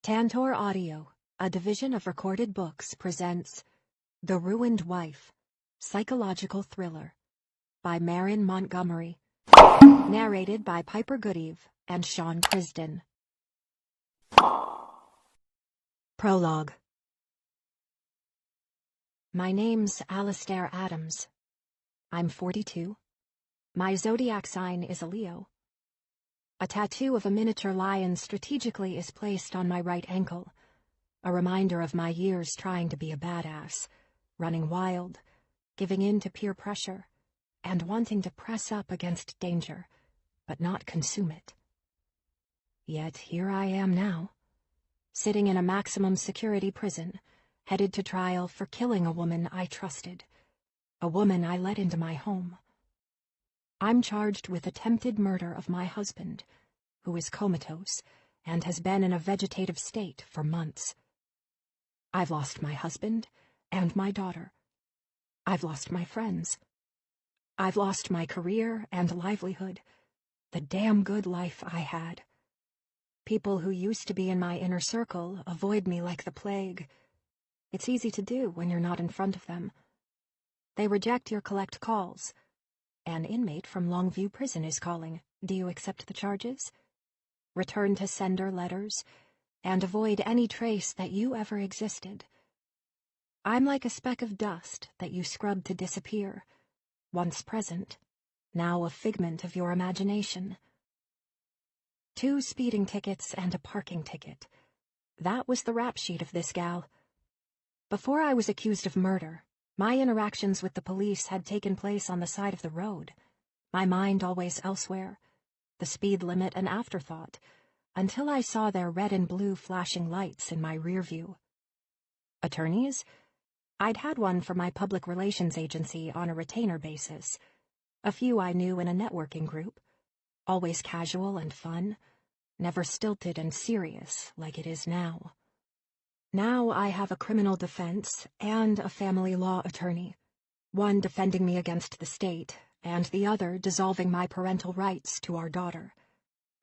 Tantor Audio, a division of Recorded Books, presents The Ruined Wife, Psychological Thriller by Marin Montgomery, narrated by Piper Goodeve and Sean Crisden. Prologue. My name's Alastair Adams. I'm 42. My zodiac sign is a Leo. A tattoo of a miniature lion strategically is placed on my right ankle, a reminder of my years trying to be a badass, running wild, giving in to peer pressure, and wanting to press up against danger, but not consume it. Yet here I am now, sitting in a maximum security prison, headed to trial for killing a woman I trusted, a woman I let into my home. I'm charged with attempted murder of my husband, who is comatose and has been in a vegetative state for months. I've lost my husband and my daughter. I've lost my friends. I've lost my career and livelihood, the damn good life I had. People who used to be in my inner circle avoid me like the plague. It's easy to do when you're not in front of them. They reject your collect calls. An inmate from Longview Prison is calling. Do you accept the charges? Return to sender letters, and avoid any trace that you ever existed. I'm like a speck of dust that you scrub to disappear, once present, now a figment of your imagination. 2 speeding tickets and a parking ticket. That was the rap sheet of this gal. Before I was accused of murder, my interactions with the police had taken place on the side of the road, my mind always elsewhere, the speed limit an afterthought, until I saw their red and blue flashing lights in my rear view. Attorneys? I'd had one for my public relations agency on a retainer basis. A few I knew in a networking group, always casual and fun, never stilted and serious like it is now. Now I have a criminal defense and a family law attorney, one defending me against the state, and the other dissolving my parental rights to our daughter.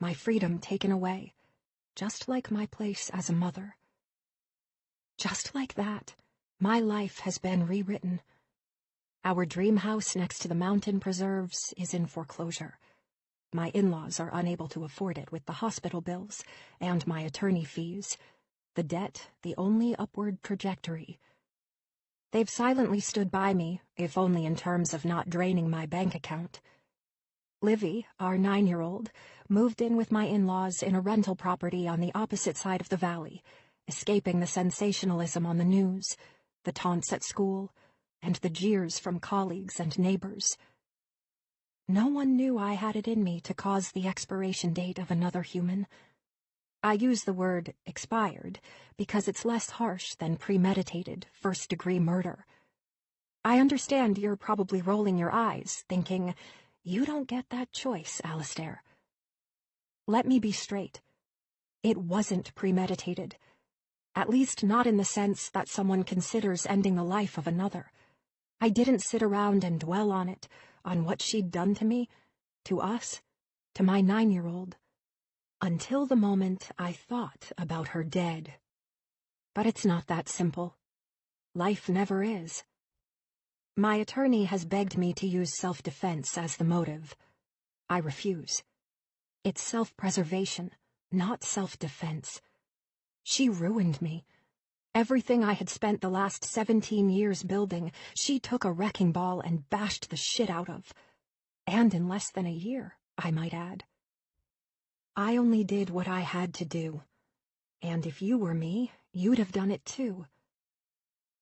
My freedom taken away, just like my place as a mother. Just like that, my life has been rewritten. Our dream house next to the mountain preserves is in foreclosure. My in-laws are unable to afford it with the hospital bills and my attorney fees. The debt, the only upward trajectory. They've silently stood by me, if only in terms of not draining my bank account. Livy, our 9-year-old, moved in with my in-laws in a rental property on the opposite side of the valley, escaping the sensationalism on the news, the taunts at school, and the jeers from colleagues and neighbors. No one knew I had it in me to cause the expiration date of another human. I use the word expired because it's less harsh than premeditated, first-degree murder. I understand you're probably rolling your eyes, thinking, you don't get that choice, Alastair. Let me be straight. It wasn't premeditated. At least not in the sense that someone considers ending the life of another. I didn't sit around and dwell on it, on what she'd done to me, to us, to my 9-year-old. Until the moment I thought about her dead. But it's not that simple. Life never is. My attorney has begged me to use self-defense as the motive. I refuse. It's self-preservation, not self-defense. She ruined me. Everything I had spent the last 17 years building, she took a wrecking ball and bashed the shit out of. And in less than a year, I might add. I only did what I had to do, and if you were me, you'd have done it too.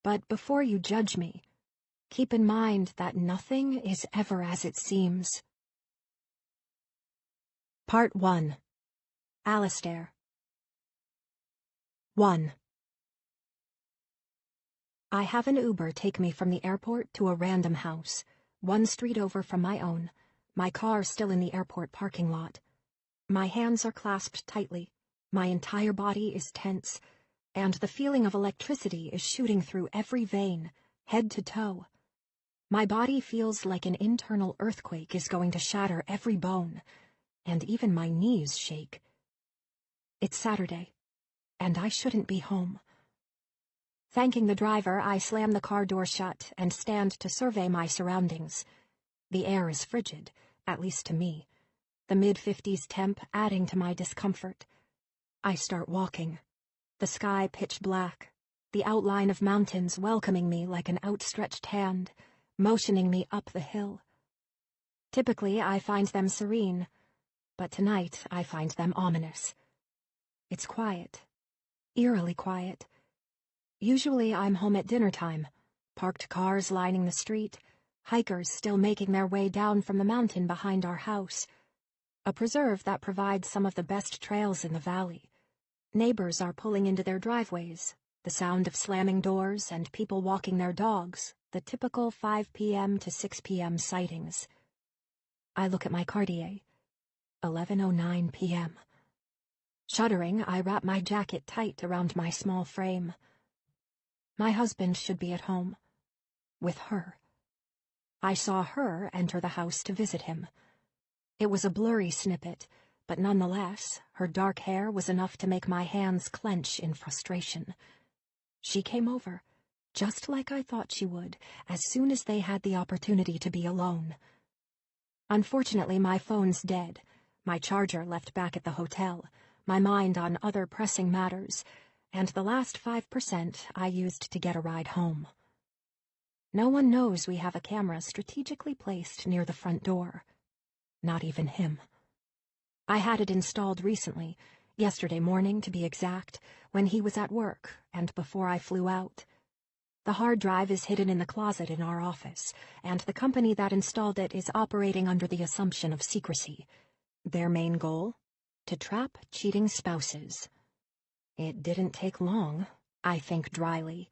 But before you judge me, keep in mind that nothing is ever as it seems. Part 1. Alastair. 1. I have an Uber take me from the airport to a random house, 1 street over from my own, my car still in the airport parking lot. My hands are clasped tightly, my entire body is tense, and the feeling of electricity is shooting through every vein, head to toe. My body feels like an internal earthquake is going to shatter every bone, and even my knees shake. It's Saturday. and I shouldn't be home. Thanking the driver, I slam the car door shut and stand to survey my surroundings. The air is frigid, at least to me, the mid-50s temp adding to my discomfort. I start walking, the sky pitch black, the outline of mountains welcoming me like an outstretched hand, motioning me up the hill. Typically, I find them serene, but tonight I find them ominous. It's quiet, eerily quiet. Usually I'm home at dinner time, parked cars lining the street, hikers still making their way down from the mountain behind our house, a preserve that provides some of the best trails in the valley. Neighbors are pulling into their driveways, the sound of slamming doors and people walking their dogs, the typical 5 p.m. to 6 p.m. sightings. I look at my Cartier. 11:09 p.m. Shuddering, I wrap my jacket tight around my small frame. My husband should be at home. With her. I saw her enter the house to visit him. It was a blurry snippet, but nonetheless, her dark hair was enough to make my hands clench in frustration. She came over, just like I thought she would, as soon as they had the opportunity to be alone. Unfortunately, my phone's dead, my charger left back at the hotel, my mind on other pressing matters, and the last 5% I used to get a ride home. No one knows we have a camera strategically placed near the front door. Not even him. I had it installed recently, yesterday morning to be exact, when he was at work and before I flew out. The hard drive is hidden in the closet in our office, and the company that installed it is operating under the assumption of secrecy. Their main goal? To trap cheating spouses. It didn't take long, I think dryly.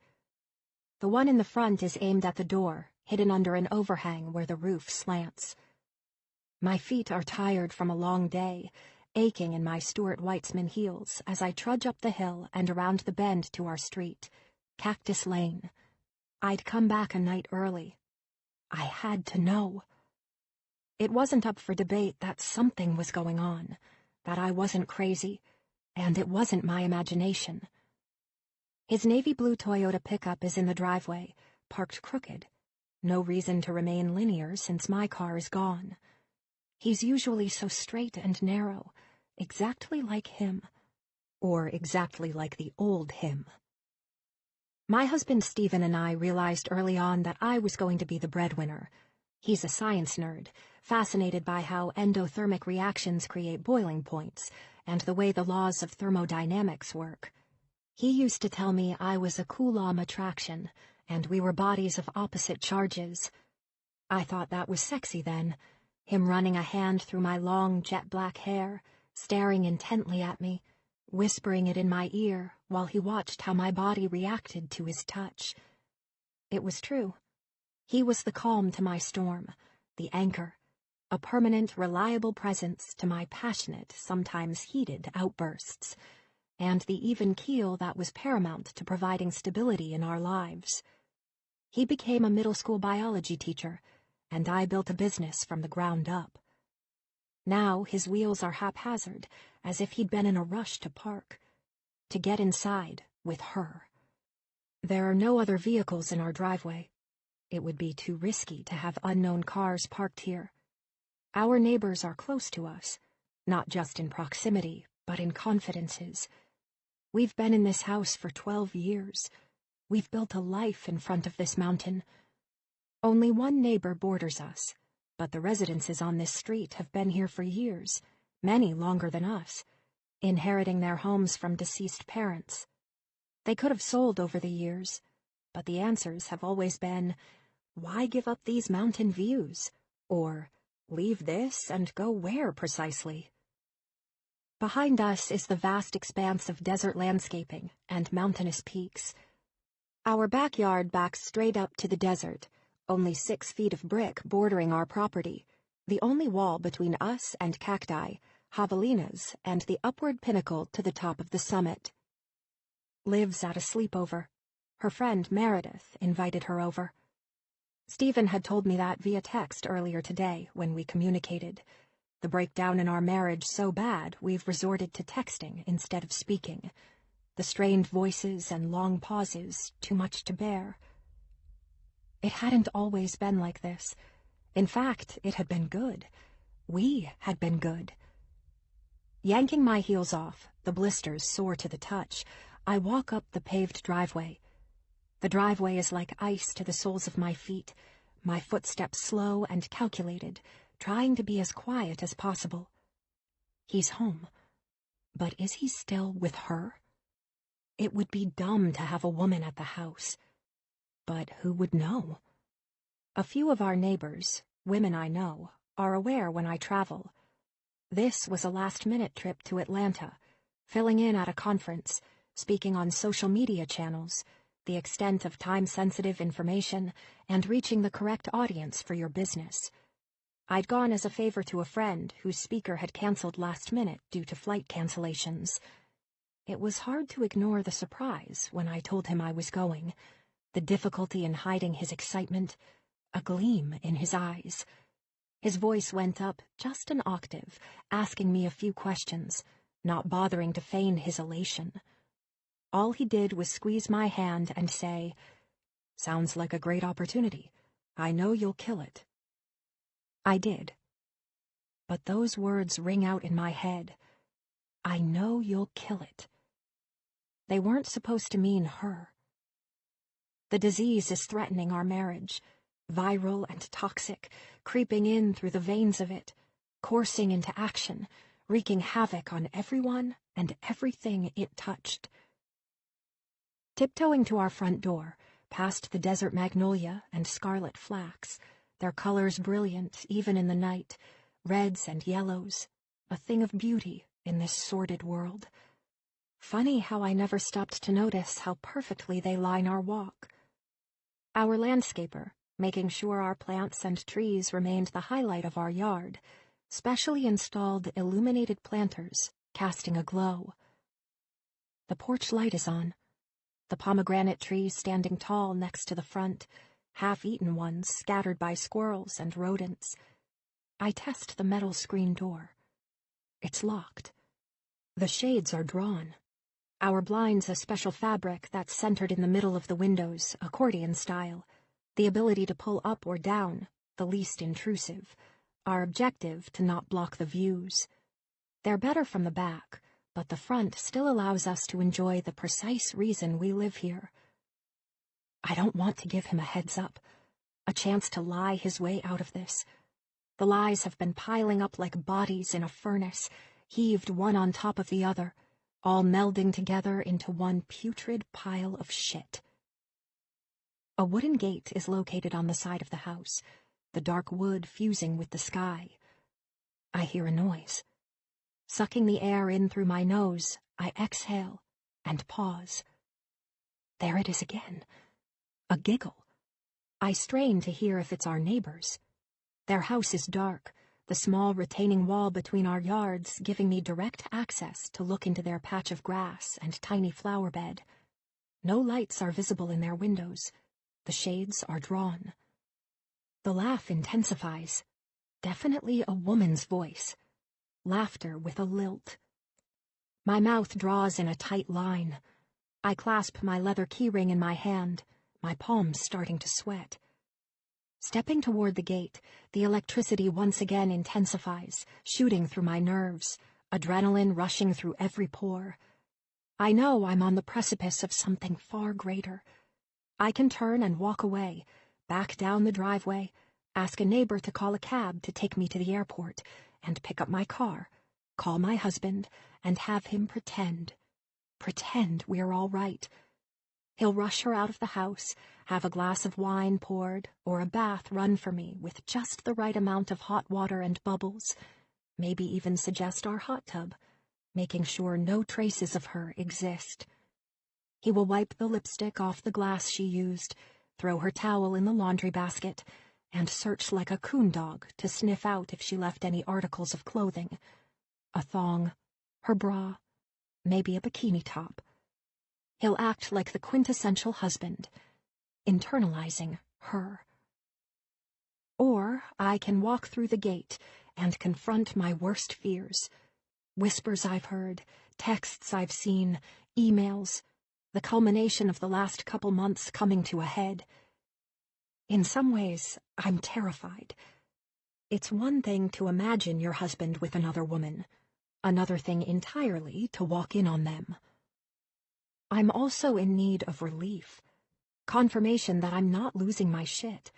The one in the front is aimed at the door, hidden under an overhang where the roof slants. My feet are tired from a long day, aching in my Stuart Weitzman heels as I trudge up the hill and around the bend to our street, Cactus Lane. I'd come back a night early. I had to know. It wasn't up for debate that something was going on, that I wasn't crazy, and it wasn't my imagination. His navy blue Toyota pickup is in the driveway, parked crooked. No reason to remain linear since my car is gone. He's usually so straight and narrow, exactly like him, or exactly like the old him. My husband Stephen and I realized early on that I was going to be the breadwinner. He's a science nerd, fascinated by how endothermic reactions create boiling points, and the way the laws of thermodynamics work. He used to tell me I was a Coulomb attraction, and we were bodies of opposite charges. I thought that was sexy then, him running a hand through my long jet-black hair, staring intently at me, whispering it in my ear while he watched how my body reacted to his touch. It was true. He was the calm to my storm, the anchor, a permanent, reliable presence to my passionate, sometimes heated outbursts, and the even keel that was paramount to providing stability in our lives. He became a middle school biology teacher, and I built a business from the ground up. Now his wheels are haphazard, as if he'd been in a rush to park, to get inside with her. There are no other vehicles in our driveway. It would be too risky to have unknown cars parked here. Our neighbors are close to us, not just in proximity, but in confidences. We've been in this house for 12 years. We've built a life in front of this mountain. Only one neighbor borders us, but the residences on this street have been here for years, many longer than us, inheriting their homes from deceased parents. They could have sold over the years, but the answers have always been, why give up these mountain views? Or, leave this and go where precisely? Behind us is the vast expanse of desert landscaping and mountainous peaks. Our backyard backs straight up to the desert, only 6 feet of brick bordering our property, the only wall between us and cacti, javelinas, and the upward pinnacle to the top of the summit. Liv's at a sleepover. Her friend Meredith invited her over. Stephen had told me that via text earlier today when we communicated. The breakdown in our marriage so bad we've resorted to texting instead of speaking. the strained voices and long pauses too much to bear. It hadn't always been like this. In fact, it had been good. We had been good. Yanking my heels off, the blisters sore to the touch, I walk up the paved driveway. The driveway is like ice to the soles of my feet, my footsteps slow and calculated, trying to be as quiet as possible. He's home. But is he still with her? It would be dumb to have a woman at the house. But who would know? A few of our neighbors, women I know, are aware when I travel. This was a last-minute trip to Atlanta, filling in at a conference, speaking on social media channels, the extent of time-sensitive information, and reaching the correct audience for your business. I'd gone as a favor to a friend whose speaker had canceled last minute due to flight cancellations. It was hard to ignore the surprise when I told him I was going, the difficulty in hiding his excitement, a gleam in his eyes. His voice went up just an octave, asking me a few questions, not bothering to feign his elation. All he did was squeeze my hand and say, "Sounds like a great opportunity. I know you'll kill it." I did. But those words ring out in my head. I know you'll kill it. They weren't supposed to mean her. The disease is threatening our marriage, viral and toxic, creeping in through the veins of it, coursing into action, wreaking havoc on everyone and everything it touched. Tiptoeing to our front door, past the desert magnolia and scarlet flax, their colors brilliant even in the night, reds and yellows, a thing of beauty in this sordid world. Funny how I never stopped to notice how perfectly they line our walk. Our landscaper, making sure our plants and trees remained the highlight of our yard, specially installed illuminated planters, casting a glow. The porch light is on. The pomegranate trees standing tall next to the front, half-eaten ones scattered by squirrels and rodents. I test the metal screen door. It's locked. The shades are drawn. Our blinds a special fabric that's centered in the middle of the windows, accordion style. The ability to pull up or down, the least intrusive. Our objective to not block the views. They're better from the back, but the front still allows us to enjoy the precise reason we live here. I don't want to give him a heads up, a chance to lie his way out of this. The lies have been piling up like bodies in a furnace, heaved one on top of the other, all melding together into one putrid pile of shit. A wooden gate is located on the side of the house, the dark wood fusing with the sky. I hear a noise. Sucking the air in through my nose, I exhale and pause. There it is again. A giggle. I strain to hear if it's our neighbors. Their house is dark, the small retaining wall between our yards giving me direct access to look into their patch of grass and tiny flower bed. No lights are visible in their windows. The shades are drawn. The laugh intensifies. Definitely a woman's voice. Laughter with a lilt. My mouth draws in a tight line. I clasp my leather keyring in my hand, my palms starting to sweat. Stepping toward the gate, the electricity once again intensifies, shooting through my nerves, adrenaline rushing through every pore. I know I'm on the precipice of something far greater. I can turn and walk away, back down the driveway, ask a neighbor to call a cab to take me to the airport, and pick up my car, call my husband, and have him pretend we're all right. He'll rush her out of the house, have a glass of wine poured, or a bath run for me with just the right amount of hot water and bubbles, maybe even suggest our hot tub, making sure no traces of her exist. He will wipe the lipstick off the glass she used, throw her towel in the laundry basket, and search like a coon dog to sniff out if she left any articles of clothing. A thong, her bra, maybe a bikini top. He'll act like the quintessential husband, internalizing her. Or I can walk through the gate and confront my worst fears, whispers I've heard, Texts I've seen, emails, the culmination of the last couple months coming to a head. In some ways, I'm terrified. It's one thing to imagine your husband with another woman, another thing entirely to walk in on them. I'm also in need of relief, confirmation that I'm not losing my shit,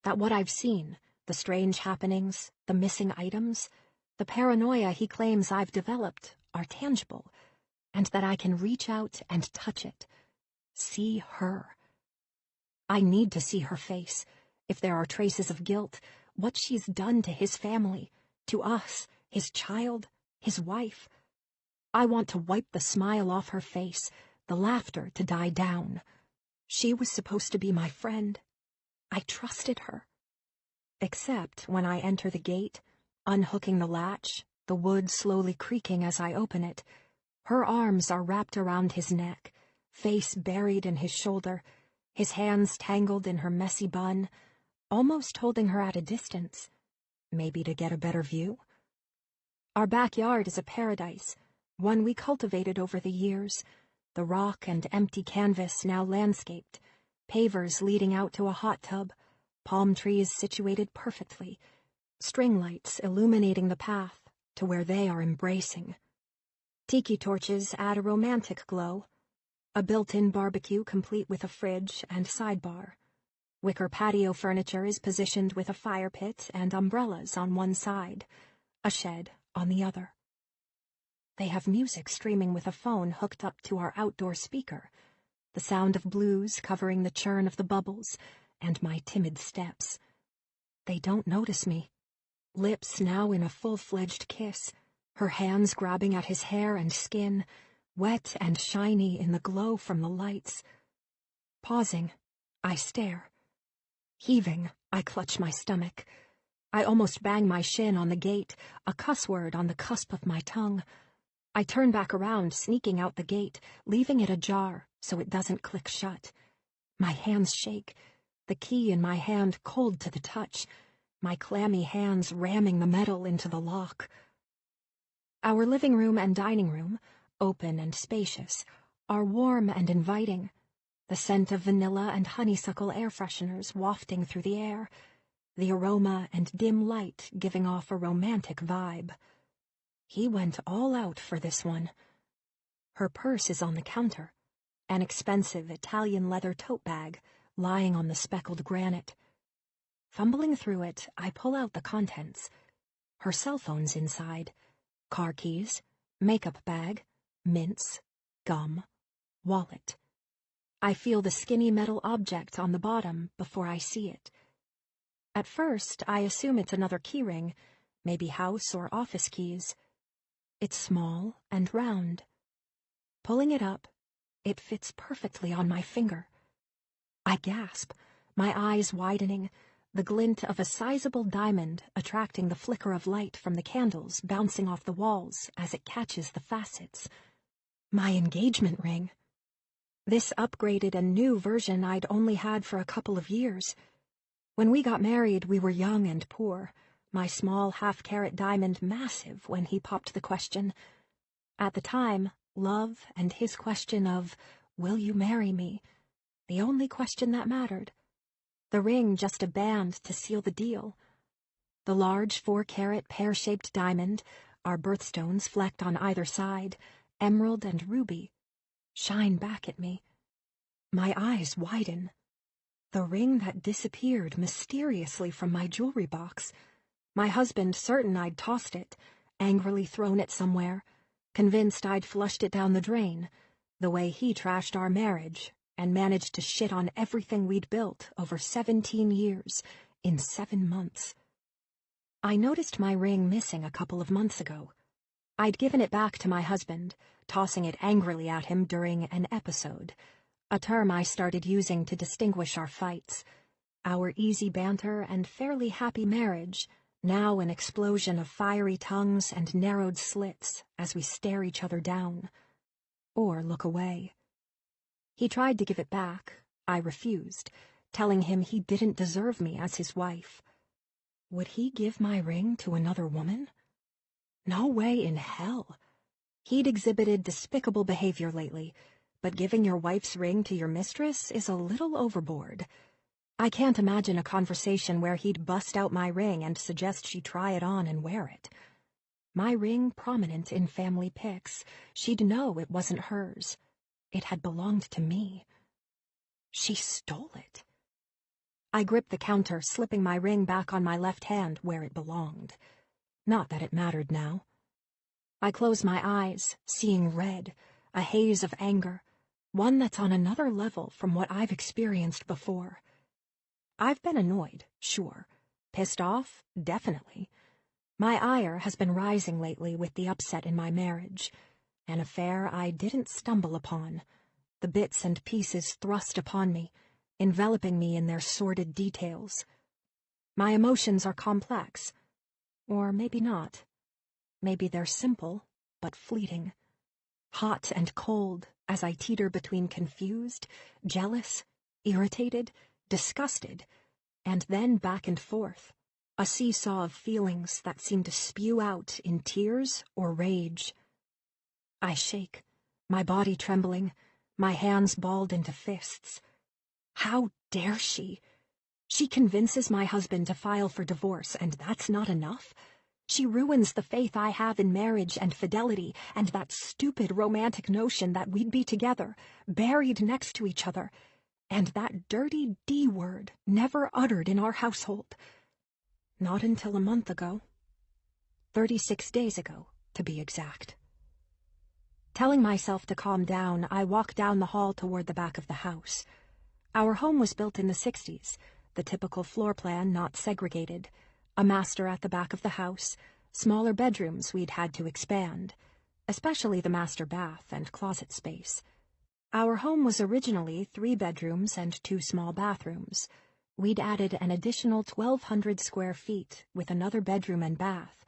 that what I've seen, the strange happenings, the missing items, the paranoia he claims I've developed, are tangible, and that I can reach out and touch it, see her. I need to see her face, if there are traces of guilt, what she's done to his family, to us, his child, his wife. I want to wipe the smile off her face, the laughter to die down. She was supposed to be my friend. I trusted her. Except when I enter the gate, unhooking the latch, the wood slowly creaking as I open it, her arms are wrapped around his neck, face buried in his shoulder, his hands tangled in her messy bun, almost holding her at a distance, maybe to get a better view. Our backyard is a paradise, one we cultivated over the years, the rock and empty canvas now landscaped, pavers leading out to a hot tub, palm trees situated perfectly, string lights illuminating the path to where they are embracing. Tiki torches add a romantic glow, a built-in barbecue complete with a fridge and sidebar. Wicker patio furniture is positioned with a fire pit and umbrellas on one side, a shed on the other. They have music streaming with a phone hooked up to our outdoor speaker, the sound of blues covering the churn of the bubbles, and my timid steps. They don't notice me. Lips now in a full-fledged kiss, her hands grabbing at his hair and skin, wet and shiny in the glow from the lights. Pausing, I stare. Heaving, I clutch my stomach. I almost bang my shin on the gate, a cuss word on the cusp of my tongue. I turn back around, sneaking out the gate, leaving it ajar so it doesn't click shut. My hands shake, the key in my hand cold to the touch, my clammy hands ramming the metal into the lock. Our living room and dining room, open and spacious, are warm and inviting, the scent of vanilla and honeysuckle air fresheners wafting through the air, the aroma and dim light giving off a romantic vibe. He went all out for this one. Her purse is on the counter, an expensive Italian leather tote bag lying on the speckled granite. Fumbling through it, I pull out the contents. Her cell phone's inside, car keys, makeup bag, mints, gum, wallet. I feel the skinny metal object on the bottom before I see it. At first, I assume it's another keyring, maybe house or office keys. It's small and round. Pulling it up, it fits perfectly on my finger. I gasp, my eyes widening, the glint of a sizable diamond attracting the flicker of light from the candles bouncing off the walls as it catches the facets. My engagement ring. This upgraded and new version I'd only had for a couple of years. When we got married, we were young and poor, my small half-carat diamond massive when he popped the question. At the time, love and his question of, "Will you marry me?" the only question that mattered. The ring just a band to seal the deal. The large 4-carat pear-shaped diamond, our birthstones flecked on either side, emerald and ruby, shine back at me. My eyes widen. The ring that disappeared mysteriously from my jewelry box. My husband certain I'd tossed it, angrily thrown it somewhere, convinced I'd flushed it down the drain, the way he trashed our marriage and managed to shit on everything we'd built over 17 years in 7 months. I noticed my ring missing a couple of months ago. I'd given it back to my husband, tossing it angrily at him during an episode, a term I started using to distinguish our fights, our easy banter and fairly happy marriage, now an explosion of fiery tongues and narrowed slits as we stare each other down, or look away. He tried to give it back. I refused, telling him he didn't deserve me as his wife. Would he give my ring to another woman? No way in hell. He'd exhibited despicable behavior lately, but giving your wife's ring to your mistress is a little overboard. I can't imagine a conversation where he'd bust out my ring and suggest she try it on and wear it. My ring prominent in family pics, she'd know it wasn't hers. It had belonged to me. She stole it. I gripped the counter, slipping my ring back on my left hand where it belonged. Not that it mattered now. I closed my eyes, seeing red, a haze of anger, one that's on another level from what I've experienced before. I've been annoyed, sure. Pissed off, definitely. My ire has been rising lately with the upset in my marriage, an affair I didn't stumble upon, the bits and pieces thrust upon me, enveloping me in their sordid details. My emotions are complex, or maybe not. Maybe they're simple, but fleeting. Hot and cold as I teeter between confused, jealous, irritated, disgusted, and then back and forth, a seesaw of feelings that seem to spew out in tears or rage. I shake, my body trembling, my hands balled into fists. How dare she? She convinces my husband to file for divorce, and that's not enough? She ruins the faith I have in marriage and fidelity, and that stupid romantic notion that we'd be together, buried next to each other, and that dirty D word never uttered in our household. Not until a month ago. 36 days ago, to be exact. Telling myself to calm down, I walked down the hall toward the back of the house. Our home was built in the 60s, the typical floor plan not segregated, a master at the back of the house, smaller bedrooms we'd had to expand, especially the master bath and closet space. Our home was originally 3 bedrooms and 2 small bathrooms. We'd added an additional 1,200 square feet with another bedroom and bath,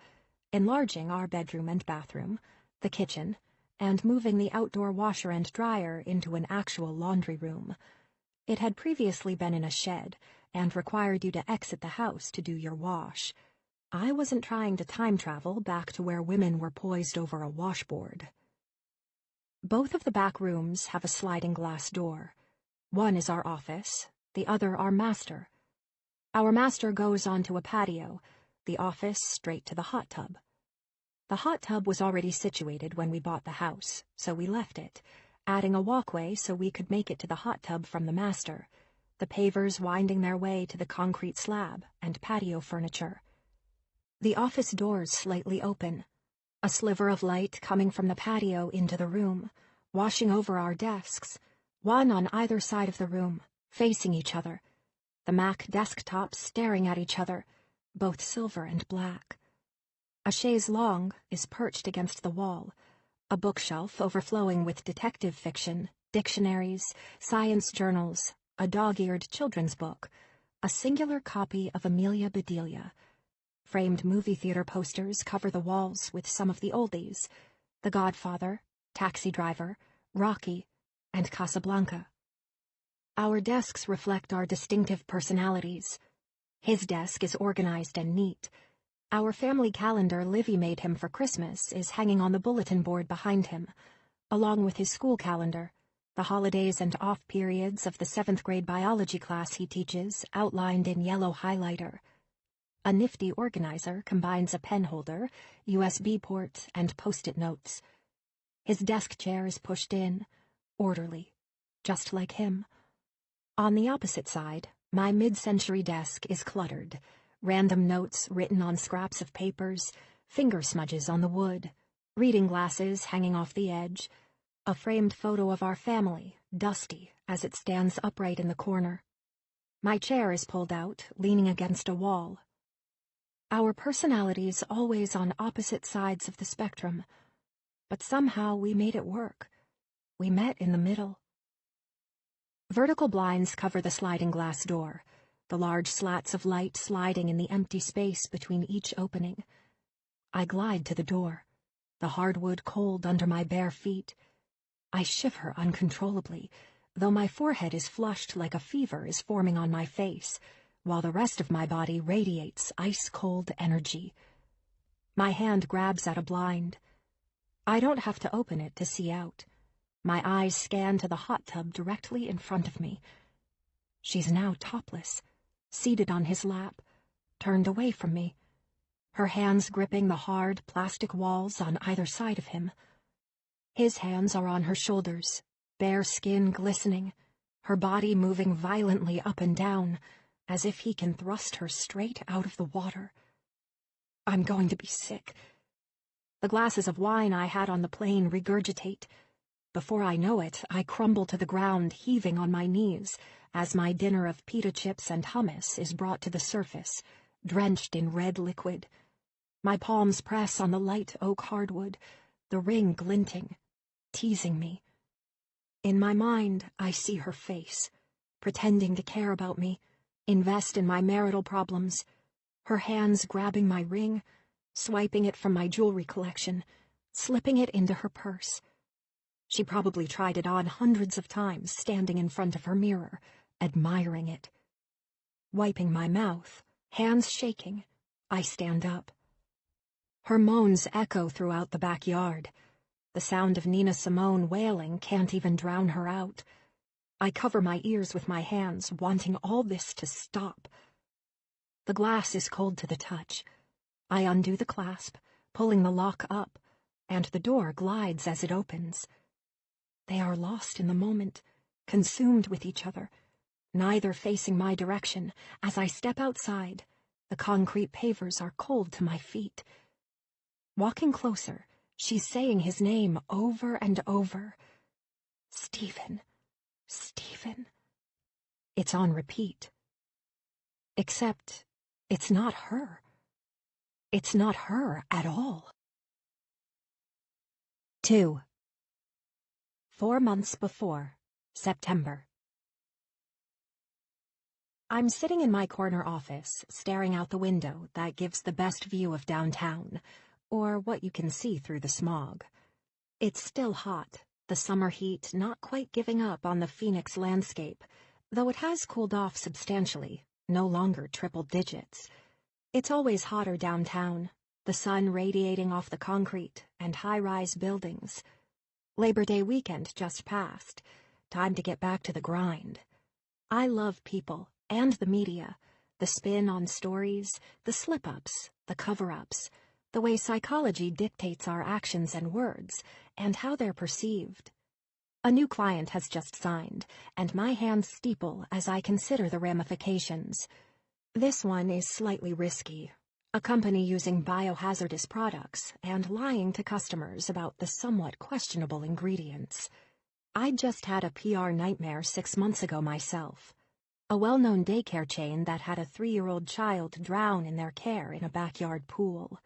enlarging our bedroom and bathroom, the kitchen, and moving the outdoor washer and dryer into an actual laundry room. It had previously been in a shed and required you to exit the house to do your wash. I wasn't trying to time travel back to where women were poised over a washboard. Both of the back rooms have a sliding glass door. One is our office, the other our master. Our master goes onto a patio, the office straight to the hot tub. The hot tub was already situated when we bought the house, so we left it, adding a walkway so we could make it to the hot tub from the master, the pavers winding their way to the concrete slab and patio furniture. The office doors slightly open, a sliver of light coming from the patio into the room, washing over our desks, one on either side of the room, facing each other, the Mac desktops staring at each other, both silver and black. A chaise longue is perched against the wall, a bookshelf overflowing with detective fiction, dictionaries, science journals, a dog-eared children's book, a singular copy of Amelia Bedelia. Framed movie theater posters cover the walls with some of the oldies, The Godfather, Taxi Driver, Rocky, and Casablanca. Our desks reflect our distinctive personalities. His desk is organized and neat. Our family calendar Livy made him for Christmas is hanging on the bulletin board behind him, along with his school calendar, the holidays and off periods of the 7th grade biology class he teaches outlined in yellow highlighter. A nifty organizer combines a pen holder, USB port, and post-it notes. His desk chair is pushed in, orderly, just like him. On the opposite side, my mid-century desk is cluttered, random notes written on scraps of papers, finger smudges on the wood, reading glasses hanging off the edge, a framed photo of our family, dusty as it stands upright in the corner. My chair is pulled out, leaning against a wall. Our personalities always on opposite sides of the spectrum, but somehow we made it work. We met in the middle. Vertical blinds cover the sliding glass door, the large slats of light sliding in the empty space between each opening. I glide to the door, the hardwood cold under my bare feet. I shiver uncontrollably, though my forehead is flushed like a fever is forming on my face, while the rest of my body radiates ice-cold energy. My hand grabs at a blind. I don't have to open it to see out. My eyes scan to the hot tub directly in front of me. She's now topless, seated on his lap, turned away from me, her hands gripping the hard plastic walls on either side of him. His hands are on her shoulders, bare skin glistening, her body moving violently up and down, as if he can thrust her straight out of the water. I'm going to be sick. The glasses of wine I had on the plane regurgitate. Before I know it, I crumble to the ground, heaving on my knees, as my dinner of pita chips and hummus is brought to the surface, drenched in red liquid. My palms press on the light oak hardwood, the ring glinting, teasing me. In my mind, I see her face, pretending to care about me, invest in my marital problems, her hands grabbing my ring, swiping it from my jewelry collection, slipping it into her purse. She probably tried it on hundreds of times, standing in front of her mirror, admiring it. Wiping my mouth, hands shaking, I stand up. Her moans echo throughout the backyard. The sound of Nina Simone wailing can't even drown her out. I cover my ears with my hands, wanting all this to stop. The glass is cold to the touch. I undo the clasp, pulling the lock up, and the door glides as it opens. They are lost in the moment, consumed with each other, neither facing my direction. As I step outside, the concrete pavers are cold to my feet. Walking closer, she's saying his name over and over. Stephen, Stephen. It's on repeat. Except, it's not her. It's not her at all. 2. 4 months before, September. I'm sitting in my corner office, staring out the window that gives the best view of downtown, or what you can see through the smog. It's still hot, the summer heat not quite giving up on the Phoenix landscape, though it has cooled off substantially, no longer triple digits. It's always hotter downtown, the sun radiating off the concrete and high-rise buildings. Labor Day weekend just passed. Time to get back to the grind. I love people and the media, the spin on stories, the slip-ups, the cover-ups, the way psychology dictates our actions and words, and how they're perceived. A new client has just signed, and my hands steeple as I consider the ramifications. This one is slightly risky. A company using biohazardous products and lying to customers about the somewhat questionable ingredients. I just had a PR nightmare 6 months ago myself. A well-known daycare chain that had a 3-year-old child drown in their care in a backyard pool.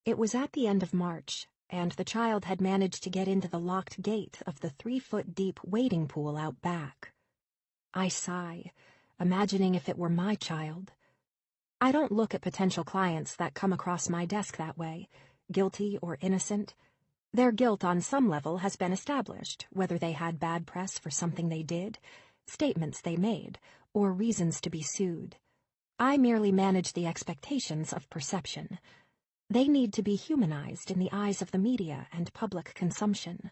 It was at the end of March, and the child had managed to get into the locked gate of the 3-foot-deep wading pool out back. I sigh, imagining if it were my child. I don't look at potential clients that come across my desk that way, guilty or innocent. Their guilt on some level has been established, whether they had bad press for something they did, statements they made, or reasons to be sued. I merely manage the expectations of perception. They need to be humanized in the eyes of the media and public consumption.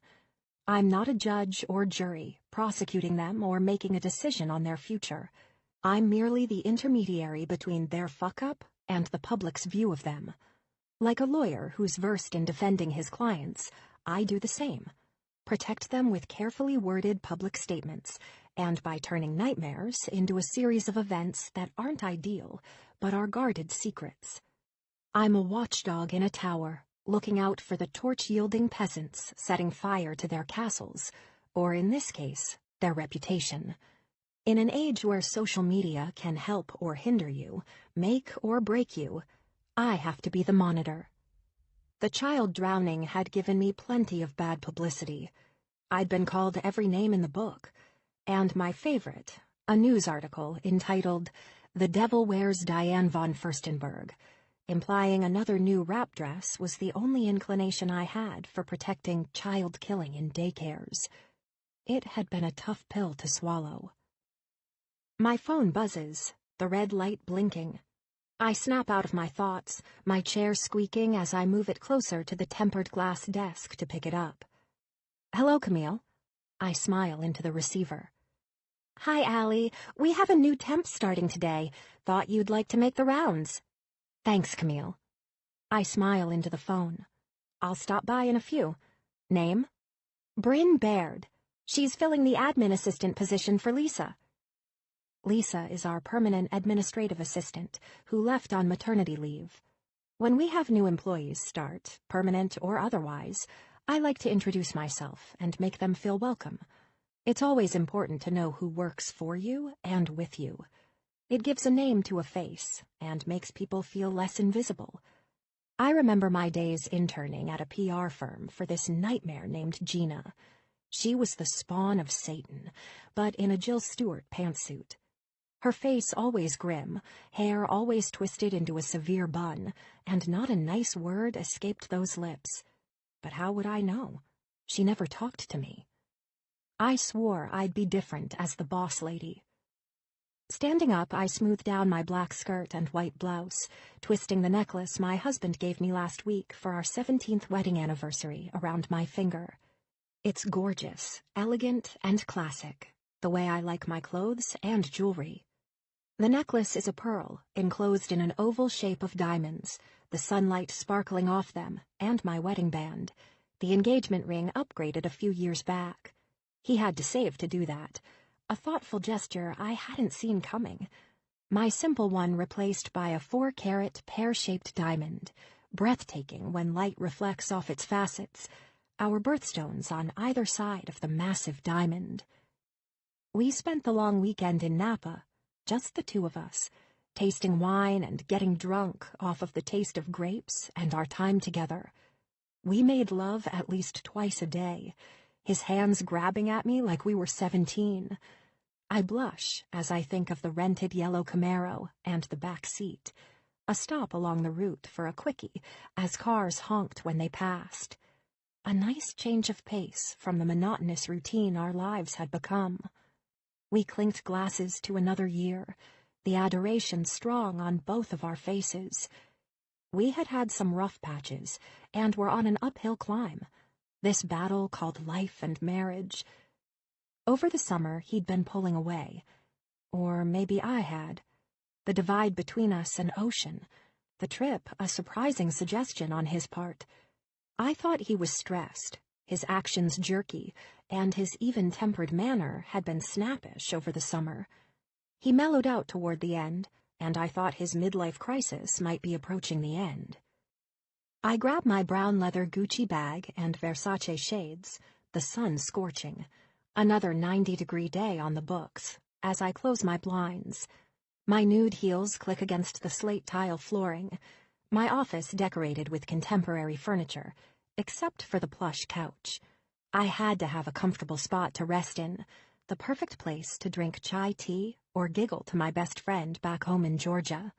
I'm not a judge or jury, prosecuting them or making a decision on their future. I'm merely the intermediary between their fuck-up and the public's view of them. Like a lawyer who's versed in defending his clients, I do the same. Protect them with carefully worded public statements, and by turning nightmares into a series of events that aren't ideal, but are guarded secrets. I'm a watchdog in a tower, looking out for the torch-yielding peasants setting fire to their castles, or in this case, their reputation. In an age where social media can help or hinder you, make or break you, I have to be the monitor. The child drowning had given me plenty of bad publicity. I'd been called every name in the book, and my favorite, a news article entitled "The Devil Wears Diane von Furstenberg," implying another new wrap dress was the only inclination I had for protecting child killing in daycares. It had been a tough pill to swallow. My phone buzzes, the red light blinking. I snap out of my thoughts, my chair squeaking as I move it closer to the tempered glass desk to pick it up. Hello, Camille. I smile into the receiver. Hi, Allie. We have a new temp starting today. Thought you'd like to make the rounds. Thanks, Camille. I smile into the phone. I'll stop by in a few. Name? Bryn Baird. She's filling the admin assistant position for Lisa. Lisa is our permanent administrative assistant, who left on maternity leave. When we have new employees start, permanent or otherwise, I like to introduce myself and make them feel welcome. It's always important to know who works for you and with you. It gives a name to a face and makes people feel less invisible. I remember my days interning at a PR firm for this nightmare named Gina. She was the spawn of Satan, but in a Jill Stewart pantsuit. Her face always grim, hair always twisted into a severe bun, and not a nice word escaped those lips. But how would I know? She never talked to me. I swore I'd be different as the boss lady. Standing up, I smoothed down my black skirt and white blouse, twisting the necklace my husband gave me last week for our 17th wedding anniversary around my finger. It's gorgeous, elegant, and classic, the way I like my clothes and jewelry. The necklace is a pearl, enclosed in an oval shape of diamonds, the sunlight sparkling off them, and my wedding band. The engagement ring upgraded a few years back. He had to save to do that. A thoughtful gesture I hadn't seen coming. My simple one replaced by a 4-carat pear-shaped diamond, breathtaking when light reflects off its facets, our birthstones on either side of the massive diamond. We spent the long weekend in Napa, just the two of us, tasting wine and getting drunk off of the taste of grapes and our time together. We made love at least twice a day, his hands grabbing at me like we were 17. I blush as I think of the rented yellow Camaro and the back seat, a stop along the route for a quickie as cars honked when they passed. A nice change of pace from the monotonous routine our lives had become. We clinked glasses to another year, the adoration strong on both of our faces. We had had some rough patches, and were on an uphill climb, this battle called life and marriage. Over the summer, he'd been pulling away. Or maybe I had. The divide between us an ocean, the trip a surprising suggestion on his part. I thought he was stressed, his actions jerky, and his even-tempered manner had been snappish over the summer. He mellowed out toward the end, and I thought his midlife crisis might be approaching the end. I grabbed my brown leather Gucci bag and Versace shades, the sun scorching. Another 90-degree day on the books, as I close my blinds. My nude heels click against the slate tile flooring, my office decorated with contemporary furniture, except for the plush couch. I had to have a comfortable spot to rest in, the perfect place to drink chai tea or giggle to my best friend back home in Georgia.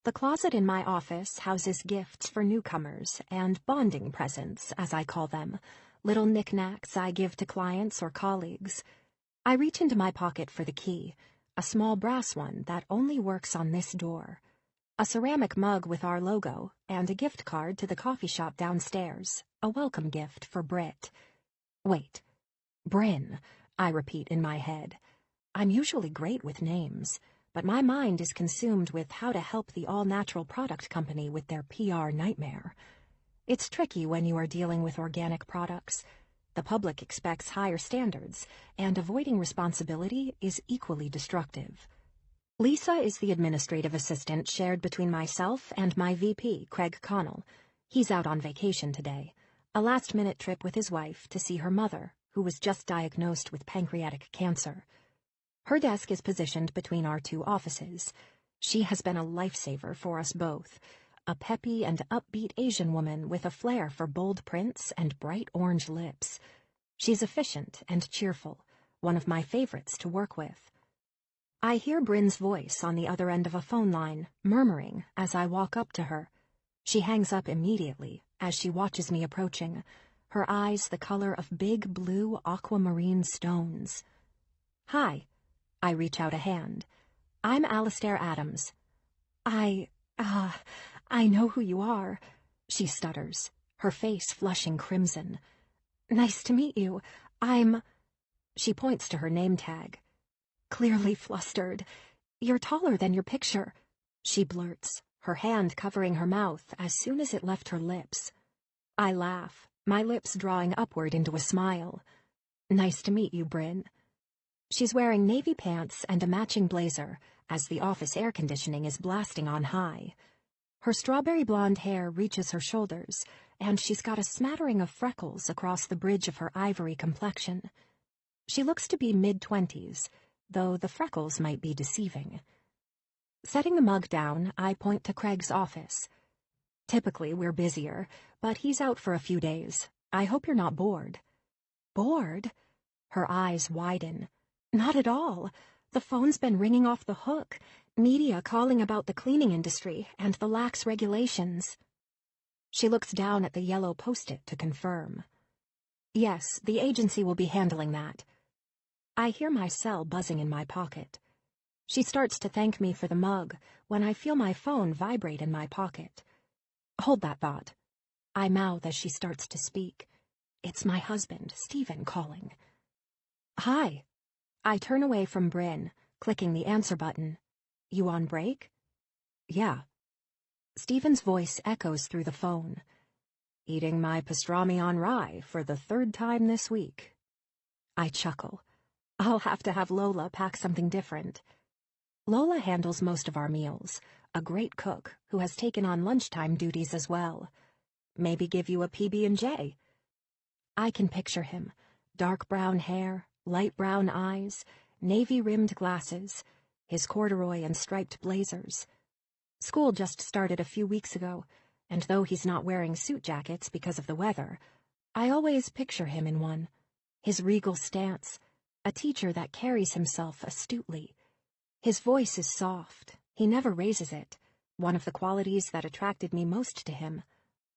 The closet in my office houses gifts for newcomers and bonding presents, as I call them, little knickknacks I give to clients or colleagues. I reach into my pocket for the key, a small brass one that only works on this door, a ceramic mug with our logo, and a gift card to the coffee shop downstairs, a welcome gift for Britt. Wait, Bryn, I repeat in my head. I'm usually great with names, but my mind is consumed with how to help the all-natural product company with their PR nightmare. It's tricky when you are dealing with organic products. The public expects higher standards, and avoiding responsibility is equally destructive. Lisa is the administrative assistant shared between myself and my VP, Craig Connell. He's out on vacation today, a last-minute trip with his wife to see her mother, who was just diagnosed with pancreatic cancer. Her desk is positioned between our two offices. She has been a lifesaver for us both, a peppy and upbeat Asian woman with a flair for bold prints and bright orange lips. She's efficient and cheerful, one of my favorites to work with. I hear Bryn's voice on the other end of a phone line, murmuring as I walk up to her. She hangs up immediately as she watches me approaching, her eyes the color of big blue aquamarine stones. Hi. I reach out a hand. I'm Alastair Adams. I, I know who you are, she stutters, her face flushing crimson. Nice to meet you. She points to her name tag. Clearly flustered. You're taller than your picture, she blurts, her hand covering her mouth as soon as it left her lips. I laugh, my lips drawing upward into a smile. Nice to meet you, Bryn. She's wearing navy pants and a matching blazer, as the office air conditioning is blasting on high. Her strawberry blonde hair reaches her shoulders, and she's got a smattering of freckles across the bridge of her ivory complexion. She looks to be mid-20s, though the freckles might be deceiving. Setting the mug down, I point to Craig's office. Typically, we're busier, but he's out for a few days. I hope you're not bored. Bored? Her eyes widen. Not at all. The phone's been ringing off the hook. Media calling about the cleaning industry and the lax regulations. She looks down at the yellow post-it to confirm. Yes, the agency will be handling that. I hear my cell buzzing in my pocket. She starts to thank me for the mug when I feel my phone vibrate in my pocket. Hold that thought. I mouth as she starts to speak. It's my husband, Stephen, calling. Hi. I turn away from Bryn, clicking the answer button. You on break? Yeah. Stephen's voice echoes through the phone. Eating my pastrami on rye for the 3rd time this week. I chuckle. I'll have to have Lola pack something different. Lola handles most of our meals, a great cook who has taken on lunchtime duties as well. Maybe give you a PB&J. I can picture him. Dark brown hair, light brown eyes, navy-rimmed glasses, his corduroy and striped blazers. School just started a few weeks ago, and though he's not wearing suit jackets because of the weather, I always picture him in one. His regal stance, a teacher that carries himself astutely. His voice is soft, he never raises it, one of the qualities that attracted me most to him.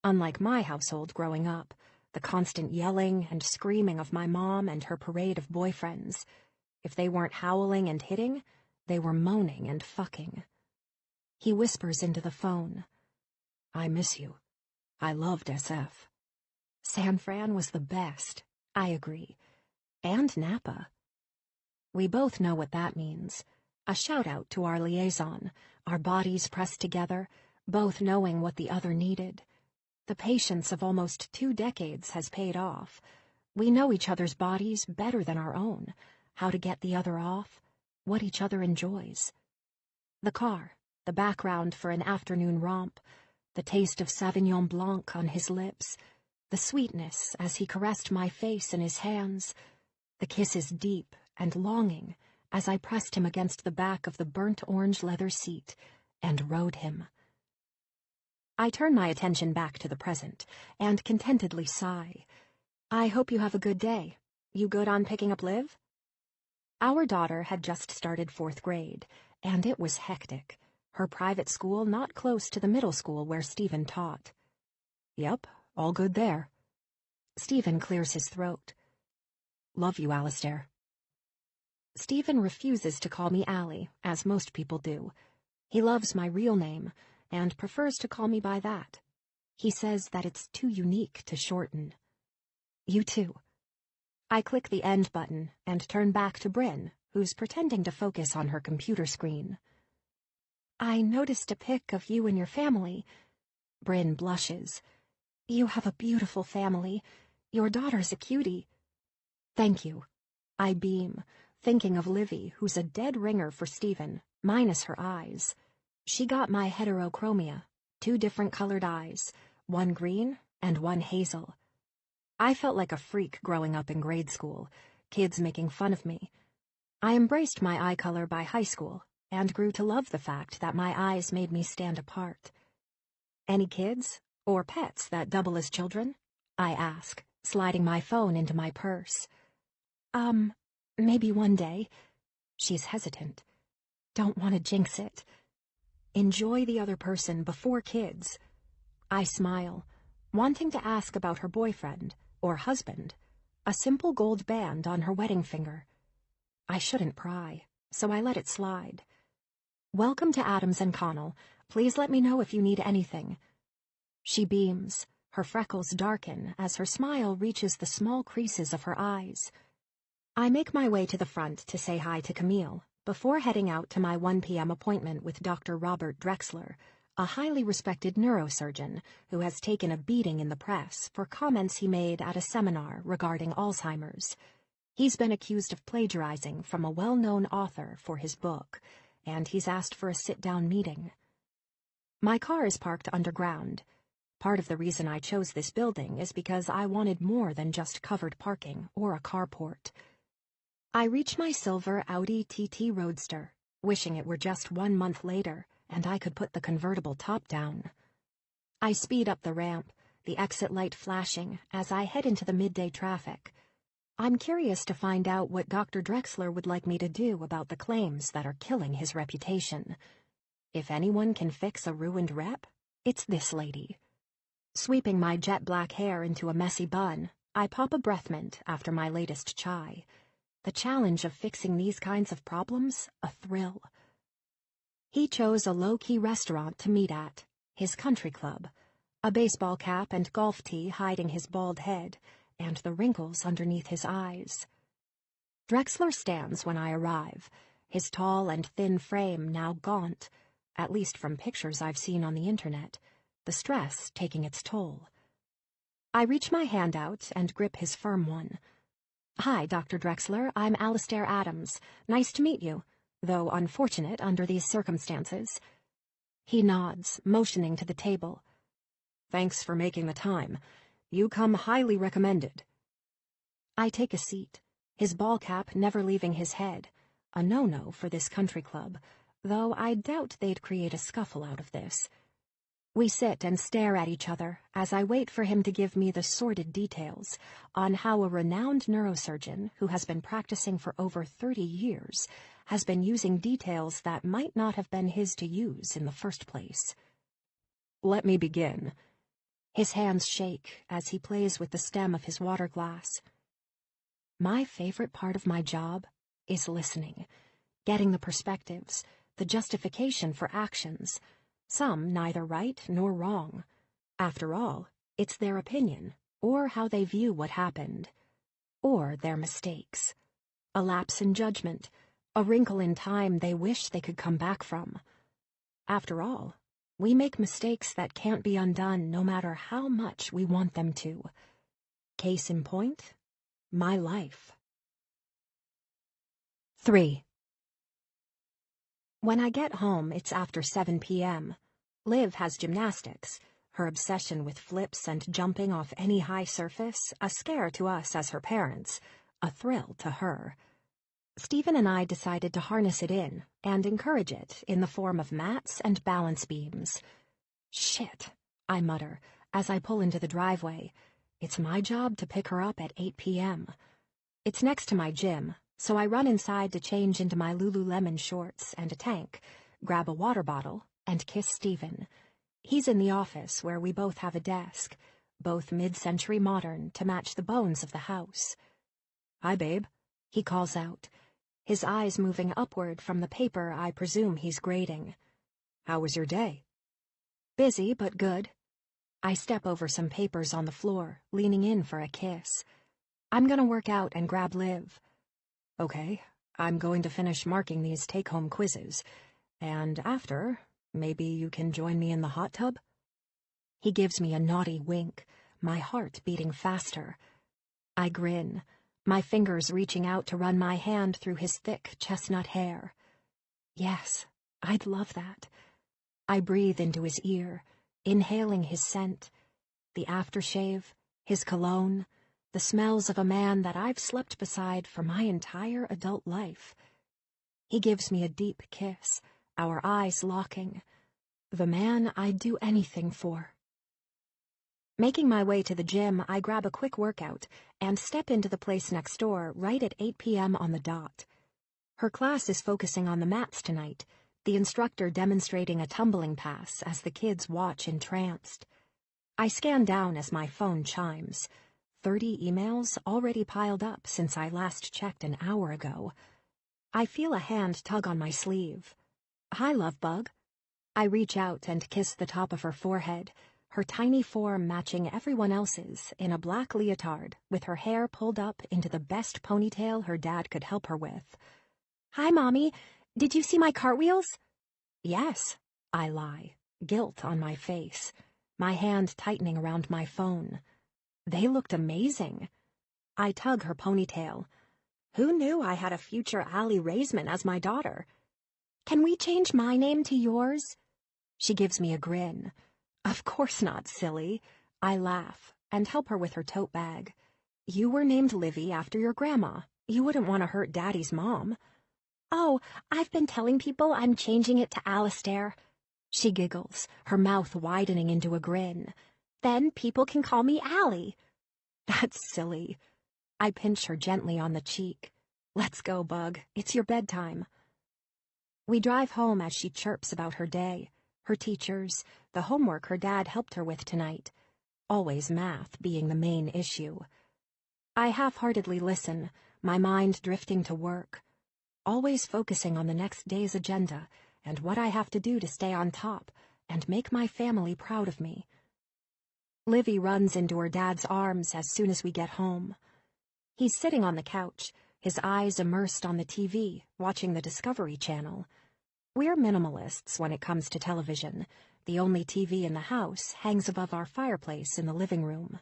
Unlike my household growing up, the constant yelling and screaming of my mom and her parade of boyfriends. If they weren't howling and hitting, they were moaning and fucking. He whispers into the phone. I miss you. I loved SF. San Fran was the best, I agree. And Napa. We both know what that means. A shout-out to our liaison, our bodies pressed together, both knowing what the other needed. The patience of almost 2 decades has paid off. We know each other's bodies better than our own, how to get the other off, what each other enjoys. The car, the background for an afternoon romp, the taste of Sauvignon Blanc on his lips, the sweetness as he caressed my face in his hands, the kisses deep and longing as I pressed him against the back of the burnt orange leather seat and rode him. I turn my attention back to the present and contentedly sigh. I hope you have a good day. You good on picking up Liv? Our daughter had just started 4th grade, and it was hectic. Her private school not close to the middle school where Stephen taught. Yep, all good there. Stephen clears his throat. Love you, Alistair. Stephen refuses to call me Allie, as most people do. He loves my real name, and prefers to call me by that. He says that it's too unique to shorten. You too. I click the end button and turn back to Bryn, who's pretending to focus on her computer screen. I noticed a pic of you and your family. Bryn blushes. You have a beautiful family. Your daughter's a cutie. Thank you. I beam, thinking of Livy, who's a dead ringer for Stephen, minus her eyes. She got my heterochromia, 2 different colored eyes, one green and one hazel. I felt like a freak growing up in grade school, kids making fun of me. I embraced my eye color by high school, and grew to love the fact that my eyes made me stand apart. Any kids, or pets that double as children? I ask, sliding my phone into my purse. Maybe one day. She's hesitant. Don't want to jinx it. Enjoy the other person before kids. I smile, wanting to ask about her boyfriend, or husband, a simple gold band on her wedding finger. I shouldn't pry, so I let it slide. Welcome to Adams & Connell. Please let me know if you need anything." She beams. Her freckles darken as her smile reaches the small creases of her eyes. I make my way to the front to say hi to Camille before heading out to my 1 p.m. appointment with Dr. Robert Drexler, a highly respected neurosurgeon who has taken a beating in the press for comments he made at a seminar regarding Alzheimer's. He's been accused of plagiarizing from a well-known author for his book, and he's asked for a sit-down meeting. My car is parked underground. Part of the reason I chose this building is because I wanted more than just covered parking or a carport. I reach my silver Audi TT Roadster, wishing it were just 1 month later and I could put the convertible top down. I speed up the ramp, the exit light flashing as I head into the midday traffic. I'm curious to find out what Dr. Drexler would like me to do about the claims that are killing his reputation. If anyone can fix a ruined rep, it's this lady. Sweeping my jet black hair into a messy bun, I pop a breath mint after my latest chai. The challenge of fixing these kinds of problems, a thrill. He chose a low-key restaurant to meet at, his country club, a baseball cap and golf tee hiding his bald head, and the wrinkles underneath his eyes. Drexler stands when I arrive, his tall and thin frame now gaunt, at least from pictures I've seen on the internet, the stress taking its toll. I reach my hand out and grip his firm one. "Hi, Dr. Drexler, I'm Alastair Adams. Nice to meet you, though unfortunate under these circumstances." He nods, motioning to the table. "Thanks for making the time. You come highly recommended." I take a seat, his ball cap never leaving his head, a no-no for this country club, though I doubt they'd create a scuffle out of this. We sit and stare at each other as I wait for him to give me the sordid details on how a renowned neurosurgeon who has been practicing for over 30 years has been using details that might not have been his to use in the first place. "Let me begin." His hands shake as he plays with the stem of his water glass. My favorite part of my job is listening, getting the perspectives, the justification for actions, some neither right nor wrong. After all, it's their opinion, or how they view what happened, or their mistakes. A lapse in judgment, a wrinkle in time they wish they could come back from. After all, we make mistakes that can't be undone no matter how much we want them to. Case in point, my life. 3. When I get home, it's after 7 p.m. Liv has gymnastics, her obsession with flips and jumping off any high surface, a scare to us as her parents, a thrill to her. Stephen and I decided to harness it in and encourage it in the form of mats and balance beams. "Shit," I mutter as I pull into the driveway. It's my job to pick her up at 8 p.m. It's next to my gym, so I run inside to change into my Lululemon shorts and a tank, grab a water bottle, and kiss Stephen. He's in the office where we both have a desk, both mid-century modern to match the bones of the house. "Hi, babe," he calls out, his eyes moving upward from the paper I presume he's grading. "How was your day?" "Busy, but good." I step over some papers on the floor, leaning in for a kiss. "I'm gonna work out and grab Liv." "Okay, I'm going to finish marking these take-home quizzes, and after, maybe you can join me in the hot tub?" He gives me a naughty wink, my heart beating faster. I grin, my fingers reaching out to run my hand through his thick chestnut hair. Yes, I'd love that. I breathe into his ear, inhaling his scent, the aftershave, his cologne, the smells of a man that I've slept beside for my entire adult life. He gives me a deep kiss, our eyes locking. The man I'd do anything for. Making my way to the gym, I grab a quick workout and step into the place next door right at 8 p.m. on the dot. Her class is focusing on the mats tonight, the instructor demonstrating a tumbling pass as the kids watch entranced. I scan down as my phone chimes. 30 emails already piled up since I last checked an hour ago. I feel a hand tug on my sleeve. "Hi, love bug." I reach out and kiss the top of her forehead, her tiny form matching everyone else's in a black leotard with her hair pulled up into the best ponytail her dad could help her with. "Hi, Mommy. Did you see my cartwheels?" "Yes," I lie, guilt on my face, my hand tightening around my phone. "They looked amazing." I tug her ponytail. "Who knew I had a future Allie Raisman as my daughter?" "Can we change my name to yours?" She gives me a grin. "Of course not, silly." I laugh and help her with her tote bag. "You were named Livy after your grandma. You wouldn't want to hurt Daddy's mom." "Oh, I've been telling people I'm changing it to Alistair." She giggles, her mouth widening into a grin. "Then people can call me Allie." "That's silly." I pinch her gently on the cheek. "Let's go, Bug. It's your bedtime." We drive home as she chirps about her day, her teachers, the homework her dad helped her with tonight. Always math being the main issue. I half-heartedly listen, my mind drifting to work. Always focusing on the next day's agenda and what I have to do to stay on top and make my family proud of me. Livy runs into her dad's arms as soon as we get home. He's sitting on the couch, his eyes immersed on the TV, watching the Discovery Channel. We're minimalists when it comes to television. The only TV in the house hangs above our fireplace in the living room.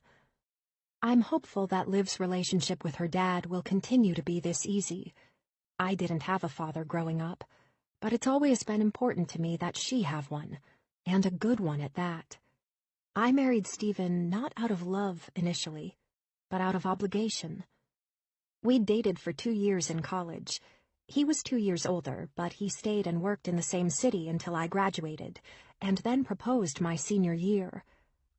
I'm hopeful that Liv's relationship with her dad will continue to be this easy. I didn't have a father growing up, but it's always been important to me that she have one, and a good one at that. I married Stephen not out of love initially, but out of obligation. We'd dated for 2 years in college. He was 2 years older, but he stayed and worked in the same city until I graduated, and then proposed my senior year.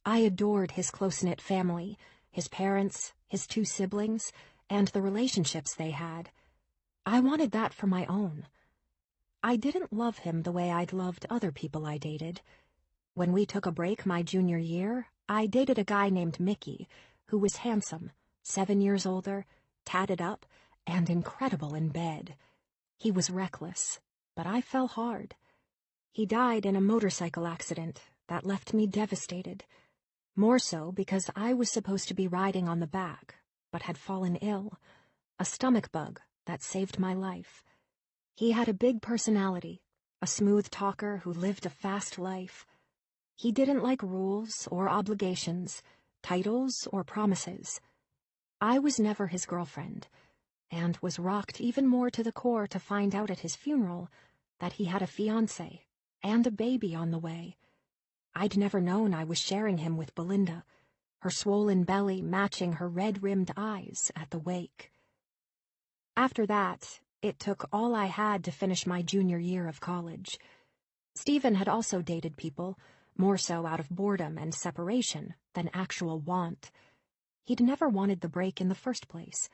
I adored his close-knit family, his parents, his 2 siblings, and the relationships they had. I wanted that for my own. I didn't love him the way I'd loved other people I dated. When we took a break my junior year, I dated a guy named Mickey, who was handsome, 7 years older, tatted up, and incredible in bed. He was reckless, but I fell hard. He died in a motorcycle accident that left me devastated. More so because I was supposed to be riding on the back, but had fallen ill. A stomach bug that saved my life. He had a big personality, a smooth talker who lived a fast life. He didn't like rules or obligations, titles or promises. I was never his girlfriend, and was rocked even more to the core to find out at his funeral that he had a fiancé and a baby on the way. I'd never known I was sharing him with Belinda, her swollen belly matching her red-rimmed eyes at the wake. After that, it took all I had to finish my junior year of college. Stephen had also dated people, more so out of boredom and separation than actual want. He'd never wanted the break in the first place.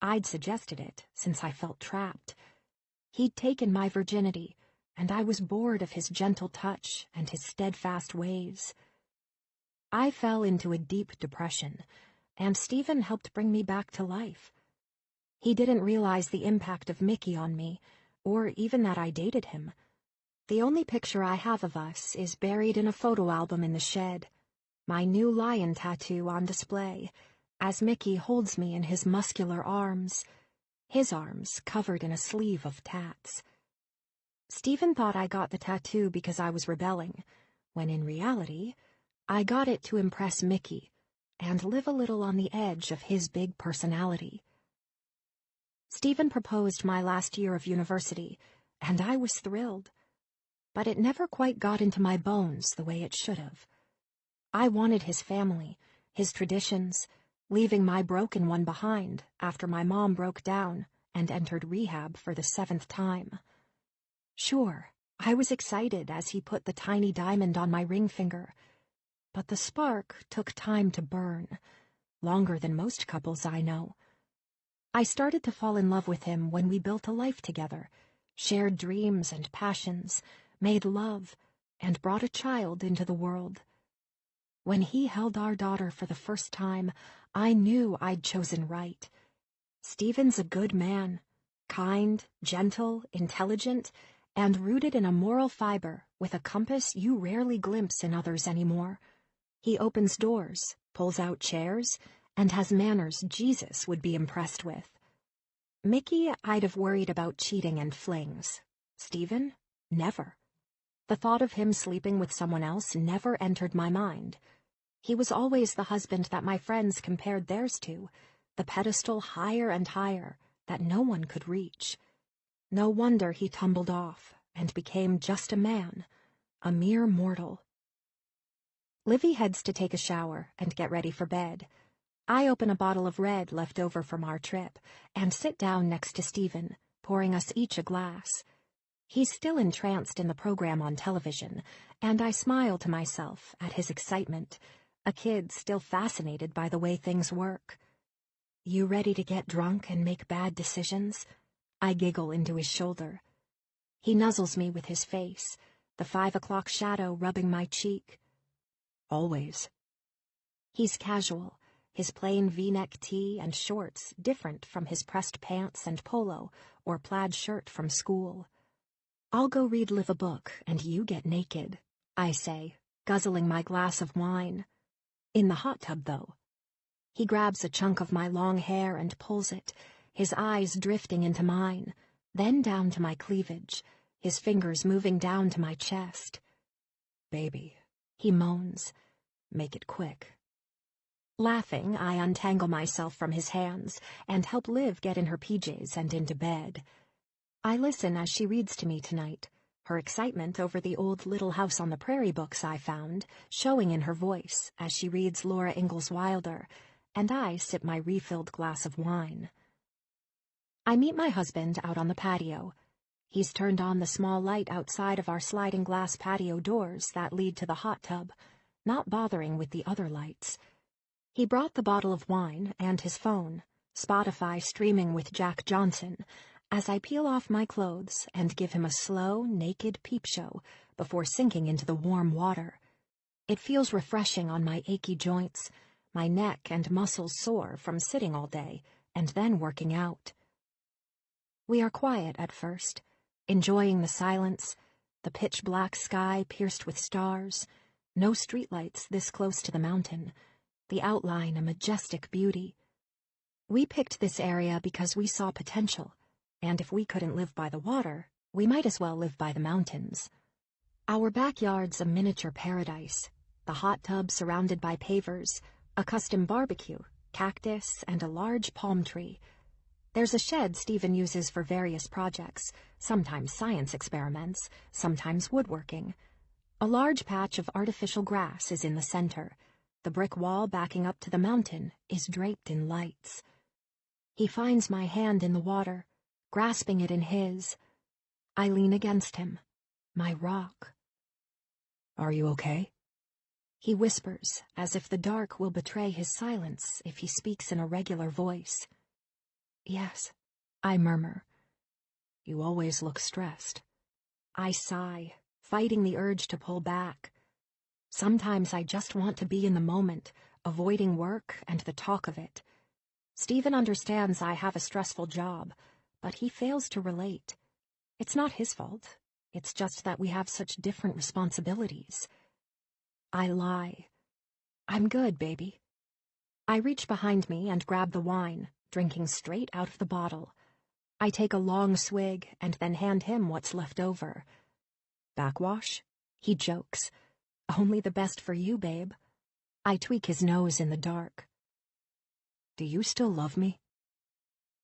I'd suggested it, since I felt trapped. He'd taken my virginity, and I was bored of his gentle touch and his steadfast ways. I fell into a deep depression, and Stephen helped bring me back to life. He didn't realize the impact of Mickey on me, or even that I dated him. The only picture I have of us is buried in a photo album in the shed, my new lion tattoo on display, as Mickey holds me in his muscular arms, his arms covered in a sleeve of tats. Stephen thought I got the tattoo because I was rebelling, when in reality, I got it to impress Mickey and live a little on the edge of his big personality. Stephen proposed my last year of university, and I was thrilled. But it never quite got into my bones the way it should have. I wanted his family, his traditions, leaving my broken one behind after my mom broke down and entered rehab for the 7th time. Sure, I was excited as he put the tiny diamond on my ring finger, but the spark took time to burn, longer than most couples I know. I started to fall in love with him when we built a life together, shared dreams and passions, made love, and brought a child into the world. When he held our daughter for the first time, I knew I'd chosen right. Stephen's a good man, kind, gentle, intelligent, and rooted in a moral fiber with a compass you rarely glimpse in others anymore. He opens doors, pulls out chairs, and has manners Jesus would be impressed with. Mickey, I'd have worried about cheating and flings. Stephen, never. The thought of him sleeping with someone else never entered my mind. He was always the husband that my friends compared theirs to, the pedestal higher and higher that no one could reach. No wonder he tumbled off and became just a man, a mere mortal. Livy heads to take a shower and get ready for bed. I open a bottle of red left over from our trip and sit down next to Stephen, pouring us each a glass. He's still entranced in the program on television, and I smile to myself at his excitement, a kid still fascinated by the way things work. You ready to get drunk and make bad decisions? I giggle into his shoulder. He nuzzles me with his face, the 5 o'clock shadow rubbing my cheek. Always. He's casual, his plain V-neck tee and shorts different from his pressed pants and polo or plaid shirt from school. I'll go read Liv a book and you get naked, I say, guzzling my glass of wine. In the hot tub, though. He grabs a chunk of my long hair and pulls it, his eyes drifting into mine, then down to my cleavage, his fingers moving down to my chest. Baby, he moans. Make it quick. Laughing, I untangle myself from his hands and help Liv get in her PJs and into bed. I listen as she reads to me tonight, her excitement over the old Little House on the Prairie books I found showing in her voice as she reads Laura Ingalls Wilder, and I sip my refilled glass of wine. I meet my husband out on the patio. He's turned on the small light outside of our sliding glass patio doors that lead to the hot tub, not bothering with the other lights. He brought the bottle of wine and his phone, Spotify streaming with Jack Johnson, as I peel off my clothes and give him a slow, naked peep show before sinking into the warm water. It feels refreshing on my achy joints, my neck and muscles sore from sitting all day and then working out. We are quiet at first, enjoying the silence, the pitch-black sky pierced with stars, no streetlights this close to the mountain, the outline a majestic beauty. We picked this area because we saw potential, and if we couldn't live by the water, we might as well live by the mountains. Our backyard's a miniature paradise, the hot tub surrounded by pavers, a custom barbecue, cactus, and a large palm tree. There's a shed Stephen uses for various projects, sometimes science experiments, sometimes woodworking. A large patch of artificial grass is in the center. The brick wall backing up to the mountain is draped in lights. He finds my hand in the water, grasping it in his. I lean against him, my rock. Are you okay? He whispers, as if the dark will betray his silence if he speaks in a regular voice. Yes, I murmur. You always look stressed. I sigh, fighting the urge to pull back. Sometimes I just want to be in the moment, avoiding work and the talk of it. Stephen understands I have a stressful job, but he fails to relate. It's not his fault. It's just that we have such different responsibilities. I lie. I'm good, baby. I reach behind me and grab the wine, drinking straight out of the bottle. I take a long swig and then hand him what's left over. Backwash? He jokes. Only the best for you, babe. I tweak his nose in the dark. Do you still love me?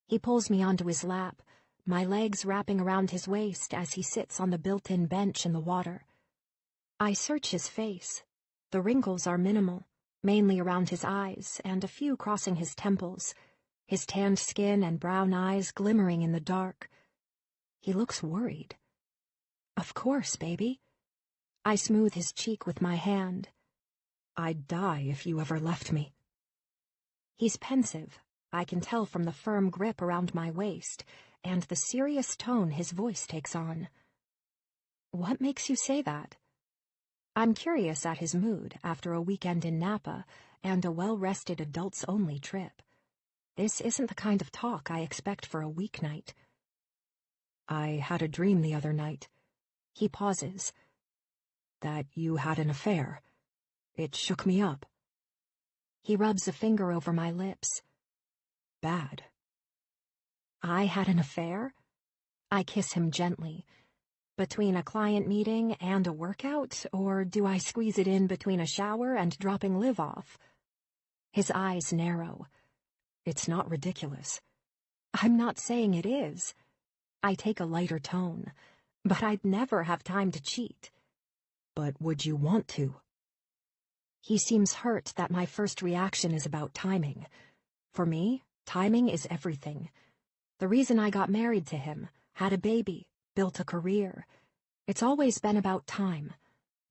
He pulls me onto his lap, my legs wrapping around his waist as he sits on the built-in bench in the water. I search his face. The wrinkles are minimal, mainly around his eyes and a few crossing his temples, his tanned skin and brown eyes glimmering in the dark. He looks worried. Of course, baby. I smooth his cheek with my hand. I'd die if you ever left me. He's pensive, I can tell from the firm grip around my waist, and the serious tone his voice takes on. What makes you say that? I'm curious at his mood after a weekend in Napa and a well-rested adults-only trip. This isn't the kind of talk I expect for a weeknight. I had a dream the other night, He pauses. "That you had an affair. It shook me up." He rubs a finger over my lips. "Bad." "I had an affair?" I kiss him gently. "Between a client meeting and a workout, or do I squeeze it in between a shower and dropping Liv off?" His eyes narrow. "It's not ridiculous." "I'm not saying it is." I take a lighter tone. "But I'd never have time to cheat." "But would you want to?" He seems hurt that my first reaction is about timing. For me, timing is everything. The reason I got married to him, had a baby, built a career. It's always been about time.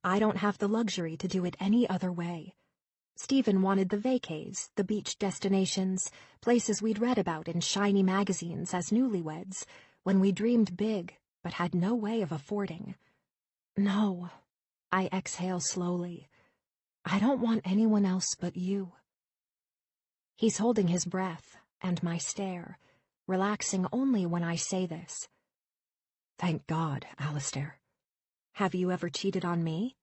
I don't have the luxury to do it any other way. Stephen wanted the vacays, the beach destinations, places we'd read about in shiny magazines as newlyweds, when we dreamed big, but had no way of affording. No, I exhale slowly. I don't want anyone else but you. He's holding his breath and my stare, relaxing only when I say this. Thank God, Alistair. Have you ever cheated on me?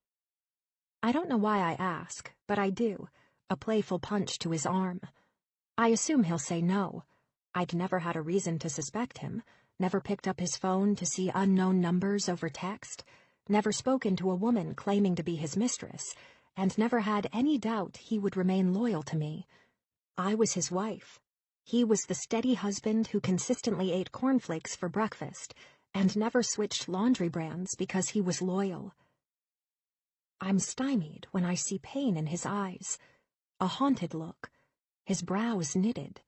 I don't know why I ask, but I do, a playful punch to his arm. I assume he'll say no. I'd never had a reason to suspect him, never picked up his phone to see unknown numbers over text, never spoken to a woman claiming to be his mistress, and never had any doubt he would remain loyal to me. I was his wife. He was the steady husband who consistently ate cornflakes for breakfast and never switched laundry brands because he was loyal. I'm stymied when I see pain in his eyes, a haunted look, his brows knitted.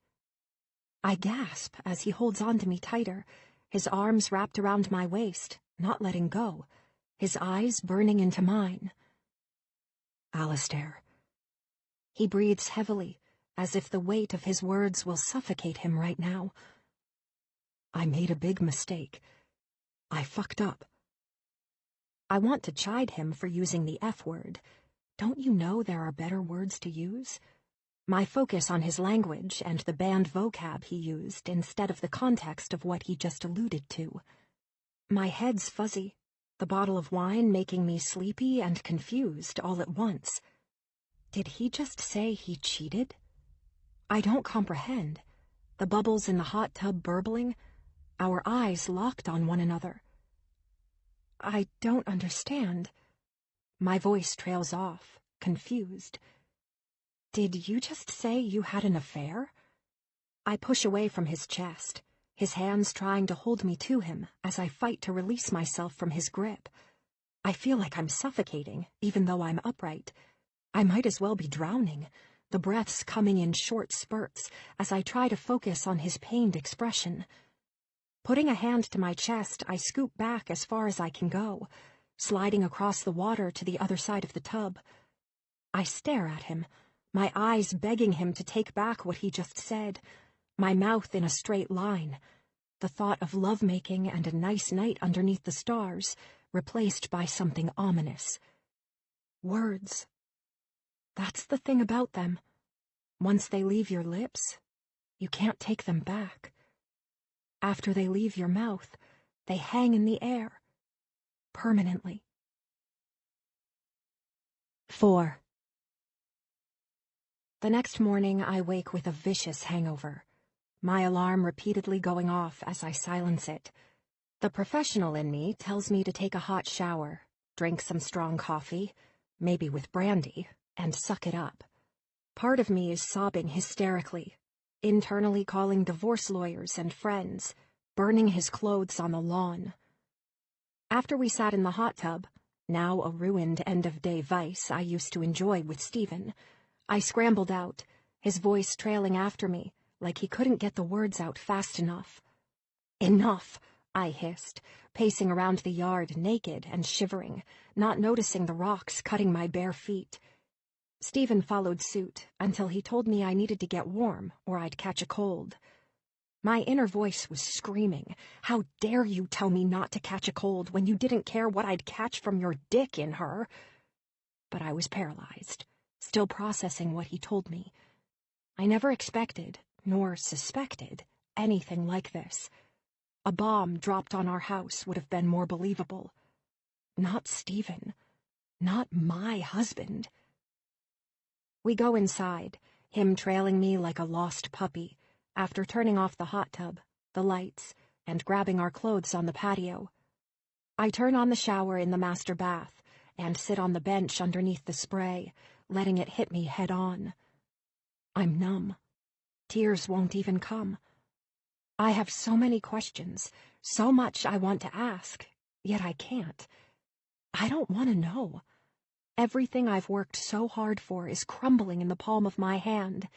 I gasp as he holds on to me tighter, his arms wrapped around my waist, not letting go, his eyes burning into mine. Alistair. He breathes heavily, as if the weight of his words will suffocate him right now. I made a big mistake. I fucked up. I want to chide him for using the F word. Don't you know there are better words to use? My focus on his language and the banned vocab he used instead of the context of what he just alluded to. My head's fuzzy, the bottle of wine making me sleepy and confused all at once. Did he just say he cheated? I don't comprehend. The bubbles in the hot tub burbling, our eyes locked on one another. I don't understand. My voice trails off, confused. Did you just say you had an affair? I push away from his chest, his hands trying to hold me to him as I fight to release myself from his grip. I feel like I'm suffocating, even though I'm upright. I might as well be drowning, the breaths coming in short spurts as I try to focus on his pained expression. Putting a hand to my chest, I scoop back as far as I can go, sliding across the water to the other side of the tub. I stare at him, my eyes begging him to take back what he just said, my mouth in a straight line, the thought of lovemaking and a nice night underneath the stars replaced by something ominous. Words. That's the thing about them. Once they leave your lips, you can't take them back. After they leave your mouth, they hang in the air, permanently. 4. The next morning I wake with a vicious hangover, my alarm repeatedly going off as I silence it. The professional in me tells me to take a hot shower, drink some strong coffee, maybe with brandy, and suck it up. Part of me is sobbing hysterically, internally calling divorce lawyers and friends, burning his clothes on the lawn. After we sat in the hot tub, now a ruined end-of-day vice I used to enjoy with Stephen, I scrambled out, his voice trailing after me, like he couldn't get the words out fast enough. Enough, I hissed, pacing around the yard naked and shivering, not noticing the rocks cutting my bare feet. Stephen followed suit until he told me I needed to get warm or I'd catch a cold. My inner voice was screaming, "How dare you tell me not to catch a cold when you didn't care what I'd catch from your dick in her?" But I was paralyzed, still processing what he told me. I never expected, nor suspected, anything like this. A bomb dropped on our house would have been more believable. Not Stephen. Not my husband. We go inside, him trailing me like a lost puppy, after turning off the hot tub, the lights, and grabbing our clothes on the patio. I turn on the shower in the master bath and sit on the bench underneath the spray, letting it hit me head on. I'm numb. Tears won't even come. I have so many questions, so much I want to ask, yet I can't. I don't want to know. Everything I've worked so hard for is crumbling in the palm of my hand.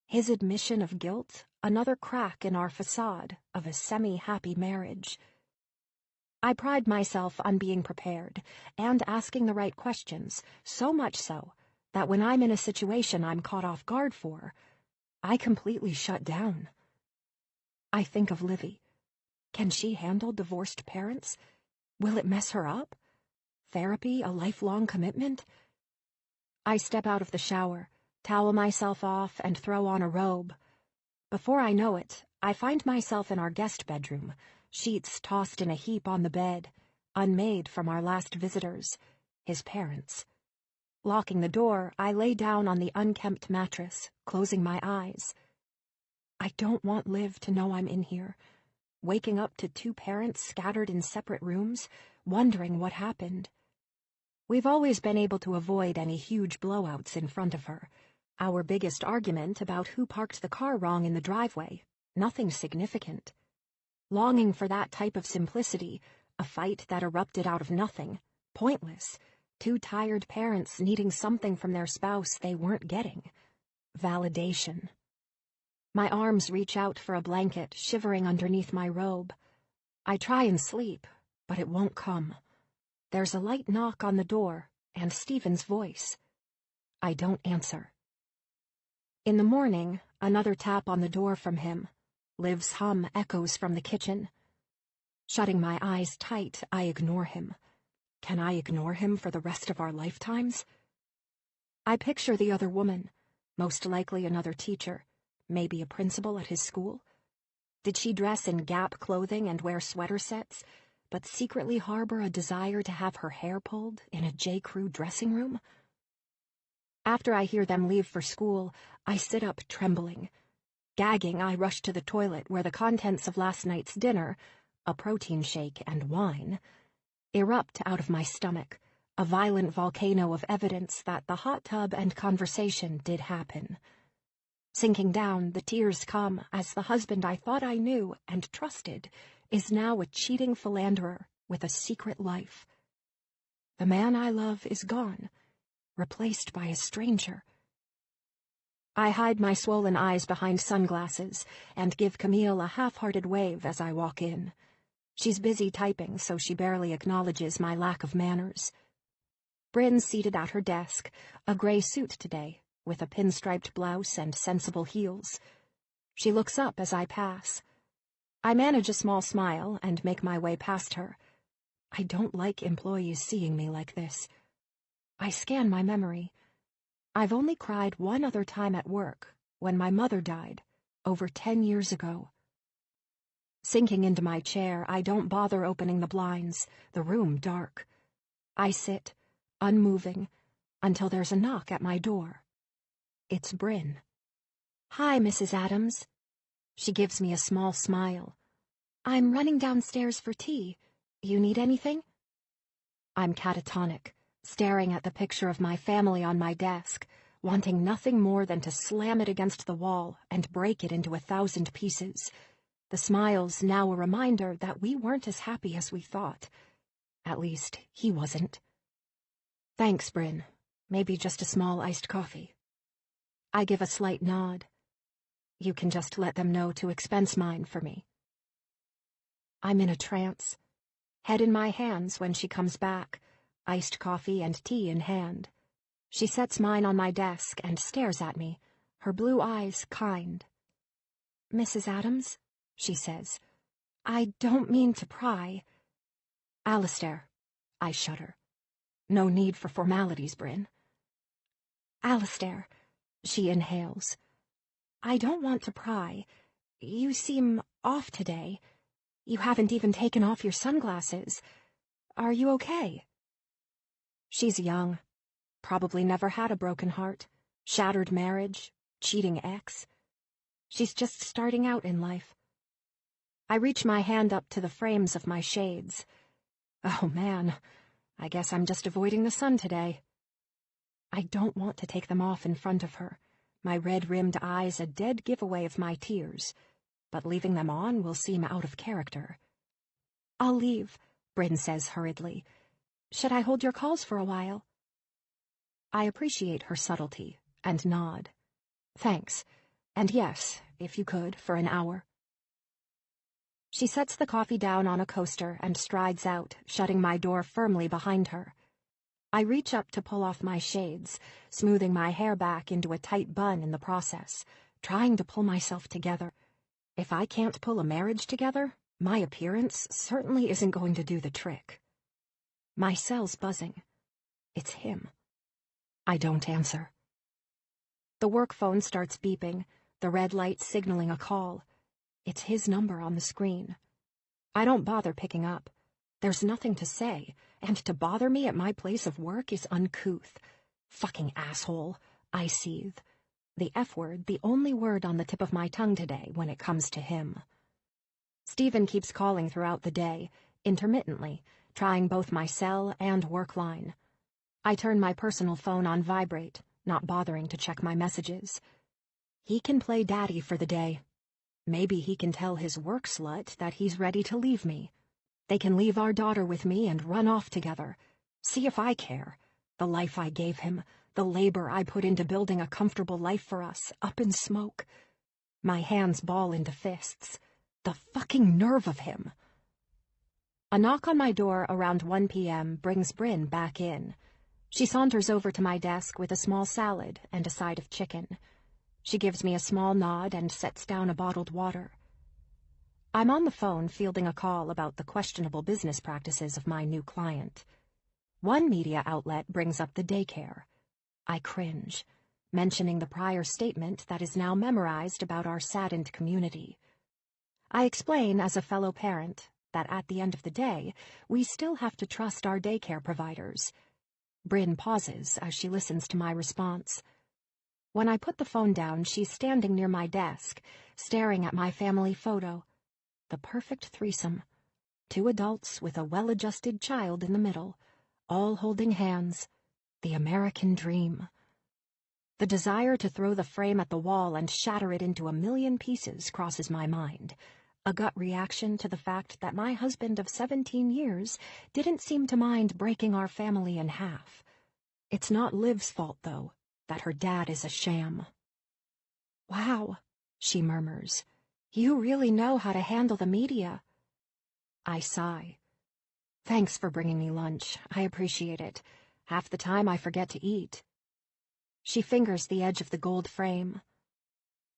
His admission of guilt, another crack in our facade of a semi-happy marriage. I pride myself on being prepared and asking the right questions, so much so that when I'm in a situation I'm caught off guard for, I completely shut down. I think of Livy. Can she handle divorced parents? Will it mess her up? Therapy, a lifelong commitment? I step out of the shower, towel myself off, and throw on a robe. Before I know it, I find myself in our guest bedroom, sheets tossed in a heap on the bed, unmade from our last visitors, his parents. Locking the door, I lay down on the unkempt mattress, closing my eyes. I don't want Liv to know I'm in here, waking up to two parents scattered in separate rooms, wondering what happened. We've always been able to avoid any huge blowouts in front of her. Our biggest argument about who parked the car wrong in the driveway, nothing significant. Longing for that type of simplicity, a fight that erupted out of nothing, pointless, two tired parents needing something from their spouse they weren't getting. Validation. My arms reach out for a blanket shivering underneath my robe. I try and sleep, but it won't come. There's a light knock on the door, and Stephen's voice. I don't answer. In the morning, another tap on the door from him. Liv's hum echoes from the kitchen. Shutting my eyes tight, I ignore him. Can I ignore him for the rest of our lifetimes? I picture the other woman, most likely another teacher, maybe a principal at his school. Did she dress in Gap clothing and wear sweater sets, but secretly harbor a desire to have her hair pulled in a J. Crew dressing room? After I hear them leave for school, I sit up trembling. Gagging, I rush to the toilet where the contents of last night's dinner, a protein shake and wine, erupt out of my stomach, a violent volcano of evidence that the hot tub and conversation did happen. Sinking down, the tears come as the husband I thought I knew and trusted is now a cheating philanderer with a secret life. The man I love is gone, replaced by a stranger. I hide my swollen eyes behind sunglasses and give Camille a half-hearted wave as I walk in. She's busy typing, so she barely acknowledges my lack of manners. Bryn's seated at her desk, a gray suit today, with a pinstriped blouse and sensible heels. She looks up as I pass. I manage a small smile and make my way past her. I don't like employees seeing me like this. I scan my memory. I've only cried one other time at work, when my mother died, over 10 years ago. Sinking into my chair, I don't bother opening the blinds, the room dark. I sit, unmoving, until there's a knock at my door. It's Bryn. "Hi, Mrs. Adams." She gives me a small smile. "I'm running downstairs for tea. You need anything?" I'm catatonic, staring at the picture of my family on my desk, wanting nothing more than to slam it against the wall and break it into 1,000 pieces. The smile's now a reminder that we weren't as happy as we thought. At least, he wasn't. "Thanks, Bryn. Maybe just a small iced coffee." I give a slight nod. "You can just let them know to expense mine for me." I'm in a trance. Head in my hands when she comes back, iced coffee and tea in hand. She sets mine on my desk and stares at me, her blue eyes kind. "Mrs. Adams," she says, "I don't mean to pry." "Alistair." I shudder. "No need for formalities, Bryn." "Alistair," she inhales. "I don't want to pry. You seem off today. You haven't even taken off your sunglasses. Are you okay?" She's young, probably never had a broken heart, shattered marriage, cheating ex. She's just starting out in life. I reach my hand up to the frames of my shades. Oh man, I guess I'm just avoiding the sun today. I don't want to take them off in front of her, my red-rimmed eyes a dead giveaway of my tears, but leaving them on will seem out of character. I'll leave, Bryn says hurriedly. Should I hold your calls for a while? I appreciate her subtlety and nod. Thanks, and yes, if you could, for an hour. She sets the coffee down on a coaster and strides out, shutting my door firmly behind her. I reach up to pull off my shades, smoothing my hair back into a tight bun in the process, trying to pull myself together. If I can't pull a marriage together, my appearance certainly isn't going to do the trick. My cell's buzzing. It's him. I don't answer. The work phone starts beeping, the red light signaling a call. It's his number on the screen. I don't bother picking up. There's nothing to say, and to bother me at my place of work is uncouth. Fucking asshole, I seethe. The F word, the only word on the tip of my tongue today when it comes to him. Stephen keeps calling throughout the day, intermittently, trying both my cell and work line. I turn my personal phone on vibrate, not bothering to check my messages. He can play daddy for the day. Maybe he can tell his work slut that he's ready to leave me. They can leave our daughter with me and run off together. See if I care. The life I gave him, the labor I put into building a comfortable life for us, up in smoke. My hands ball into fists. The fucking nerve of him. A knock on my door around 1 p.m. brings Bryn back in. She saunters over to my desk with a small salad and a side of chicken. She gives me a small nod and sets down a bottled water. I'm on the phone fielding a call about the questionable business practices of my new client. One media outlet brings up the daycare. I cringe, mentioning the prior statement that is now memorized about our saddened community. I explain as a fellow parent that at the end of the day, we still have to trust our daycare providers. Bryn pauses as she listens to my response. When I put the phone down, she's standing near my desk, staring at my family photo. The perfect threesome. 2 adults with a well-adjusted child in the middle, all holding hands. The American dream. The desire to throw the frame at the wall and shatter it into a million pieces crosses my mind. A gut reaction to the fact that my husband of 17 years didn't seem to mind breaking our family in half. It's not Liv's fault, though, that her dad is a sham. Wow, she murmurs. You really know how to handle the media. I sigh. Thanks for bringing me lunch. I appreciate it. Half the time I forget to eat. She fingers the edge of the gold frame.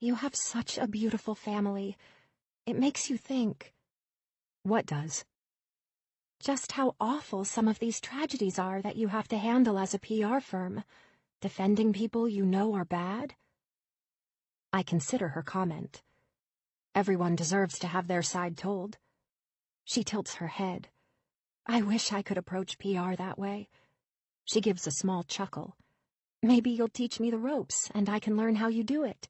You have such a beautiful family. It makes you think. What does? Just how awful some of these tragedies are that you have to handle as a PR firm. Defending people you know are bad? I consider her comment. Everyone deserves to have their side told. She tilts her head. I wish I could approach PR that way. She gives a small chuckle. Maybe you'll teach me the ropes, and I can learn how you do it.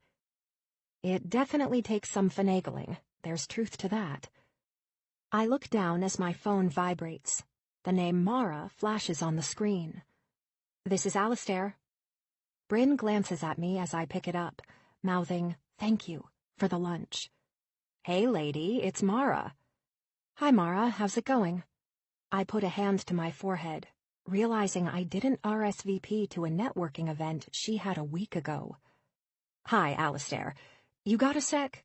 It definitely takes some finagling. There's truth to that. I look down as my phone vibrates. The name Mara flashes on the screen. This is Alistair. Bryn glances at me as I pick it up, mouthing, thank you, for the lunch. Hey, lady, it's Mara. Hi, Mara, how's it going? I put a hand to my forehead, realizing I didn't RSVP to a networking event she had a week ago. Hi, Alistair. You got a sec?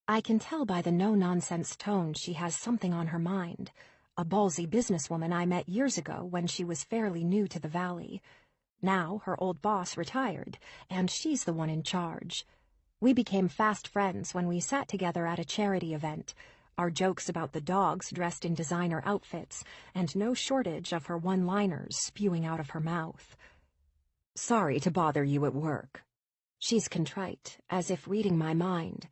I can tell by the no-nonsense tone she has something on her mind, a ballsy businesswoman I met years ago when she was fairly new to the valley. Now her old boss retired, and she's the one in charge. We became fast friends when we sat together at a charity event, our jokes about the dogs dressed in designer outfits, and no shortage of her one-liners spewing out of her mouth. Sorry to bother you at work. She's contrite, as if reading my mind.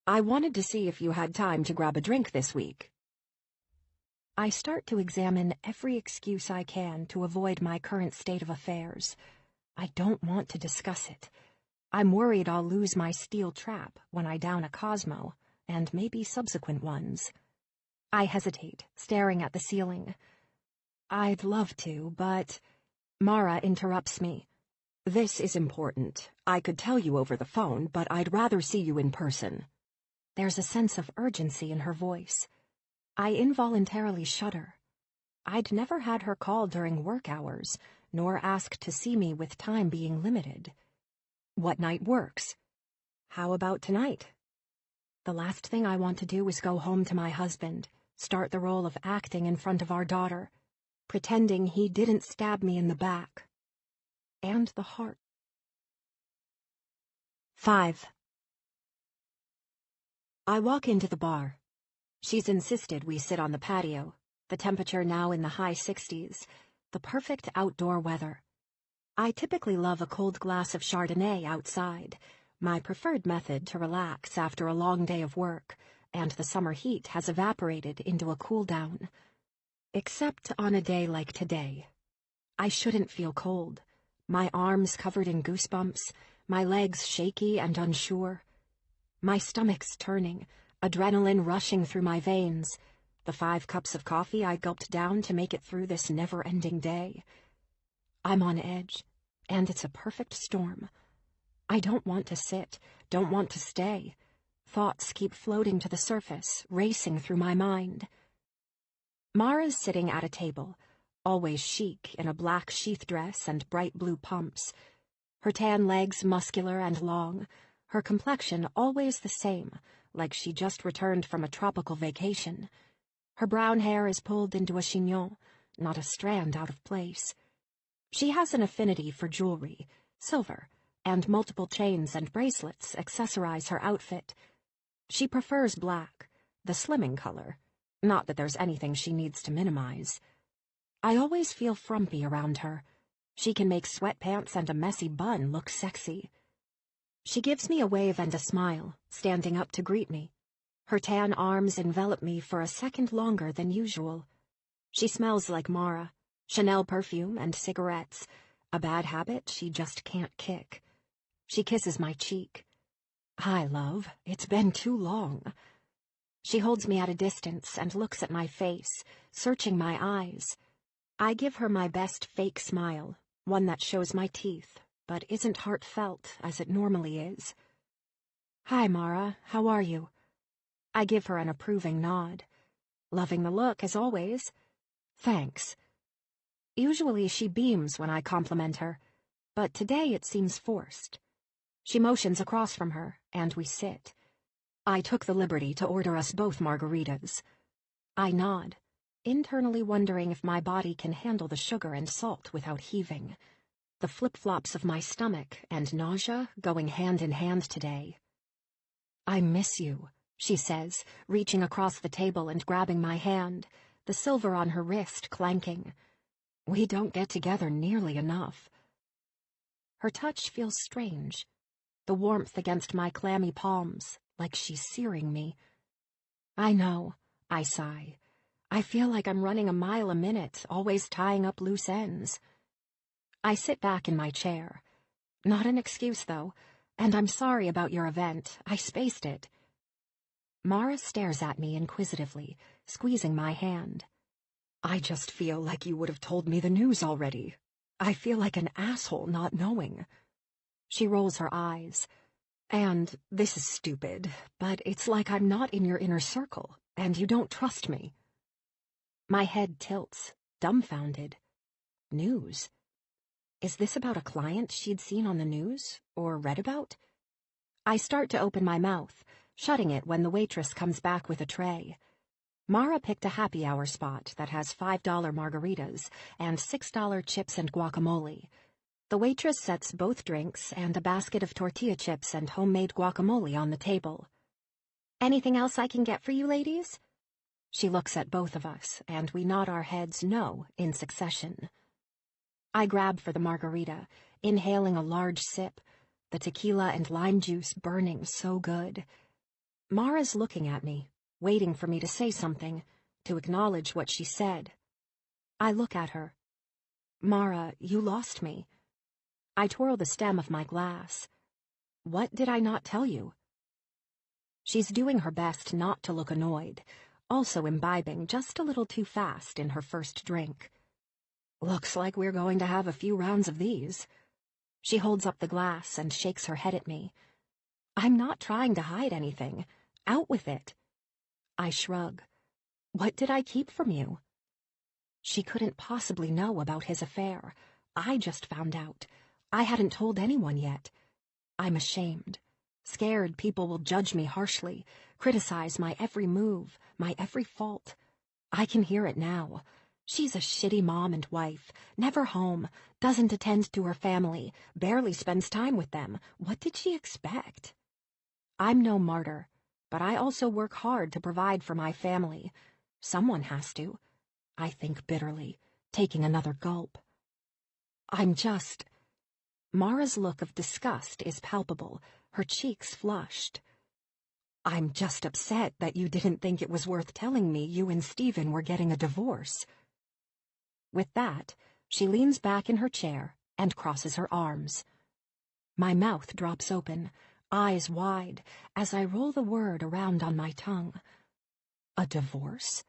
I wanted to see if you had time to grab a drink this week. I start to examine every excuse I can to avoid my current state of affairs. I don't want to discuss it. I'm worried I'll lose my steel trap when I down a Cosmo, and maybe subsequent ones. I hesitate, staring at the ceiling. I'd love to, but... Mara interrupts me. This is important. I could tell you over the phone, but I'd rather see you in person. There's a sense of urgency in her voice. I involuntarily shudder. I'd never had her call during work hours, nor asked to see me with time being limited. What night works? How about tonight? The last thing I want to do is go home to my husband, start the role of acting in front of our daughter, pretending he didn't stab me in the back. And the heart. 5. I walk into the bar. She's insisted we sit on the patio, the temperature now in the high 60s, the perfect outdoor weather. I typically love a cold glass of Chardonnay outside, my preferred method to relax after a long day of work, and the summer heat has evaporated into a cool down. Except on a day like today. I shouldn't feel cold, my arms covered in goosebumps, my legs shaky and unsure. My stomach's turning, adrenaline rushing through my veins, the 5 cups of coffee I gulped down to make it through this never-ending day. I'm on edge, and it's a perfect storm. I don't want to sit, don't want to stay. Thoughts keep floating to the surface, racing through my mind. Mara's sitting at a table, always chic in a black sheath dress and bright blue pumps. Her tan legs muscular and long, her complexion always the same, like she just returned from a tropical vacation. Her brown hair is pulled into a chignon, not a strand out of place. She has an affinity for jewelry, silver, and multiple chains and bracelets accessorize her outfit. She prefers black, the slimming color, not that there's anything she needs to minimize. I always feel frumpy around her. She can make sweatpants and a messy bun look sexy. She gives me a wave and a smile, standing up to greet me. Her tan arms envelop me for a second longer than usual. She smells like Mara, Chanel perfume and cigarettes, a bad habit she just can't kick. She kisses my cheek. Hi, love. It's been too long. She holds me at a distance and looks at my face, searching my eyes. I give her my best fake smile, one that shows my teeth, but isn't heartfelt as it normally is. Hi, Mara. How are you? I give her an approving nod. Loving the look, as always. Thanks. Usually she beams when I compliment her, but today it seems forced. She motions across from her, and we sit. I took the liberty to order us both margaritas. I nod, internally wondering if my body can handle the sugar and salt without heaving. The flip-flops of my stomach and nausea going hand in hand today. I miss you, she says, reaching across the table and grabbing my hand, the silver on her wrist clanking. We don't get together nearly enough. Her touch feels strange, the warmth against my clammy palms, like she's searing me. I know, I sigh. I feel like I'm running a mile a minute, always tying up loose ends. I sit back in my chair. Not an excuse, though, and I'm sorry about your event. I spaced it. Mara stares at me inquisitively, squeezing my hand. I just feel like you would have told me the news already. I feel like an asshole not knowing. She rolls her eyes. And this is stupid, but it's like I'm not in your inner circle, and you don't trust me. My head tilts, dumbfounded. News? Is this about a client she'd seen on the news, or read about? I start to open my mouth, shutting it when the waitress comes back with a tray. Mara picked a happy hour spot that has $5 margaritas and $6 chips and guacamole. The waitress sets both drinks and a basket of tortilla chips and homemade guacamole on the table. Anything else I can get for you, ladies? She looks at both of us, and we nod our heads no in succession. I grab for the margarita, inhaling a large sip, the tequila and lime juice burning so good. Mara's looking at me, waiting for me to say something, to acknowledge what she said. I look at her. Mara, you lost me. I twirl the stem of my glass. What did I not tell you? She's doing her best not to look annoyed, also imbibing just a little too fast in her first drink. Looks like we're going to have a few rounds of these. She holds up the glass and shakes her head at me. I'm not trying to hide anything. Out with it. I shrug. What did I keep from you? She couldn't possibly know about his affair. I just found out. I hadn't told anyone yet. I'm ashamed. Scared people will judge me harshly, criticize my every move, my every fault. I can hear it now. She's a shitty mom and wife, never home, doesn't attend to her family, barely spends time with them. What did she expect? I'm no martyr, but I also work hard to provide for my family. Someone has to. I think bitterly, taking another gulp. Mara's look of disgust is palpable, her cheeks flushed. I'm just upset that you didn't think it was worth telling me you and Stephen were getting a divorce. With that, she leans back in her chair and crosses her arms. My mouth drops open, eyes wide, as I roll the word around on my tongue. A divorce?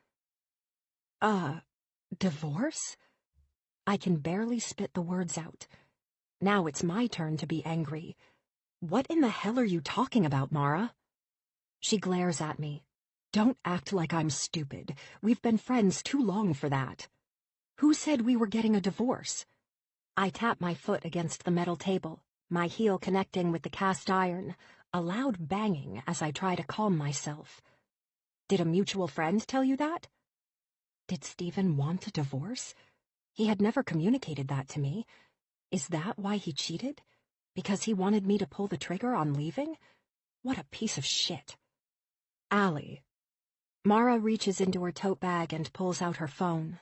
Divorce? I can barely spit the words out. Now it's my turn to be angry. What in the hell are you talking about, Mara? She glares at me. Don't act like I'm stupid. We've been friends too long for that. Who said we were getting a divorce? I tap my foot against the metal table, my heel connecting with the cast iron, a loud banging as I try to calm myself. Did a mutual friend tell you that? Did Stephen want a divorce? He had never communicated that to me. Is that why he cheated? Because he wanted me to pull the trigger on leaving? What a piece of shit. Allie. Mara reaches into her tote bag and pulls out her phone.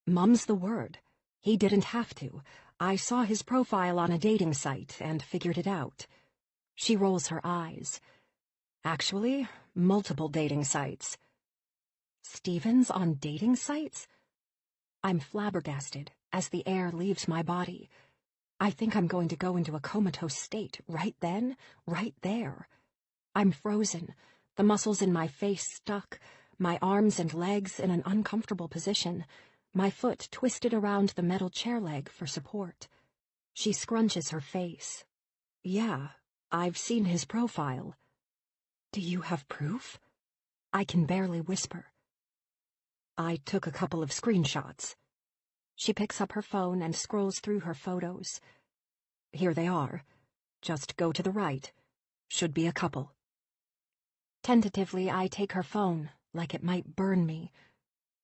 Mum's the word. He didn't have to. I saw his profile on a dating site and figured it out. She rolls her eyes. Actually, multiple dating sites. Stephen's on dating sites? I'm flabbergasted as the air leaves my body. I think I'm going to go into a comatose state right then, right there. I'm frozen, the muscles in my face stuck, my arms and legs in an uncomfortable position, my foot twisted around the metal chair leg for support. She scrunches her face. Yeah, I've seen his profile. Do you have proof? I can barely whisper. I took a couple of screenshots. She picks up her phone and scrolls through her photos. Here they are. Just go to the right. Should be a couple. Tentatively, I take her phone, like it might burn me.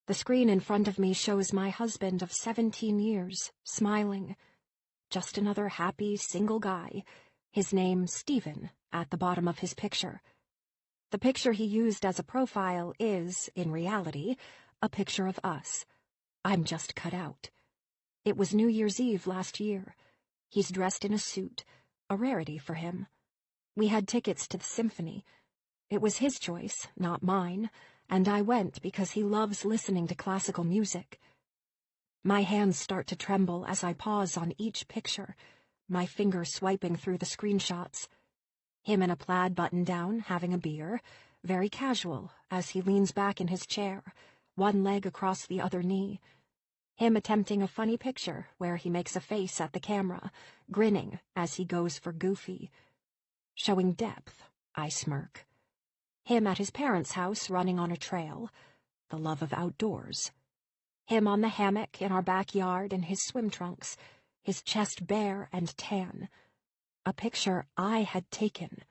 The screen in front of me shows my husband of 17 years, smiling. Just another happy, single guy. His name, Stephen, at the bottom of his picture. The picture he used as a profile is, in reality, a picture of us. I'm just cut out. It was New Year's Eve last year. He's dressed in a suit, a rarity for him. We had tickets to the symphony. It was his choice, not mine, and I went because he loves listening to classical music. My hands start to tremble as I pause on each picture, my fingers swiping through the screenshots. Him in a plaid button-down, having a beer, very casual, as he leans back in his chair, one leg across the other knee. Him attempting a funny picture where he makes a face at the camera, grinning as he goes for goofy. Showing depth, I smirk. Him at his parents' house running on a trail, the love of outdoors. Him on the hammock in our backyard in his swim trunks, his chest bare and tan. A picture I had taken.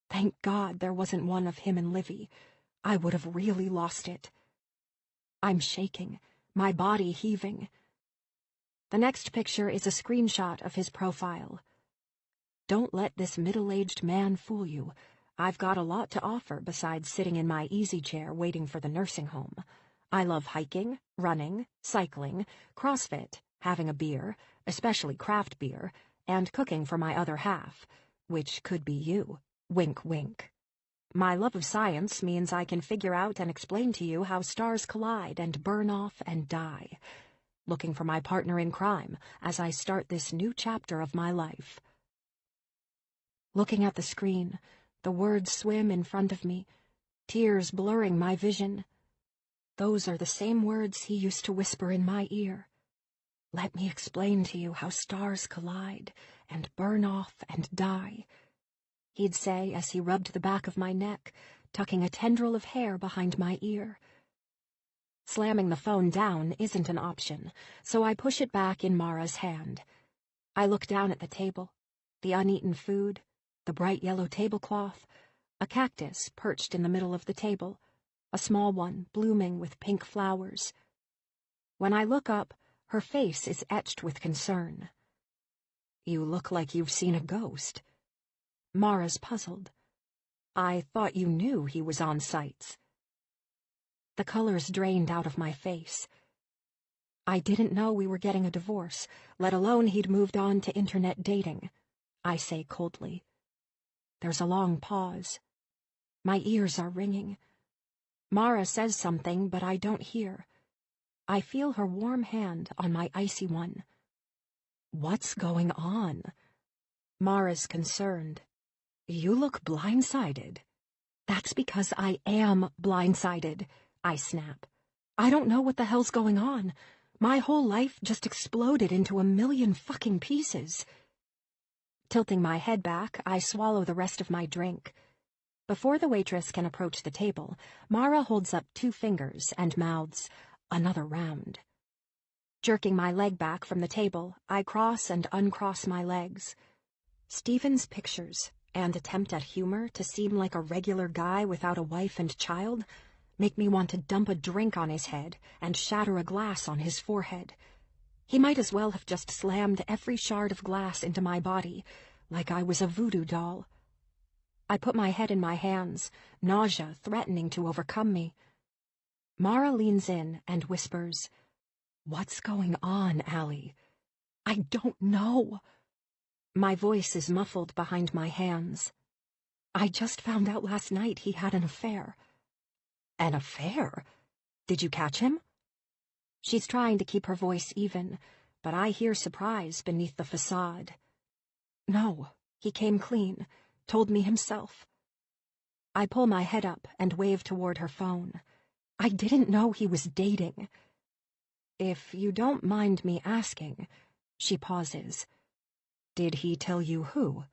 Thank God there wasn't one of him and Livy. I would have really lost it. I'm shaking, my body heaving. The next picture is a screenshot of his profile. Don't let this middle-aged man fool you. I've got a lot to offer besides sitting in my easy chair waiting for the nursing home. I love hiking, running, cycling, CrossFit, having a beer, especially craft beer, and cooking for my other half, which could be you. Wink, wink. My love of science means I can figure out and explain to you how stars collide and burn off and die. Looking for my partner in crime as I start this new chapter of my life. Looking at the screen, the words swim in front of me, tears blurring my vision. Those are the same words he used to whisper in my ear. Let me explain to you how stars collide and burn off and die, he'd say as he rubbed the back of my neck, tucking a tendril of hair behind my ear. Slamming the phone down isn't an option, so I push it back in Mara's hand. I look down at the table, the uneaten food, the bright yellow tablecloth, a cactus perched in the middle of the table, a small one blooming with pink flowers. When I look up, her face is etched with concern. You look like you've seen a ghost. Mara's puzzled. I thought you knew he was on sites. The colors drained out of my face. I didn't know we were getting a divorce, let alone he'd moved on to internet dating, I say coldly. There's a long pause. My ears are ringing. Mara says something, but I don't hear. I feel her warm hand on my icy one. What's going on? Mara's concerned. You look blindsided. That's because I am blindsided, I snap. I don't know what the hell's going on. My whole life just exploded into a million fucking pieces. Tilting my head back, I swallow the rest of my drink. Before the waitress can approach the table, Mara holds up 2 fingers and mouths, another round. Jerking my leg back from the table, I cross and uncross my legs. Stephen's pictures and attempt at humor to seem like a regular guy without a wife and child make me want to dump a drink on his head and shatter a glass on his forehead. He might as well have just slammed every shard of glass into my body, like I was a voodoo doll. I put my head in my hands, nausea threatening to overcome me. Mara leans in and whispers, "What's going on, Allie?" "I don't know." My voice is muffled behind my hands. "I just found out last night he had an affair." "An affair? Did you catch him?" She's trying to keep her voice even, but I hear surprise beneath the facade. "No, he came clean, told me himself." I pull my head up and wave toward her phone. "I didn't know he was dating." "If you don't mind me asking," she pauses, "did he tell you who?"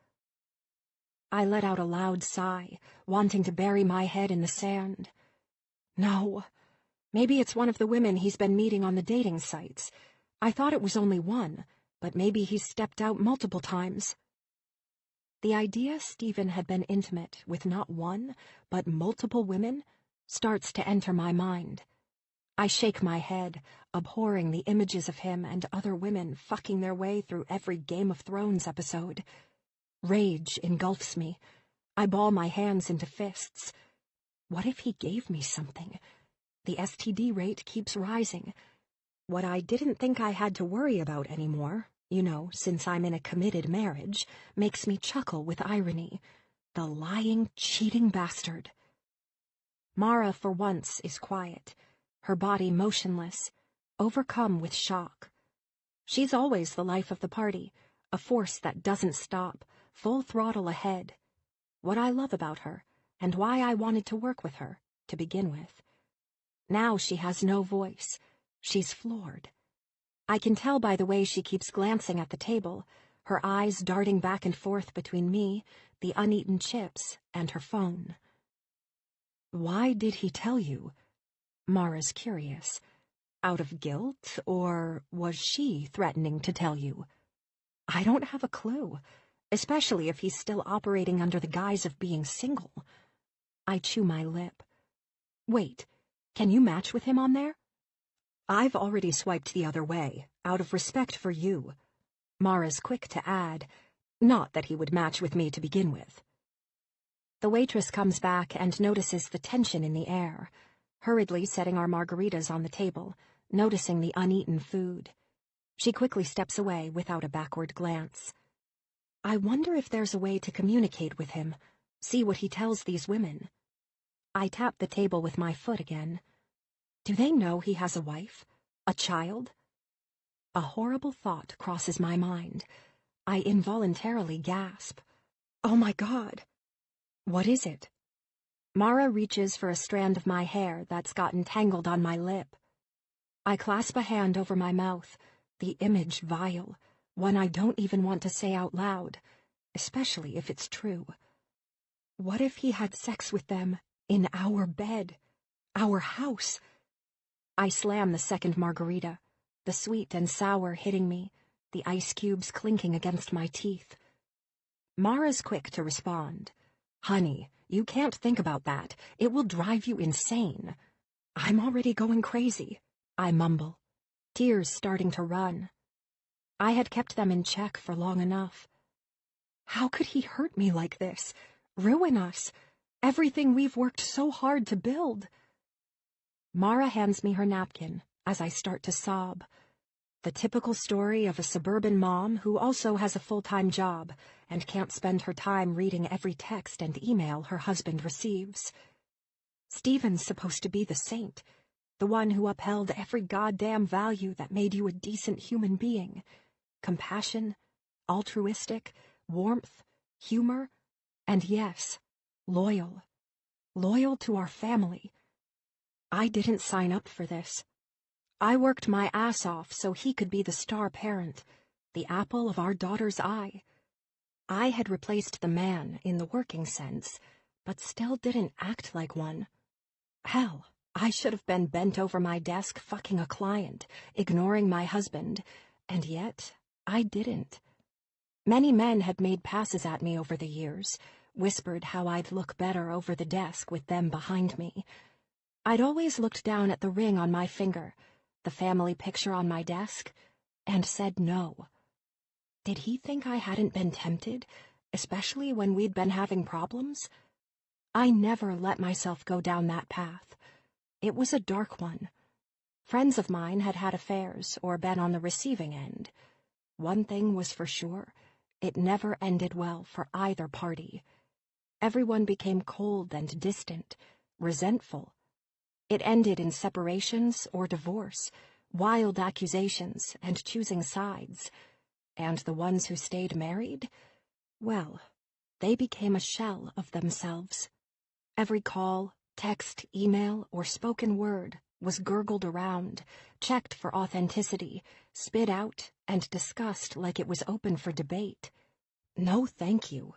I let out a loud sigh, wanting to bury my head in the sand. No. Maybe it's one of the women he's been meeting on the dating sites. I thought it was only one, but maybe he's stepped out multiple times. The idea Stephen had been intimate with not one, but multiple women starts to enter my mind. I shake my head, abhorring the images of him and other women fucking their way through every Game of Thrones episode. Rage engulfs me. I ball my hands into fists. What if he gave me something? The STD rate keeps rising. What I didn't think I had to worry about anymore, since I'm in a committed marriage, makes me chuckle with irony. The lying, cheating bastard. Mara, for once, is quiet, her body motionless, overcome with shock. She's always the life of the party, a force that doesn't stop, full throttle ahead. What I love about her, and why I wanted to work with her, to begin with. Now she has no voice. She's floored. I can tell by the way she keeps glancing at the table, her eyes darting back and forth between me, the uneaten chips, and her phone. "Why did he tell you?" Mara's curious. Out of guilt, or was she threatening to tell you? I don't have a clue, especially if he's still operating under the guise of being single. I chew my lip. Wait, can you match with him on there? I've already swiped the other way, out of respect for you. Mara's quick to add, not that he would match with me to begin with. The waitress comes back and notices the tension in the air, hurriedly setting our margaritas on the table, noticing the uneaten food. She quickly steps away without a backward glance. I wonder if there's a way to communicate with him, See what he tells these women. I tap the table with my foot again. Do they know he has a wife? A child? A horrible thought crosses my mind. I involuntarily gasp. Oh my God! What is it? Mara reaches for a strand of my hair that's gotten tangled on my lip. I clasp a hand over my mouth, the image vile, one I don't even want to say out loud, especially if it's true. What if he had sex with them in our bed, our house? I slam the second margarita, the sweet and sour hitting me, the ice cubes clinking against my teeth. Mara's quick to respond. Honey, you can't think about that. It will drive you insane. I'm already going crazy, I mumble, tears starting to run. I had kept them in check for long enough. How could he hurt me like this? Ruin us? Everything we've worked so hard to build. Mara hands me her napkin as I start to sob. The typical story of a suburban mom who also has a full-time job and can't spend her time reading every text and email her husband receives. Stephen's supposed to be the saint, the one who upheld every goddamn value that made you a decent human being. Compassion, altruistic, warmth, humor, and yes, loyal. Loyal to our family. I didn't sign up for this. I worked my ass off so he could be the star parent, the apple of our daughter's eye. I had replaced the man in the working sense, but still didn't act like one. Hell, I should have been bent over my desk fucking a client, ignoring my husband, and yet I didn't. Many men had made passes at me over the years, whispered how I'd look better over the desk with them behind me. I'd always looked down at the ring on my finger, the family picture on my desk, and said no. Did he think I hadn't been tempted, especially when we'd been having problems? I never let myself go down that path. It was a dark one. Friends of mine had had affairs or been on the receiving end. One thing was for sure, it never ended well for either party. Everyone became cold and distant, resentful. It ended in separations or divorce, wild accusations and choosing sides. And the ones who stayed married? Well, they became a shell of themselves. Every call, text, email, or spoken word was gurgled around, checked for authenticity, spit out, and discussed like it was open for debate. No, thank you.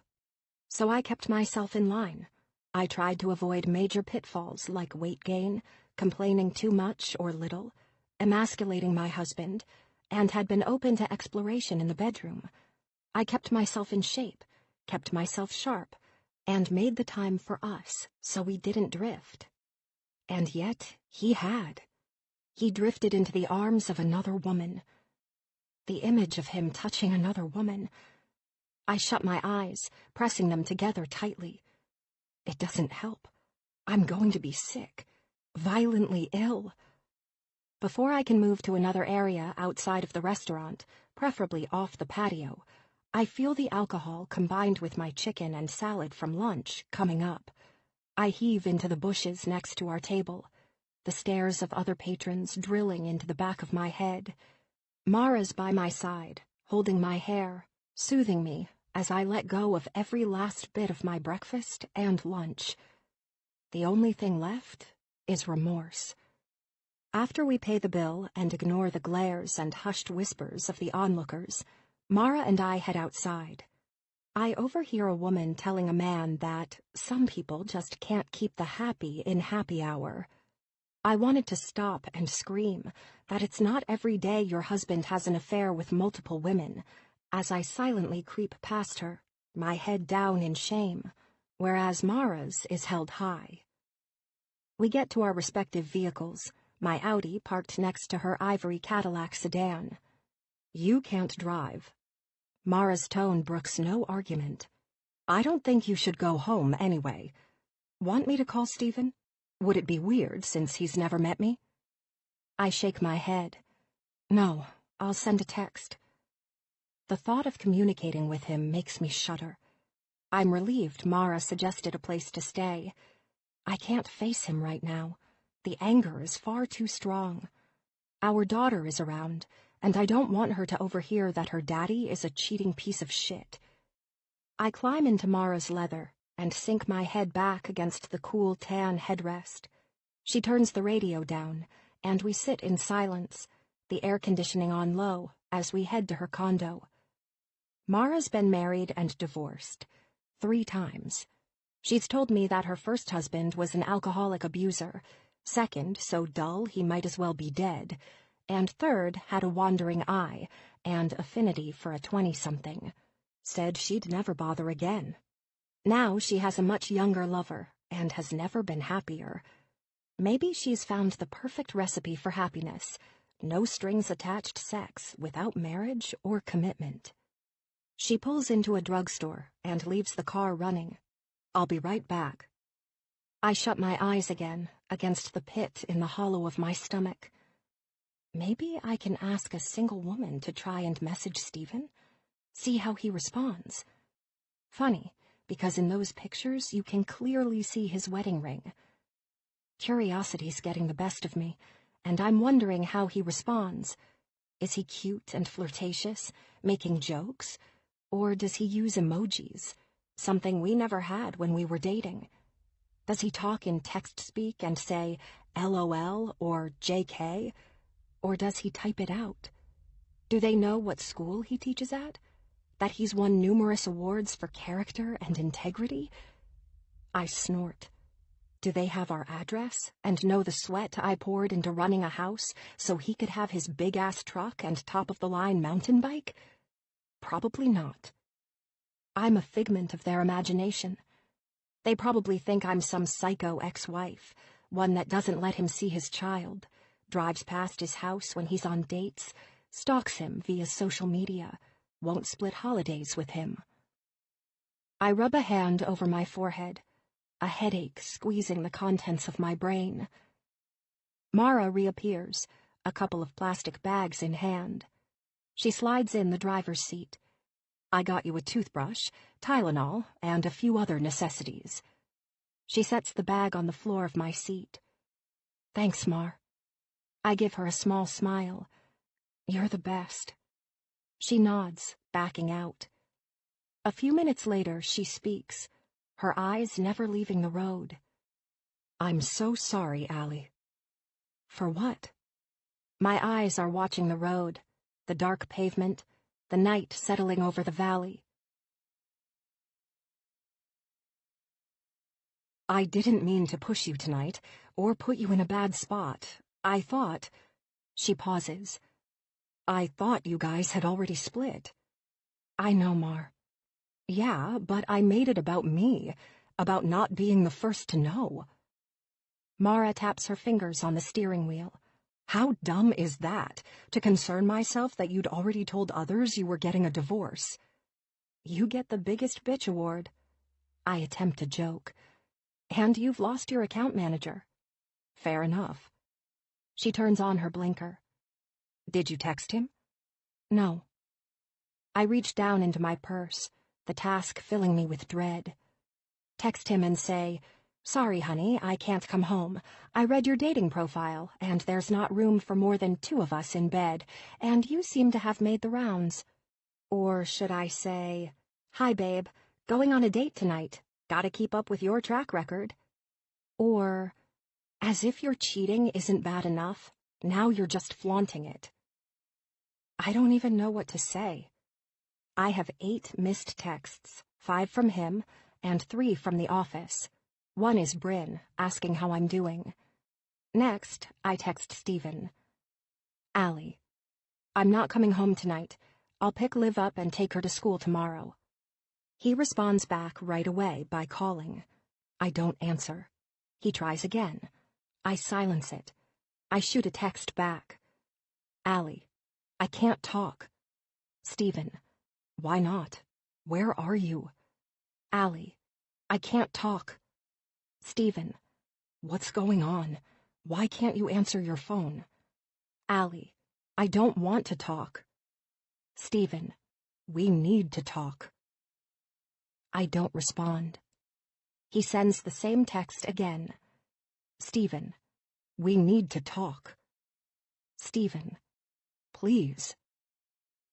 So I kept myself in line. I tried to avoid major pitfalls like weight gain, complaining too much or little, emasculating my husband, and had been open to exploration in the bedroom. I kept myself in shape, kept myself sharp, and made the time for us so we didn't drift. And yet he had. He drifted into the arms of another woman. The image of him touching another woman. I shut my eyes, pressing them together tightly. It doesn't help. I'm going to be sick, violently ill. Before I can move to another area outside of the restaurant, preferably off the patio, I feel the alcohol combined with my chicken and salad from lunch coming up. I heave into the bushes next to our table, the stares of other patrons drilling into the back of my head. Mara's by my side, holding my hair, soothing me as I let go of every last bit of my breakfast and lunch. The only thing left is remorse. After we pay the bill and ignore the glares and hushed whispers of the onlookers, Mara and I head outside. I overhear a woman telling a man that some people just can't keep the happy in happy hour. I wanted to stop and scream that it's not every day your husband has an affair with multiple women, as I silently creep past her, my head down in shame, whereas Mara's is held high. We get to our respective vehicles, my Audi parked next to her ivory Cadillac sedan. You can't drive. Mara's tone brooks no argument. I don't think you should go home anyway. Want me to call Stephen? Would it be weird since he's never met me? I shake my head. No, I'll send a text. The thought of communicating with him makes me shudder. I'm relieved Mara suggested a place to stay. I can't face him right now. The anger is far too strong. Our daughter is around, and I don't want her to overhear that her daddy is a cheating piece of shit. I climb into Mara's leather and sink my head back against the cool tan headrest. She turns the radio down, and we sit in silence, the air conditioning on low, as we head to her condo. Mara's been married and divorced 3 times. She's told me that her first husband was an alcoholic abuser, second, so dull he might as well be dead, and third, had a wandering eye and affinity for a 20-something. Said she'd never bother again. Now she has a much younger lover and has never been happier. Maybe she's found the perfect recipe for happiness. No strings attached sex without marriage or commitment. She pulls into a drugstore and leaves the car running. I'll be right back. I shut my eyes again against the pit in the hollow of my stomach. Maybe I can ask a single woman to try and message Stephen, see how he responds. Funny, because in those pictures you can clearly see his wedding ring. Curiosity's getting the best of me, and I'm wondering how he responds. Is he cute and flirtatious, making jokes? Or does he use emojis, something we never had when we were dating? Does he talk in text-speak and say LOL or JK? Or does he type it out? Do they know what school he teaches at? That he's won numerous awards for character and integrity? I snort. Do they have our address and know the sweat I poured into running a house so he could have his big-ass truck and top-of-the-line mountain bike? Probably not. I'm a figment of their imagination. They probably think I'm some psycho ex-wife, one that doesn't let him see his child, drives past his house when he's on dates, stalks him via social media, won't split holidays with him. I rub a hand over my forehead, a headache squeezing the contents of my brain. Mara reappears, a couple of plastic bags in hand. She slides in the driver's seat. I got you a toothbrush, Tylenol, and a few other necessities. She sets the bag on the floor of my seat. Thanks, Mar. I give her a small smile. You're the best. She nods, backing out. A few minutes later, she speaks, her eyes never leaving the road. I'm so sorry, Allie. For what? My eyes are watching the road, the dark pavement, the night settling over the valley. I didn't mean to push you tonight, or put you in a bad spot. I thought... She pauses. I thought you guys had already split. I know, Mar. Yeah, but I made it about me, about not being the first to know. Mara taps her fingers on the steering wheel. How dumb is that, to concern myself that you'd already told others you were getting a divorce? You get the biggest bitch award. I attempt a joke. And you've lost your account manager. Fair enough. She turns on her blinker. Did you text him? No. I reach down into my purse, the task filling me with dread. Text him and say, Sorry, honey, I can't come home. I read your dating profile, and there's not room for more than 2 of us in bed, and you seem to have made the rounds. Or should I say, Hi, babe, going on a date tonight. Gotta keep up with your track record. Or, as if your cheating isn't bad enough, now you're just flaunting it. I don't even know what to say. I have 8 missed texts, 5 from him, and 3 from the office. One is Bryn, asking how I'm doing. Next, I text Stephen. Allie, I'm not coming home tonight. I'll pick Liv up and take her to school tomorrow. He responds back right away by calling. I don't answer. He tries again. I silence it. I shoot a text back. Allie, I can't talk. Stephen, why not? Where are you? Allie, I can't talk. Stephen, what's going on? Why can't you answer your phone? Allie, I don't want to talk. Stephen, we need to talk. I don't respond. He sends the same text again. Stephen, we need to talk. Stephen, please.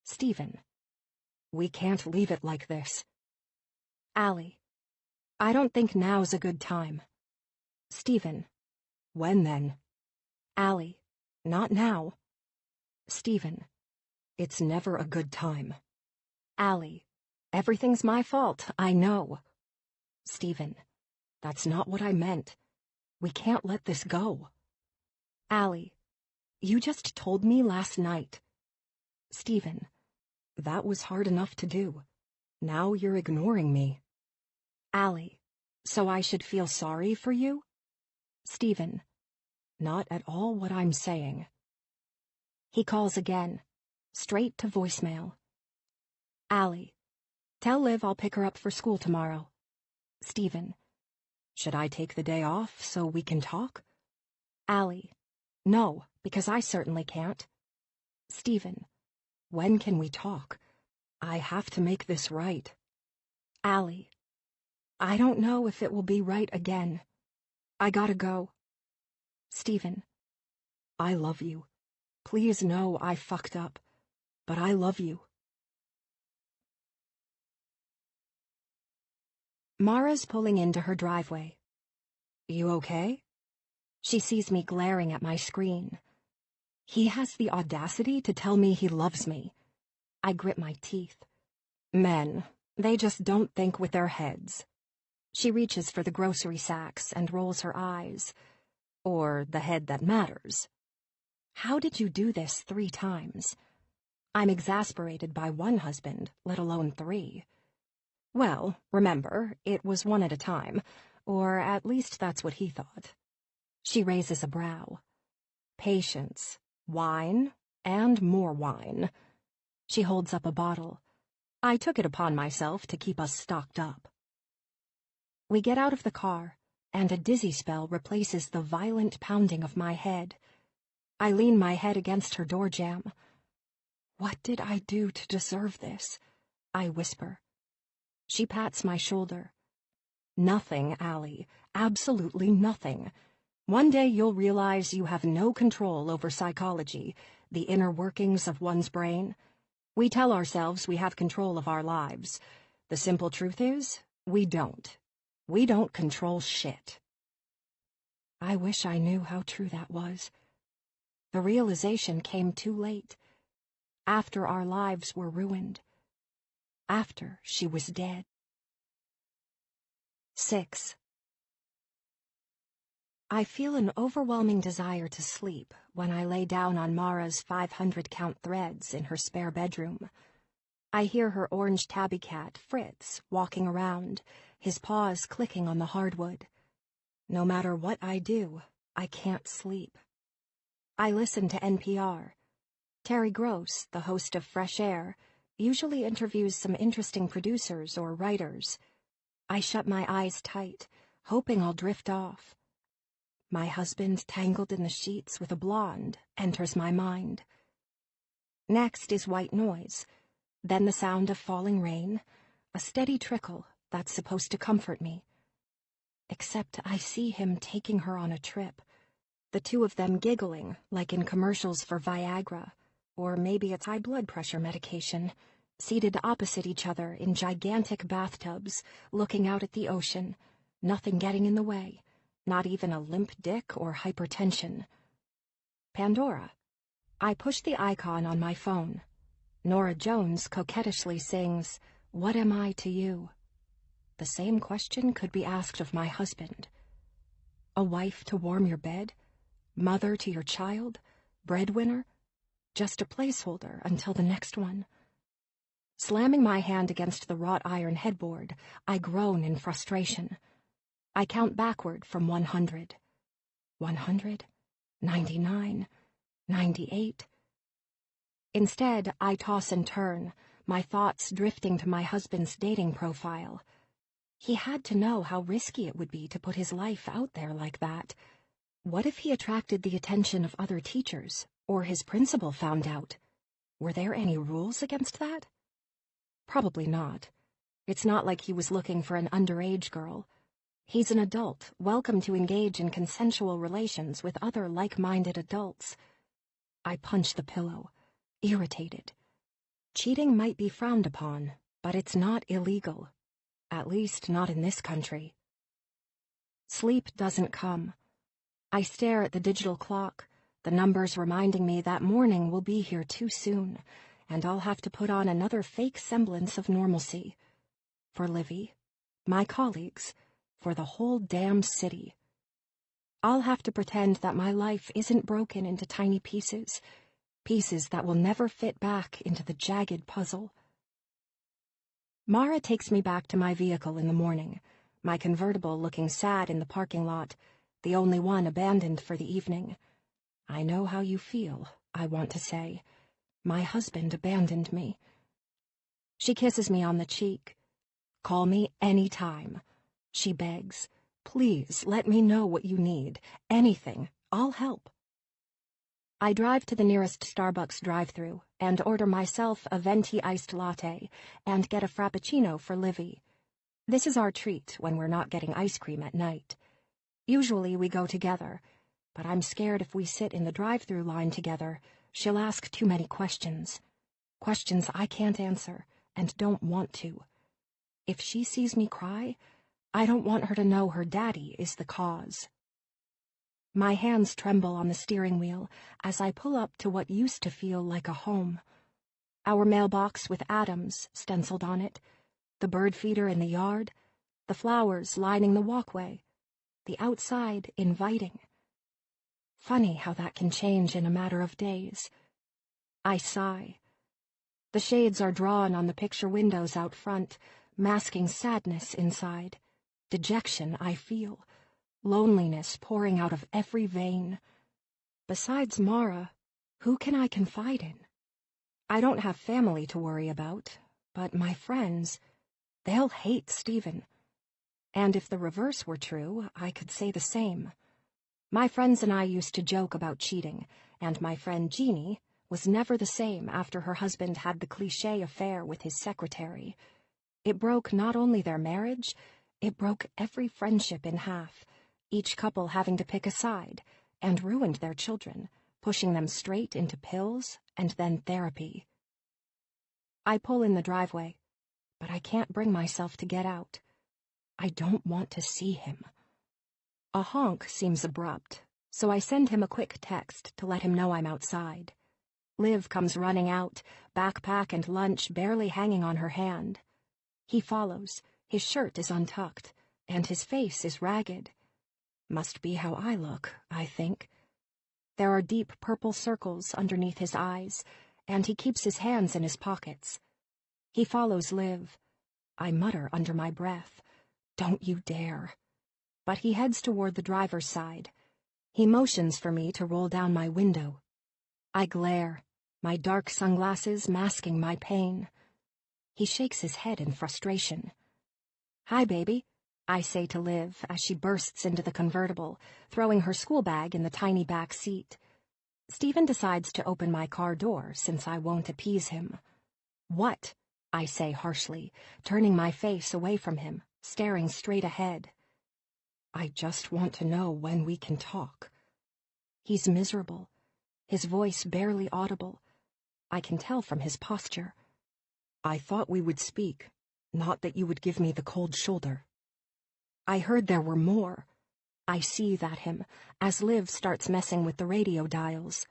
Stephen, we can't leave it like this. Allie, I don't think now's a good time. Stephen, when then? Allie, not now. Stephen, it's never a good time. Allie, everything's my fault, I know. Stephen, that's not what I meant. We can't let this go. Allie, you just told me last night. Stephen, that was hard enough to do. Now you're ignoring me. Allie, so I should feel sorry for you? Stephen, not at all what I'm saying. He calls again, straight to voicemail. Allie, tell Liv I'll pick her up for school tomorrow. Stephen, should I take the day off so we can talk? Allie, no, because I certainly can't. Stephen, when can we talk? I have to make this right. Allie, I don't know if it will be right again. I gotta go. Stephen, I love you. Please know I fucked up, but I love you. Mara's pulling into her driveway. You okay? She sees me glaring at my screen. He has the audacity to tell me he loves me. I grit my teeth. Men, they just don't think with their heads. She reaches for the grocery sacks and rolls her eyes. Or the head that matters. How did you do this 3 times? I'm exasperated by one husband, let alone 3. Well, remember, it was 1 at a time, or at least that's what he thought. She raises a brow. Patience, wine, and more wine. She holds up a bottle. I took it upon myself to keep us stocked up. We get out of the car, and a dizzy spell replaces the violent pounding of my head. I lean my head against her door jamb. What did I do to deserve this? I whisper. She pats my shoulder. Nothing, Allie. Absolutely nothing. One day you'll realize you have no control over psychology, the inner workings of one's brain. We tell ourselves we have control of our lives. The simple truth is, we don't. We don't control shit. I wish I knew how true that was. The realization came too late. After our lives were ruined. After she was dead. 6. I feel an overwhelming desire to sleep when I lay down on Mara's 500-count threads in her spare bedroom. I hear her orange tabby cat, Fritz, walking around, his paws clicking on the hardwood. No matter what I do, I can't sleep. I listen to NPR. Terry Gross, the host of Fresh Air, usually interviews some interesting producers or writers. I shut my eyes tight, hoping I'll drift off. My husband tangled in the sheets with a blonde enters my mind. Next is white noise, then the sound of falling rain, a steady trickle that's supposed to comfort me. Except I see him taking her on a trip, the 2 of them giggling like in commercials for Viagra, or maybe it's high blood pressure medication, seated opposite each other in gigantic bathtubs, looking out at the ocean, nothing getting in the way, not even a limp dick or hypertension. Pandora. I push the icon on my phone. Nora Jones coquettishly sings, "What am I to you?" The same question could be asked of my husband. A wife to warm your bed? Mother to your child? Breadwinner? Just a placeholder until the next one. Slamming my hand against the wrought iron headboard, I groan in frustration. I count backward from 100. 100, 99, 98. Instead, I toss and turn, my thoughts drifting to my husband's dating profile. He had to know how risky it would be to put his life out there like that. What if he attracted the attention of other teachers, or his principal found out? Were there any rules against that? Probably not. It's not like he was looking for an underage girl. He's an adult, welcome to engage in consensual relations with other like-minded adults. I punch the pillow, irritated. Cheating might be frowned upon, but it's not illegal. At least not in this country. Sleep doesn't come. I stare at the digital clock, the numbers reminding me that morning will be here too soon, and I'll have to put on another fake semblance of normalcy. For Livy, my colleagues, for the whole damn city. I'll have to pretend that my life isn't broken into tiny pieces, pieces that will never fit back into the jagged puzzle. Mara takes me back to my vehicle in the morning, my convertible looking sad in the parking lot, the only one abandoned for the evening. I know how you feel, I want to say. My husband abandoned me. She kisses me on the cheek. Call me any time. She begs. Please, let me know what you need. Anything. I'll help. I drive to the nearest Starbucks drive-thru and order myself a venti iced latte and get a frappuccino for Livy. This is our treat when we're not getting ice cream at night. Usually we go together, but I'm scared if we sit in the drive-thru line together, she'll ask too many questions. Questions I can't answer and don't want to. If she sees me cry, I don't want her to know her daddy is the cause. My hands tremble on the steering wheel as I pull up to what used to feel like a home. Our mailbox with Adams stenciled on it, the bird feeder in the yard, the flowers lining the walkway, the outside inviting. Funny how that can change in a matter of days. I sigh. The shades are drawn on the picture windows out front, masking sadness inside, dejection I feel. Loneliness pouring out of every vein. Besides Mara, who can I confide in? I don't have family to worry about, but my friends, they'll hate Stephen. And if the reverse were true, I could say the same. My friends and I used to joke about cheating, and my friend Jeannie was never the same after her husband had the cliché affair with his secretary. It broke not only their marriage, it broke every friendship in half, each couple having to pick a side, and ruined their children, pushing them straight into pills and then therapy. I pull in the driveway, but I can't bring myself to get out. I don't want to see him. A honk seems abrupt, so I send him a quick text to let him know I'm outside. Liv comes running out, backpack and lunch barely hanging on her hand. He follows, his shirt is untucked, and his face is ragged. Must be how I look, I think. There are deep purple circles underneath his eyes, and he keeps his hands in his pockets. He follows Liv. I mutter under my breath, "Don't you dare." But he heads toward the driver's side. He motions for me to roll down my window. I glare, my dark sunglasses masking my pain. He shakes his head in frustration. "Hi, baby," I say to Liv as she bursts into the convertible, throwing her school bag in the tiny back seat. Stephen decides to open my car door since I won't appease him. "What?" I say harshly, turning my face away from him, staring straight ahead. "I just want to know when we can talk." He's miserable, his voice barely audible. I can tell from his posture. "I thought we would speak, not that you would give me the cold shoulder." I heard there were more. I seethe at him as Liv starts messing with the radio dials.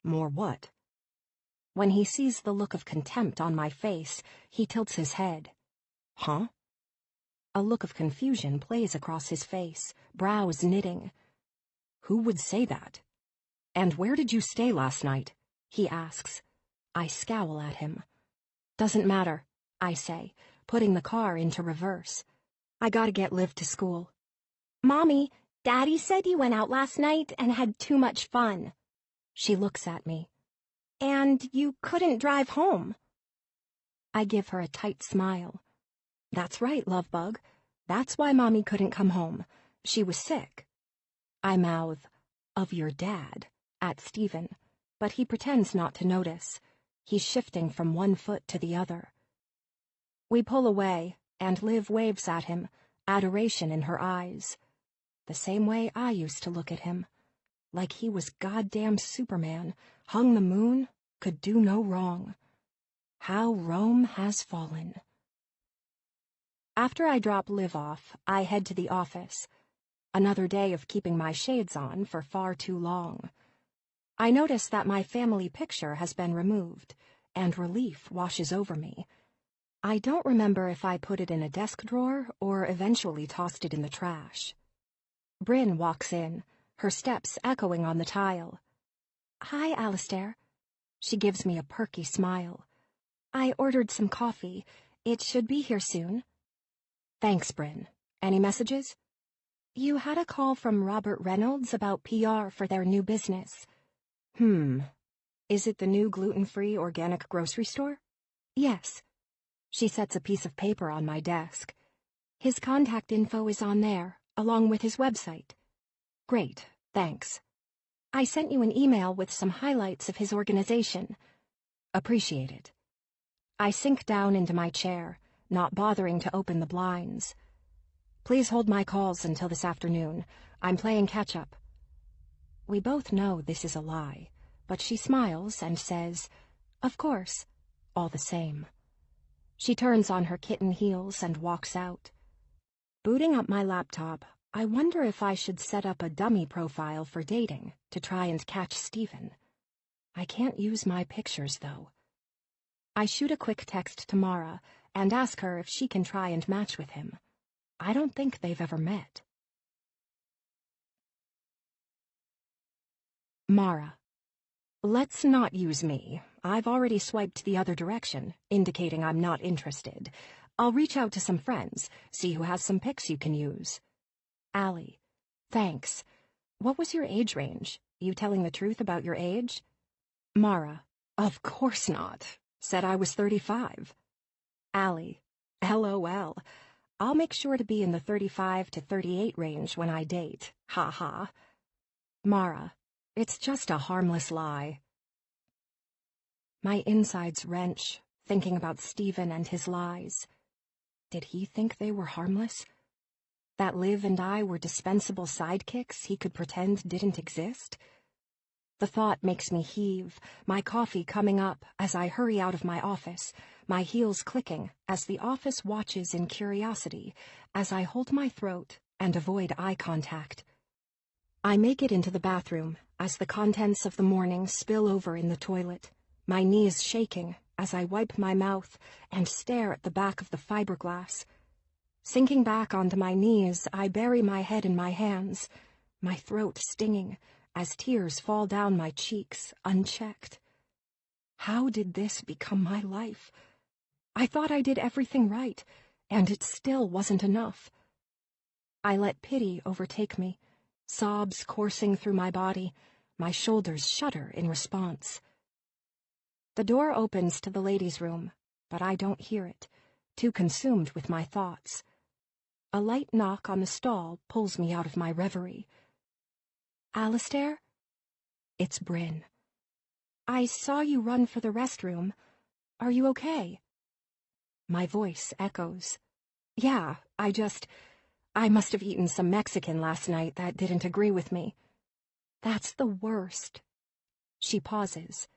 "More what?" When he sees the look of contempt on my face, he tilts his head. "Huh?" A look of confusion plays across his face, brows knitting. "Who would say that?" "And where did you stay last night?" he asks. I scowl at him. "Doesn't matter," I say, putting the car into reverse. "I gotta get Liv to school." "Mommy, Daddy said you went out last night and had too much fun." She looks at me. "And you couldn't drive home." I give her a tight smile. "That's right, lovebug. That's why Mommy couldn't come home. She was sick." I mouth, "Of your dad," at Stephen, but he pretends not to notice. He's shifting from one foot to the other. We pull away, and Liv waves at him, adoration in her eyes. The same way I used to look at him. Like he was goddamn Superman, hung the moon, could do no wrong. How Rome has fallen. After I drop Liv off, I head to the office. Another day of keeping my shades on for far too long. I notice that my family picture has been removed, and relief washes over me. I don't remember if I put it in a desk drawer or eventually tossed it in the trash. Bryn walks in, her steps echoing on the tile. "Hi, Alistair." She gives me a perky smile. "I ordered some coffee. It should be here soon." "Thanks, Bryn. Any messages?" "You had a call from Robert Reynolds about PR for their new business." Is it the new gluten-free organic grocery store?" "Yes." She sets a piece of paper on my desk. "His contact info is on there, along with his website." "Great, thanks. I sent you an email with some highlights of his organization." "Appreciate it." I sink down into my chair, not bothering to open the blinds. "Please hold my calls until this afternoon. I'm playing catch-up." We both know this is a lie, but she smiles and says, "Of course," all the same. She turns on her kitten heels and walks out. Booting up my laptop, I wonder if I should set up a dummy profile for dating to try and catch Stephen. I can't use my pictures, though. I shoot a quick text to Mara and ask her if she can try and match with him. I don't think they've ever met. Mara. Let's not use me. I've already swiped the other direction, indicating I'm not interested. I'll reach out to some friends, see who has some pics you can use. Allie. Thanks. What was your age range? You telling the truth about your age? Mara. Of course not. Said I was 35. Allie. LOL. I'll make sure to be in the 35 to 38 range when I date. Ha ha. Mara. It's just a harmless lie. My insides wrench, thinking about Stephen and his lies. Did he think they were harmless? That Liv and I were dispensable sidekicks he could pretend didn't exist? The thought makes me heave, my coffee coming up as I hurry out of my office, my heels clicking as the office watches in curiosity as I hold my throat and avoid eye contact. I make it into the bathroom as the contents of the morning spill over in the toilet, my knees shaking as I wipe my mouth and stare at the back of the fiberglass. Sinking back onto my knees, I bury my head in my hands, my throat stinging as tears fall down my cheeks unchecked. How did this become my life? I thought I did everything right, and it still wasn't enough. I let pity overtake me, sobs coursing through my body, my shoulders shudder in response. The door opens to the ladies' room, but I don't hear it, too consumed with my thoughts. A light knock on the stall pulls me out of my reverie. Alistair? It's Bryn. I saw you run for the restroom. Are you okay? My voice echoes. Yeah, I must have eaten some Mexican last night that didn't agree with me. That's the worst. She pauses.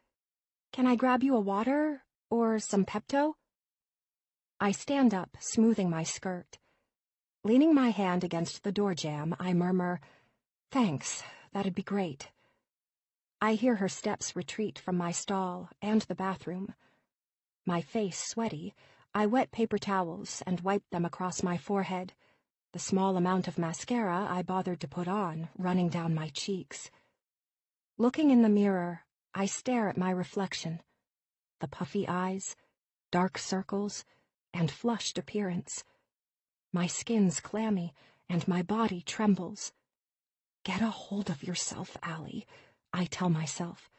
Can I grab you a water or some Pepto? I stand up, smoothing my skirt. Leaning my hand against the door jamb, I murmur, Thanks, that'd be great. I hear her steps retreat from my stall and the bathroom. My face sweaty, I wet paper towels and wipe them across my forehead, the small amount of mascara I bothered to put on running down my cheeks. Looking in the mirror, I stare at my reflection, the puffy eyes, dark circles, and flushed appearance. My skin's clammy, and my body trembles. Get a hold of yourself, Allie, I tell myself.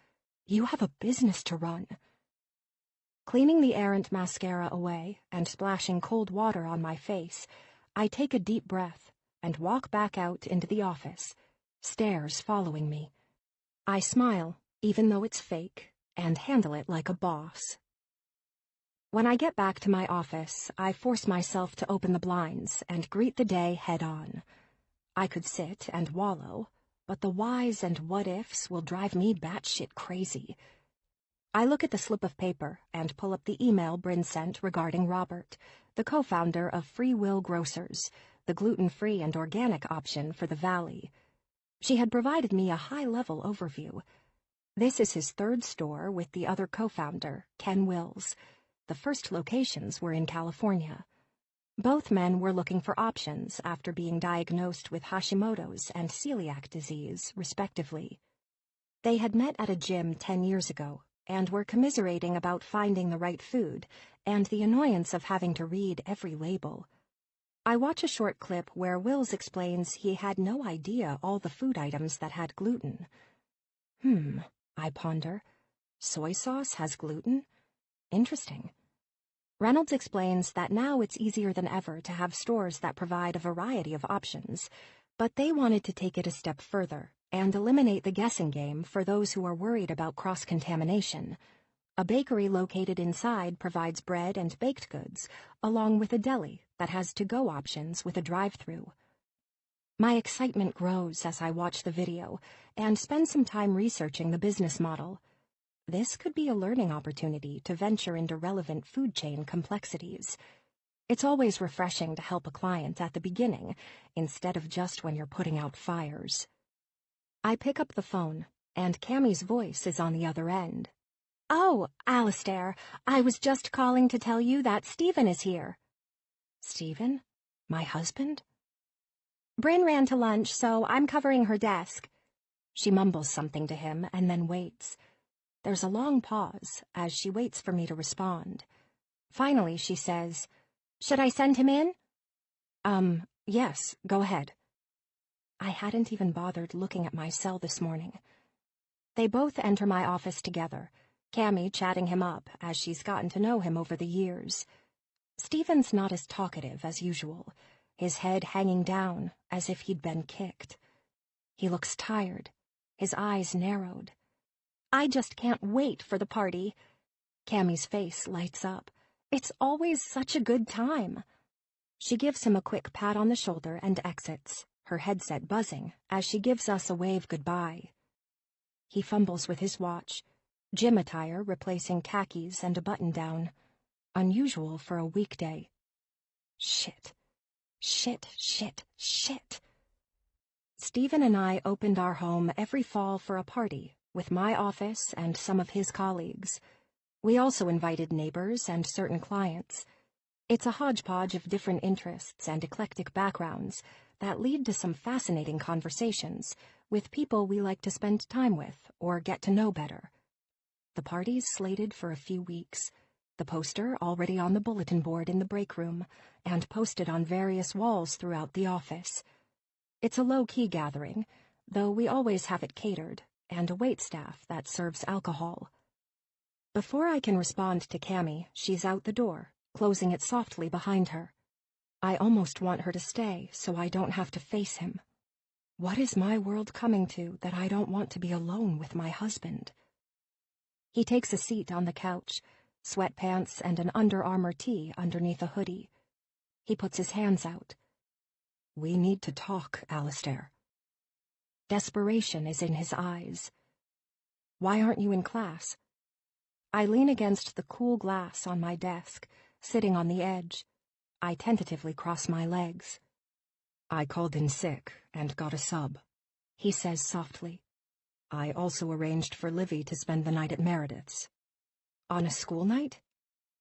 You have a business to run. Cleaning the errant mascara away and splashing cold water on my face, I take a deep breath and walk back out into the office, stares following me. I smile, even though it's fake, and handle it like a boss. When I get back to my office, I force myself to open the blinds and greet the day head-on. I could sit and wallow, but the whys and what-ifs will drive me batshit crazy. I look at the slip of paper and pull up the email Bryn sent regarding Robert, the co-founder of Free Will Grocers, the gluten-free and organic option for the Valley. She had provided me a high-level overview. This is his third store with the other co-founder, Ken Wills. The first locations were in California. Both men were looking for options after being diagnosed with Hashimoto's and celiac disease, respectively. They had met at a gym 10 years ago and were commiserating about finding the right food and the annoyance of having to read every label. I watch a short clip where Wills explains he had no idea all the food items that had gluten. I ponder. Soy sauce has gluten? Interesting. Reynolds explains that now it's easier than ever to have stores that provide a variety of options, but they wanted to take it a step further and eliminate the guessing game for those who are worried about cross-contamination. A bakery located inside provides bread and baked goods, along with a deli that has to-go options with a drive-through. My excitement grows as I watch the video and spend some time researching the business model. This could be a learning opportunity to venture into relevant food chain complexities. It's always refreshing to help a client at the beginning, instead of just when you're putting out fires. I pick up the phone, and Cammie's voice is on the other end. "Oh, Alistair, I was just calling to tell you that Stephen is here." "Stephen? My husband?" "Bryn ran to lunch, so I'm covering her desk." She mumbles something to him and then waits. There's a long pause as she waits for me to respond. Finally, she says, "Should I send him in?" Yes, go ahead." I hadn't even bothered looking at my cell this morning. They both enter my office together, Cammie chatting him up as she's gotten to know him over the years. Stephen's not as talkative as usual, his head hanging down as if he'd been kicked. He looks tired, his eyes narrowed. "I just can't wait for the party." Cammie's face lights up. "It's always such a good time." She gives him a quick pat on the shoulder and exits, her headset buzzing as she gives us a wave goodbye. He fumbles with his watch, gym attire replacing khakis and a button-down. Unusual for a weekday. Shit. Shit, shit, shit. Stephen and I opened our home every fall for a party, with my office and some of his colleagues. We also invited neighbors and certain clients. It's a hodgepodge of different interests and eclectic backgrounds that lead to some fascinating conversations with people we like to spend time with or get to know better. The party's slated for a few weeks, the poster already on the bulletin board in the break room and posted on various walls throughout the office. It's a low-key gathering, though we always have it catered, and a waitstaff that serves alcohol. Before I can respond to Cammie, she's out the door, closing it softly behind her. I almost want her to stay so I don't have to face him. What is my world coming to that I don't want to be alone with my husband? He takes a seat on the couch, sweatpants and an Under Armour tee underneath a hoodie. He puts his hands out. "We need to talk, Alistair." Desperation is in his eyes. "Why aren't you in class?" I lean against the cool glass on my desk, sitting on the edge. I tentatively cross my legs. "I called in sick and got a sub," he says softly. "I also arranged for Livy to spend the night at Meredith's." "On a school night?"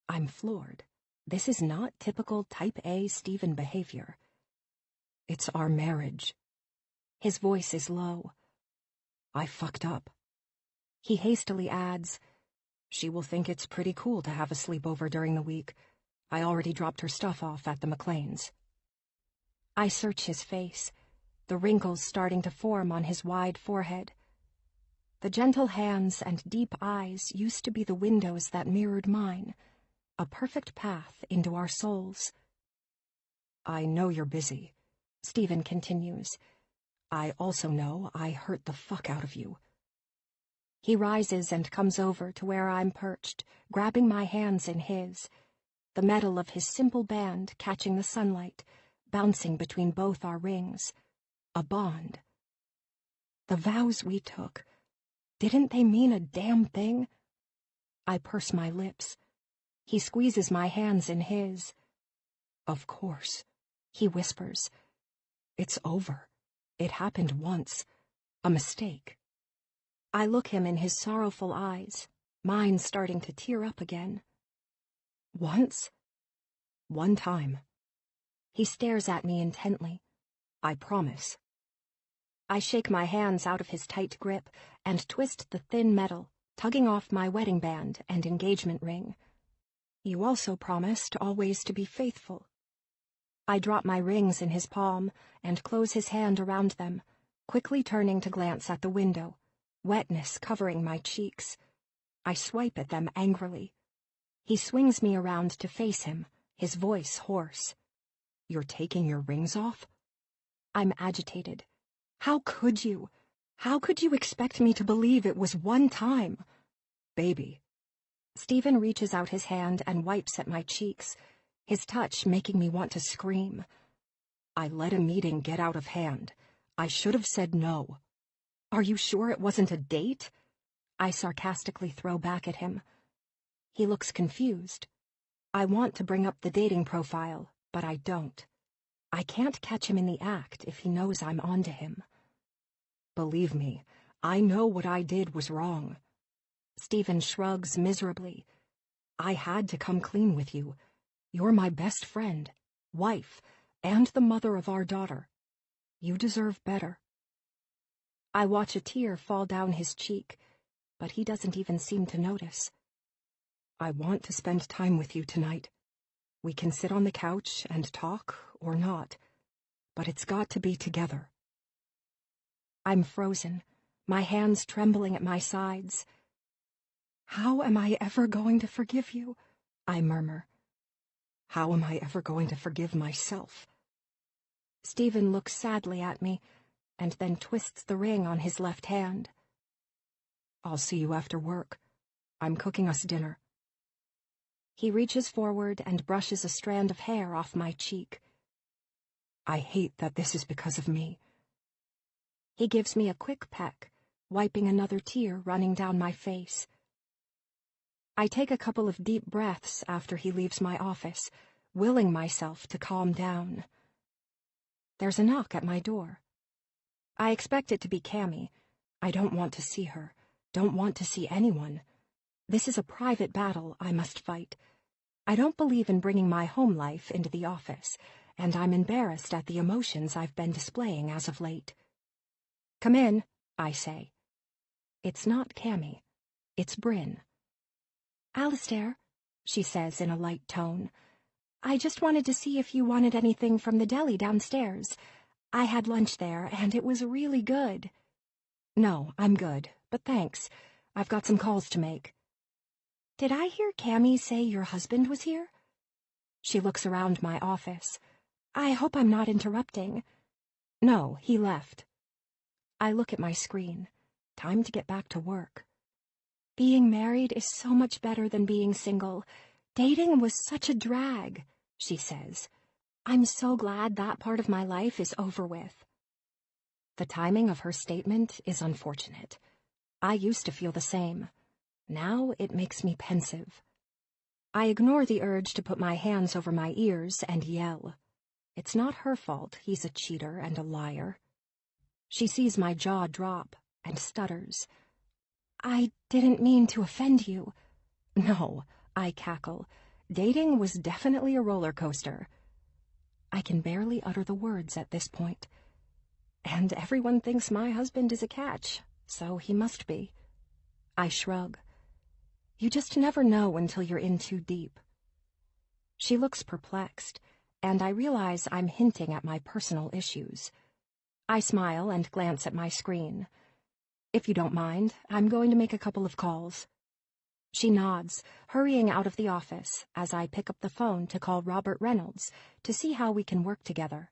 I'm floored. This is not typical Type A Stephen behavior. "It's our marriage." His voice is low. "I fucked up." He hastily adds, "She will think it's pretty cool to have a sleepover during the week. I already dropped her stuff off at the McLean's." I search his face, the wrinkles starting to form on his wide forehead. The gentle hands and deep eyes used to be the windows that mirrored mine, a perfect path into our souls. "I know you're busy," Stephen continues. "I also know I hurt the fuck out of you." He rises and comes over to where I'm perched, grabbing my hands in his. the metal of his simple band catching the sunlight, bouncing between both our rings. A bond. The vows we took, didn't they mean a damn thing? I purse my lips. He squeezes my hands in his. Of course, he whispers. It's over. It happened once. A mistake. I look him in his sorrowful eyes, mine starting to tear up again. Once? One time. He stares at me intently. I promise. I shake my hands out of his tight grip and twist the thin metal, tugging off my wedding band and engagement ring. You also promised always to be faithful. I drop my rings in his palm and close his hand around them, quickly turning to glance at the window, wetness covering my cheeks. I swipe at them angrily. He swings me around to face him, his voice hoarse. You're taking your rings off? I'm agitated. How could you? How could you expect me to believe it was one time? Baby. Stephen reaches out his hand and wipes at my cheeks, his touch making me want to scream. I let a meeting get out of hand. I should have said no. Are you sure it wasn't a date? I sarcastically throw back at him. He looks confused. I want to bring up the dating profile, but I don't. I can't catch him in the act if he knows I'm onto him. Believe me, I know what I did was wrong. Stephen shrugs miserably. I had to come clean with you. You're my best friend, wife, and the mother of our daughter. You deserve better. I watch a tear fall down his cheek, but he doesn't even seem to notice. I want to spend time with you tonight. We can sit on the couch and talk or not, but it's got to be together. I'm frozen, my hands trembling at my sides. How am I ever going to forgive you? I murmur. How am I ever going to forgive myself? Stephen looks sadly at me, and then twists the ring on his left hand. I'll see you after work. I'm cooking us dinner. He reaches forward and brushes a strand of hair off my cheek. I hate that this is because of me. He gives me a quick peck, wiping another tear running down my face. I take a couple of deep breaths after he leaves my office, willing myself to calm down. There's a knock at my door. I expect it to be Cammy. I don't want to see her, don't want to see anyone. This is a private battle I must fight. I don't believe in bringing my home life into the office, and I'm embarrassed at the emotions I've been displaying as of late. Come in, I say. It's not Cammy. It's Bryn. Alistair, she says in a light tone. I just wanted to see if you wanted anything from the deli downstairs. I had lunch there, and it was really good. No, I'm good, but thanks. I've got some calls to make. Did I hear Cammy say your husband was here? She looks around my office. I hope I'm not interrupting. No, he left. I look at my screen. Time to get back to work. Being married is so much better than being single. Dating was such a drag, she says. I'm so glad that part of my life is over with. The timing of her statement is unfortunate. I used to feel the same. Now it makes me pensive. I ignore the urge to put my hands over my ears and yell. It's not her fault he's a cheater and a liar. She sees my jaw drop and stutters. I didn't mean to offend you. No, I cackle. Dating was definitely a roller coaster. I can barely utter the words at this point. And everyone thinks my husband is a catch, so he must be. I shrug. You just never know until you're in too deep. She looks perplexed, and I realize I'm hinting at my personal issues. I smile and glance at my screen. If you don't mind, I'm going to make a couple of calls. She nods, hurrying out of the office as I pick up the phone to call Robert Reynolds to see how we can work together.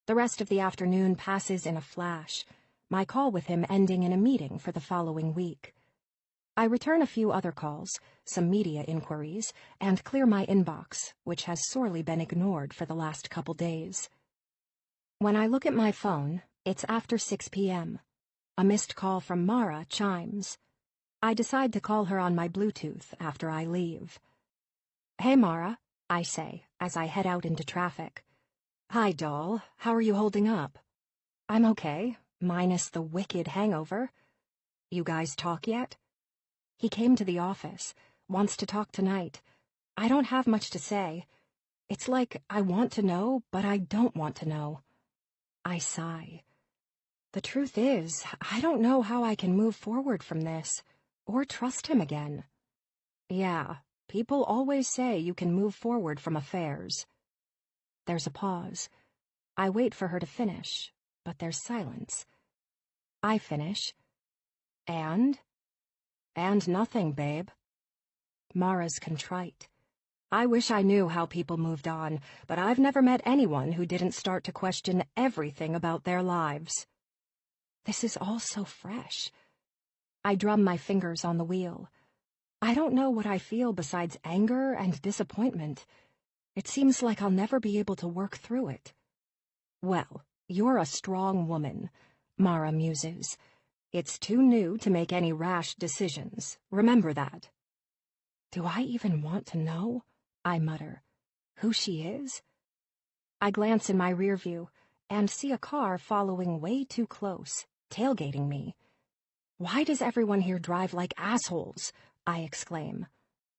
The rest of the afternoon passes in a flash, my call with him ending in a meeting for the following week. I return a few other calls, some media inquiries, and clear my inbox, which has sorely been ignored for the last couple days. When I look at my phone, it's after 6 p.m. A missed call from Mara chimes. I decide to call her on my Bluetooth after I leave. "Hey, Mara," I say as I head out into traffic. "Hi, doll. How are you holding up?" "I'm okay, minus the wicked hangover." "You guys talk yet?" "He came to the office, wants to talk tonight. I don't have much to say. It's like I want to know, but I don't want to know." I sigh. The truth is, I don't know how I can move forward from this, or trust him again. Yeah, people always say you can move forward from affairs. There's a pause. I wait for her to finish, but there's silence. I finish. And nothing, babe. Mara's contrite. I wish I knew how people moved on, but I've never met anyone who didn't start to question everything about their lives. This is all so fresh. I drum my fingers on the wheel. I don't know what I feel besides anger and disappointment. It seems like I'll never be able to work through it. "Well, you're a strong woman," Mara muses. "It's too new to make any rash decisions. Remember that." Do I even want to know? I mutter. Who she is? I glance in my rear view and see a car following way too close, tailgating me. "Why does everyone here drive like assholes?" I exclaim.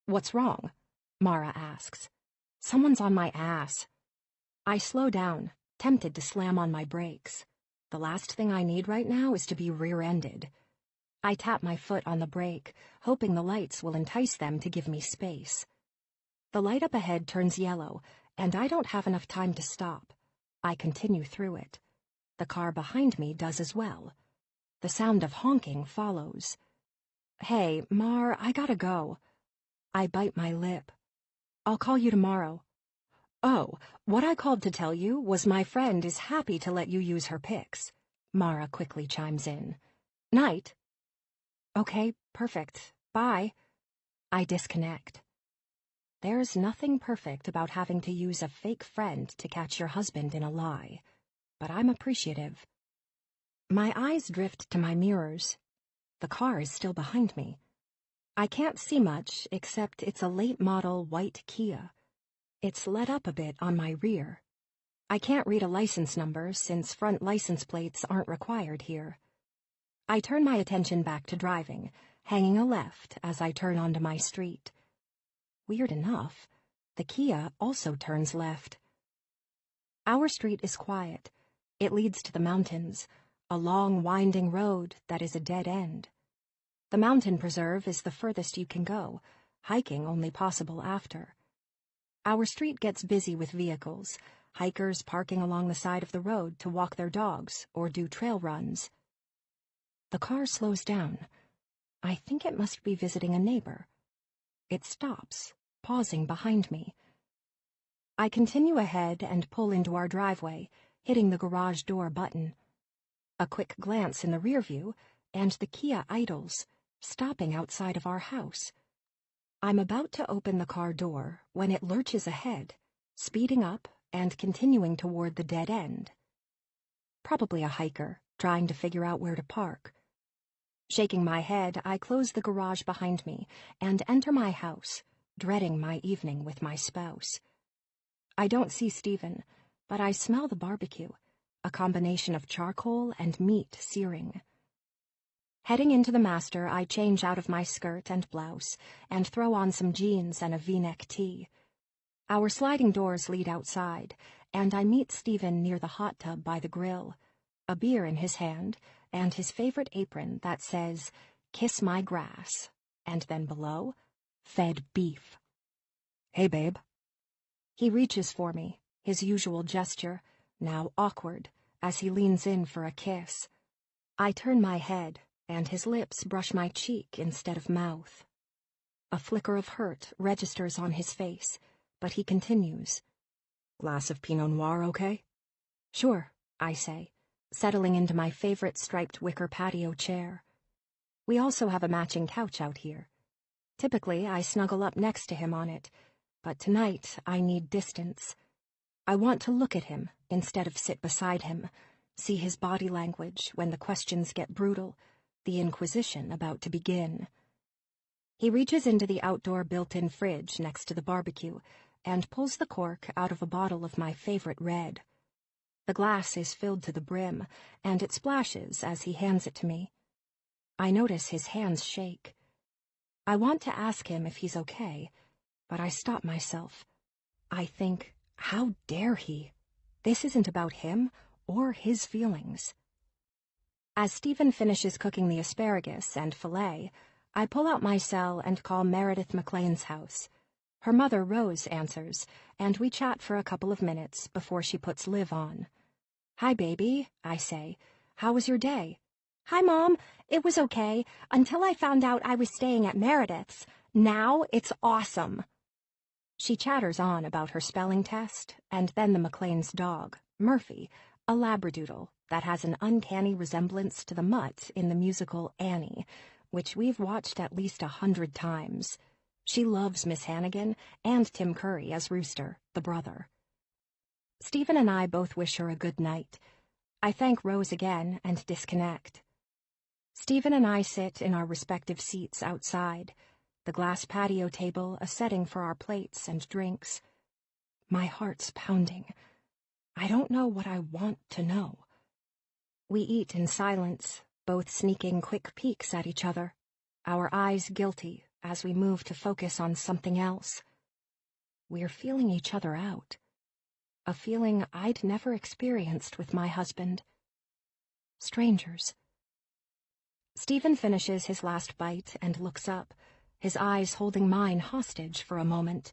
"What's wrong?" Mara asks. "Someone's on my ass." I slow down, tempted to slam on my brakes. The last thing I need right now is to be rear-ended. I tap my foot on the brake, hoping the lights will entice them to give me space. The light up ahead turns yellow, and I don't have enough time to stop. I continue through it. The car behind me does as well. The sound of honking follows. "Hey, Mar, I gotta go." I bite my lip. "I'll call you tomorrow." "Oh, what I called to tell you was my friend is happy to let you use her pics." Mara quickly chimes in. "Night." "Okay, perfect. Bye." I disconnect. There's nothing perfect about having to use a fake friend to catch your husband in a lie, but I'm appreciative. My eyes drift to my mirrors. The car is still behind me. I can't see much except it's a late-model white Kia. It's let up a bit on my rear. I can't read a license number since front license plates aren't required here. I turn my attention back to driving, hanging a left as I turn onto my street. Weird enough, the Kia also turns left. Our street is quiet. It leads to the mountains, a long, winding road that is a dead end. The mountain preserve is the furthest you can go, hiking only possible after. Our street gets busy with vehicles, hikers parking along the side of the road to walk their dogs or do trail runs. The car slows down. I think it must be visiting a neighbor. It stops, pausing behind me. I continue ahead and pull into our driveway, hitting the garage door button. A quick glance in the rear view, and the Kia idles, stopping outside of our house. I'm about to open the car door when it lurches ahead, speeding up and continuing toward the dead end. Probably a hiker, trying to figure out where to park. Shaking my head, I close the garage behind me and enter my house, dreading my evening with my spouse. I don't see Stephen, but I smell the barbecue, a combination of charcoal and meat searing. Heading into the master, I change out of my skirt and blouse and throw on some jeans and a V-neck tee. Our sliding doors lead outside, and I meet Stephen near the hot tub by the grill, a beer in his hand, and his favorite apron that says, "Kiss my grass," and then below, "Fed beef." "Hey, babe." He reaches for me, his usual gesture, now awkward, as he leans in for a kiss. I turn my head, and his lips brush my cheek instead of mouth. A flicker of hurt registers on his face, but he continues. "Glass of Pinot Noir, okay?" "Sure," I say, settling into my favorite striped wicker patio chair. We also have a matching couch out here. Typically, I snuggle up next to him on it, but tonight I need distance. I want to look at him instead of sit beside him, see his body language when the questions get brutal, the inquisition about to begin. He reaches into the outdoor built-in fridge next to the barbecue and pulls the cork out of a bottle of my favorite red. The glass is filled to the brim, and it splashes as he hands it to me. I notice his hands shake. I want to ask him if he's okay, but I stop myself. I think, how dare he? This isn't about him or his feelings. As Stephen finishes cooking the asparagus and filet, I pull out my cell and call Meredith McLean's house. Her mother, Rose, answers, and we chat for a couple of minutes before she puts Liv on. "Hi, baby," I say. "How was your day?" "Hi, Mom. It was okay, until I found out I was staying at Meredith's. Now it's awesome." She chatters on about her spelling test, and then the McLean's dog, Murphy, a labradoodle that has an uncanny resemblance to the mutt in the musical Annie, which we've watched at least 100 times. She loves Miss Hannigan and Tim Curry as Rooster, the brother. Stephen and I both wish her a good night. I thank Rose again and disconnect. Stephen and I sit in our respective seats outside, the glass patio table a setting for our plates and drinks. My heart's pounding. I don't know what I want to know. We eat in silence, both sneaking quick peeks at each other, our eyes guilty as we move to focus on something else. We're feeling each other out. A feeling I'd never experienced with my husband. Strangers. Stephen finishes his last bite and looks up, his eyes holding mine hostage for a moment.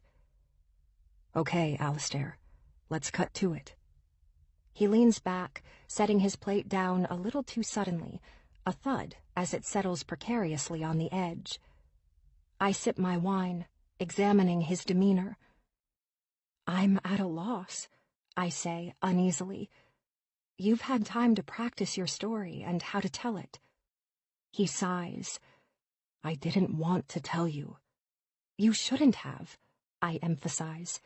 "Okay, Alistair, let's cut to it." He leans back, setting his plate down a little too suddenly, a thud as it settles precariously on the edge. I sip my wine, examining his demeanor. "I'm at a loss," I say uneasily. "You've had time to practice your story and how to tell it." He sighs. "I didn't want to tell you." "You shouldn't have," I emphasize.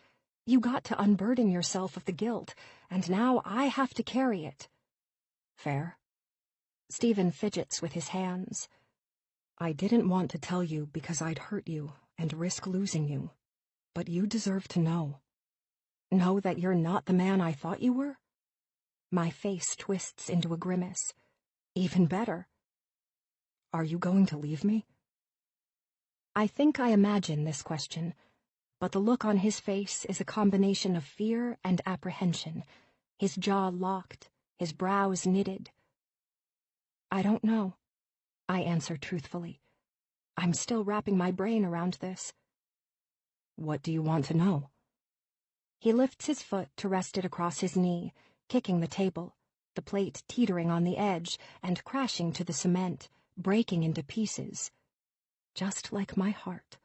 "You got to unburden yourself of the guilt, and now I have to carry it." "Fair?" Stephen fidgets with his hands. "I didn't want to tell you because I'd hurt you and risk losing you, but you deserve to know. Know that you're not the man I thought you were?" My face twists into a grimace. "Even better." "Are you going to leave me?" I think I imagine this question, but the look on his face is a combination of fear and apprehension, his jaw locked, his brows knitted. "I don't know," I answer truthfully. I'm still wrapping my brain around this. "What do you want to know?" He lifts his foot to rest it across his knee, kicking the table, the plate teetering on the edge and crashing to the cement, breaking into pieces. Just like my heart.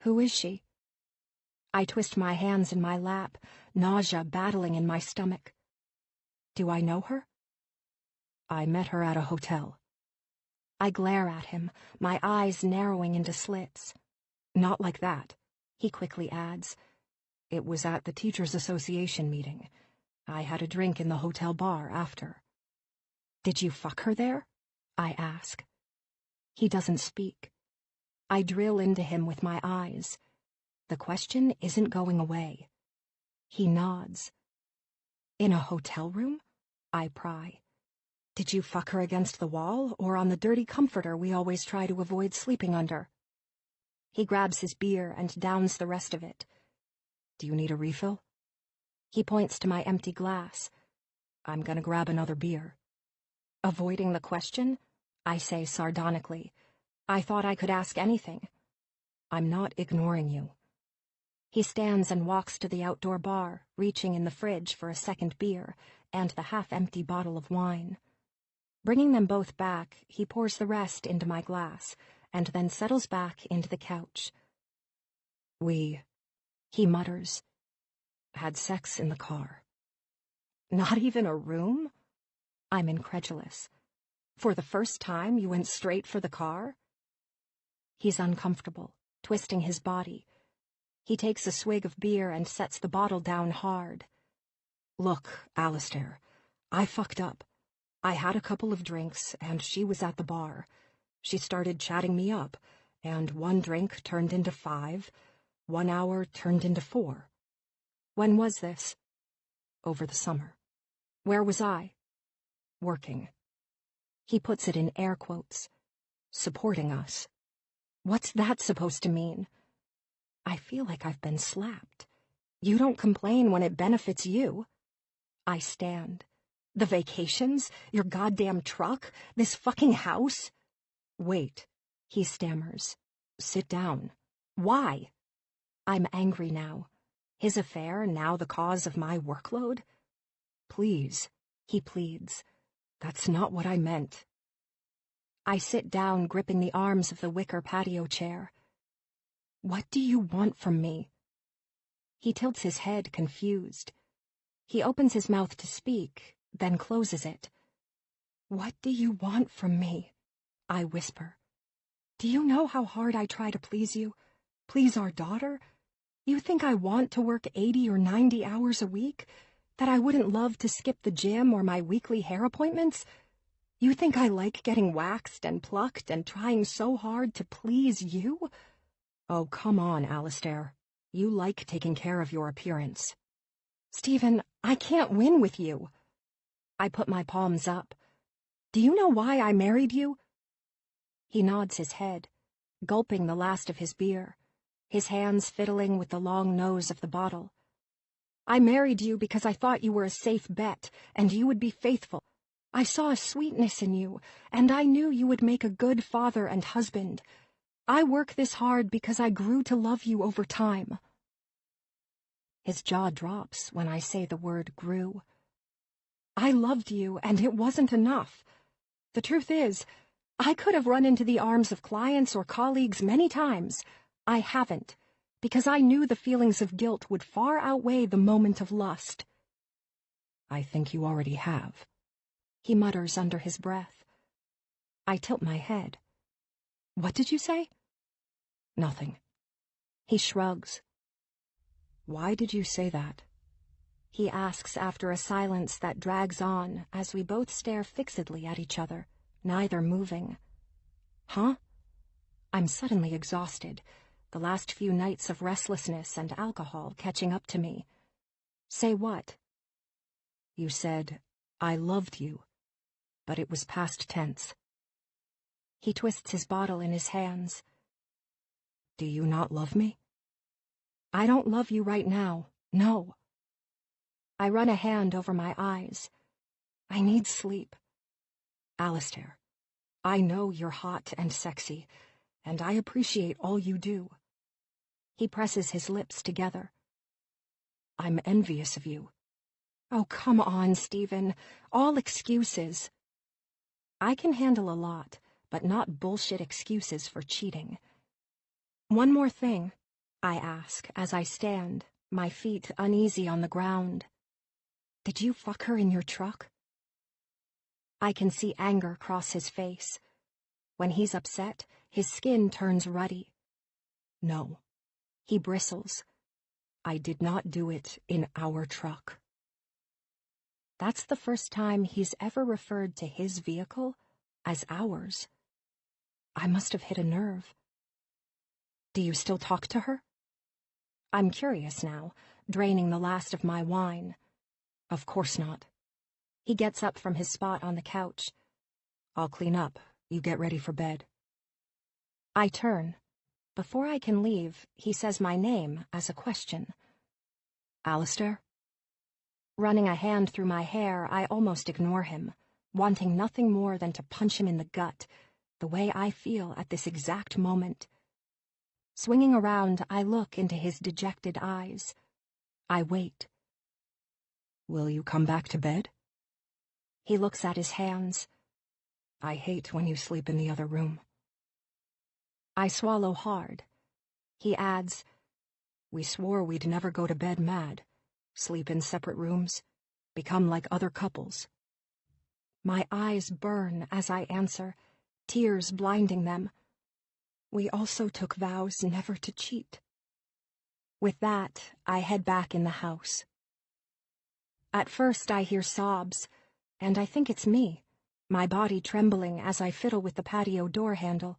"Who is she?" I twist my hands in my lap, nausea battling in my stomach. "Do I know her?" "I met her at a hotel." I glare at him, my eyes narrowing into slits. "Not like that," he quickly adds. "It was at the Teachers' Association meeting. I had a drink in the hotel bar after." "Did you fuck her there?" I ask. He doesn't speak. I drill into him with my eyes. The question isn't going away. He nods. "In a hotel room?" I pry. "Did you fuck her against the wall or on the dirty comforter we always try to avoid sleeping under?" He grabs his beer and downs the rest of it. "Do you need a refill?" He points to my empty glass. "I'm gonna grab another beer." Avoiding the question? I say sardonically. "I thought I could ask anything." "I'm not ignoring you." He stands and walks to the outdoor bar, reaching in the fridge for a second beer and the half-empty bottle of wine. Bringing them both back, he pours the rest into my glass and then settles back into the couch. He mutters, "had sex in the car." "Not even a room?" I'm incredulous. For the first time, you went straight for the car? He's uncomfortable, twisting his body. He takes a swig of beer and sets the bottle down hard. Look, Alistair, I fucked up. I had a couple of drinks, and she was at the bar. She started chatting me up, and 1 drink turned into 5, 1 hour turned into 4. When was this? Over the summer. Where was I? Working. He puts it in air quotes. Supporting us. What's that supposed to mean? I feel like I've been slapped. You don't complain when it benefits you. I stand. The vacations? Your goddamn truck? This fucking house? Wait, he stammers. Sit down. Why? I'm angry now. His affair now the cause of my workload? Please, he pleads. That's not what I meant. I sit down, gripping the arms of the wicker patio chair. What do you want from me? He tilts his head, confused. He opens his mouth to speak, then closes it. What do you want from me? I whisper. Do you know how hard I try to please you? Please our daughter? You think I want to work 80 or 90 hours a week? That I wouldn't love to skip the gym or my weekly hair appointments? You think I like getting waxed and plucked and trying so hard to please you? Oh, come on, Alistair. You like taking care of your appearance. Stephen, I can't win with you. I put my palms up. Do you know why I married you? He nods his head, gulping the last of his beer, his hands fiddling with the long nose of the bottle. I married you because I thought you were a safe bet, and you would be faithful. I saw a sweetness in you, and I knew you would make a good father and husband. I work this hard because I grew to love you over time. His jaw drops when I say the word grew. I loved you, and it wasn't enough. The truth is, I could have run into the arms of clients or colleagues many times. I haven't, because I knew the feelings of guilt would far outweigh the moment of lust. I think you already have, he mutters under his breath. I tilt my head. What did you say? Nothing. He shrugs. Why did you say that? He asks after a silence that drags on as we both stare fixedly at each other, neither moving. Huh? I'm suddenly exhausted, the last few nights of restlessness and alcohol catching up to me. Say what? You said, I loved you, but it was past tense. He twists his bottle in his hands. Do you not love me? I don't love you right now, no. I run a hand over my eyes. I need sleep. Alistair, I know you're hot and sexy, and I appreciate all you do. He presses his lips together. I'm envious of you. Oh, come on, Stephen. All excuses. I can handle a lot, but not bullshit excuses for cheating. One more thing, I ask as I stand, my feet uneasy on the ground. Did you fuck her in your truck? I can see anger cross his face. When he's upset, his skin turns ruddy. No. He bristles. I did not do it in our truck. That's the first time he's ever referred to his vehicle as ours. I must have hit a nerve. Do you still talk to her? I'm curious now, draining the last of my wine. Of course not. He gets up from his spot on the couch. I'll clean up. You get ready for bed. I turn. Before I can leave, he says my name as a question. Alistair? Running a hand through my hair, I almost ignore him, wanting nothing more than to punch him in the gut, the way I feel at this exact moment. Swinging around, I look into his dejected eyes. I wait. Will you come back to bed? He looks at his hands. I hate when you sleep in the other room. I swallow hard. He adds, we swore we'd never go to bed mad, sleep in separate rooms, become like other couples. My eyes burn as I answer, tears blinding them. We also took vows never to cheat. With that, I head back in the house. At first I hear sobs, and I think it's me, my body trembling as I fiddle with the patio door handle.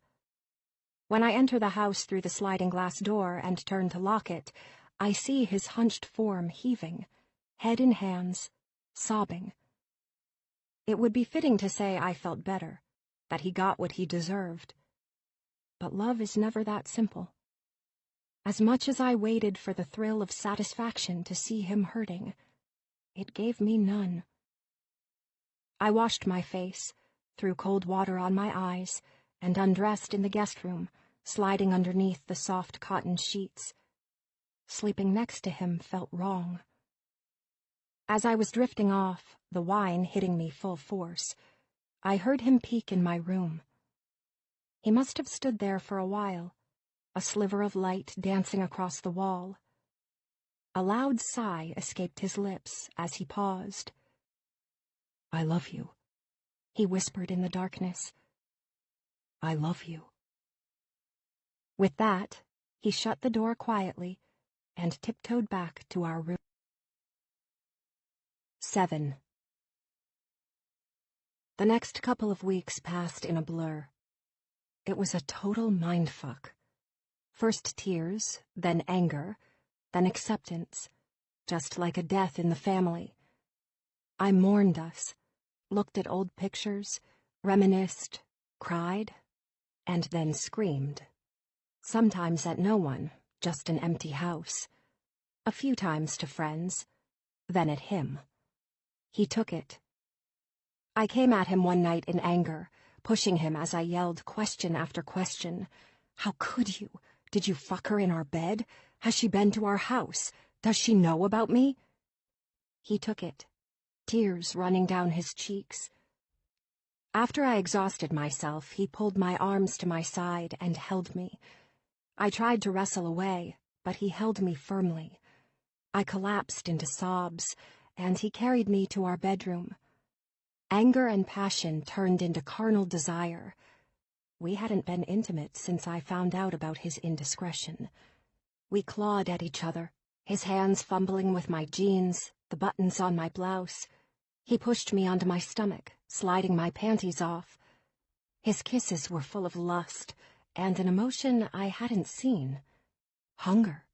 When I enter the house through the sliding glass door and turn to lock it, I see his hunched form heaving, head in hands, sobbing. It would be fitting to say I felt better, that he got what he deserved. But love is never that simple. As much as I waited for the thrill of satisfaction to see him hurting, it gave me none. I washed my face, threw cold water on my eyes, and undressed in the guest room, sliding underneath the soft cotton sheets. Sleeping next to him felt wrong. As I was drifting off, the wine hitting me full force, I heard him peek in my room. He must have stood there for a while, a sliver of light dancing across the wall. A loud sigh escaped his lips as he paused. "I love you," he whispered in the darkness. "I love you." With that, he shut the door quietly and tiptoed back to our room. 7. The next couple of weeks passed in a blur. It was a total mindfuck. First tears, then anger, then acceptance, just like a death in the family. I mourned us, looked at old pictures, reminisced, cried, and then screamed. Sometimes at no one, just an empty house. A few times to friends, then at him. He took it. I came at him one night in anger, pushing him as I yelled question after question. "How could you? Did you fuck her in our bed? Has she been to our house? Does she know about me?" He took it, tears running down his cheeks. After I exhausted myself, he pulled my arms to my side and held me. I tried to wrestle away, but he held me firmly. I collapsed into sobs, and he carried me to our bedroom. Anger and passion turned into carnal desire. We hadn't been intimate since I found out about his indiscretion. We clawed at each other, his hands fumbling with my jeans, the buttons on my blouse. He pushed me onto my stomach, sliding my panties off. His kisses were full of lust and an emotion I hadn't seen. Hunger.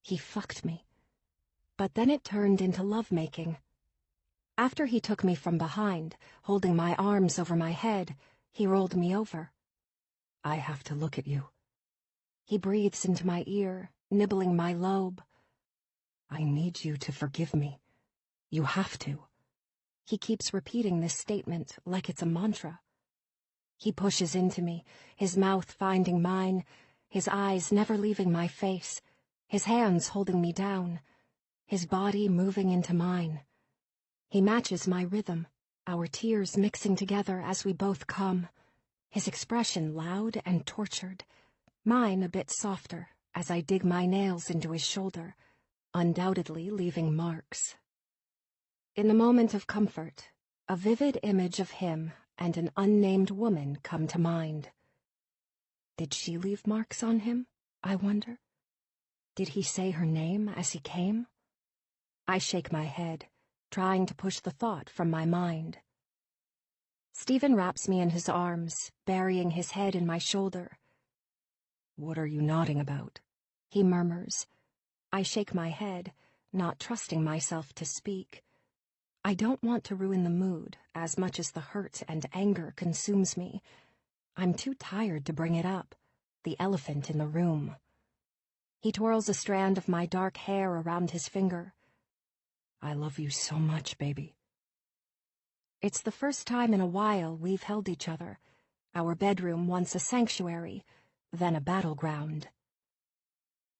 He fucked me. But then it turned into lovemaking. After he took me from behind, holding my arms over my head, he rolled me over. "I have to look at you." He breathes into my ear, nibbling my lobe. "I need you to forgive me. You have to." He keeps repeating this statement like it's a mantra. He pushes into me, his mouth finding mine, his eyes never leaving my face, his hands holding me down, his body moving into mine. He matches my rhythm, our tears mixing together as we both come, his expression loud and tortured, mine a bit softer as I dig my nails into his shoulder, undoubtedly leaving marks. In the moment of comfort, a vivid image of him and an unnamed woman come to mind. Did she leave marks on him, I wonder? Did he say her name as he came? I shake my head, trying to push the thought from my mind. Stephen wraps me in his arms, burying his head in my shoulder. "What are you nodding about?" he murmurs. I shake my head, not trusting myself to speak. I don't want to ruin the mood as much as the hurt and anger consumes me. I'm too tired to bring it up, the elephant in the room. He twirls a strand of my dark hair around his finger. "I love you so much, baby." It's the first time in a while we've held each other, our bedroom once a sanctuary, then a battleground.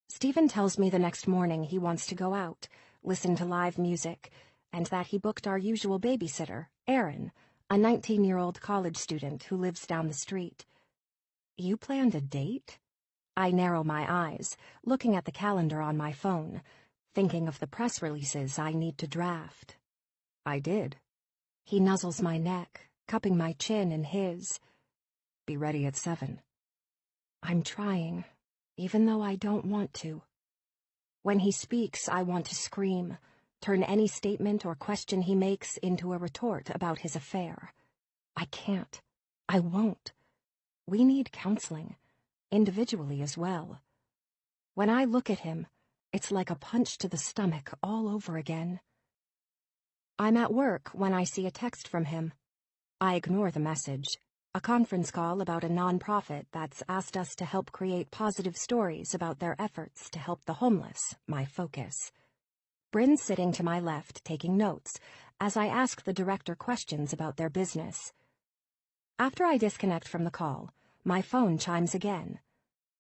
Stephen tells me the next morning he wants to go out, listen to live music, and that he booked our usual babysitter, Erin, a 19-year-old college student who lives down the street. "You planned a date?" I narrow my eyes, looking at the calendar on my phone, thinking of the press releases I need to draft. "I did." He nuzzles my neck, cupping my chin in his. Be ready at 7. I'm trying, even though I don't want to. When he speaks, I want to scream, turn any statement or question he makes into a retort about his affair. I can't. I won't. We need counseling, individually as well. When I look at him, it's like a punch to the stomach all over again. I'm at work when I see a text from him. I ignore the message. A conference call about a nonprofit that's asked us to help create positive stories about their efforts to help the homeless, my focus. Bryn's sitting to my left taking notes as I ask the director questions about their business. After I disconnect from the call, my phone chimes again.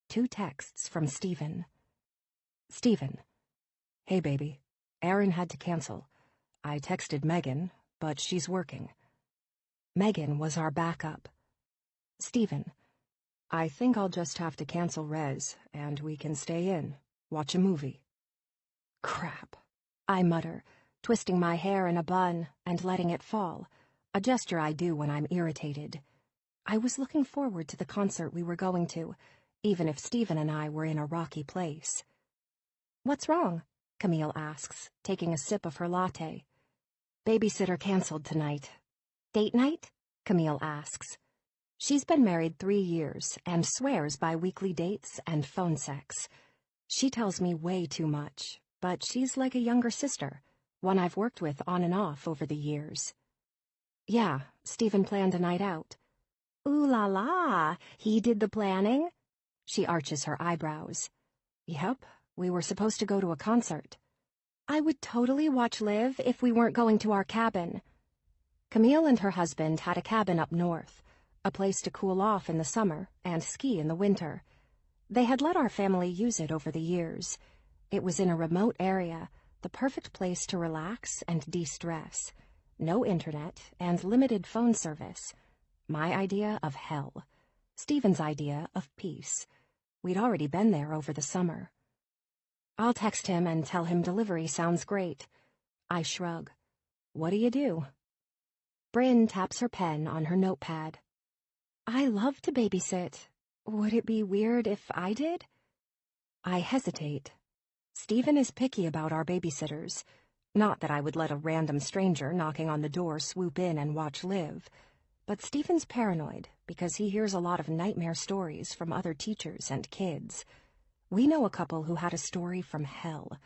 2 texts from Stephen. Stephen. Hey, baby. Aaron had to cancel. I texted Megan, but she's working. Megan was our backup. Stephen. I think I'll just have to cancel Res, and we can stay in, watch a movie. Crap, I mutter, twisting my hair in a bun and letting it fall, a gesture I do when I'm irritated. I was looking forward to the concert we were going to, even if Stephen and I were in a rocky place. What's wrong? Camille asks, taking a sip of her latte. Babysitter canceled tonight. Date night? Camille asks. She's been married 3 years and swears by weekly dates and phone sex. She tells me way too much, but she's like a younger sister, one I've worked with on and off over the years. Yeah, Stephen planned a night out. Ooh la la, he did the planning? She arches her eyebrows. Yep, we were supposed to go to a concert. I would totally watch Liv if we weren't going to our cabin. Camille and her husband had a cabin up north, a place to cool off in the summer and ski in the winter. They had let our family use it over the years. It was in a remote area, the perfect place to relax and de-stress. No internet and limited phone service. My idea of hell. Stephen's idea of peace. We'd already been there over the summer. I'll text him and tell him delivery sounds great. I shrug. What do you do? Bryn taps her pen on her notepad. I love to babysit. Would it be weird if I did? I hesitate. Stephen is picky about our babysitters. Not that I would let a random stranger knocking on the door swoop in and watch Liv. But Stephen's paranoid because he hears a lot of nightmare stories from other teachers and kids. We know a couple who had a story from hell.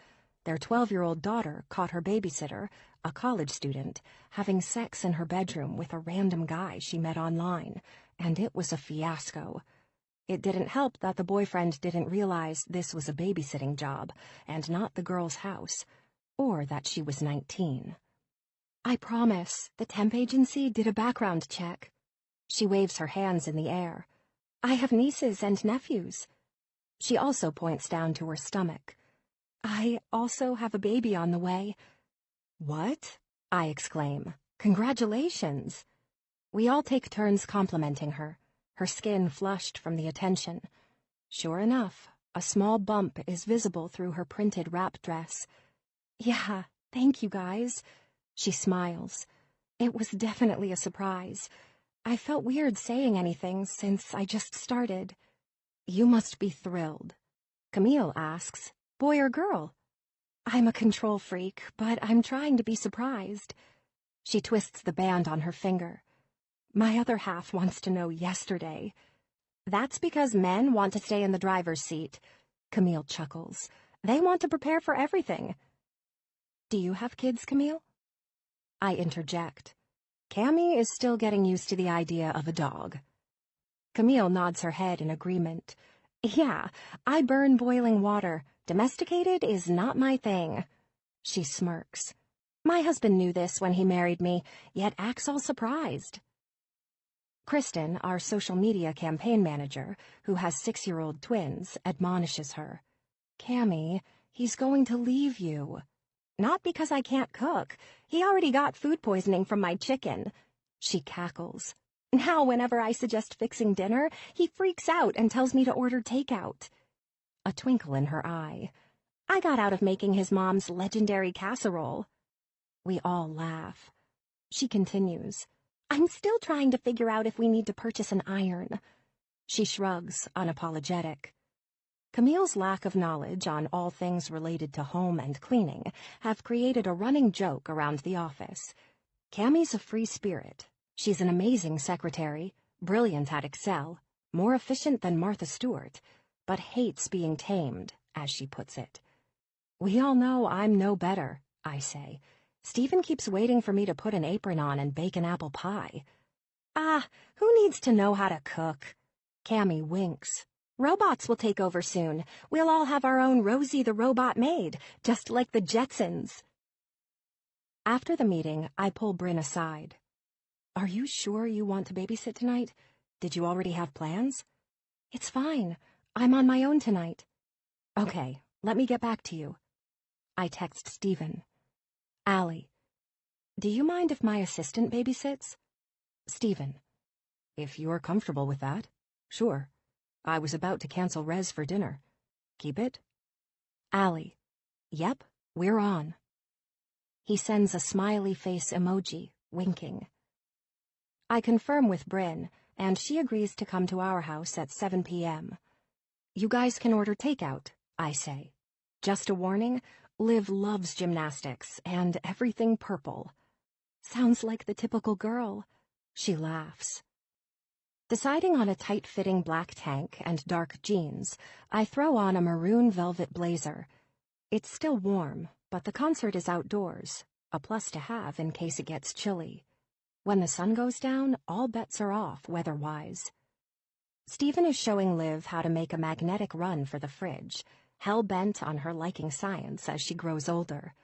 Their 12-year-old daughter caught her babysitter, a college student, having sex in her bedroom with a random guy she met online, and it was a fiasco. It didn't help that the boyfriend didn't realize this was a babysitting job and not the girl's house, or that she was 19. I promise, the temp agency did a background check. She waves her hands in the air. I have nieces and nephews. She also points down to her stomach. I also have a baby on the way. What? I exclaim. Congratulations. We all take turns complimenting her, her skin flushed from the attention. Sure enough, a small bump is visible through her printed wrap dress. Yeah, thank you guys. She smiles. It was definitely a surprise. I felt weird saying anything since I just started. You must be thrilled. Camille asks, boy or girl? I'm a control freak, but I'm trying to be surprised. She twists the band on her finger. My other half wants to know yesterday. That's because men want to stay in the driver's seat. Camille chuckles. They want to prepare for everything. Do you have kids, Camille? I interject. Cammy is still getting used to the idea of a dog. Camille nods her head in agreement. Yeah, I burn boiling water. Domesticated is not my thing. She smirks. My husband knew this when he married me, yet acts all surprised. Kristen, our social media campaign manager, who has 6-year-old twins, admonishes her. Cammy, he's going to leave you. Not because I can't cook. He already got food poisoning from my chicken. She cackles. Now, whenever I suggest fixing dinner, he freaks out and tells me to order takeout. A twinkle in her eye. I got out of making his mom's legendary casserole. We all laugh. She continues, "I'm still trying to figure out if we need to purchase an iron." She shrugs, unapologetic. Camille's lack of knowledge on all things related to home and cleaning have created a running joke around the office. Cammie's a free spirit. She's an amazing secretary, brilliant at Excel, more efficient than Martha Stewart, but hates being tamed, as she puts it. "We all know I'm no better," I say. "Stephen keeps waiting for me to put an apron on and bake an apple pie." "Ah, who needs to know how to cook?" Cammie winks. "Robots will take over soon. We'll all have our own Rosie the Robot maid, just like the Jetsons." After the meeting, I pull Bryn aside. "Are you sure you want to babysit tonight? Did you already have plans?" "It's fine. I'm on my own tonight." "Okay, let me get back to you." I text Stephen. "Allie, do you mind if my assistant babysits?" Stephen. "If you're comfortable with that, sure. I was about to cancel res for dinner. Keep it?" Allie. "Yep, we're on." He sends a smiley face emoji, winking. I confirm with Bryn, and she agrees to come to our house at 7 p.m. "You guys can order takeout," I say. Just a warning, Liv loves gymnastics and everything purple. Sounds like the typical girl. She laughs. Deciding on a tight-fitting black tank and dark jeans, I throw on a maroon velvet blazer. It's still warm, but the concert is outdoors, a plus to have in case it gets chilly. When the sun goes down, all bets are off weather-wise. Stephen is showing Liv how to make a magnetic run for the fridge, hell-bent on her liking science as she grows older.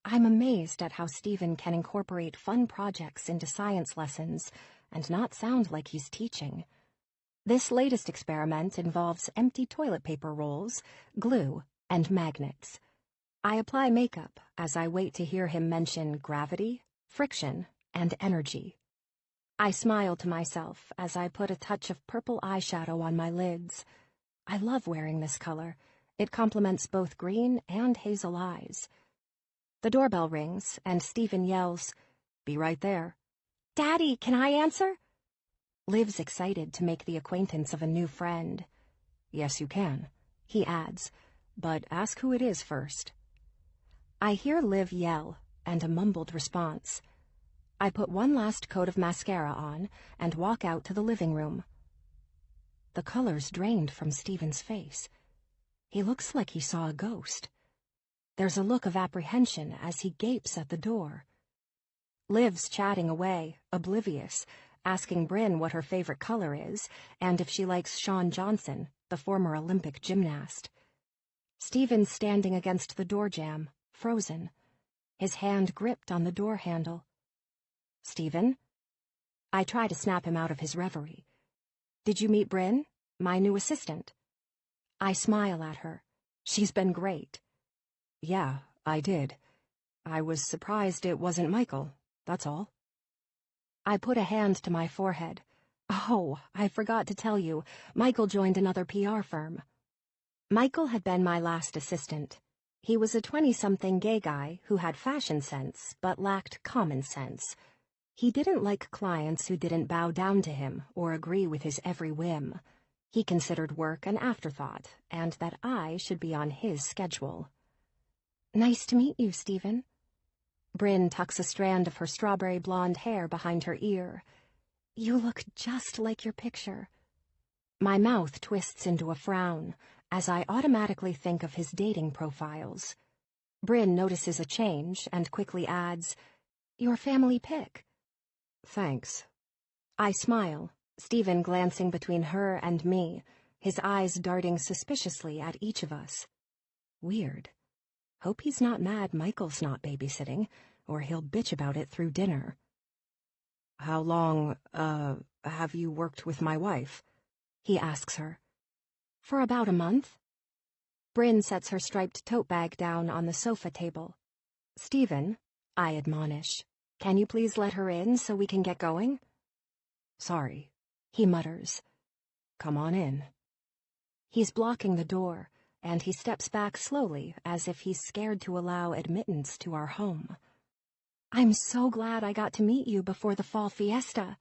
I'm amazed at how Stephen can incorporate fun projects into science lessons and not sound like he's teaching. This latest experiment involves empty toilet paper rolls, glue, and magnets. I apply makeup as I wait to hear him mention gravity, friction, and energy. I smile to myself as I put a touch of purple eyeshadow on my lids. I love wearing this color. It complements both green and hazel eyes. The doorbell rings, and Stephen yells, "Be right there." "Daddy, can I answer?" Liv's excited to make the acquaintance of a new friend. "Yes, you can," he adds, "but ask who it is first." I hear Liv yell, and a mumbled response. I put one last coat of mascara on and walk out to the living room. The color's drained from Stephen's face. He looks like he saw a ghost. There's a look of apprehension as he gapes at the door. Liv's chatting away, oblivious, asking Bryn what her favorite color is and if she likes Shawn Johnson, the former Olympic gymnast. Stephen's standing against the door jamb, frozen, his hand gripped on the door handle. "Stephen?" I try to snap him out of his reverie. "Did you meet Bryn, my new assistant?" I smile at her. She's been great. "Yeah, I did. I was surprised it wasn't Michael, that's all." I put a hand to my forehead. "Oh, I forgot to tell you, Michael joined another PR firm." Michael had been my last assistant. He was a 20-something gay guy who had fashion sense but lacked common sense. He didn't like clients who didn't bow down to him or agree with his every whim. He considered work an afterthought, and that I should be on his schedule. "Nice to meet you, Stephen." Bryn tucks a strand of her strawberry blonde hair behind her ear. "You look just like your picture." My mouth twists into a frown, as I automatically think of his dating profiles. Bryn notices a change and quickly adds, "Your family pic." "Thanks." I smile, Stephen glancing between her and me, his eyes darting suspiciously at each of us. Weird. Hope he's not mad Michael's not babysitting, or he'll bitch about it through dinner. "How long, have you worked with my wife?" he asks her. "For about a month." Bryn sets her striped tote bag down on the sofa table. "Stephen," I admonish, "can you please let her in so we can get going?" "Sorry," he mutters. "Come on in." He's blocking the door, and he steps back slowly as if he's scared to allow admittance to our home. I'm so glad I got to meet you before the fall fiesta.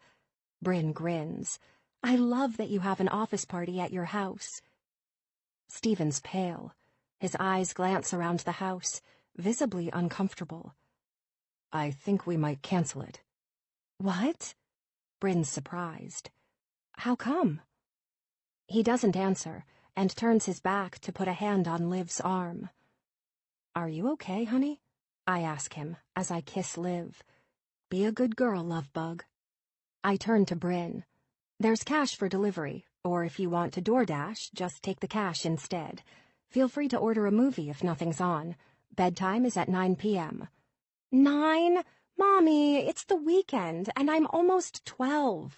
Bryn grins. I love that you have an office party at your house. Stephen's pale. His eyes glance around the house, visibly uncomfortable. I think we might cancel it. What? Bryn's surprised. How come? He doesn't answer, and turns his back to put a hand on Liv's arm. Are you okay, honey? I ask him, as I kiss Liv. Be a good girl, love bug. I turn to Bryn. There's cash for delivery, or if you want to DoorDash, just take the cash instead. Feel free to order a movie if nothing's on. Bedtime is at 9 p.m. 9? Mommy, it's the weekend, and I'm almost 12.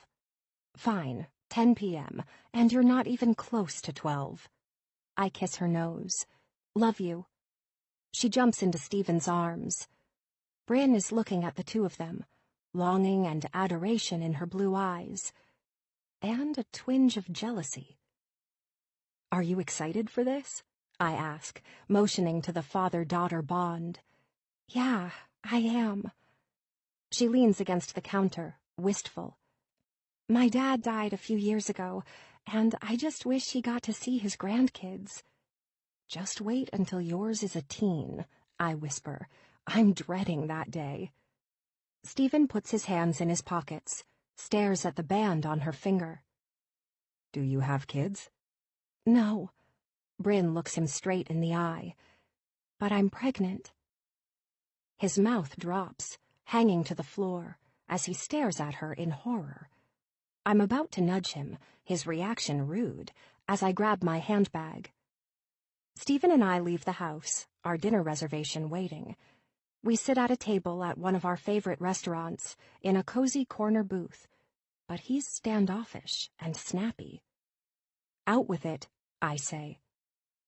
Fine, 10 p.m., and you're not even close to 12. I kiss her nose. Love you. She jumps into Stephen's arms. Bryn is looking at the two of them, longing and adoration in her blue eyes, and a twinge of jealousy. Are you excited for this? I ask, motioning to the father-daughter bond. Yeah, I am. She leans against the counter, wistful. My dad died a few years ago, and I just wish he got to see his grandkids. Just wait until yours is a teen, I whisper. I'm dreading that day. Stephen puts his hands in his pockets, stares at the band on her finger. Do you have kids? No. Bryn looks him straight in the eye. But I'm pregnant. His mouth drops, hanging to the floor, as he stares at her in horror. I'm about to nudge him, his reaction rude, as I grab my handbag. Stephen and I leave the house, our dinner reservation waiting. We sit at a table at one of our favorite restaurants, in a cozy corner booth, but he's standoffish and snappy. Out with it, I say.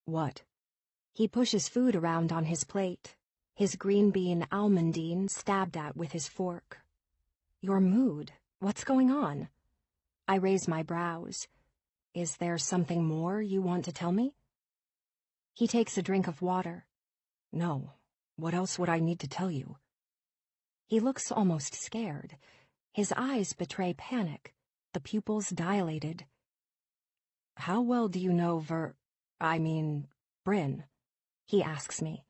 What? He pushes food around on his plate, his green bean almondine stabbed at with his fork. Your mood, what's going on? I raise my brows. Is there something more you want to tell me? He takes a drink of water. No, what else would I need to tell you? He looks almost scared. His eyes betray panic, the pupils dilated. How well do you know Bryn? He asks me.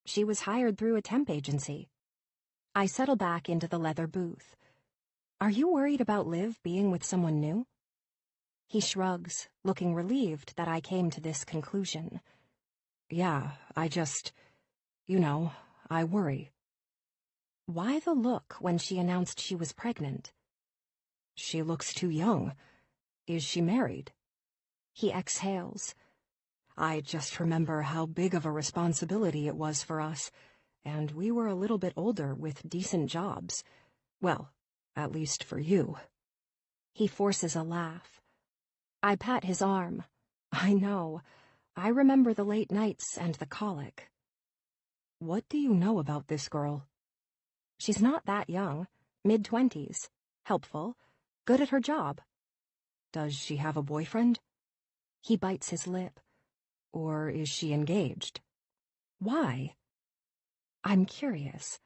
She was hired through a temp agency. I settle back into the leather booth. Are you worried about Liv being with someone new? He shrugs, looking relieved that I came to this conclusion. Yeah, I worry. Why the look when she announced she was pregnant? She looks too young. Is she married? He exhales. I just remember how big of a responsibility it was for us, and we were a little bit older with decent jobs. Well, at least for you. He forces a laugh. I pat his arm. I know. I remember the late nights and the colic. What do you know about this girl? She's not that young, mid-20s, helpful, good at her job. Does she have a boyfriend? He bites his lip. Or is she engaged? Why? I'm curious,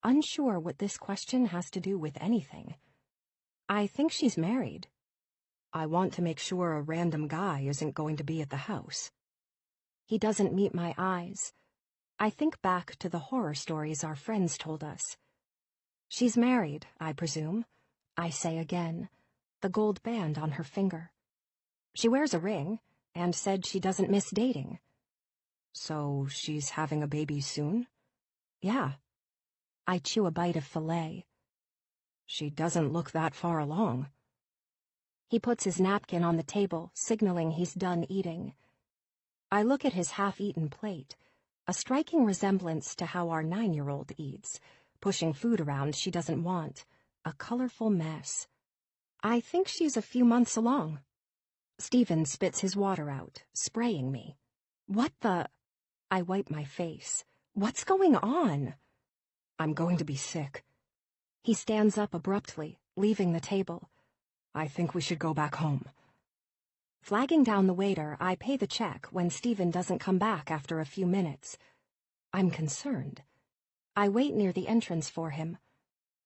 unsure what this question has to do with anything. I think she's married. I want to make sure a random guy isn't going to be at the house. He doesn't meet my eyes. I think back to the horror stories our friends told us. She's married, I presume. I say again, the gold band on her finger. She wears a ring, and said she doesn't miss dating. So she's having a baby soon? Yeah. I chew a bite of filet. She doesn't look that far along. He puts his napkin on the table, signaling he's done eating. I look at his half-eaten plate, a striking resemblance to how our 9-year-old eats, pushing food around she doesn't want, a colorful mess. I think she's a few months along. Stephen spits his water out, spraying me. What the? I wipe my face. What's going on? I'm going to be sick. He stands up abruptly, leaving the table. I think we should go back home. Flagging down the waiter, I pay the check when Stephen doesn't come back after a few minutes. I'm concerned. I wait near the entrance for him.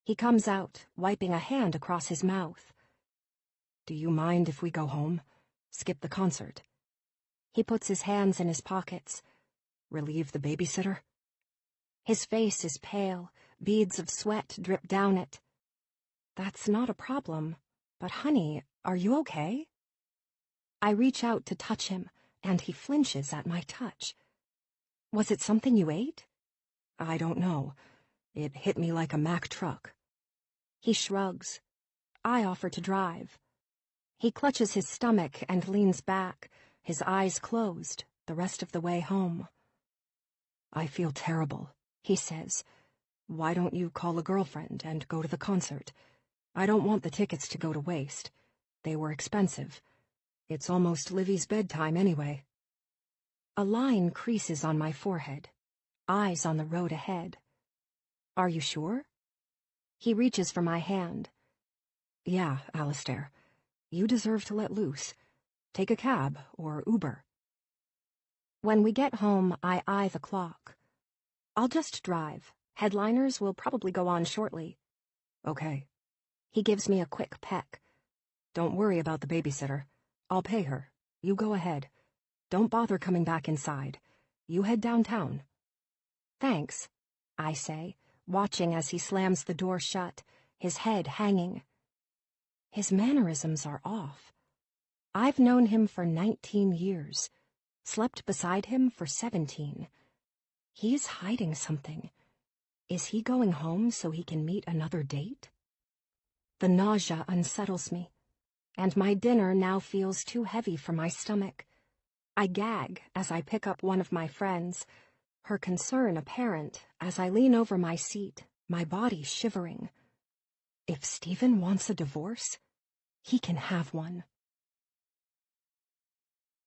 He comes out, wiping a hand across his mouth. Do you mind if we go home? Skip the concert? He puts his hands in his pockets. Relieve the babysitter? His face is pale, beads of sweat drip down it. That's not a problem. But honey, are you okay? I reach out to touch him, and he flinches at my touch. Was it something you ate? I don't know. It hit me like a Mack truck. He shrugs. I offer to drive. He clutches his stomach and leans back, his eyes closed, the rest of the way home. I feel terrible, he says. Why don't you call a girlfriend and go to the concert? I don't want the tickets to go to waste. They were expensive. It's almost Livy's bedtime anyway. A line creases on my forehead, eyes on the road ahead. Are you sure? He reaches for my hand. Yeah, Alistair. You deserve to let loose. Take a cab or Uber. When we get home, I eye the clock. I'll just drive. Headliners will probably go on shortly. Okay. He gives me a quick peck. Don't worry about the babysitter. I'll pay her. You go ahead. Don't bother coming back inside. You head downtown. Thanks, I say, watching as he slams the door shut, his head hanging. His mannerisms are off. I've known him for 19 years, slept beside him for 17. He's hiding something. Is he going home so he can meet another date? The nausea unsettles me, and my dinner now feels too heavy for my stomach. I gag as I pick up one of my friends, her concern apparent as I lean over my seat, my body shivering. If Stephen wants a divorce, he can have one.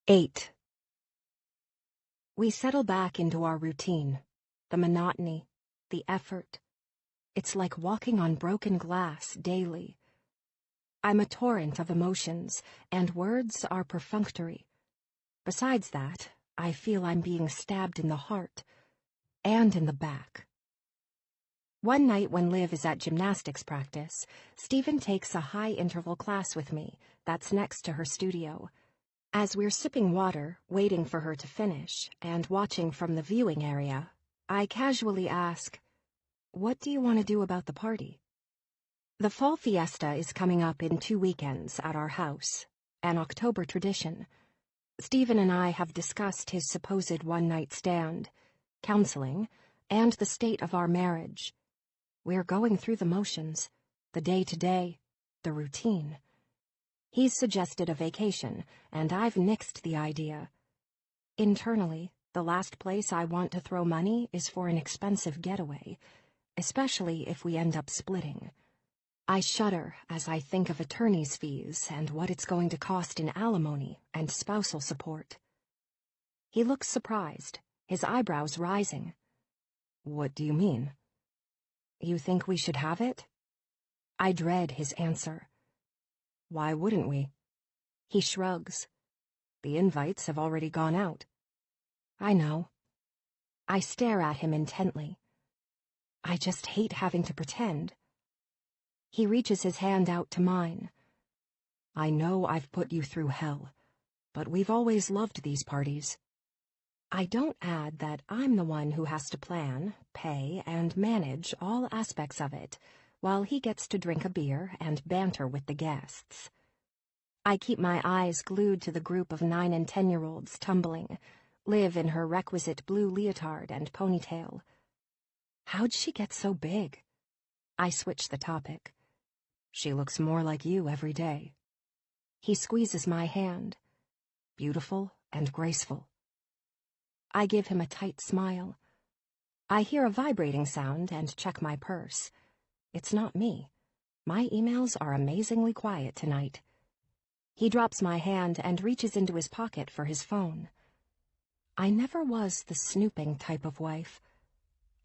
8. We settle back into our routine, the monotony, the effort. It's like walking on broken glass daily. I'm a torrent of emotions, and words are perfunctory. Besides that, I feel I'm being stabbed in the heart and in the back. One night when Liv is at gymnastics practice, Stephen takes a high-interval class with me that's next to her studio. As we're sipping water, waiting for her to finish, and watching from the viewing area, I casually ask, "What do you want to do about the party?" The fall fiesta is coming up in 2 weekends at our house, an October tradition. Stephen and I have discussed his supposed one-night stand, counseling, and the state of our marriage. We're going through the motions, the day-to-day, the routine. He's suggested a vacation, and I've nixed the idea. Internally, the last place I want to throw money is for an expensive getaway, especially if we end up splitting. I shudder as I think of attorney's fees and what it's going to cost in alimony and spousal support. He looks surprised, his eyebrows rising. What do you mean? You think we should have it? I dread his answer. Why wouldn't we? He shrugs. The invites have already gone out. I know. I stare at him intently. I just hate having to pretend. He reaches his hand out to mine. I know I've put you through hell, but we've always loved these parties. I don't add that I'm the one who has to plan, pay, and manage all aspects of it, while he gets to drink a beer and banter with the guests. I keep my eyes glued to the group of 9- and 10-year-olds tumbling, Liv in her requisite blue leotard and ponytail. How'd she get so big? I switch the topic. She looks more like you every day. He squeezes my hand. Beautiful and graceful. I give him a tight smile. I hear a vibrating sound and check my purse. It's not me. My emails are amazingly quiet tonight. He drops my hand and reaches into his pocket for his phone. I never was the snooping type of wife.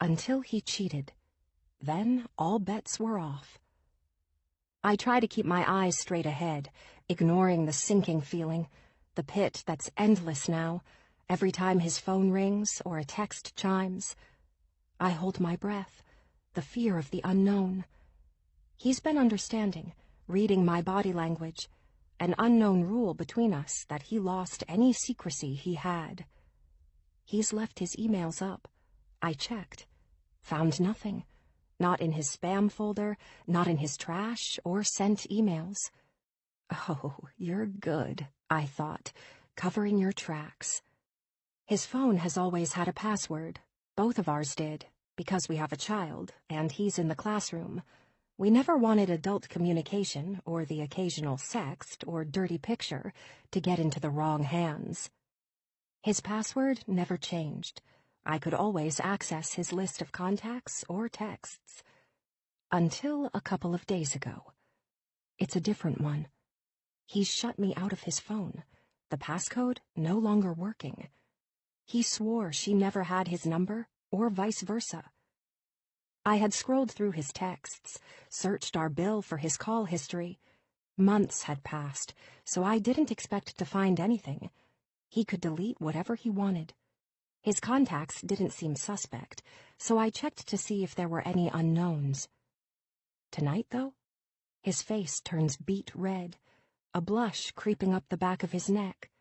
Until he cheated. Then all bets were off. I try to keep my eyes straight ahead, ignoring the sinking feeling, the pit that's endless now, every time his phone rings or a text chimes. I hold my breath, the fear of the unknown. He's been understanding, reading my body language, an unknown rule between us that he lost any secrecy he had. He's left his emails up. I checked. Found nothing. Not in his spam folder, not in his trash or sent emails. Oh, you're good, I thought, covering your tracks. His phone has always had a password. Both of ours did, because we have a child, and he's in the classroom. We never wanted adult communication, or the occasional sext or dirty picture, to get into the wrong hands. His password never changed. I could always access his list of contacts or texts. Until a couple of days ago. It's a different one. He's shut me out of his phone. The passcode no longer working. He swore she never had his number, or vice versa. I had scrolled through his texts, searched our bill for his call history. Months had passed, so I didn't expect to find anything. He could delete whatever he wanted. His contacts didn't seem suspect, so I checked to see if there were any unknowns. Tonight, though, his face turns beet red, a blush creeping up the back of his neck.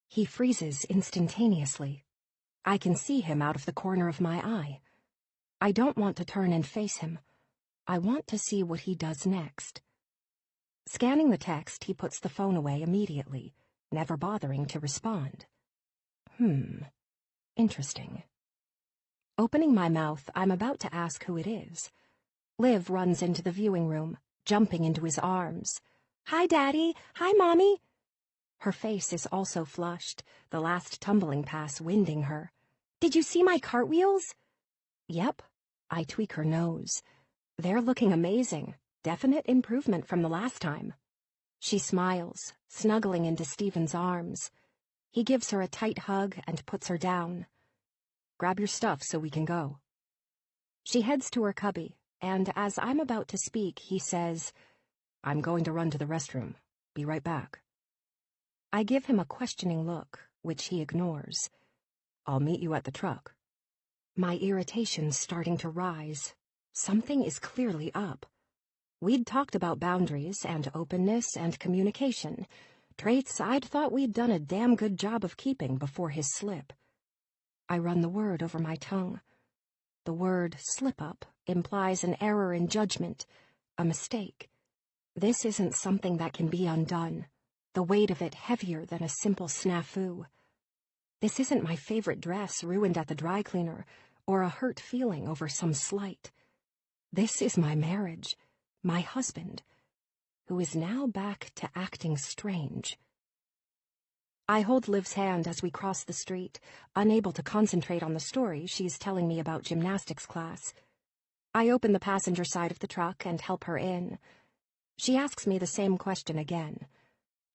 He freezes instantaneously. I can see him out of the corner of my eye. I don't want to turn and face him. I want to see what he does next. Scanning the text, he puts the phone away immediately, never bothering to respond. Interesting. Opening my mouth, I'm about to ask who it is. Liv runs into the viewing room, jumping into his arms. Hi, Daddy. Hi, Mommy. Her face is also flushed, the last tumbling pass winding her. Did you see my cartwheels? Yep. I tweak her nose. They're looking amazing. Definite improvement from the last time. She smiles, snuggling into Stephen's arms. He gives her a tight hug and puts her down. Grab your stuff so we can go. She heads to her cubby, and as I'm about to speak, he says, I'm going to run to the restroom. Be right back. I give him a questioning look, which he ignores. I'll meet you at the truck. My irritation's starting to rise. Something is clearly up. We'd talked about boundaries and openness and communication, traits I'd thought we'd done a damn good job of keeping before his slip. I run the word over my tongue. The word slip-up implies an error in judgment, a mistake. This isn't something that can be undone, the weight of it heavier than a simple snafu. This isn't my favorite dress ruined at the dry cleaner, or a hurt feeling over some slight. This is my marriage, my husband, who is now back to acting strange. I hold Liv's hand as we cross the street, unable to concentrate on the story she's telling me about gymnastics class. I open the passenger side of the truck and help her in. She asks me the same question again.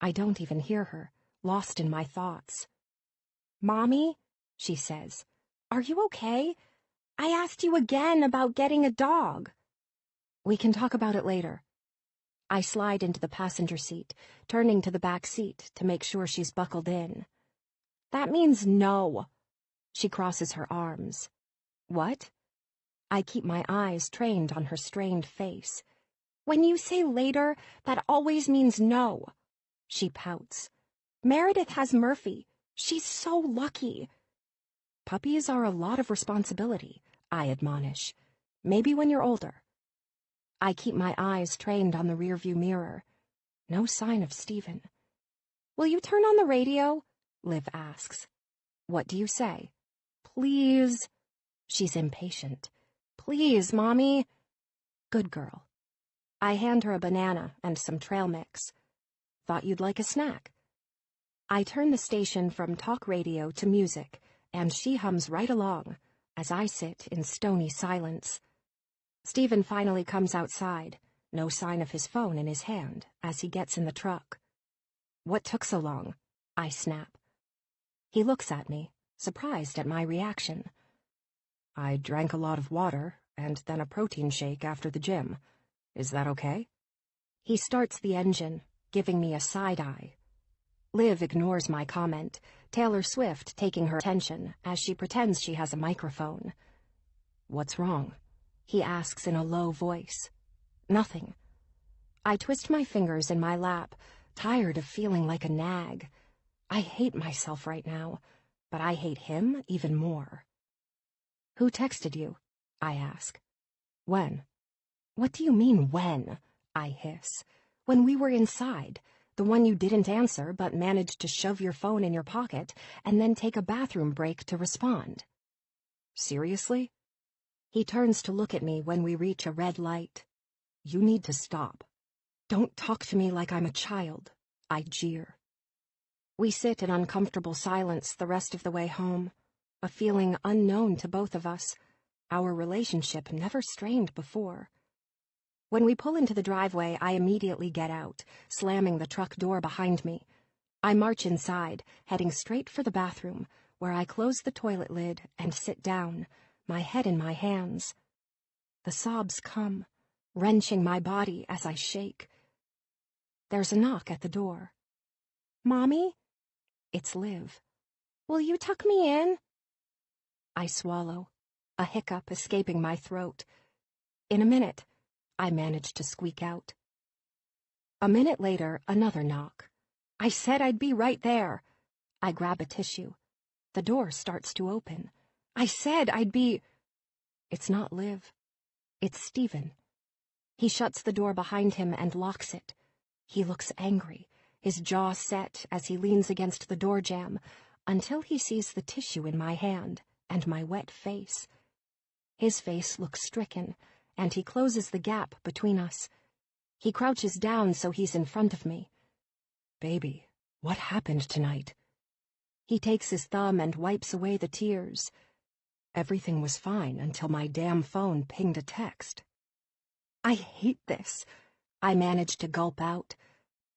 I don't even hear her, lost in my thoughts. Mommy, she says, are you okay? I asked you again about getting a dog. We can talk about it later. I slide into the passenger seat, turning to the back seat to make sure she's buckled in. That means no. She crosses her arms. What? I keep my eyes trained on her strained face. When you say later, that always means no. She pouts. Meredith has Murphy. She's so lucky. Puppies are a lot of responsibility, I admonish. Maybe when you're older. I keep my eyes trained on the rearview mirror. No sign of Stephen. Will you turn on the radio? Liv asks. What do you say? Please. She's impatient. Please, Mommy. Good girl. I hand her a banana and some trail mix. Thought you'd like a snack. I turn the station from talk radio to music, and she hums right along, as I sit in stony silence. Stephen finally comes outside, no sign of his phone in his hand, as he gets in the truck. What took so long? I snap. He looks at me, surprised at my reaction. I drank a lot of water, and then a protein shake after the gym. Is that okay? He starts the engine, giving me a side eye. Liv ignores my comment, Taylor Swift taking her attention as she pretends she has a microphone. "What's wrong?" he asks in a low voice. "Nothing." I twist my fingers in my lap, tired of feeling like a nag. I hate myself right now, but I hate him even more. "Who texted you?" I ask. "When?" "What do you mean, when?" I hiss. "When we were inside. The one you didn't answer but managed to shove your phone in your pocket and then take a bathroom break to respond." "Seriously?" He turns to look at me when we reach a red light. "You need to stop." "Don't talk to me like I'm a child," I jeer. We sit in uncomfortable silence the rest of the way home, a feeling unknown to both of us. Our relationship never strained before. When we pull into the driveway, I immediately get out, slamming the truck door behind me. I march inside, heading straight for the bathroom, where I close the toilet lid and sit down, my head in my hands. The sobs come, wrenching my body as I shake. There's a knock at the door. "Mommy?" It's Liv. "Will you tuck me in?" I swallow, a hiccup escaping my throat. "In a minute," I manage to squeak out. A minute later, another knock. "I said I'd be right there." I grab a tissue. The door starts to open. "I said I'd be—" It's not Liv. It's Stephen. He shuts the door behind him and locks it. He looks angry, his jaw set as he leans against the door jamb, until he sees the tissue in my hand and my wet face. His face looks stricken, and he closes the gap between us. He crouches down so he's in front of me. "Baby, what happened tonight?" He takes his thumb and wipes away the tears. "Everything was fine until my damn phone pinged a text." I hate this. I manage to gulp out.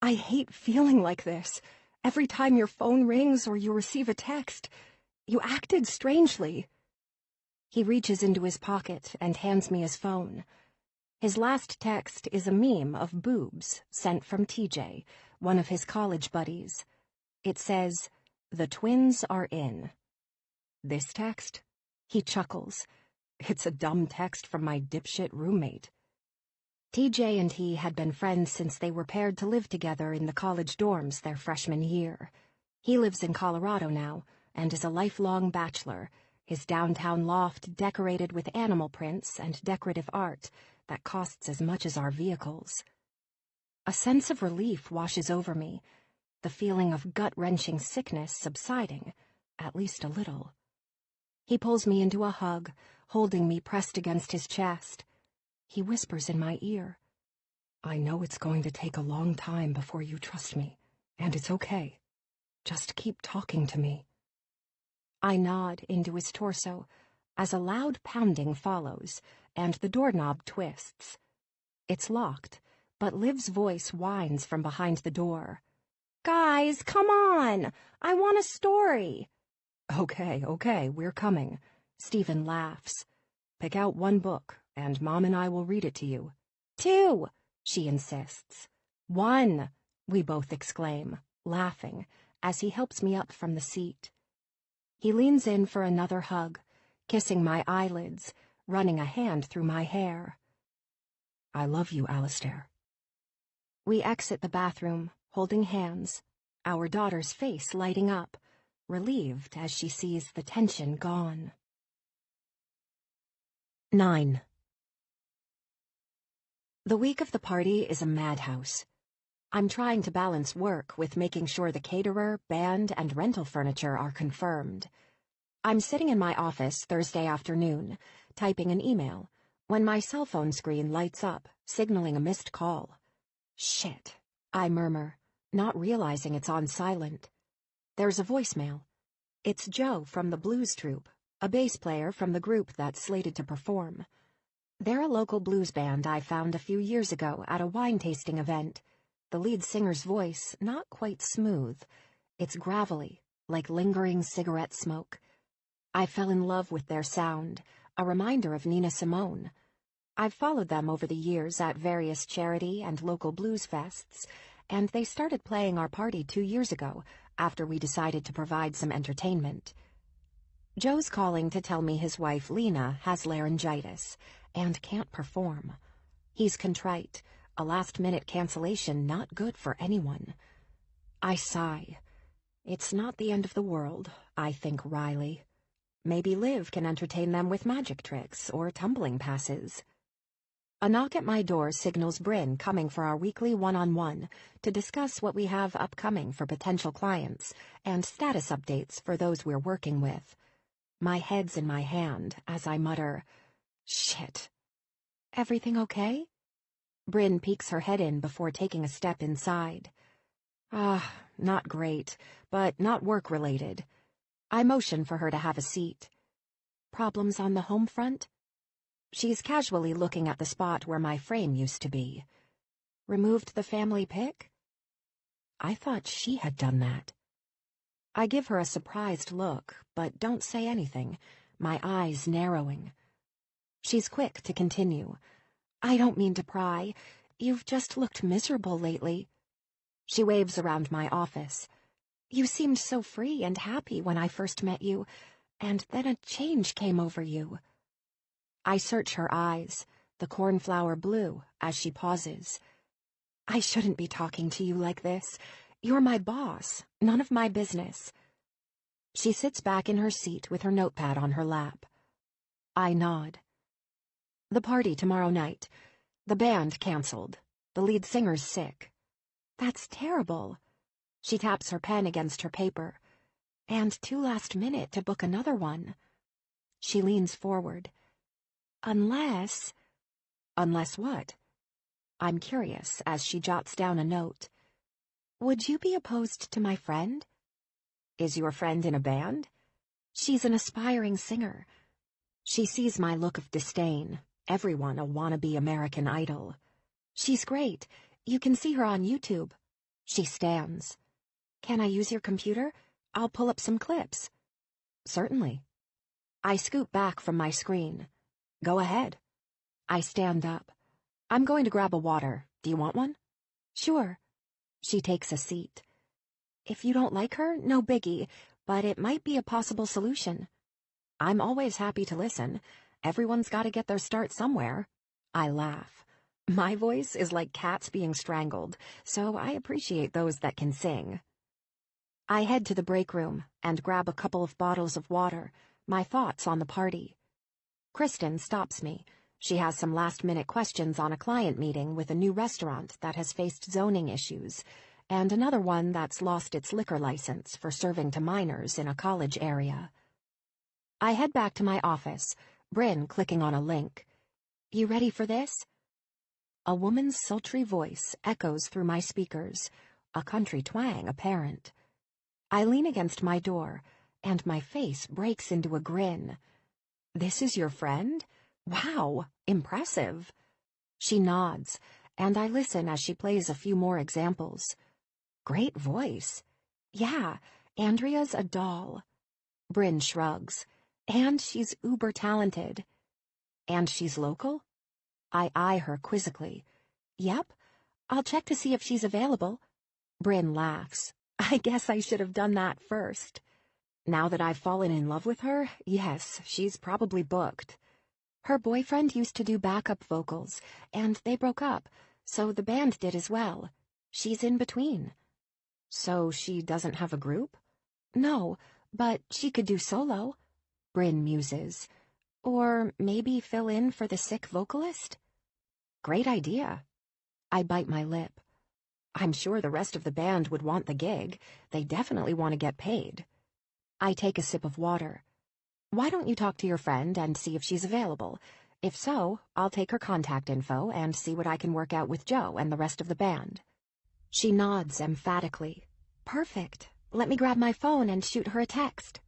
I hate feeling like this. Every time your phone rings or you receive a text, you acted strangely. He reaches into his pocket and hands me his phone. His last text is a meme of boobs sent from TJ, one of his college buddies. It says, "The twins are in." This text? He chuckles. It's a dumb text from my dipshit roommate. TJ and he had been friends since they were paired to live together in the college dorms their freshman year. He lives in Colorado now and is a lifelong bachelor, his downtown loft decorated with animal prints and decorative art that costs as much as our vehicles. A sense of relief washes over me, the feeling of gut-wrenching sickness subsiding, at least a little. He pulls me into a hug, holding me pressed against his chest. He whispers in my ear, "I know it's going to take a long time before you trust me, and it's okay. Just keep talking to me." I nod into his torso as a loud pounding follows, and the doorknob twists. It's locked, but Liv's voice whines from behind the door. "Guys, come on! I want a story!" Okay, we're coming." Stephen laughs. "Pick out one book, and Mom and I will read it to you." "Two," she insists. "One," we both exclaim, laughing, as he helps me up from the seat. He leans in for another hug, kissing my eyelids, running a hand through my hair. "I love you, Alistair." We exit the bathroom, holding hands, our daughter's face lighting up, relieved as she sees the tension gone. 9. The week of the party is a madhouse. I'm trying to balance work with making sure the caterer, band, and rental furniture are confirmed. I'm sitting in my office Thursday afternoon, typing an email, when my cell phone screen lights up, signaling a missed call. Shit, I murmur, not realizing it's on silent. There's a voicemail. It's Joe from the blues troupe, a bass player from the group that's slated to perform. They're a local blues band I found a few years ago at a wine tasting event. The lead singer's voice not quite smooth. It's gravelly, like lingering cigarette smoke. I fell in love with their sound, a reminder of Nina Simone. I've followed them over the years at various charity and local blues fests, and they started playing our party 2 years ago, after we decided to provide some entertainment. Joe's calling to tell me his wife, Lena, has laryngitis and can't perform. He's contrite. A last-minute cancellation not good for anyone. I sigh. It's not the end of the world, I think wryly. Maybe Liv can entertain them with magic tricks or tumbling passes. A knock at my door signals Bryn coming for our weekly one-on-one to discuss what we have upcoming for potential clients and status updates for those we're working with. My head's in my hand as I mutter, "Shit. Everything okay?" Bryn peeks her head in before taking a step inside. Not great, but not work-related. I motion for her to have a seat. Problems on the home front? She's casually looking at the spot where my frame used to be. Removed the family pic? I thought she had done that. I give her a surprised look, but don't say anything, my eyes narrowing. She's quick to continue. I don't mean to pry. You've just looked miserable lately. She waves around my office. You seemed so free and happy when I first met you, and then a change came over you. I search her eyes, the cornflower blue, as she pauses. I shouldn't be talking to you like this. You're my boss, none of my business. She sits back in her seat with her notepad on her lap. I nod. The party tomorrow night. The band canceled. The lead singer's sick. That's terrible. She taps her pen against her paper. And too last minute to book another one. She leans forward. Unless what? I'm curious as she jots down a note. Would you be opposed to my friend? Is your friend in a band? She's an aspiring singer. She sees my look of disdain. Everyone a wannabe American Idol. She's great. You can see her on YouTube. She stands. Can I use your computer? I'll pull up some clips. Certainly. I scoot back from my screen. Go ahead. I stand up. I'm going to grab a water. Do you want one? Sure. She takes a seat. If you don't like her, no biggie, but it might be a possible solution. I'm always happy to listen. Everyone's got to get their start somewhere. I laugh. My voice is like cats being strangled, so I appreciate those that can sing. I head to the break room and grab a couple of bottles of water, my thoughts on the party. Kristen stops me. She has some last-minute questions on a client meeting with a new restaurant that has faced zoning issues, and another one that's lost its liquor license for serving to minors in a college area. I head back to my office, Bryn clicking on a link. You ready for this? A woman's sultry voice echoes through my speakers, a country twang apparent. I lean against my door, and my face breaks into a grin. This is your friend? Wow, impressive. She nods, and I listen as she plays a few more examples. Great voice. Yeah, Andrea's a doll. Bryn shrugs. And she's uber talented. And she's local? I eye her quizzically. Yep, I'll check to see if she's available. Bryn laughs. I guess I should have done that first. Now that I've fallen in love with her, yes, she's probably booked. Her boyfriend used to do backup vocals, and they broke up, so the band did as well. She's in between. So she doesn't have a group? No, but she could do solo. Bryn muses. Or maybe fill in for the sick vocalist? Great idea. I bite my lip. I'm sure the rest of the band would want the gig. They definitely want to get paid. I take a sip of water. Why don't you talk to your friend and see if she's available? If so, I'll take her contact info and see what I can work out with Joe and the rest of the band. She nods emphatically. Perfect. Let me grab my phone and shoot her a text.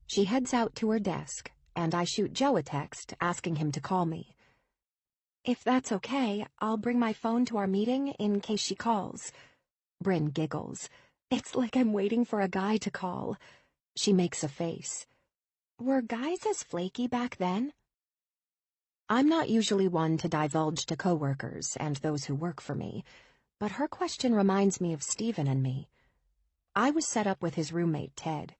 She heads out to her desk, and I shoot Joe a text asking him to call me. If that's okay, I'll bring my phone to our meeting in case she calls. Bryn giggles. It's like I'm waiting for a guy to call. She makes a face. Were guys as flaky back then? I'm not usually one to divulge to coworkers and those who work for me, but her question reminds me of Stephen and me. I was set up with his roommate, Ted.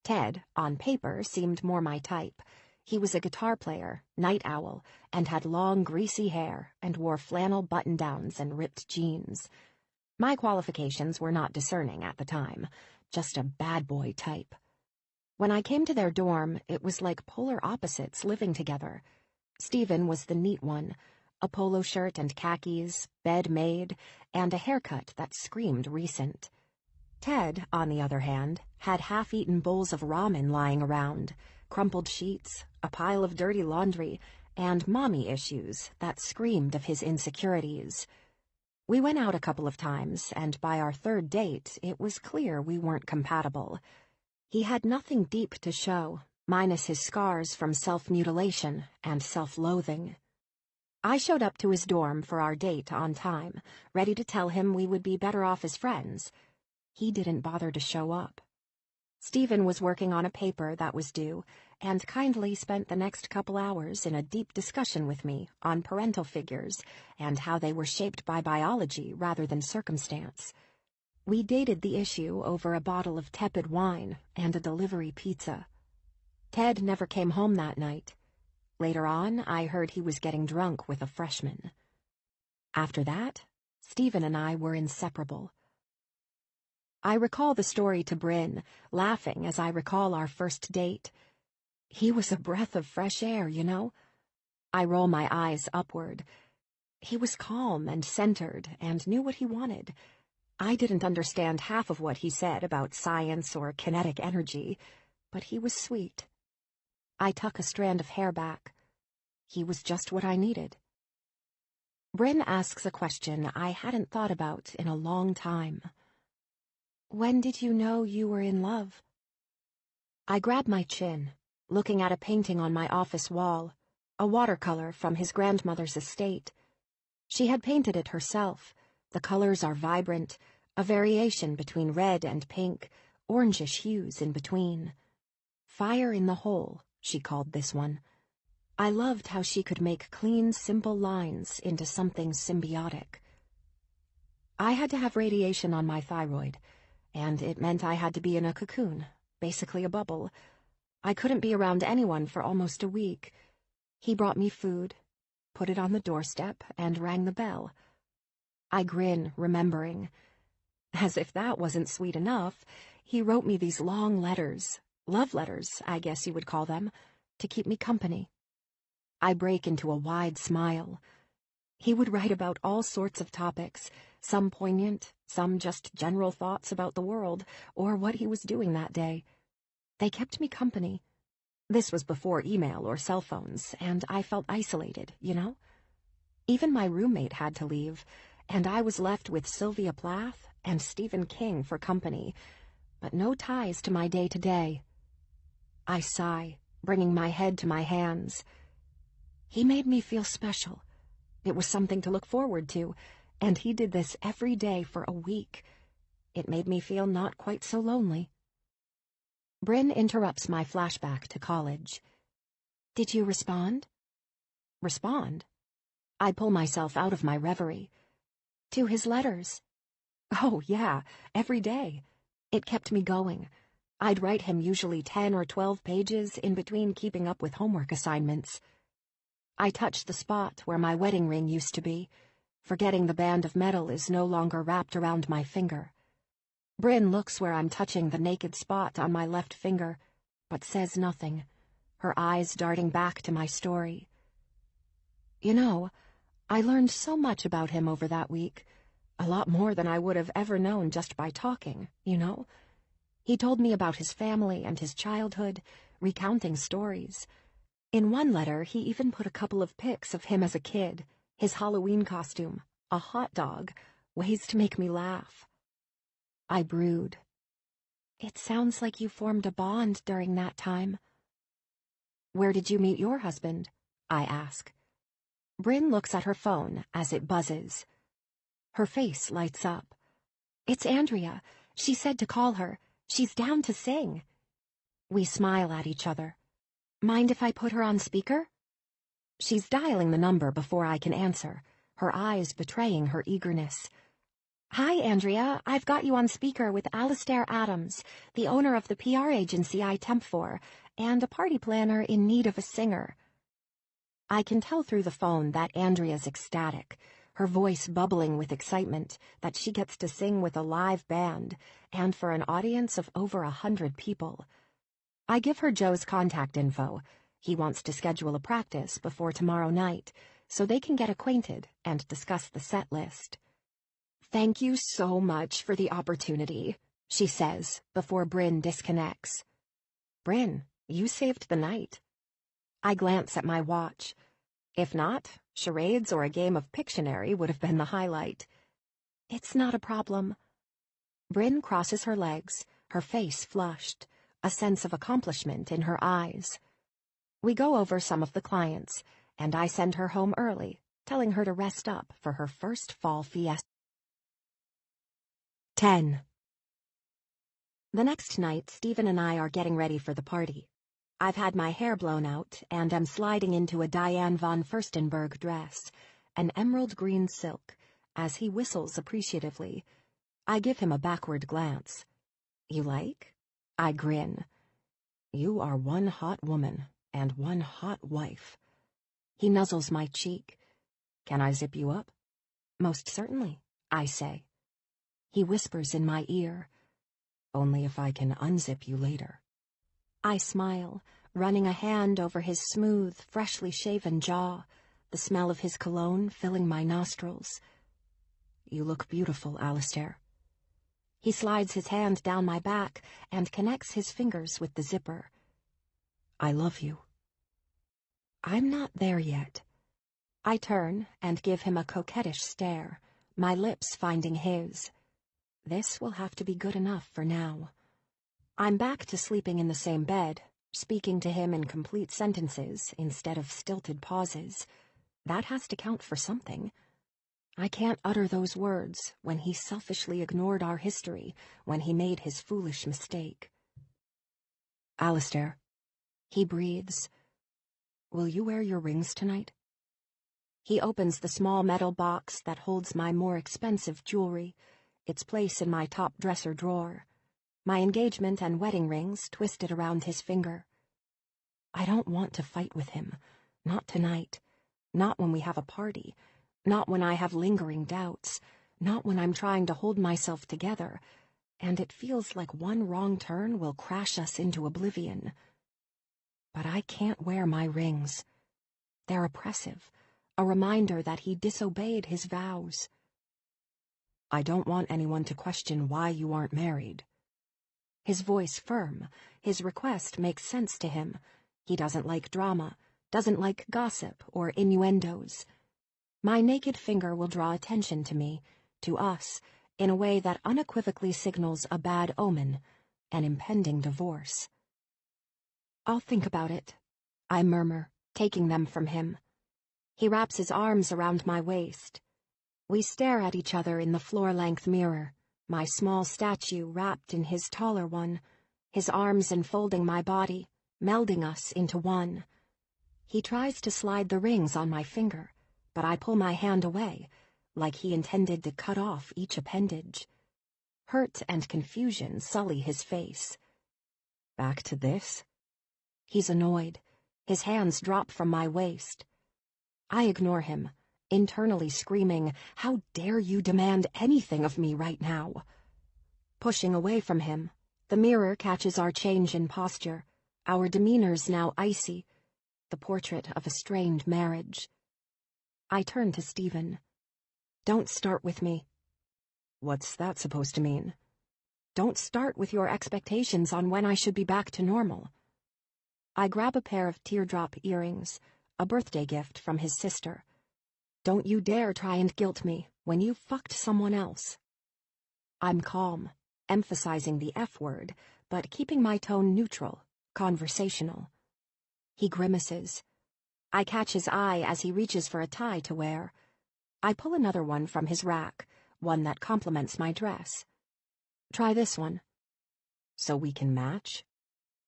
Ted, on paper, seemed more my type. He was a guitar player, night owl, and had long, greasy hair and wore flannel button-downs and ripped jeans. My qualifications were not discerning at the time, just a bad boy type. When I came to their dorm, it was like polar opposites living together. Stephen was the neat one, a polo shirt and khakis, bed made, and a haircut that screamed recent. Ted, on the other hand, had half-eaten bowls of ramen lying around, crumpled sheets, a pile of dirty laundry, and mommy issues that screamed of his insecurities. We went out a couple of times, and by our third date, it was clear we weren't compatible. He had nothing deep to show, minus his scars from self-mutilation and self-loathing. I showed up to his dorm for our date on time, ready to tell him we would be better off as friends. He didn't bother to show up. Stephen was working on a paper that was due, and kindly spent the next couple hours in a deep discussion with me on parental figures and how they were shaped by biology rather than circumstance. We dated the issue over a bottle of tepid wine and a delivery pizza. Ted never came home that night. Later on, I heard he was getting drunk with a freshman. After that, Stephen and I were inseparable. I recall the story to Bryn, laughing as I recall our first date. He was a breath of fresh air, you know. I roll my eyes upward. He was calm and centered and knew what he wanted. I didn't understand half of what he said about science or kinetic energy, but he was sweet. I tuck a strand of hair back. He was just what I needed. Bryn asks a question I hadn't thought about in a long time. When did you know you were in love? I grab my chin, looking at a painting on my office wall, a watercolor from his grandmother's estate. She had painted it herself. The colors are vibrant, a variation between red and pink, orangish hues in between. Fire in the hole, she called this one. I loved how she could make clean, simple lines into something symbiotic. I had to have radiation on my thyroid, and it meant I had to be in a cocoon, basically a bubble. I couldn't be around anyone for almost a week. He brought me food, put it on the doorstep, and rang the bell. I grin, remembering. As if that wasn't sweet enough, he wrote me these long letters, love letters, I guess you would call them, to keep me company. I break into a wide smile. He would write about all sorts of topics, some poignant, some just general thoughts about the world or what he was doing that day. They kept me company. This was before email or cell phones, and I felt isolated, you know? Even my roommate had to leave, and I was left with Sylvia Plath and Stephen King for company, but no ties to my day-to-day. I sigh, bringing my head to my hands. He made me feel special. It was something to look forward to, and he did this every day for a week. It made me feel not quite so lonely. Bryn interrupts my flashback to college. Did you respond? Respond? I pull myself out of my reverie. To his letters. Oh, yeah, every day. It kept me going. I'd write him usually 10 or 12 pages in between keeping up with homework assignments. I touch the spot where my wedding ring used to be, forgetting the band of metal is no longer wrapped around my finger. Bryn looks where I'm touching the naked spot on my left finger, but says nothing, her eyes darting back to my story. You know, I learned so much about him over that week, a lot more than I would have ever known just by talking, you know? He told me about his family and his childhood, recounting stories. In one letter, he even put a couple of pics of him as a kid, his Halloween costume, a hot dog, ways to make me laugh. I brood. It sounds like you formed a bond during that time. Where did you meet your husband? I ask. Bryn looks at her phone as it buzzes. Her face lights up. It's Andrea. She said to call her. She's down to sing. We smile at each other. Mind if I put her on speaker? She's dialing the number before I can answer, her eyes betraying her eagerness. Hi, Andrea. I've got you on speaker with Alistair Adams, the owner of the PR agency I temp for, and a party planner in need of a singer. I can tell through the phone that Andrea's ecstatic, her voice bubbling with excitement that she gets to sing with a live band, and for an audience of over 100 people. I give her Joe's contact info. He wants to schedule a practice before tomorrow night, so they can get acquainted and discuss the set list. "Thank you so much for the opportunity," she says before Bryn disconnects. "Bryn, you saved the night." I glance at my watch. If not, charades or a game of Pictionary would have been the highlight. "It's not a problem." Bryn crosses her legs, her face flushed, a sense of accomplishment in her eyes. We go over some of the clients, and I send her home early, telling her to rest up for her first fall fiesta. 10. The next night, Stephen and I are getting ready for the party. I've had my hair blown out and am sliding into a Diane von Furstenberg dress, an emerald green silk, as he whistles appreciatively. I give him a backward glance. "You like?" I grin. "You are one hot woman and one hot wife." He nuzzles my cheek. "Can I zip you up?" "Most certainly," I say. He whispers in my ear, "Only if I can unzip you later." I smile, running a hand over his smooth, freshly shaven jaw, the smell of his cologne filling my nostrils. "You look beautiful, Alistair." He slides his hand down my back and connects his fingers with the zipper. "I love you." I'm not there yet. I turn and give him a coquettish stare, my lips finding his. This will have to be good enough for now. I'm back to sleeping in the same bed, speaking to him in complete sentences instead of stilted pauses. That has to count for something. I can't utter those words when he selfishly ignored our history, when he made his foolish mistake. "Alistair," he breathes, "will you wear your rings tonight?" He opens the small metal box that holds my more expensive jewelry, its place in my top dresser drawer, my engagement and wedding rings twisted around his finger. I don't want to fight with him, not tonight, not when we have a party, not when I have lingering doubts, not when I'm trying to hold myself together, and it feels like one wrong turn will crash us into oblivion. But I can't wear my rings. They're oppressive, a reminder that he disobeyed his vows. "I don't want anyone to question why you aren't married." His voice firm, his request makes sense to him. He doesn't like drama, doesn't like gossip or innuendos. My naked finger will draw attention to me, to us, in a way that unequivocally signals a bad omen, an impending divorce. "I'll think about it," I murmur, taking them from him. He wraps his arms around my waist. We stare at each other in the floor-length mirror, my small statue wrapped in his taller one, his arms enfolding my body, melding us into one. He tries to slide the rings on my finger, but I pull my hand away, like he intended to cut off each appendage. Hurt and confusion sully his face. "Back to this?" He's annoyed. His hands drop from my waist. I ignore him, internally screaming, "How dare you demand anything of me right now?" Pushing away from him, the mirror catches our change in posture, our demeanors now icy, the portrait of a strained marriage. I turn to Stephen. "Don't start with me." "What's that supposed to mean?" "Don't start with your expectations on when I should be back to normal." I grab a pair of teardrop earrings, a birthday gift from his sister. "Don't you dare try and guilt me when you fucked someone else." I'm calm, emphasizing the F word, but keeping my tone neutral, conversational. He grimaces. I catch his eye as he reaches for a tie to wear. I pull another one from his rack, one that complements my dress. "Try this one." "So we can match?"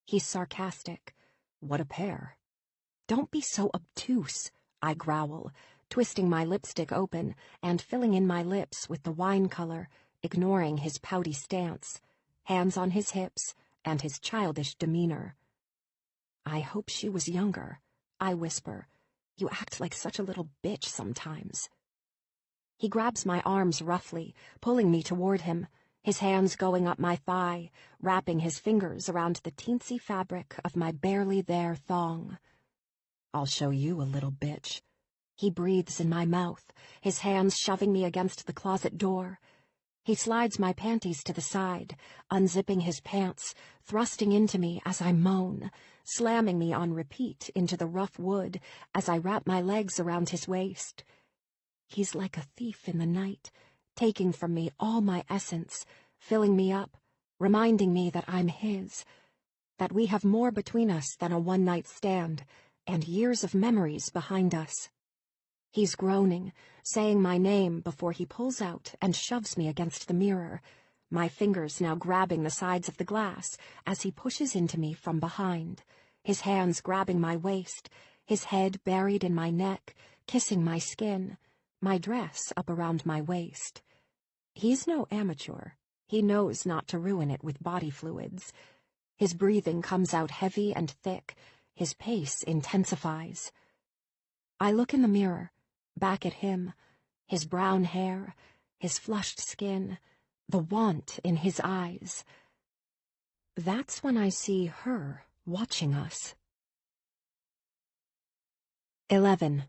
He's sarcastic. "What a pair." "Don't be so obtuse," I growl, twisting my lipstick open and filling in my lips with the wine color, ignoring his pouty stance, hands on his hips, and his childish demeanor. "I hope she was younger," I whisper. "You act like such a little bitch sometimes." He grabs my arms roughly, pulling me toward him, his hands going up my thigh, wrapping his fingers around the teensy fabric of my barely there thong. "I'll show you a little bitch." He breathes in my mouth, his hands shoving me against the closet door. He slides my panties to the side, unzipping his pants, thrusting into me as I moan, slamming me on repeat into the rough wood as I wrap my legs around his waist. He's like a thief in the night, taking from me all my essence, filling me up, reminding me that I'm his, that we have more between us than a one-night stand, and years of memories behind us. He's groaning, saying my name before he pulls out and shoves me against the mirror, my fingers now grabbing the sides of the glass as he pushes into me from behind, his hands grabbing my waist, his head buried in my neck, kissing my skin, my dress up around my waist. He's no amateur. He knows not to ruin it with body fluids. His breathing comes out heavy and thick. His pace intensifies. I look in the mirror, back at him, his brown hair, his flushed skin, the want in his eyes. That's when I see her watching us. 11.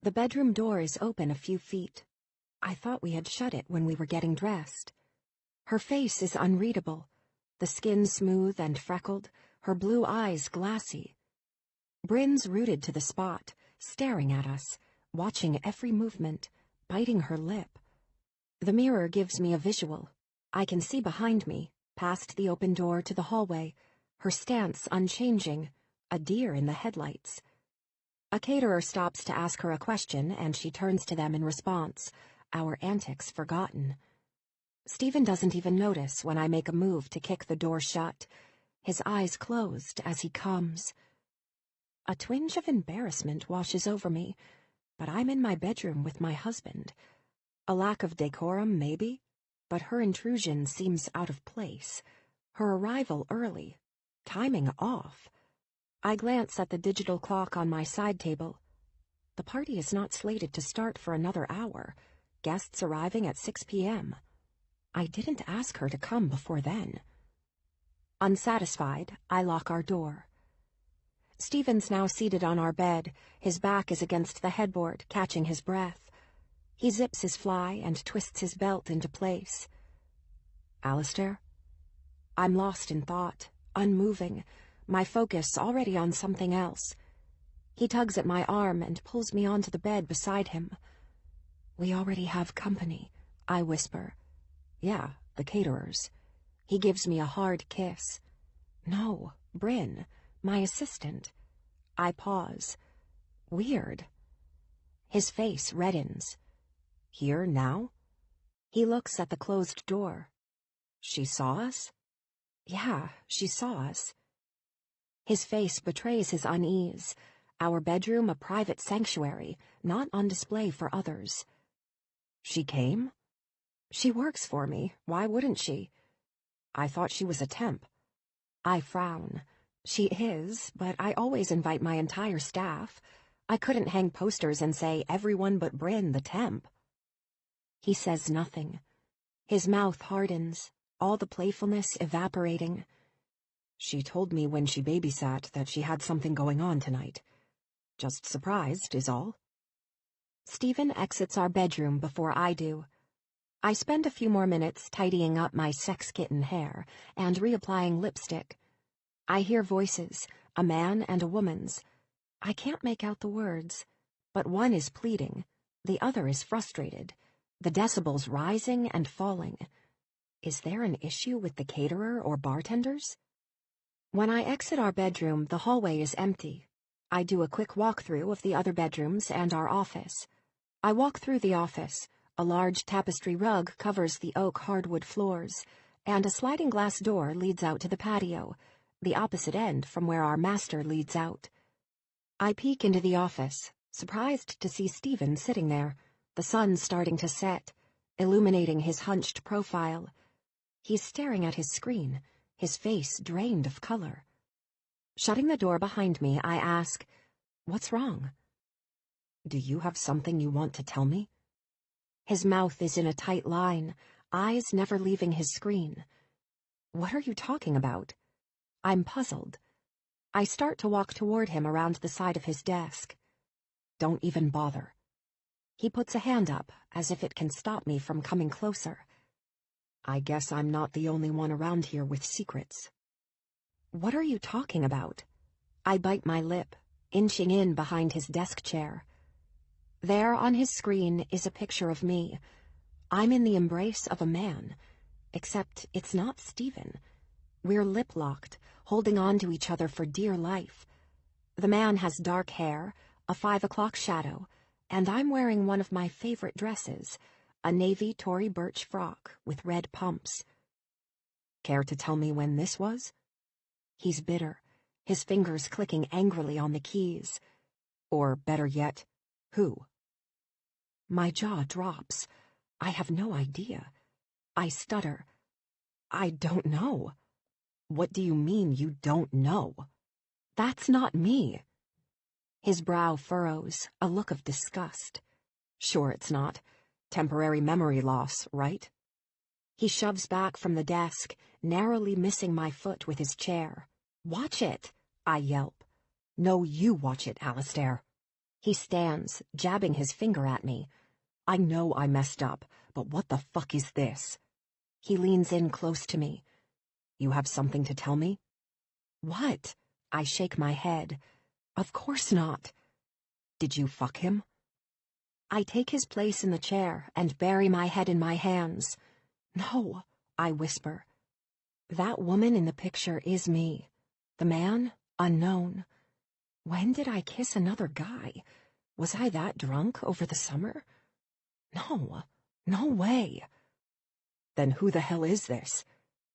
The bedroom door is open a few feet. I thought we had shut it when we were getting dressed. Her face is unreadable, the skin smooth and freckled, her blue eyes glassy. Bryn's rooted to the spot, staring at us, watching every movement, biting her lip. The mirror gives me a visual. I can see behind me, past the open door to the hallway, her stance unchanging, a deer in the headlights. A caterer stops to ask her a question, and she turns to them in response, our antics forgotten. Stephen doesn't even notice when I make a move to kick the door shut, his eyes closed as he comes. A twinge of embarrassment washes over me, but I'm in my bedroom with my husband. A lack of decorum, maybe, but her intrusion seems out of place. Her arrival early, timing off. I glance at the digital clock on my side table. The party is not slated to start for another hour, guests arriving at 6 p.m. I didn't ask her to come before then. Unsatisfied, I lock our door. Stephen's now seated on our bed, his back is against the headboard, catching his breath. He zips his fly and twists his belt into place. "Alistair?" I'm lost in thought, unmoving, my focus already on something else. He tugs at my arm and pulls me onto the bed beside him. "We already have company," I whisper. "Yeah, the caterers." He gives me a hard kiss. "No, Bryn, my assistant." I pause. Weird. His face reddens. "Here now?" He looks at the closed door. "She saw us?" "Yeah, she saw us." His face betrays his unease. Our bedroom a private sanctuary, not on display for others. "She came?" "She works for me. Why wouldn't she?" "I thought she was a temp." I frown. She is, but I always invite my entire staff. I couldn't hang posters and say, "Everyone but Bryn, the temp." He says nothing. His mouth hardens, all the playfulness evaporating. "She told me when she babysat that she had something going on tonight. Just surprised, is all." Stephen exits our bedroom before I do. I spend a few more minutes tidying up my sex kitten hair and reapplying lipstick. I hear voices, a man and a woman's. I can't make out the words, but one is pleading, the other is frustrated, the decibels rising and falling. Is there an issue with the caterer or bartenders? When I exit our bedroom, the hallway is empty. I do a quick walkthrough of the other bedrooms and our office. I walk through the office. A large tapestry rug covers the oak hardwood floors, and a sliding glass door leads out to the patio, the opposite end from where our master leads out. I peek into the office, surprised to see Stephen sitting there, the sun starting to set, illuminating his hunched profile. He's staring at his screen, his face drained of color. Shutting the door behind me, I ask, "What's wrong?" "Do you have something you want to tell me?" His mouth is in a tight line, eyes never leaving his screen. "What are you talking about?" I'm puzzled. I start to walk toward him around the side of his desk. "Don't even bother." He puts a hand up, as if it can stop me from coming closer. "I guess I'm not the only one around here with secrets." "What are you talking about?" I bite my lip, inching in behind his desk chair. There on his screen is a picture of me. I'm in the embrace of a man, except it's not Stephen. We're lip-locked, holding on to each other for dear life. The man has dark hair, a 5 o'clock shadow, and I'm wearing one of my favorite dresses, a navy Tory Burch frock with red pumps. "Care to tell me when this was?" He's bitter, his fingers clicking angrily on the keys. "Or better yet, who?" My jaw drops. I have no idea. I stutter. "I don't know." "What do you mean you don't know?" "That's not me." His brow furrows, a look of disgust. "Sure it's not. Temporary memory loss, right?" He shoves back from the desk, narrowly missing my foot with his chair. "Watch it," I yelp. "No, you watch it, Alistair." He stands, jabbing his finger at me. "I know I messed up, but what the fuck is this?" He leans in close to me. "You have something to tell me?" "What?" I shake my head. "Of course not." "Did you fuck him?" I take his place in the chair and bury my head in my hands. "No," I whisper. That woman in the picture is me. The man, unknown. When did I kiss another guy? Was I that drunk over the summer? No, no way. Then who the hell is this?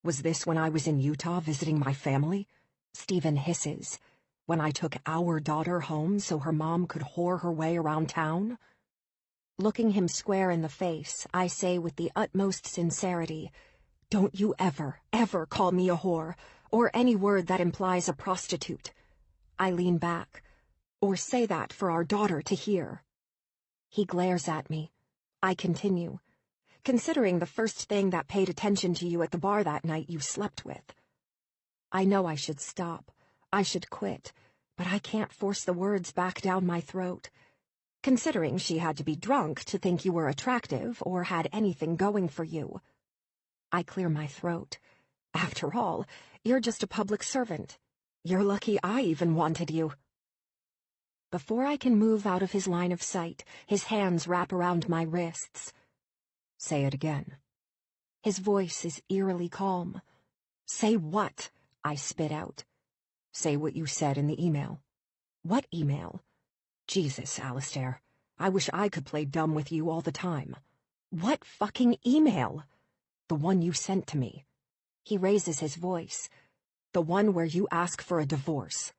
Was this when I was in Utah visiting my family? Stephen hisses. When I took our daughter home so her mom could whore her way around town? Looking him square in the face, I say with the utmost sincerity, "Don't you ever, ever call me a whore, or any word that implies a prostitute." I lean back. "Or say that for our daughter to hear." He glares at me. I continue. "Considering the first thing that paid attention to you at the bar that night you slept with." I know I should stop. I should quit, but I can't force the words back down my throat. "Considering she had to be drunk to think you were attractive or had anything going for you." I clear my throat. "After all, you're just a public servant. You're lucky I even wanted you." Before I can move out of his line of sight, his hands wrap around my wrists. "Say it again." His voice is eerily calm. "Say what?" I spit out. "Say what you said in the email." "What email?" "Jesus, Alistair. I wish I could play dumb with you all the time." "What fucking email?" "The one you sent to me." He raises his voice. "The one where you ask for a divorce."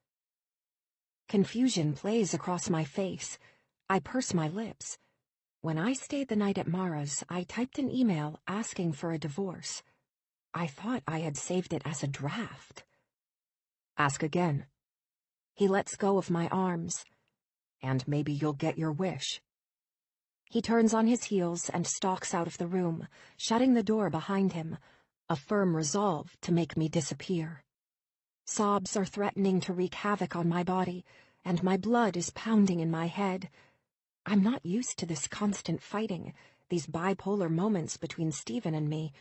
Confusion plays across my face. I purse my lips. When I stayed the night at Mara's, I typed an email asking for a divorce. I thought I had saved it as a draft. "Ask again." He lets go of my arms. "And maybe you'll get your wish." He turns on his heels and stalks out of the room, shutting the door behind him, a firm resolve to make me disappear. Sobs are threatening to wreak havoc on my body, and my blood is pounding in my head. I'm not used to this constant fighting, these bipolar moments between Stephen and me,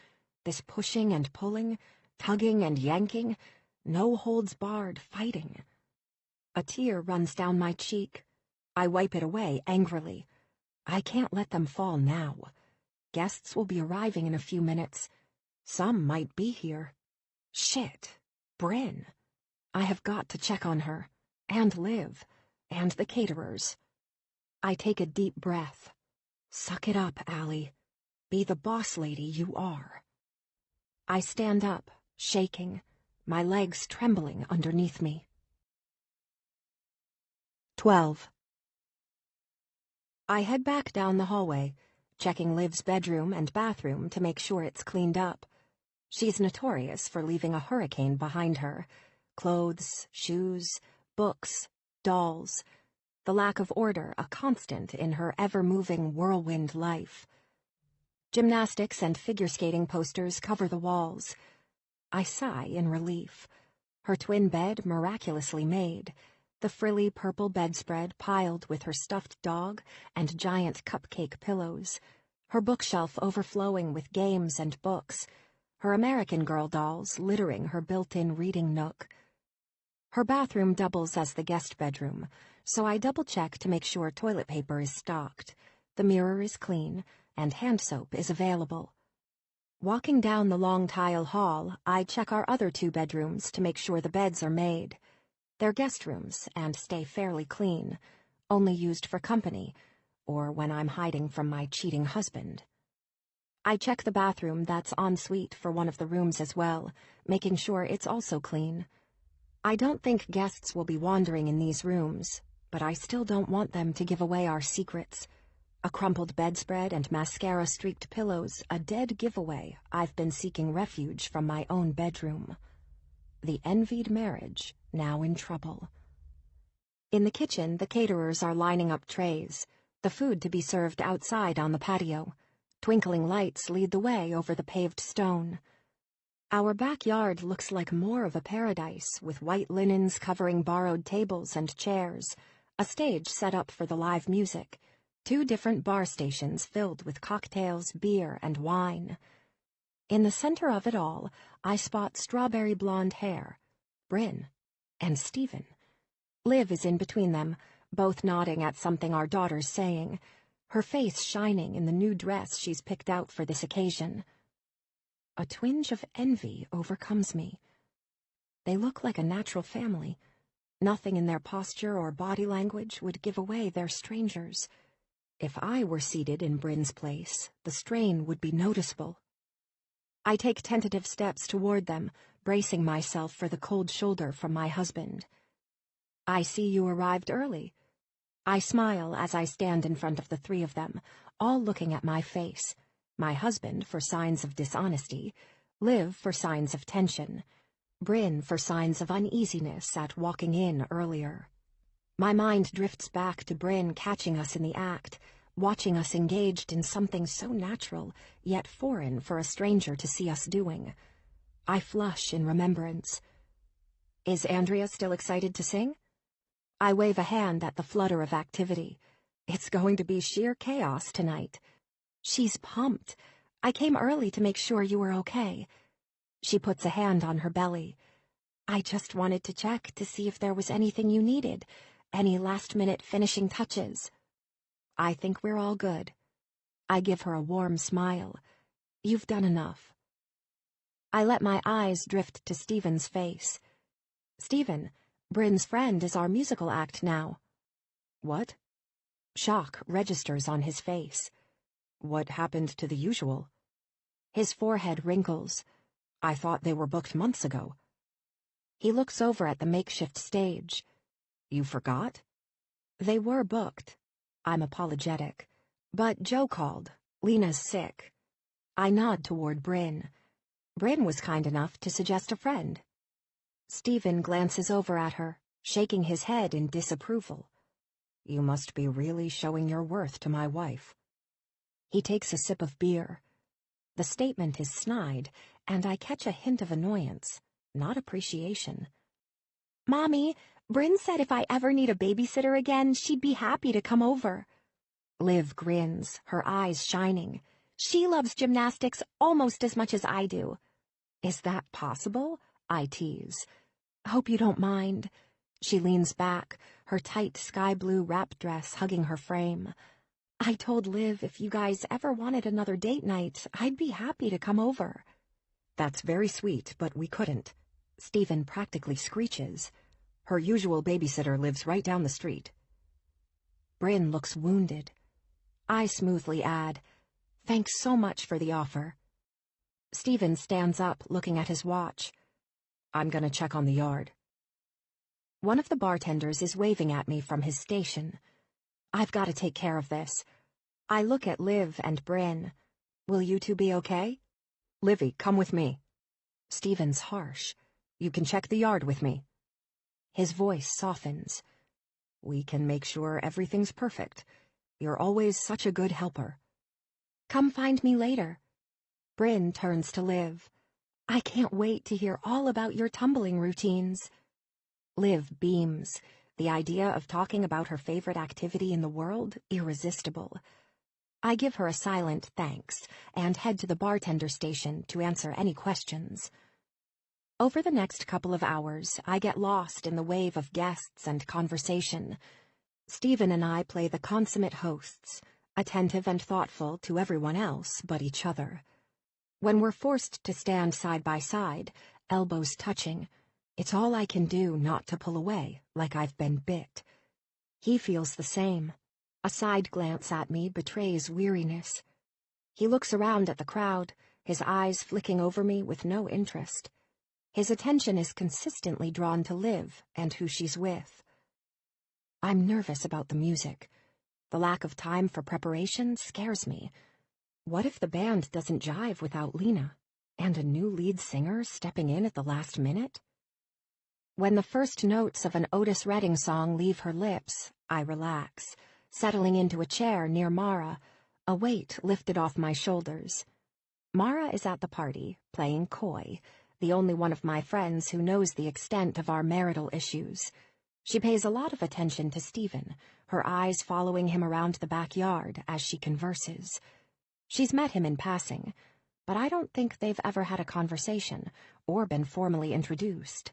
this pushing and pulling, tugging and yanking, no holds barred fighting. A tear runs down my cheek. I wipe it away angrily. I can't let them fall now. Guests will be arriving in a few minutes. Some might be here. Shit. Bryn. I have got to check on her, and Liv, and the caterers. I take a deep breath. Suck it up, Allie. Be the boss lady you are. I stand up, shaking, my legs trembling underneath me. 12. I head back down the hallway, checking Liv's bedroom and bathroom to make sure it's cleaned up. She's notorious for leaving a hurricane behind her. Clothes, shoes, books, dolls. The lack of order a constant in her ever-moving whirlwind life. Gymnastics and figure skating posters cover the walls. I sigh in relief. Her twin bed miraculously made. The frilly purple bedspread piled with her stuffed dog and giant cupcake pillows. Her bookshelf overflowing with games and books. Her American Girl dolls littering her built-in reading nook. Her bathroom doubles as the guest bedroom, so I double-check to make sure toilet paper is stocked, the mirror is clean, and hand soap is available. Walking down the long tile hall, I check our other 2 bedrooms to make sure the beds are made. They're guest rooms and stay fairly clean, only used for company, or when I'm hiding from my cheating husband. I check the bathroom that's en suite for one of the rooms as well, making sure it's also clean. I don't think guests will be wandering in these rooms, but I still don't want them to give away our secrets. A crumpled bedspread and mascara-streaked pillows, a dead giveaway I've been seeking refuge from my own bedroom. The envied marriage, now in trouble. In the kitchen, the caterers are lining up trays, the food to be served outside on the patio. Twinkling lights lead the way over the paved stone. Our backyard looks like more of a paradise, with white linens covering borrowed tables and chairs, a stage set up for the live music, 2 different bar stations filled with cocktails, beer, and wine. In the center of it all, I spot strawberry blonde hair, Bryn, and Stephen. Liv is in between them, both nodding at something our daughter's saying, her face shining in the new dress she's picked out for this occasion. A twinge of envy overcomes me. They look like a natural family. Nothing in their posture or body language would give away they're strangers. If I were seated in Bryn's place, the strain would be noticeable. I take tentative steps toward them, bracing myself for the cold shoulder from my husband. I see you arrived early. I smile as I stand in front of the 3 of them, all looking at my face, my husband for signs of dishonesty, Liv for signs of tension, Bryn for signs of uneasiness at walking in earlier. My mind drifts back to Bryn catching us in the act, watching us engaged in something so natural, yet foreign for a stranger to see us doing. I flush in remembrance. Is Andrea still excited to sing? I wave a hand at the flutter of activity. It's going to be sheer chaos tonight. She's pumped. I came early to make sure you were okay. She puts a hand on her belly. I just wanted to check to see if there was anything you needed, any last-minute finishing touches. I think we're all good. I give her a warm smile. You've done enough. I let my eyes drift to Stephen's face. Stephen, Bryn's friend is our musical act now. What? Shock registers on his face. What happened to the usual? His forehead wrinkles. I thought they were booked months ago. He looks over at the makeshift stage. You forgot? They were booked. I'm apologetic. But Joe called. Lena's sick. I nod toward Bryn. Bryn was kind enough to suggest a friend. Stephen glances over at her, shaking his head in disapproval. You must be really showing your worth to my wife. He takes a sip of beer. The statement is snide, and I catch a hint of annoyance, not appreciation. Mommy, Bryn said if I ever need a babysitter again, she'd be happy to come over. Liv grins, her eyes shining. She loves gymnastics almost as much as I do. Is that possible? I tease. Hope you don't mind. She leans back, her tight sky-blue wrap dress hugging her frame. I told Liv if you guys ever wanted another date night, I'd be happy to come over. That's very sweet, but we couldn't. Stephen practically screeches. Her usual babysitter lives right down the street. Bryn looks wounded. I smoothly add, Thanks so much for the offer. Stephen stands up, looking at his watch. I'm gonna check on the yard. One of the bartenders is waving at me from his station. I've got to take care of this. I look at Liv and Bryn. Will you two be okay? Livy, come with me. Stephen's harsh. You can check the yard with me. His voice softens. We can make sure everything's perfect. You're always such a good helper. Come find me later. Bryn turns to Liv. I can't wait to hear all about your tumbling routines. Liv beams. The idea of talking about her favorite activity in the world, irresistible. I give her a silent thanks and head to the bartender station to answer any questions. Over the next couple of hours, I get lost in the wave of guests and conversation. Stephen and I play the consummate hosts, attentive and thoughtful to everyone else but each other. When we're forced to stand side by side, elbows touching, it's all I can do not to pull away, like I've been bit. He feels the same. A side glance at me betrays weariness. He looks around at the crowd, his eyes flicking over me with no interest. His attention is consistently drawn to Liv and who she's with. I'm nervous about the music. The lack of time for preparation scares me. What if the band doesn't jive without Lena, and a new lead singer stepping in at the last minute? When the first notes of an Otis Redding song leave her lips, I relax, settling into a chair near Mara, a weight lifted off my shoulders. Mara is at the party, playing coy, the only one of my friends who knows the extent of our marital issues. She pays a lot of attention to Stephen, her eyes following him around the backyard as she converses. She's met him in passing, but I don't think they've ever had a conversation or been formally introduced.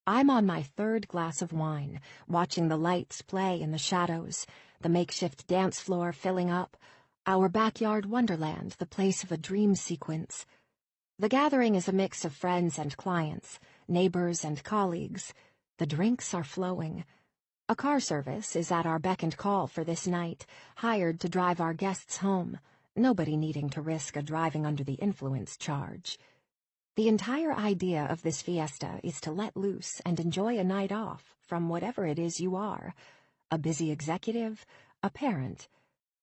I'm on my third glass of wine, watching the lights play in the shadows, the makeshift dance floor filling up, our backyard wonderland the place of a dream sequence. The gathering is a mix of friends and clients, neighbors and colleagues. The drinks are flowing. A car service is at our beck and call for this night, hired to drive our guests home, nobody needing to risk a driving under the influence charge. The entire idea of this fiesta is to let loose and enjoy a night off from whatever it is you are, a busy executive, a parent,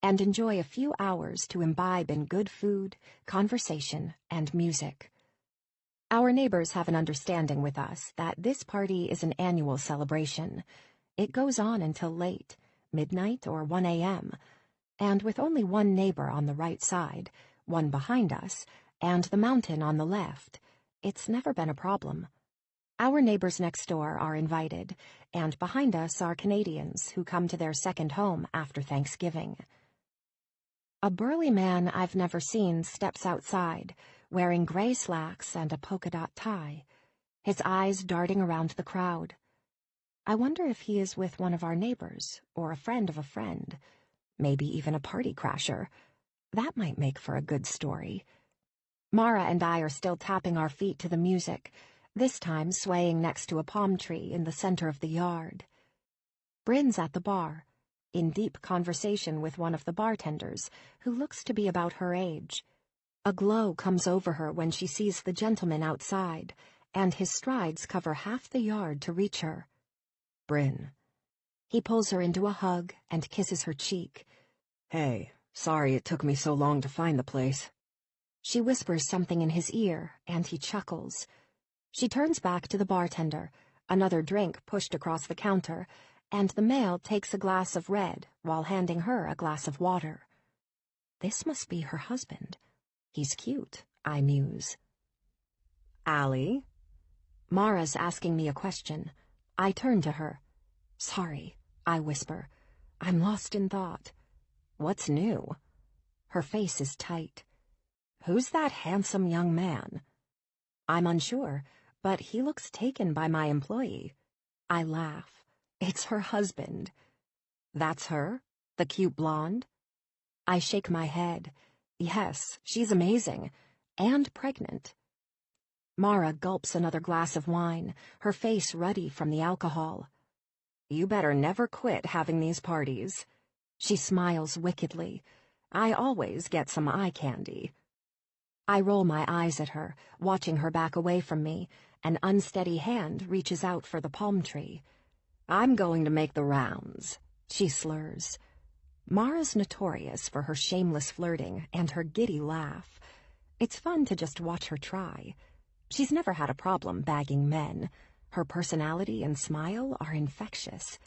and enjoy a few hours to imbibe in good food, conversation, and music. Our neighbors have an understanding with us that this party is an annual celebration. It goes on until late, midnight or 1 a.m., and with only one neighbor on the right side, one behind us, and the mountain on the left, it's never been a problem. Our neighbors next door are invited, and behind us are Canadians who come to their second home after Thanksgiving. A burly man I've never seen steps outside, wearing gray slacks and a polka-dot tie, his eyes darting around the crowd. I wonder if he is with one of our neighbors, or a friend of a friend, maybe even a party crasher. That might make for a good story. Mara and I are still tapping our feet to the music, this time swaying next to a palm tree in the center of the yard. Bryn's at the bar, in deep conversation with one of the bartenders, who looks to be about her age. A glow comes over her when she sees the gentleman outside, and his strides cover half the yard to reach her. Bryn. He pulls her into a hug and kisses her cheek. Hey, sorry it took me so long to find the place. She whispers something in his ear, and he chuckles. She turns back to the bartender, another drink pushed across the counter, and the male takes a glass of red while handing her a glass of water. This must be her husband. He's cute, I muse. Allie? Mara's asking me a question. I turn to her. Sorry, I whisper. I'm lost in thought. What's new? Her face is tight. Who's that handsome young man? I'm unsure, but he looks taken by my employee. I laugh. It's her husband. That's her? The cute blonde? I shake my head. Yes, she's amazing. And pregnant. Mara gulps another glass of wine, her face ruddy from the alcohol. You better never quit having these parties. She smiles wickedly. I always get some eye candy. I roll my eyes at her, watching her back away from me. An unsteady hand reaches out for the palm tree. I'm going to make the rounds. She slurs. Mara's notorious for her shameless flirting and her giddy laugh. It's fun to just watch her try. She's never had a problem bagging men. Her personality and smile are infectious.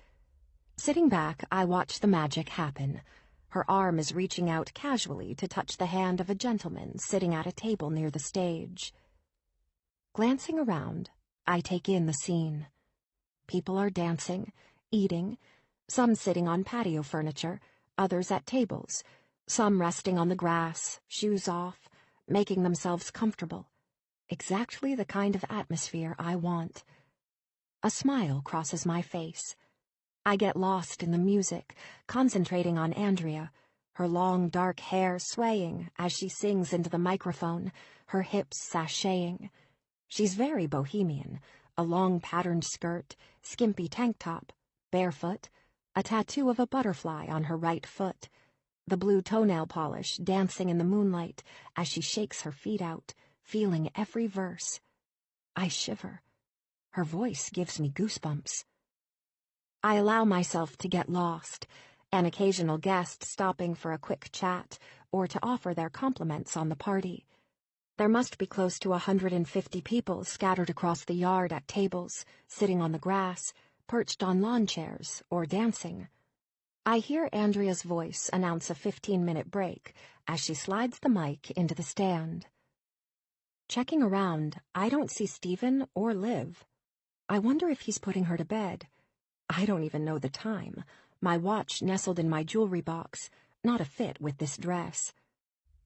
Sitting back, I watch the magic happen. Her arm is reaching out casually to touch the hand of a gentleman sitting at a table near the stage. Glancing around, I take in the scene. People are dancing, eating, some sitting on patio furniture, others at tables, some resting on the grass, shoes off, making themselves comfortable. Exactly the kind of atmosphere I want. A smile crosses my face. I get lost in the music, concentrating on Andrea, her long dark hair swaying as she sings into the microphone, her hips sashaying. She's very bohemian, a long patterned skirt, skimpy tank top, barefoot, a tattoo of a butterfly on her right foot, the blue toenail polish dancing in the moonlight as she shakes her feet out, feeling every verse. I shiver. Her voice gives me goosebumps. I allow myself to get lost, an occasional guest stopping for a quick chat or to offer their compliments on the party. There must be close to 150 people scattered across the yard at tables, sitting on the grass, perched on lawn chairs, or dancing. I hear Andrea's voice announce a 15-minute break as she slides the mic into the stand. Checking around, I don't see Stephen or Liv. I wonder if he's putting her to bed. I don't even know the time, my watch nestled in my jewelry box, not a fit with this dress.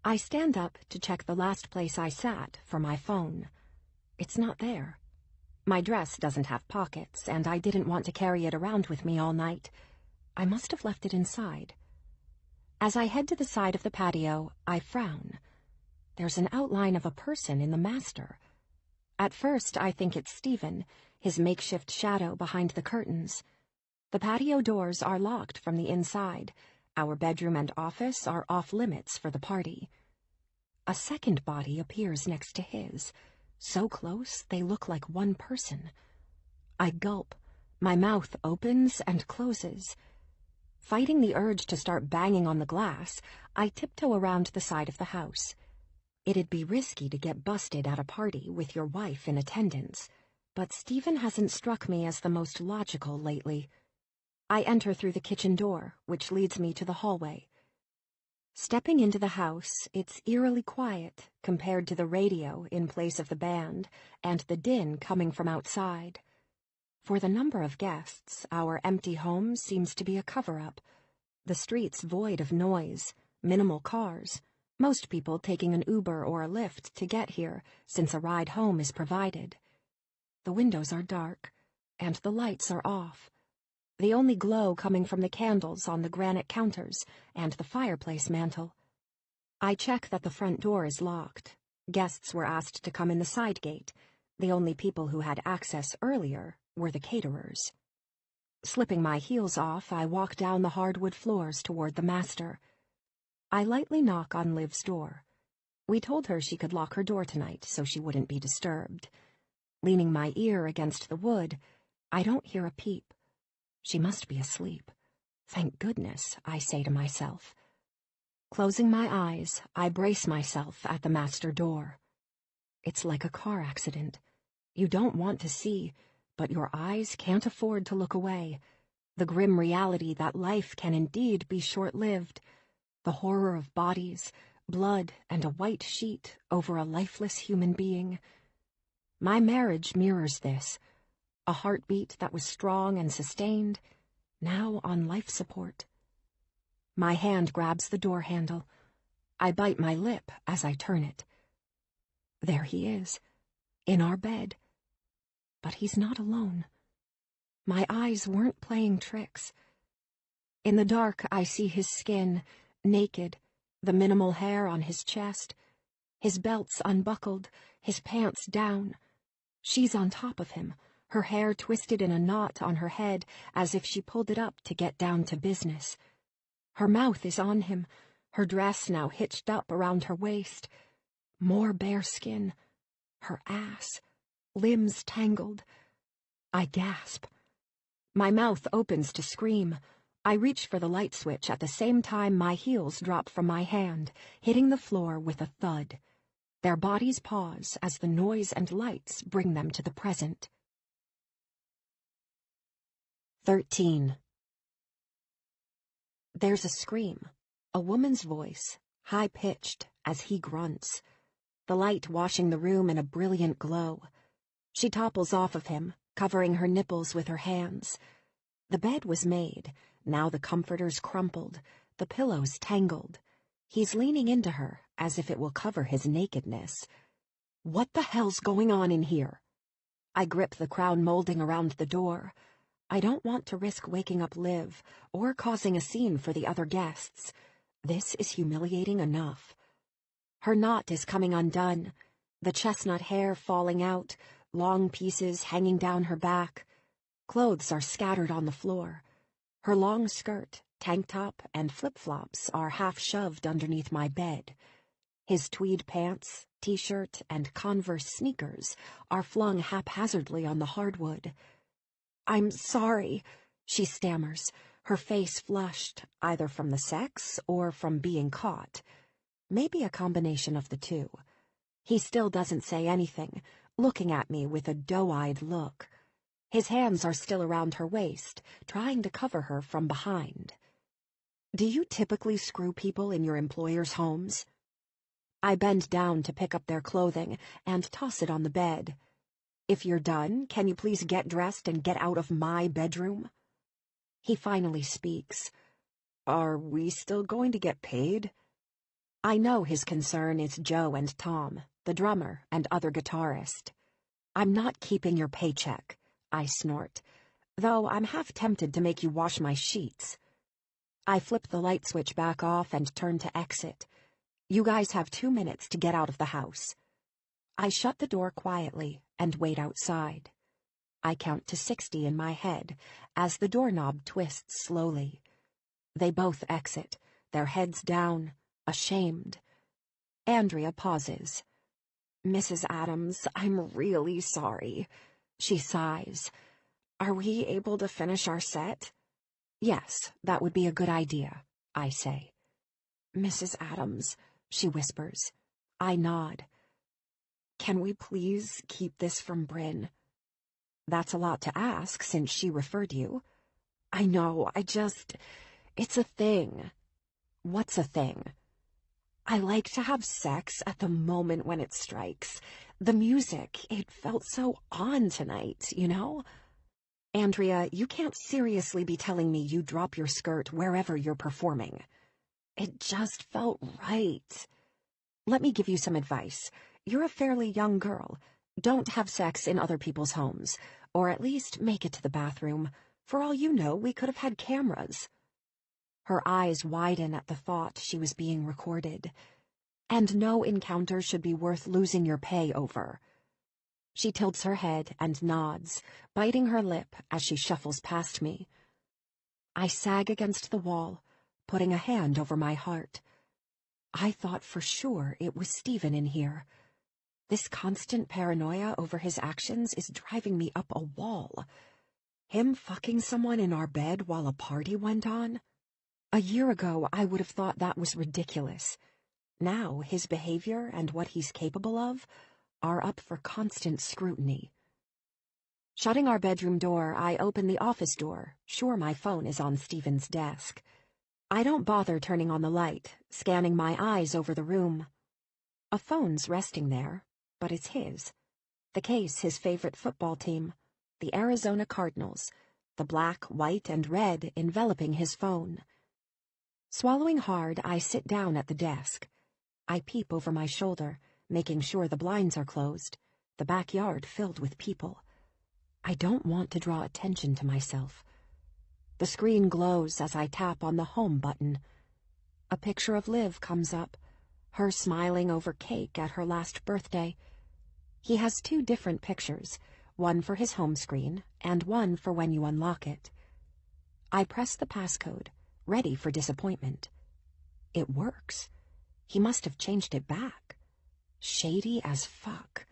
I stand up to check the last place I sat for my phone. It's not there. My dress doesn't have pockets, and I didn't want to carry it around with me all night. I must have left it inside. As I head to the side of the patio, I frown. There's an outline of a person in the master. At first, I think it's Stephen, his makeshift shadow behind the curtains. The patio doors are locked from the inside. Our bedroom and office are off-limits for the party. A second body appears next to his, so close they look like one person. I gulp. My mouth opens and closes. Fighting the urge to start banging on the glass, I tiptoe around the side of the house. It'd be risky to get busted at a party with your wife in attendance, but Stephen hasn't struck me as the most logical lately. I enter through the kitchen door, which leads me to the hallway. Stepping into the house, it's eerily quiet compared to the radio in place of the band and the din coming from outside. For the number of guests, our empty home seems to be a cover-up. The streets void of noise, minimal cars, most people taking an Uber or a Lyft to get here since a ride home is provided. The windows are dark, and the lights are off. The only glow coming from the candles on the granite counters and the fireplace mantel. I check that the front door is locked. Guests were asked to come in the side gate. The only people who had access earlier were the caterers. Slipping my heels off, I walk down the hardwood floors toward the master. I lightly knock on Liv's door. We told her she could lock her door tonight so she wouldn't be disturbed. Leaning my ear against the wood, I don't hear a peep. She must be asleep. Thank goodness, I say to myself. Closing my eyes, I brace myself at the master door. It's like a car accident. You don't want to see, but your eyes can't afford to look away. The grim reality that life can indeed be short-lived. The horror of bodies, blood, and a white sheet over a lifeless human being. My marriage mirrors this. A heartbeat that was strong and sustained, now on life support. My hand grabs the door handle. I bite my lip as I turn it. There he is, in our bed. But he's not alone. My eyes weren't playing tricks. In the dark, I see his skin, naked, the minimal hair on his chest, his belts unbuckled, his pants down. She's on top of him, her hair twisted in a knot on her head as if she pulled it up to get down to business. Her mouth is on him, her dress now hitched up around her waist. More bare skin. Her ass. Limbs tangled. I gasp. My mouth opens to scream. I reach for the light switch at the same time my heels drop from my hand, hitting the floor with a thud. Their bodies pause as the noise and lights bring them to the present. 13. There's a scream, a woman's voice, high-pitched, as he grunts. The light washing the room in a brilliant glow. She topples off of him, covering her nipples with her hands. The bed was made, now the comforter's crumpled, the pillows tangled. He's leaning into her, as if it will cover his nakedness. What the hell's going on in here? I grip the crown molding around the door. I don't want to risk waking up Liv, or causing a scene for the other guests. This is humiliating enough. Her knot is coming undone, the chestnut hair falling out, long pieces hanging down her back. Clothes are scattered on the floor. Her long skirt, tank top, and flip-flops are half-shoved underneath my bed. His tweed pants, t-shirt, and Converse sneakers are flung haphazardly on the hardwood. "I'm sorry," she stammers, her face flushed, either from the sex or from being caught. Maybe a combination of the two. He still doesn't say anything, looking at me with a doe-eyed look. His hands are still around her waist, trying to cover her from behind. "Do you typically screw people in your employers' homes?" I bend down to pick up their clothing and toss it on the bed. "If you're done, can you please get dressed and get out of my bedroom?" He finally speaks. "Are we still going to get paid?" I know his concern is Joe and Tom, the drummer and other guitarist. "I'm not keeping your paycheck," I snort, though I'm half tempted to make you wash my sheets. I flip the light switch back off and turn to exit. "You guys have 2 minutes to get out of the house." I shut the door quietly and wait outside. I count to 60 in my head as the doorknob twists slowly. They both exit, their heads down, ashamed. Andrea pauses. "Mrs. Adams, I'm really sorry." She sighs. "Are we able to finish our set?" "Yes, that would be a good idea," I say. "Mrs. Adams," she whispers. I nod. "Can we please keep this from Bryn?" "That's a lot to ask since she referred you." "I know, it's a thing." "What's a thing?" "I like to have sex at the moment when it strikes. The music, it felt so on tonight, you know?" "Andrea, you can't seriously be telling me you drop your skirt wherever you're performing." "It just felt right." "Let me give you some advice. You're a fairly young girl. Don't have sex in other people's homes, or at least make it to the bathroom. For all you know, we could have had cameras." Her eyes widen at the thought she was being recorded. "And no encounter should be worth losing your pay over." She tilts her head and nods, biting her lip as she shuffles past me. I sag against the wall, putting a hand over my heart. I thought for sure it was Stephen in here. This constant paranoia over his actions is driving me up a wall. Him fucking someone in our bed while a party went on? A year ago, I would have thought that was ridiculous. Now, his behavior and what he's capable of are up for constant scrutiny. Shutting our bedroom door, I open the office door, sure my phone is on Stephen's desk. I don't bother turning on the light, scanning my eyes over the room. A phone's resting there, but it's his. The case his favorite football team, the Arizona Cardinals, the black, white, and red enveloping his phone. Swallowing hard, I sit down at the desk. I peep over my shoulder, making sure the blinds are closed, the backyard filled with people. I don't want to draw attention to myself. The screen glows as I tap on the home button. A picture of Liv comes up, her smiling over cake at her last birthday. He has 2 different pictures, one for his home screen and one for when you unlock it. I press the passcode, ready for disappointment. It works. He must have changed it back. Shady as fuck.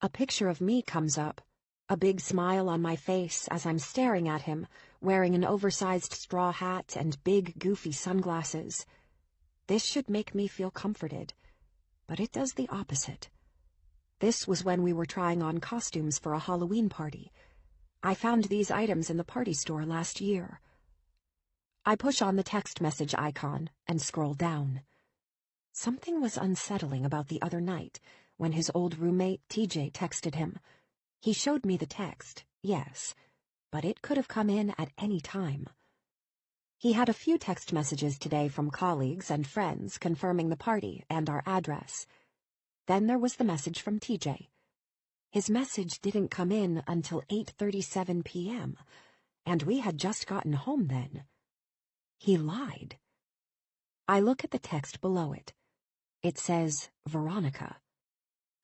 A picture of me comes up, a big smile on my face as I'm staring at him, wearing an oversized straw hat and big, goofy sunglasses. This should make me feel comforted, but it does the opposite. This was when we were trying on costumes for a Halloween party. I found these items in the party store last year. I push on the text message icon and scroll down. Something was unsettling about the other night when his old roommate, TJ, texted him. He showed me the text, yes, but it could have come in at any time. He had a few text messages today from colleagues and friends confirming the party and our address. Then there was the message from TJ. His message didn't come in until 8:37 p.m., and we had just gotten home then. He lied. I look at the text below it. It says, Veronica.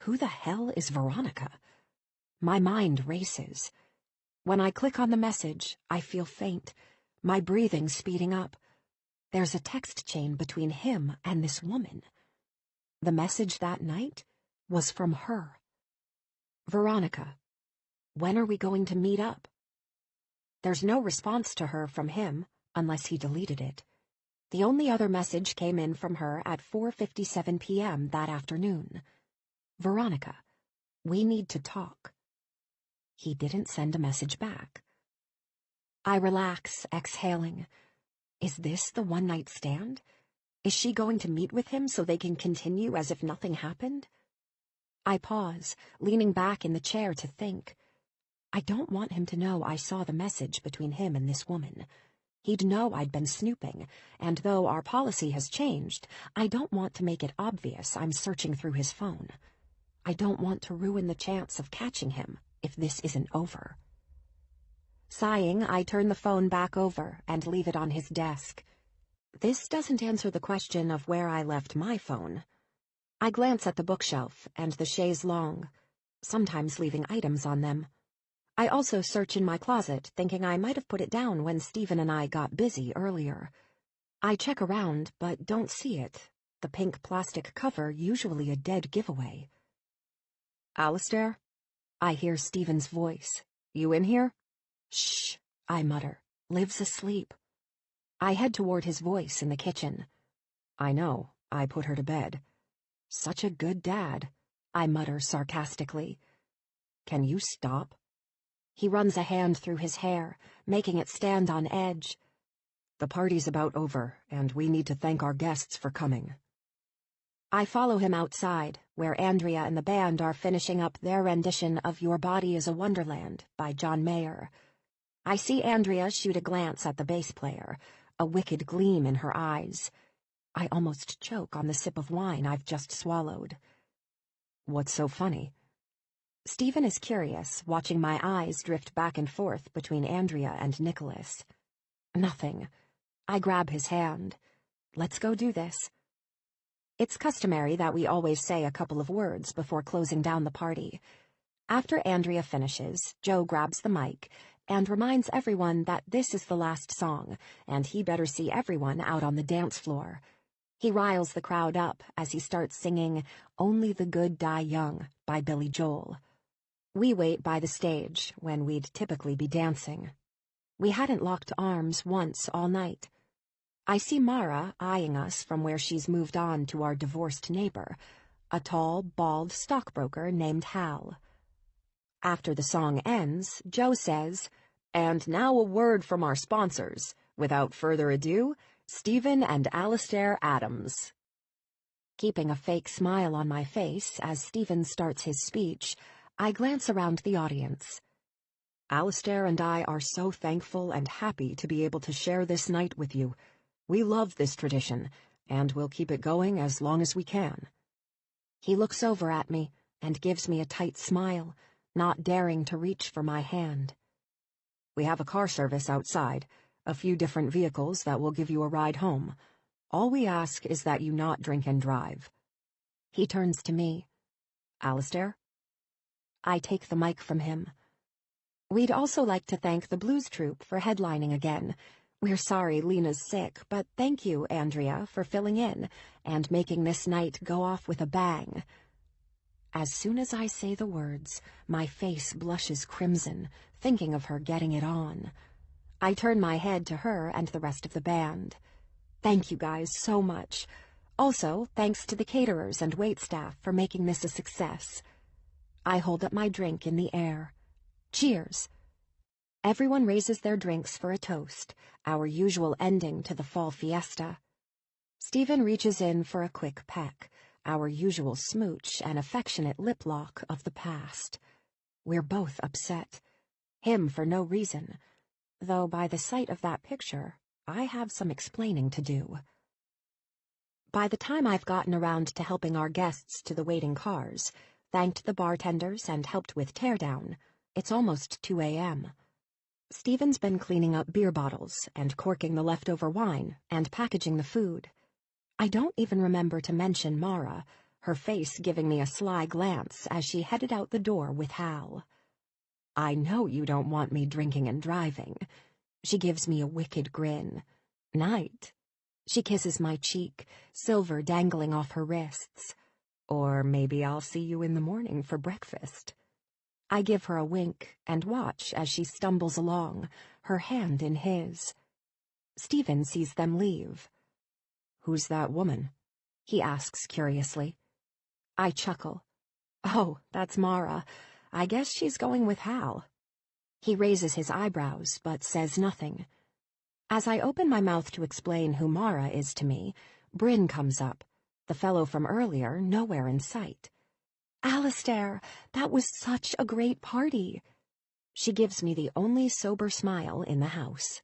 Who the hell is Veronica? My mind races. When I click on the message, I feel faint, my breathing speeding up. There's a text chain between him and this woman. The message that night was from her. Veronica, when are we going to meet up? There's no response to her from him, unless he deleted it. The only other message came in from her at 4:57 p.m. that afternoon. Veronica, we need to talk. He didn't send a message back. I relax, exhaling. Is this the one-night stand? Is she going to meet with him so they can continue as if nothing happened? I pause, leaning back in the chair to think. I don't want him to know I saw the message between him and this woman. He'd know I'd been snooping, and though our policy has changed, I don't want to make it obvious I'm searching through his phone. I don't want to ruin the chance of catching him if this isn't over. Sighing, I turn the phone back over and leave it on his desk. This doesn't answer the question of where I left my phone. I glance at the bookshelf and the chaise longue, sometimes leaving items on them. I also search in my closet, thinking I might have put it down when Stephen and I got busy earlier. I check around, but don't see it. The pink plastic cover, usually a dead giveaway. Alistair? I hear Stephen's voice. You in here? Shh, I mutter. Liv's asleep. I head toward his voice in the kitchen. I know, I put her to bed. Such a good dad, I mutter sarcastically. Can you stop? He runs a hand through his hair, making it stand on edge. The party's about over, and we need to thank our guests for coming. I follow him outside, where Andrea and the band are finishing up their rendition of Your Body is a Wonderland by John Mayer. I see Andrea shoot a glance at the bass player, a wicked gleam in her eyes. I almost choke on the sip of wine I've just swallowed. What's so funny? Stephen is curious, watching my eyes drift back and forth between Andrea and Nicholas. Nothing. I grab his hand. Let's go do this. It's customary that we always say a couple of words before closing down the party. After Andrea finishes, Joe grabs the mic and reminds everyone that this is the last song, and he better see everyone out on the dance floor. He riles the crowd up as he starts singing Only the Good Die Young by Billy Joel. We wait by the stage when we'd typically be dancing. We hadn't locked arms once all night. I see Mara eyeing us from where she's moved on to our divorced neighbor, a tall, bald stockbroker named Hal. After the song ends, Joe says, "And now a word from our sponsors. Without further ado, Stephen and Alistair Adams." Keeping a fake smile on my face as Stephen starts his speech, I glance around the audience. Alistair and I are so thankful and happy to be able to share this night with you. We love this tradition, and we'll keep it going as long as we can. He looks over at me and gives me a tight smile, not daring to reach for my hand. We have a car service outside, a few different vehicles that will give you a ride home. All we ask is that you not drink and drive. He turns to me. Alistair? I take the mic from him. We'd also like to thank the Blues Troupe for headlining again. We're sorry Lena's sick, but thank you, Andrea, for filling in and making this night go off with a bang. As soon as I say the words, my face blushes crimson, thinking of her getting it on. I turn my head to her and the rest of the band. Thank you guys so much. Also, thanks to the caterers and waitstaff for making this a success. I hold up my drink in the air. Cheers. Everyone raises their drinks for a toast, our usual ending to the fall fiesta. Stephen reaches in for a quick peck, our usual smooch and affectionate lip lock of the past. We're both upset. Him for no reason, though by the sight of that picture, I have some explaining to do. By the time I've gotten around to helping our guests to the waiting cars, thanked the bartenders and helped with teardown, it's almost 2 a.m. Stephen's been cleaning up beer bottles and corking the leftover wine and packaging the food. I don't even remember to mention Mara, her face giving me a sly glance as she headed out the door with Hal. I know you don't want me drinking and driving. She gives me a wicked grin. Night. She kisses my cheek, silver dangling off her wrists. Or maybe I'll see you in the morning for breakfast. I give her a wink and watch as she stumbles along, her hand in his. Stephen sees them leave. Who's that woman? He asks curiously. I chuckle. Oh, that's Mara. I guess she's going with Hal. He raises his eyebrows, but says nothing. As I open my mouth to explain who Mara is to me, Bryn comes up, the fellow from earlier nowhere in sight. Alistair, that was such a great party. She gives me the only sober smile in the house.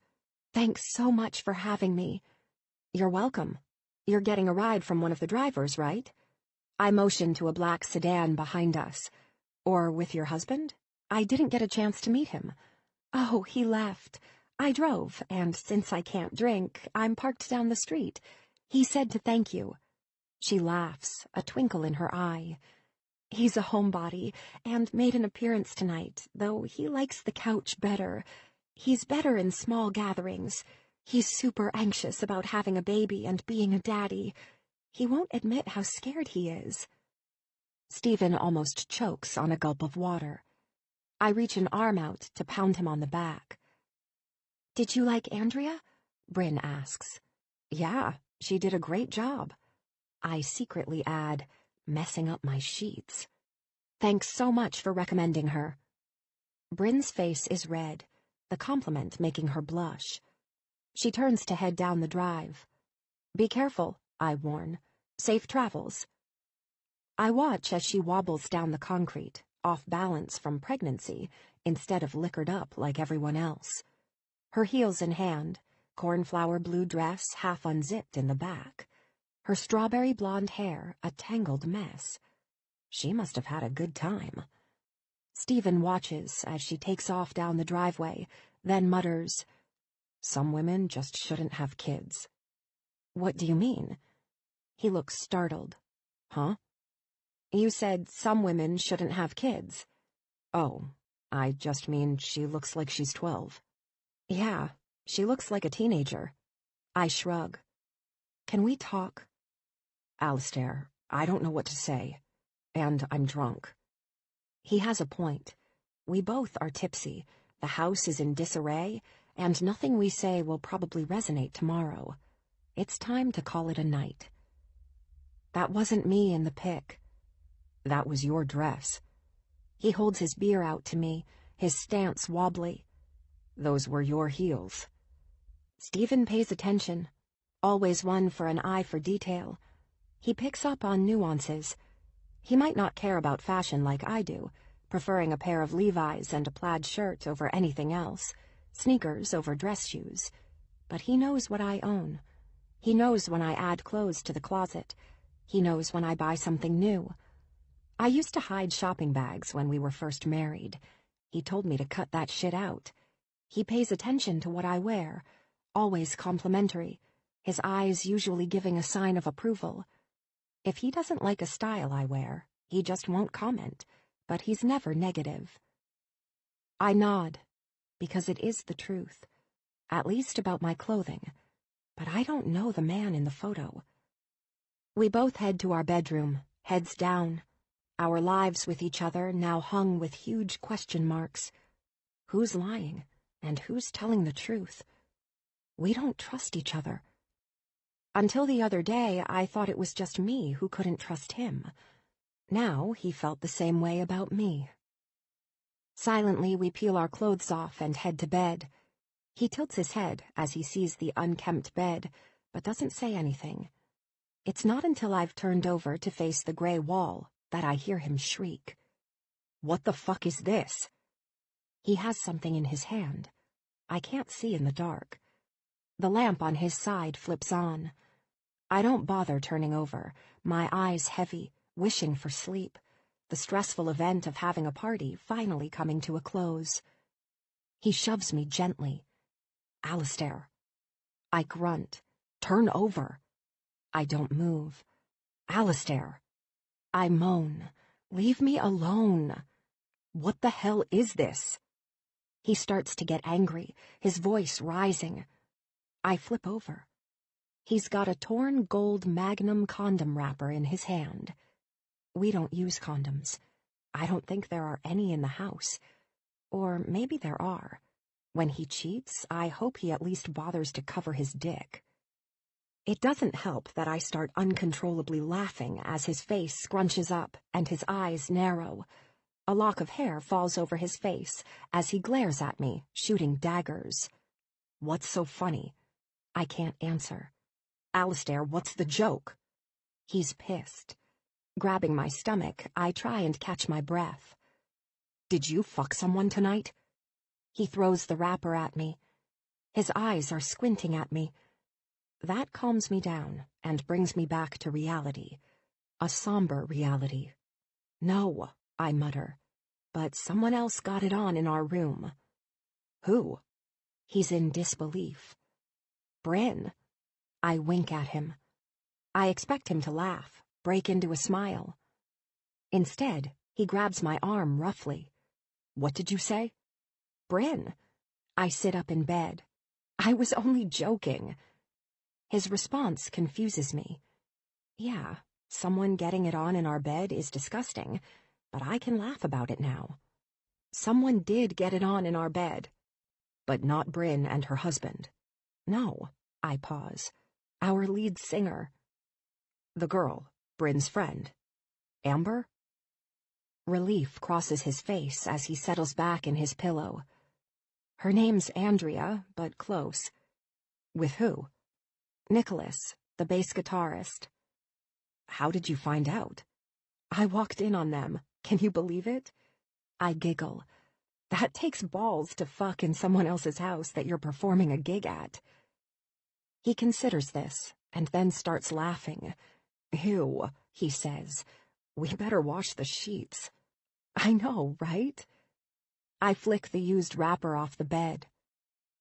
Thanks so much for having me. You're welcome. You're getting a ride from one of the drivers, right? I motion to a black sedan behind us. Or with your husband? I didn't get a chance to meet him. Oh, he left. I drove, and since I can't drink, I'm parked down the street. He said to thank you. She laughs, a twinkle in her eye. He's a homebody, and made an appearance tonight, though he likes the couch better. He's better in small gatherings. He's super anxious about having a baby and being a daddy. He won't admit how scared he is. Stephen almost chokes on a gulp of water. I reach an arm out to pound him on the back. Did you like Andrea? Bryn asks. Yeah, she did a great job. I secretly add, messing up my sheets. Thanks so much for recommending her. Bryn's face is red, the compliment making her blush. She turns to head down the drive. Be careful, I warn. Safe travels. I watch as she wobbles down the concrete, off balance from pregnancy, instead of liquored up like everyone else. Her heels in hand, cornflower blue dress half unzipped in the back. Her strawberry blonde hair a tangled mess. She must have had a good time. Stephen watches as she takes off down the driveway, then mutters, Some women just shouldn't have kids. What do you mean? He looks startled. Huh? You said some women shouldn't have kids. Oh, I just mean she looks like she's 12. Yeah, she looks like a teenager. I shrug. Can we talk? Alistair, I don't know what to say. And I'm drunk. He has a point. We both are tipsy. The house is in disarray, and nothing we say will probably resonate tomorrow. It's time to call it a night. That wasn't me in the pic. That was your dress. He holds his beer out to me, his stance wobbly. Those were your heels. Stephen pays attention, always one for an eye for detail. He picks up on nuances. He might not care about fashion like I do, preferring a pair of Levi's and a plaid shirt over anything else, sneakers over dress shoes. But he knows what I own. He knows when I add clothes to the closet. He knows when I buy something new. I used to hide shopping bags when we were first married. He told me to cut that shit out. He pays attention to what I wear, always complimentary, his eyes usually giving a sign of approval. If he doesn't like a style I wear, he just won't comment, but he's never negative. I nod, because it is the truth, at least about my clothing, but I don't know the man in the photo. We both head to our bedroom, heads down, our lives with each other now hung with huge question marks. Who's lying? And who's telling the truth? We don't trust each other. Until the other day, I thought it was just me who couldn't trust him. Now he felt the same way about me. Silently, we peel our clothes off and head to bed. He tilts his head as he sees the unkempt bed, but doesn't say anything. It's not until I've turned over to face the gray wall that I hear him shriek. "What the fuck is this?" He has something in his hand. I can't see in the dark. The lamp on his side flips on. I don't bother turning over, my eyes heavy, wishing for sleep, the stressful event of having a party finally coming to a close. He shoves me gently. "Alistair." I grunt. "Turn over." I don't move. "Alistair." I moan. "Leave me alone." "What the hell is this?" He starts to get angry, his voice rising. I flip over. He's got a torn gold Magnum condom wrapper in his hand. We don't use condoms. I don't think there are any in the house. Or maybe there are. When he cheats, I hope he at least bothers to cover his dick. It doesn't help that I start uncontrollably laughing as his face scrunches up and his eyes narrow. A lock of hair falls over his face as he glares at me, shooting daggers. What's so funny? I can't answer. "Alistair, what's the joke?" He's pissed. Grabbing my stomach, I try and catch my breath. "Did you fuck someone tonight?" He throws the wrapper at me. His eyes are squinting at me. That calms me down and brings me back to reality. A somber reality. "No," I mutter, "but someone else got it on in our room." "Who?" He's in disbelief. "Bryn." I wink at him. I expect him to laugh, break into a smile. Instead, he grabs my arm roughly. "What did you say?" "Bryn." I sit up in bed. "I was only joking." His response confuses me. Yeah, someone getting it on in our bed is disgusting, but I can laugh about it now. Someone did get it on in our bed. But not Bryn and her husband. No, I pause. Our lead singer. The girl, Bryn's friend. Amber? Relief crosses his face as he settles back in his pillow. Her name's Andrea, but close. With who? Nicholas, the bass guitarist. How did you find out? I walked in on them. Can you believe it? I giggle. That takes balls to fuck in someone else's house that you're performing a gig at. He considers this, and then starts laughing. "Ew," he says. "We better wash the sheets." I know, right? I flick the used wrapper off the bed.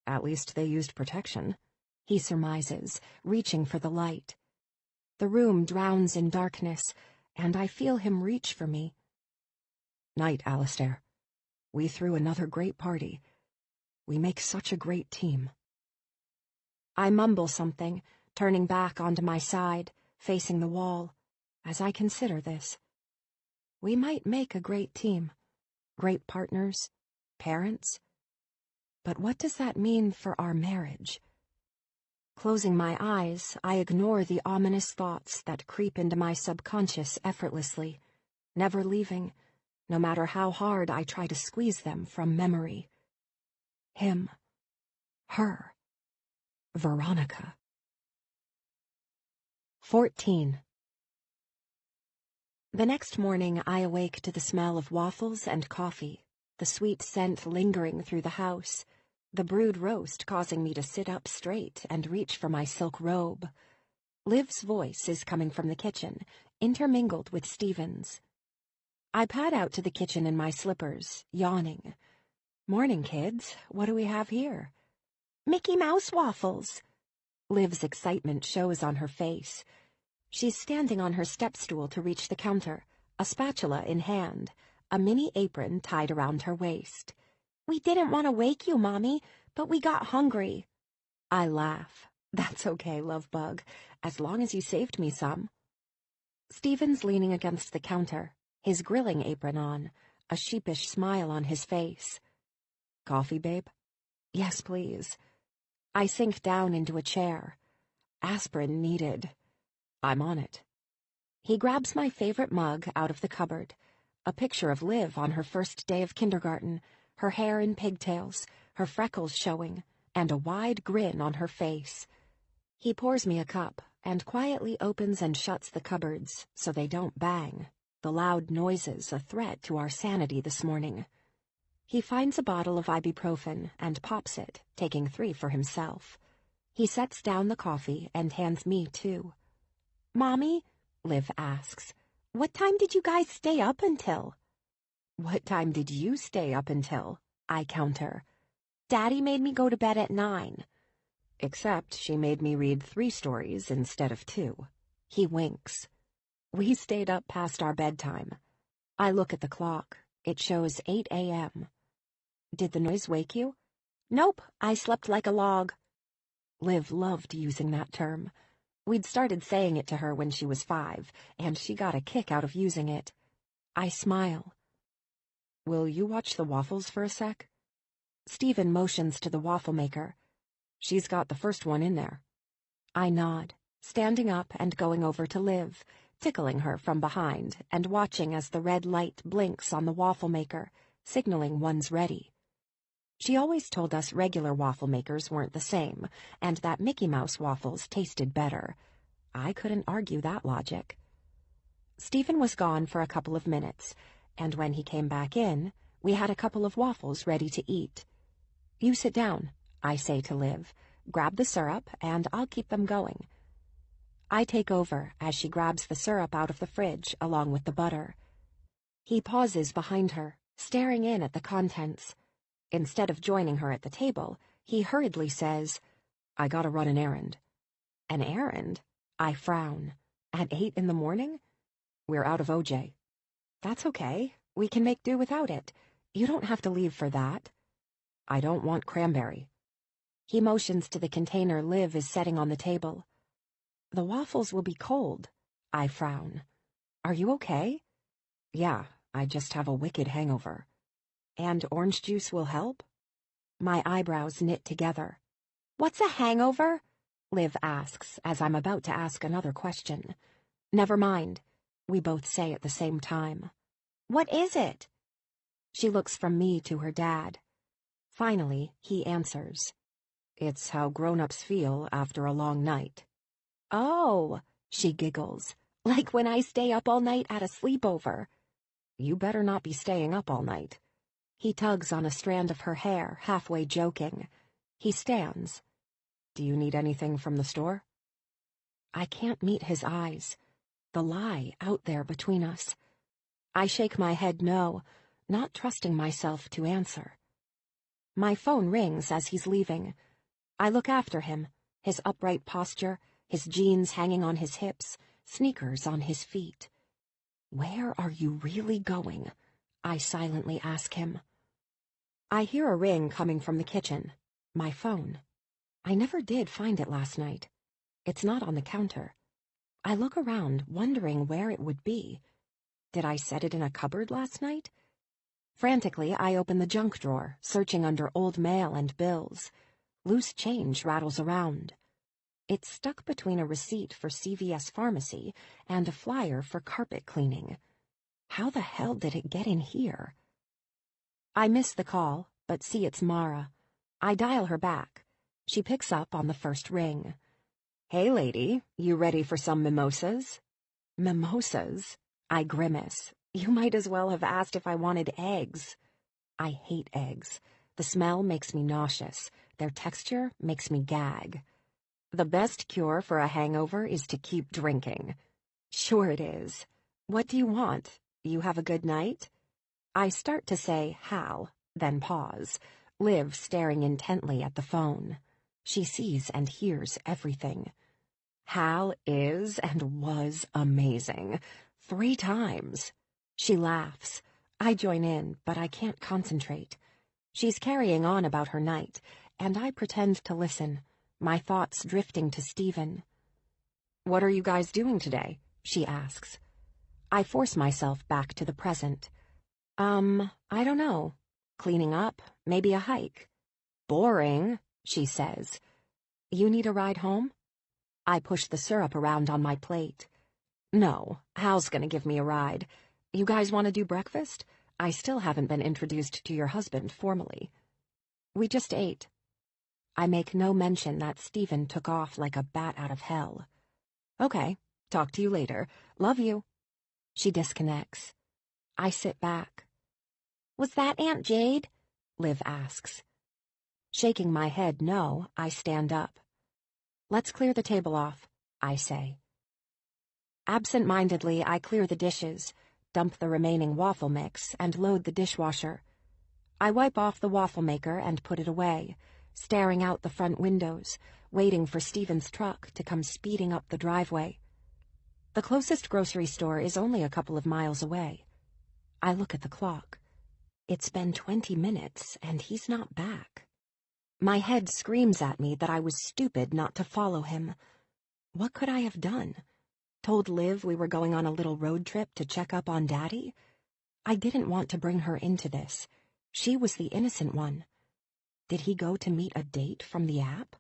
At least they used protection, he surmises, reaching for the light. The room drowns in darkness, and I feel him reach for me. "Night, Alistair. We threw another great party. We make such a great team." I mumble something, turning back onto my side, facing the wall, as I consider this. We might make a great team, great partners, parents. But what does that mean for our marriage? Closing my eyes, I ignore the ominous thoughts that creep into my subconscious effortlessly, never leaving, no matter how hard I try to squeeze them from memory. Him. Her. Veronica. 14. The next morning I awake to the smell of waffles and coffee, the sweet scent lingering through the house, the brewed roast causing me to sit up straight and reach for my silk robe. Liv's voice is coming from the kitchen, intermingled with Stephen's. I pad out to the kitchen in my slippers, yawning. "Morning, kids. What do we have here?" "Mickey Mouse waffles." Liv's excitement shows on her face. She's standing on her step stool to reach the counter, a spatula in hand, a mini apron tied around her waist. "We didn't want to wake you, Mommy, but we got hungry." I laugh. "That's okay, love bug, as long as you saved me some." Stephen's leaning against the counter, his grilling apron on, a sheepish smile on his face. "Coffee, babe?" Yes, please. I sink down into a chair. Aspirin needed. I'm on it. He grabs my favorite mug out of the cupboard, a picture of Liv on her first day of kindergarten, her hair in pigtails, her freckles showing, and a wide grin on her face. He pours me a cup and quietly opens and shuts the cupboards so they don't bang, the loud noises a threat to our sanity this morning. He finds a bottle of ibuprofen and pops it, taking 3 for himself. He sets down the coffee and hands me 2. "Mommy," Liv asks, "what time did you guys stay up until?" "What time did you stay up until?" I counter. "Daddy made me go to bed at 9. Except she made me read 3 stories instead of 2. He winks. We stayed up past our bedtime. I look at the clock. It shows 8 a.m. Did the noise wake you? Nope, I slept like a log. Liv loved using that term. We'd started saying it to her when she was 5, and she got a kick out of using it. I smile. Will you watch the waffles for a sec? Stephen motions to the waffle maker. She's got the first one in there. I nod, standing up and going over to Liv, tickling her from behind and watching as the red light blinks on the waffle maker, signaling one's ready. She always told us regular waffle makers weren't the same, and that Mickey Mouse waffles tasted better. I couldn't argue that logic. Stephen was gone for a couple of minutes, and when he came back in, we had a couple of waffles ready to eat. You sit down, I say to Liv. Grab the syrup, and I'll keep them going. I take over as she grabs the syrup out of the fridge along with the butter. He pauses behind her, staring in at the contents. Instead of joining her at the table, he hurriedly says, I gotta run an errand. An errand? I frown. At 8 in the morning? We're out of OJ. That's okay. We can make do without it. You don't have to leave for that. I don't want cranberry. He motions to the container Liv is setting on the table. The waffles will be cold. I frown. Are you okay? Yeah, I just have a wicked hangover. And orange juice will help? My eyebrows knit together. What's a hangover? Liv asks as I'm about to ask another question. Never mind. We both say at the same time. What is it? She looks from me to her dad. Finally, he answers. It's how grown-ups feel after a long night. Oh, she giggles, like when I stay up all night at a sleepover. You better not be staying up all night. He tugs on a strand of her hair, halfway joking. He stands. Do you need anything from the store? I can't meet his eyes. The lie out there between us. I shake my head no, not trusting myself to answer. My phone rings as he's leaving. I look after him, his upright posture, his jeans hanging on his hips, sneakers on his feet. Where are you really going? I silently ask him. I hear a ring coming from the kitchen. My phone. I never did find it last night. It's not on the counter. I look around, wondering where it would be. Did I set it in a cupboard last night? Frantically, I open the junk drawer, searching under old mail and bills. Loose change rattles around. It's stuck between a receipt for CVS Pharmacy and a flyer for carpet cleaning. How the hell did it get in here? I miss the call, but see it's Mara. I dial her back. She picks up on the first ring. Hey, lady, you ready for some mimosas? Mimosas? I grimace. You might as well have asked if I wanted eggs. I hate eggs. The smell makes me nauseous. Their texture makes me gag. The best cure for a hangover is to keep drinking. Sure it is. What do you want? You have a good night? I start to say Hal, then pause, Liv staring intently at the phone. She sees and hears everything. Hal is and was amazing. 3 times. She laughs. I join in, but I can't concentrate. She's carrying on about her night, and I pretend to listen, my thoughts drifting to Stephen. What are you guys doing today? She asks. I force myself back to the present. I don't know. Cleaning up, maybe a hike. Boring, she says. You need a ride home? I push the syrup around on my plate. No, Hal's gonna give me a ride. You guys want to do breakfast? I still haven't been introduced to your husband formally. We just ate. I make no mention that Stephen took off like a bat out of hell. Okay, talk to you later. Love you. She disconnects. I sit back. Was that Aunt Jade? Liv asks. Shaking my head no, I stand up. Let's clear the table off, I say. Absent-mindedly, I clear the dishes, dump the remaining waffle mix, and load the dishwasher. I wipe off the waffle maker and put it away, staring out the front windows, waiting for Stephen's truck to come speeding up the driveway. The closest grocery store is only a couple of miles away. I look at the clock. It's been 20 minutes, and he's not back. My head screams at me that I was stupid not to follow him. What could I have done? Told Liv we were going on a little road trip to check up on Daddy? I didn't want to bring her into this. She was the innocent one. Did he go to meet a date from the app?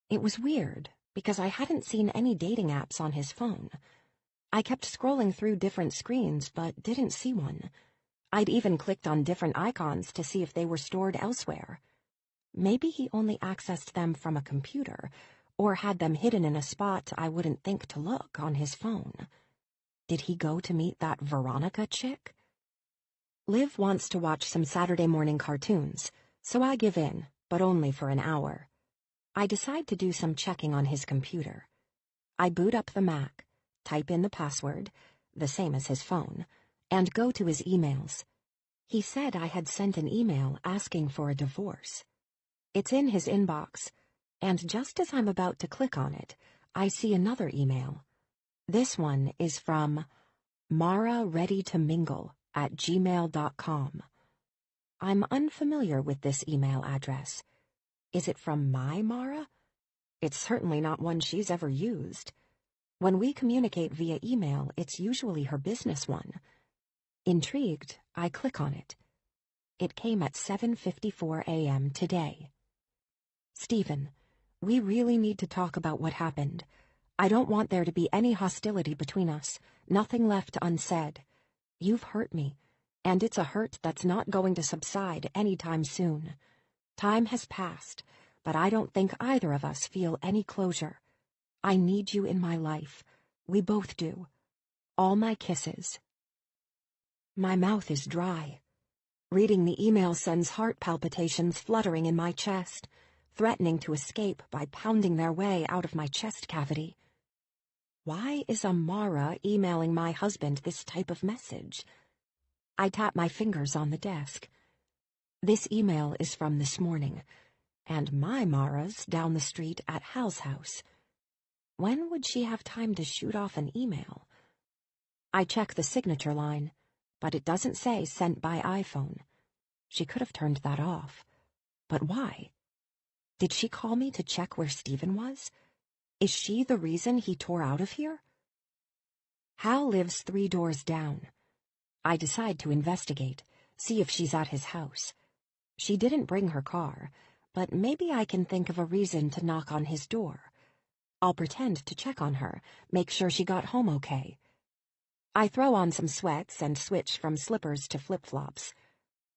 It was weird, because I hadn't seen any dating apps on his phone. I kept scrolling through different screens, but didn't see one. I'd even clicked on different icons to see if they were stored elsewhere. Maybe he only accessed them from a computer, or had them hidden in a spot I wouldn't think to look on his phone. Did he go to meet that Veronica chick? Liv wants to watch some Saturday morning cartoons, so I give in, but only for an hour. I decide to do some checking on his computer. I boot up the Mac, type in the password, the same as his phone, and go to his emails. He said I had sent an email asking for a divorce. It's in his inbox, and just as I'm about to click on it, I see another email. This one is from marareadytomingle@gmail.com. I'm unfamiliar with this email address. Is it from my Mara? It's certainly not one she's ever used. When we communicate via email, it's usually her business one. Intrigued, I click on it. It came at 7:54 a.m. today. Stephen, we really need to talk about what happened. I don't want there to be any hostility between us, nothing left unsaid. You've hurt me, and it's a hurt that's not going to subside anytime soon. Time has passed, but I don't think either of us feel any closure. I need you in my life. We both do. All my kisses. My mouth is dry. Reading the email sends heart palpitations fluttering in my chest, threatening to escape by pounding their way out of my chest cavity. Why is Amara emailing my husband this type of message? I tap my fingers on the desk. This email is from this morning, and my Mara's down the street at Hal's house. When would she have time to shoot off an email? I check the signature line, but it doesn't say sent by iPhone. She could have turned that off. But why? Did she call me to check where Stephen was? Is she the reason he tore out of here? Hal lives 3 doors down. I decide to investigate, see if she's at his house. She didn't bring her car, but maybe I can think of a reason to knock on his door. I'll pretend to check on her, make sure she got home okay. I throw on some sweats and switch from slippers to flip-flops.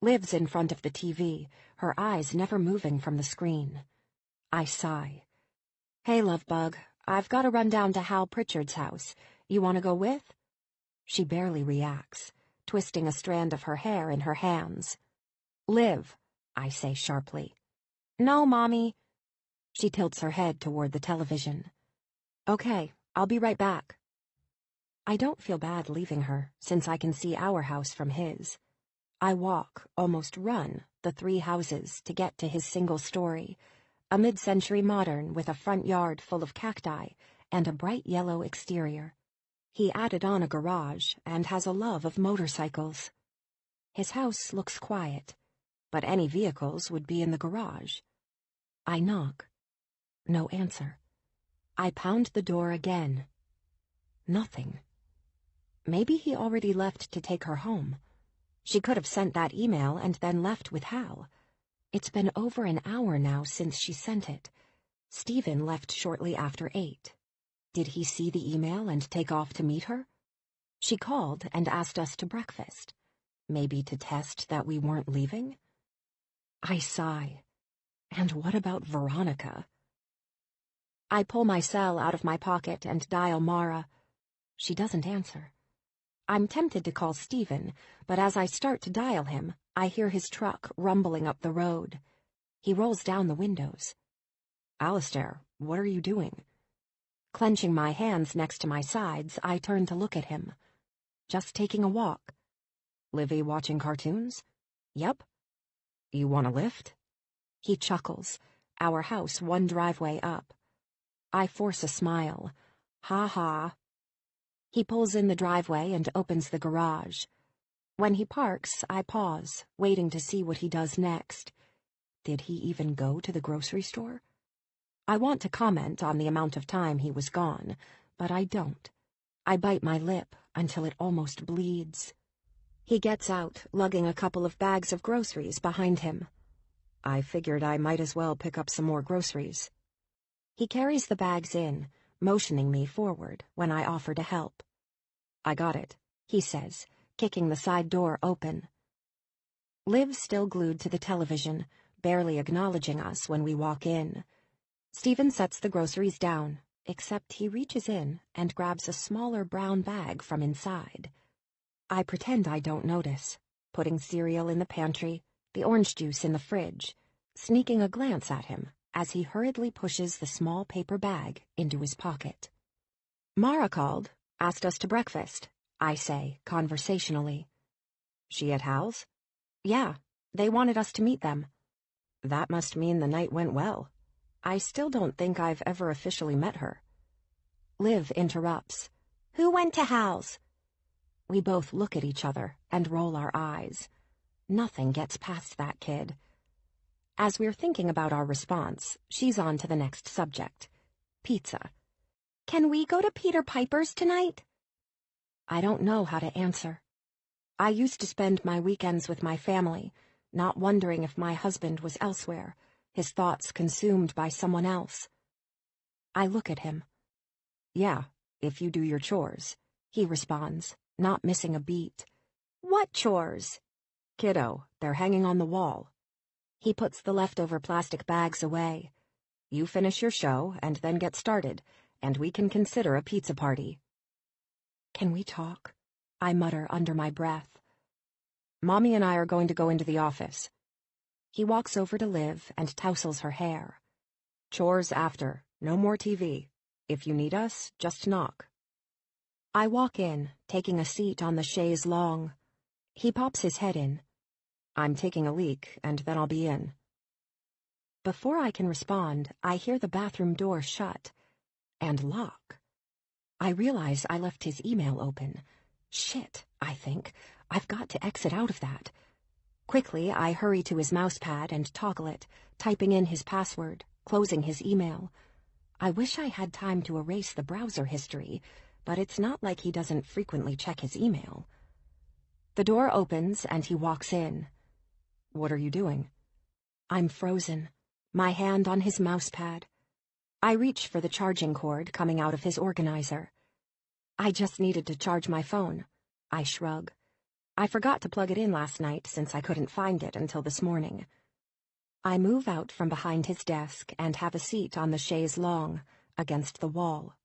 Liv's in front of the TV, her eyes never moving from the screen. I sigh. Hey, love bug, I've got to run down to Hal Pritchard's house. You want to go with? She barely reacts, twisting a strand of her hair in her hands. Liv, I say sharply. No, Mommy. She tilts her head toward the television. Okay, I'll be right back. I don't feel bad leaving her, since I can see our house from his. I walk, almost run, the 3 houses to get to his single story, a mid-century modern with a front yard full of cacti and a bright yellow exterior. He added on a garage and has a love of motorcycles. His house looks quiet, but any vehicles would be in the garage. I knock. No answer. I pound the door again. Nothing. Maybe he already left to take her home. She could have sent that email and then left with Hal. It's been over an hour now since she sent it. Stephen left shortly after 8. Did he see the email and take off to meet her? She called and asked us to breakfast. Maybe to test that we weren't leaving? I sigh. And what about Veronica? I pull my cell out of my pocket and dial Mara. She doesn't answer. I'm tempted to call Stephen, but as I start to dial him, I hear his truck rumbling up the road. He rolls down the windows. Alistair, what are you doing? Clenching my hands next to my sides, I turn to look at him. Just taking a walk. Livy watching cartoons? Yep. You want a lift? He chuckles. Our house one driveway up. I force a smile. Ha ha. He pulls in the driveway and opens the garage. When he parks, I pause, waiting to see what he does next. Did he even go to the grocery store? I want to comment on the amount of time he was gone, but I don't. I bite my lip until it almost bleeds. He gets out, lugging a couple of bags of groceries behind him. I figured I might as well pick up some more groceries. He carries the bags in, motioning me forward when I offer to help. I got it, he says, kicking the side door open. Liv's still glued to the television, barely acknowledging us when we walk in. Stephen sets the groceries down, except he reaches in and grabs a smaller brown bag from inside. I pretend I don't notice, putting cereal in the pantry, the orange juice in the fridge, sneaking a glance at him as he hurriedly pushes the small paper bag into his pocket. Mara called, asked us to breakfast, I say, conversationally. She at Hal's? Yeah, they wanted us to meet them. That must mean the night went well. I still don't think I've ever officially met her. Liv interrupts. Who went to Hal's? We both look at each other and roll our eyes. Nothing gets past that kid. As we're thinking about our response, she's on to the next subject. Pizza. Can we go to Peter Piper's tonight? I don't know how to answer. I used to spend my weekends with my family, not wondering if my husband was elsewhere, his thoughts consumed by someone else. I look at him. Yeah, if you do your chores, he responds, not missing a beat. What chores? Kiddo, they're hanging on the wall. He puts the leftover plastic bags away. You finish your show and then get started, and we can consider a pizza party. Can we talk? I mutter under my breath. Mommy and I are going to go into the office. He walks over to Liv and tousles her hair. Chores after, no more TV. If you need us, just knock. I walk in, taking a seat on the chaise longue. He pops his head in. I'm taking a leak, and then I'll be in. Before I can respond, I hear the bathroom door shut and lock. I realize I left his email open. Shit, I think. I've got to exit out of that. Quickly, I hurry to his mousepad and toggle it, typing in his password, closing his email. I wish I had time to erase the browser history, but it's not like he doesn't frequently check his email. The door opens and he walks in. What are you doing? I'm frozen, my hand on his mousepad. I reach for the charging cord coming out of his organizer. I just needed to charge my phone. I shrug. I forgot to plug it in last night since I couldn't find it until this morning. I move out from behind his desk and have a seat on the chaise longue, against the wall.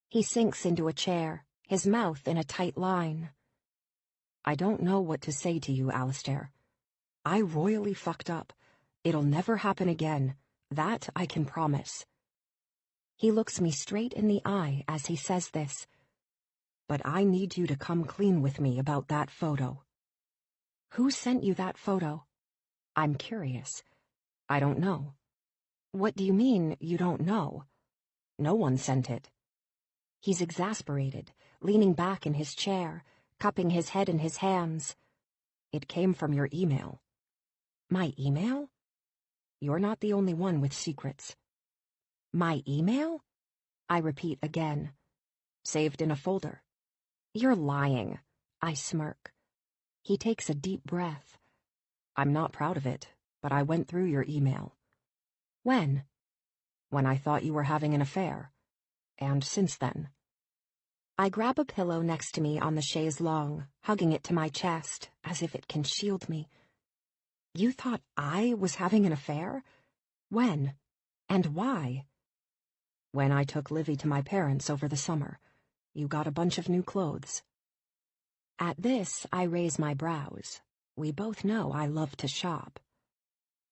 He sinks into a chair, his mouth in a tight line. I don't know what to say to you, Alistair. I royally fucked up. It'll never happen again. That I can promise. He looks me straight in the eye as he says this. But I need you to come clean with me about that photo. Who sent you that photo? I'm curious. I don't know. What do you mean, you don't know? No one sent it. He's exasperated, leaning back in his chair, cupping his head in his hands. It came from your email. My email? You're not the only one with secrets. My email? I repeat again. Saved in a folder. You're lying. I smirk. He takes a deep breath. I'm not proud of it, but I went through your email. When? When I thought you were having an affair. And since then. I grab a pillow next to me on the chaise longue, hugging it to my chest, as if it can shield me. You thought I was having an affair? When? And why? When I took Livy to my parents over the summer. You got a bunch of new clothes. At this, I raise my brows. We both know I love to shop.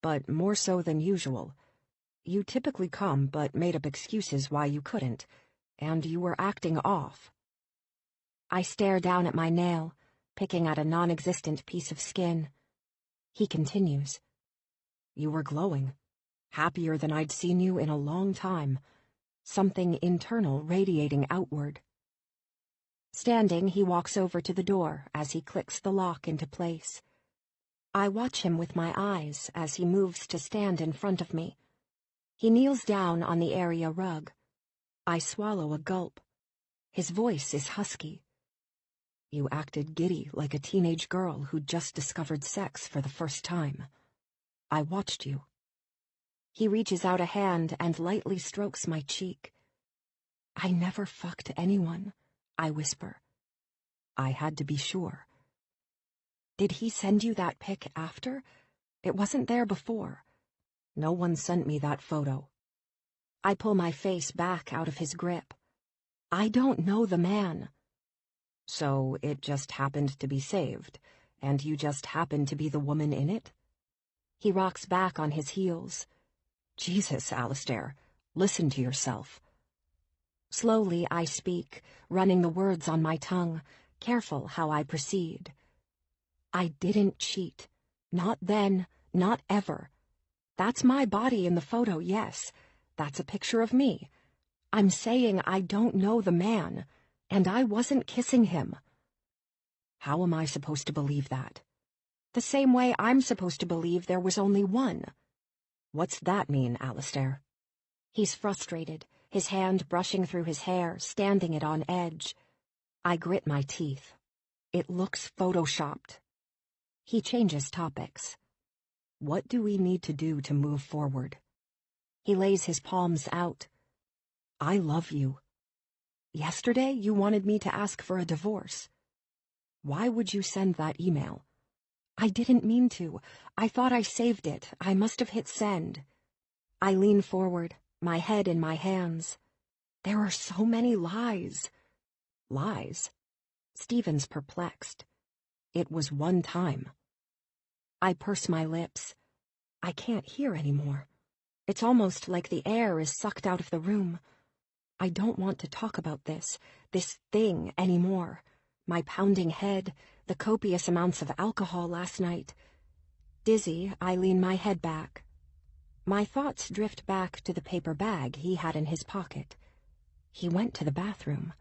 But more so than usual. You typically come, but made up excuses why you couldn't, and you were acting off. I stare down at my nail, picking at a non-existent piece of skin. He continues. You were glowing, happier than I'd seen you in a long time, something internal radiating outward. Standing, he walks over to the door as he clicks the lock into place. I watch him with my eyes as he moves to stand in front of me. He kneels down on the area rug. I swallow a gulp. His voice is husky. You acted giddy like a teenage girl who'd just discovered sex for the first time. I watched you. He reaches out a hand and lightly strokes my cheek. I never fucked anyone, I whisper. I had to be sure. Did he send you that pic after? It wasn't there before. No one sent me that photo. I pull my face back out of his grip. I don't know the man. So it just happened to be saved, and you just happened to be the woman in it? He rocks back on his heels. Jesus, Alistair, listen to yourself. Slowly I speak, running the words on my tongue, careful how I proceed. I didn't cheat. Not then, not ever. That's my body in the photo, yes. That's a picture of me. I'm saying I don't know the man, and I wasn't kissing him. How am I supposed to believe that? The same way I'm supposed to believe there was only one. What's that mean, Alistair? He's frustrated, his hand brushing through his hair, standing it on edge. I grit my teeth. It looks photoshopped. He changes topics. What do we need to do to move forward? He lays his palms out. I love you. Yesterday you wanted me to ask for a divorce. Why would you send that email? I didn't mean to. I thought I saved it. I must have hit send. I lean forward, my head in my hands. There are so many lies. Lies? Stephen's perplexed. It was one time. I purse my lips. I can't hear anymore. It's almost like the air is sucked out of the room. I don't want to talk about this thing anymore. My pounding head, the copious amounts of alcohol last night. Dizzy, I lean my head back. My thoughts drift back to the paper bag he had in his pocket. He went to the bathroom.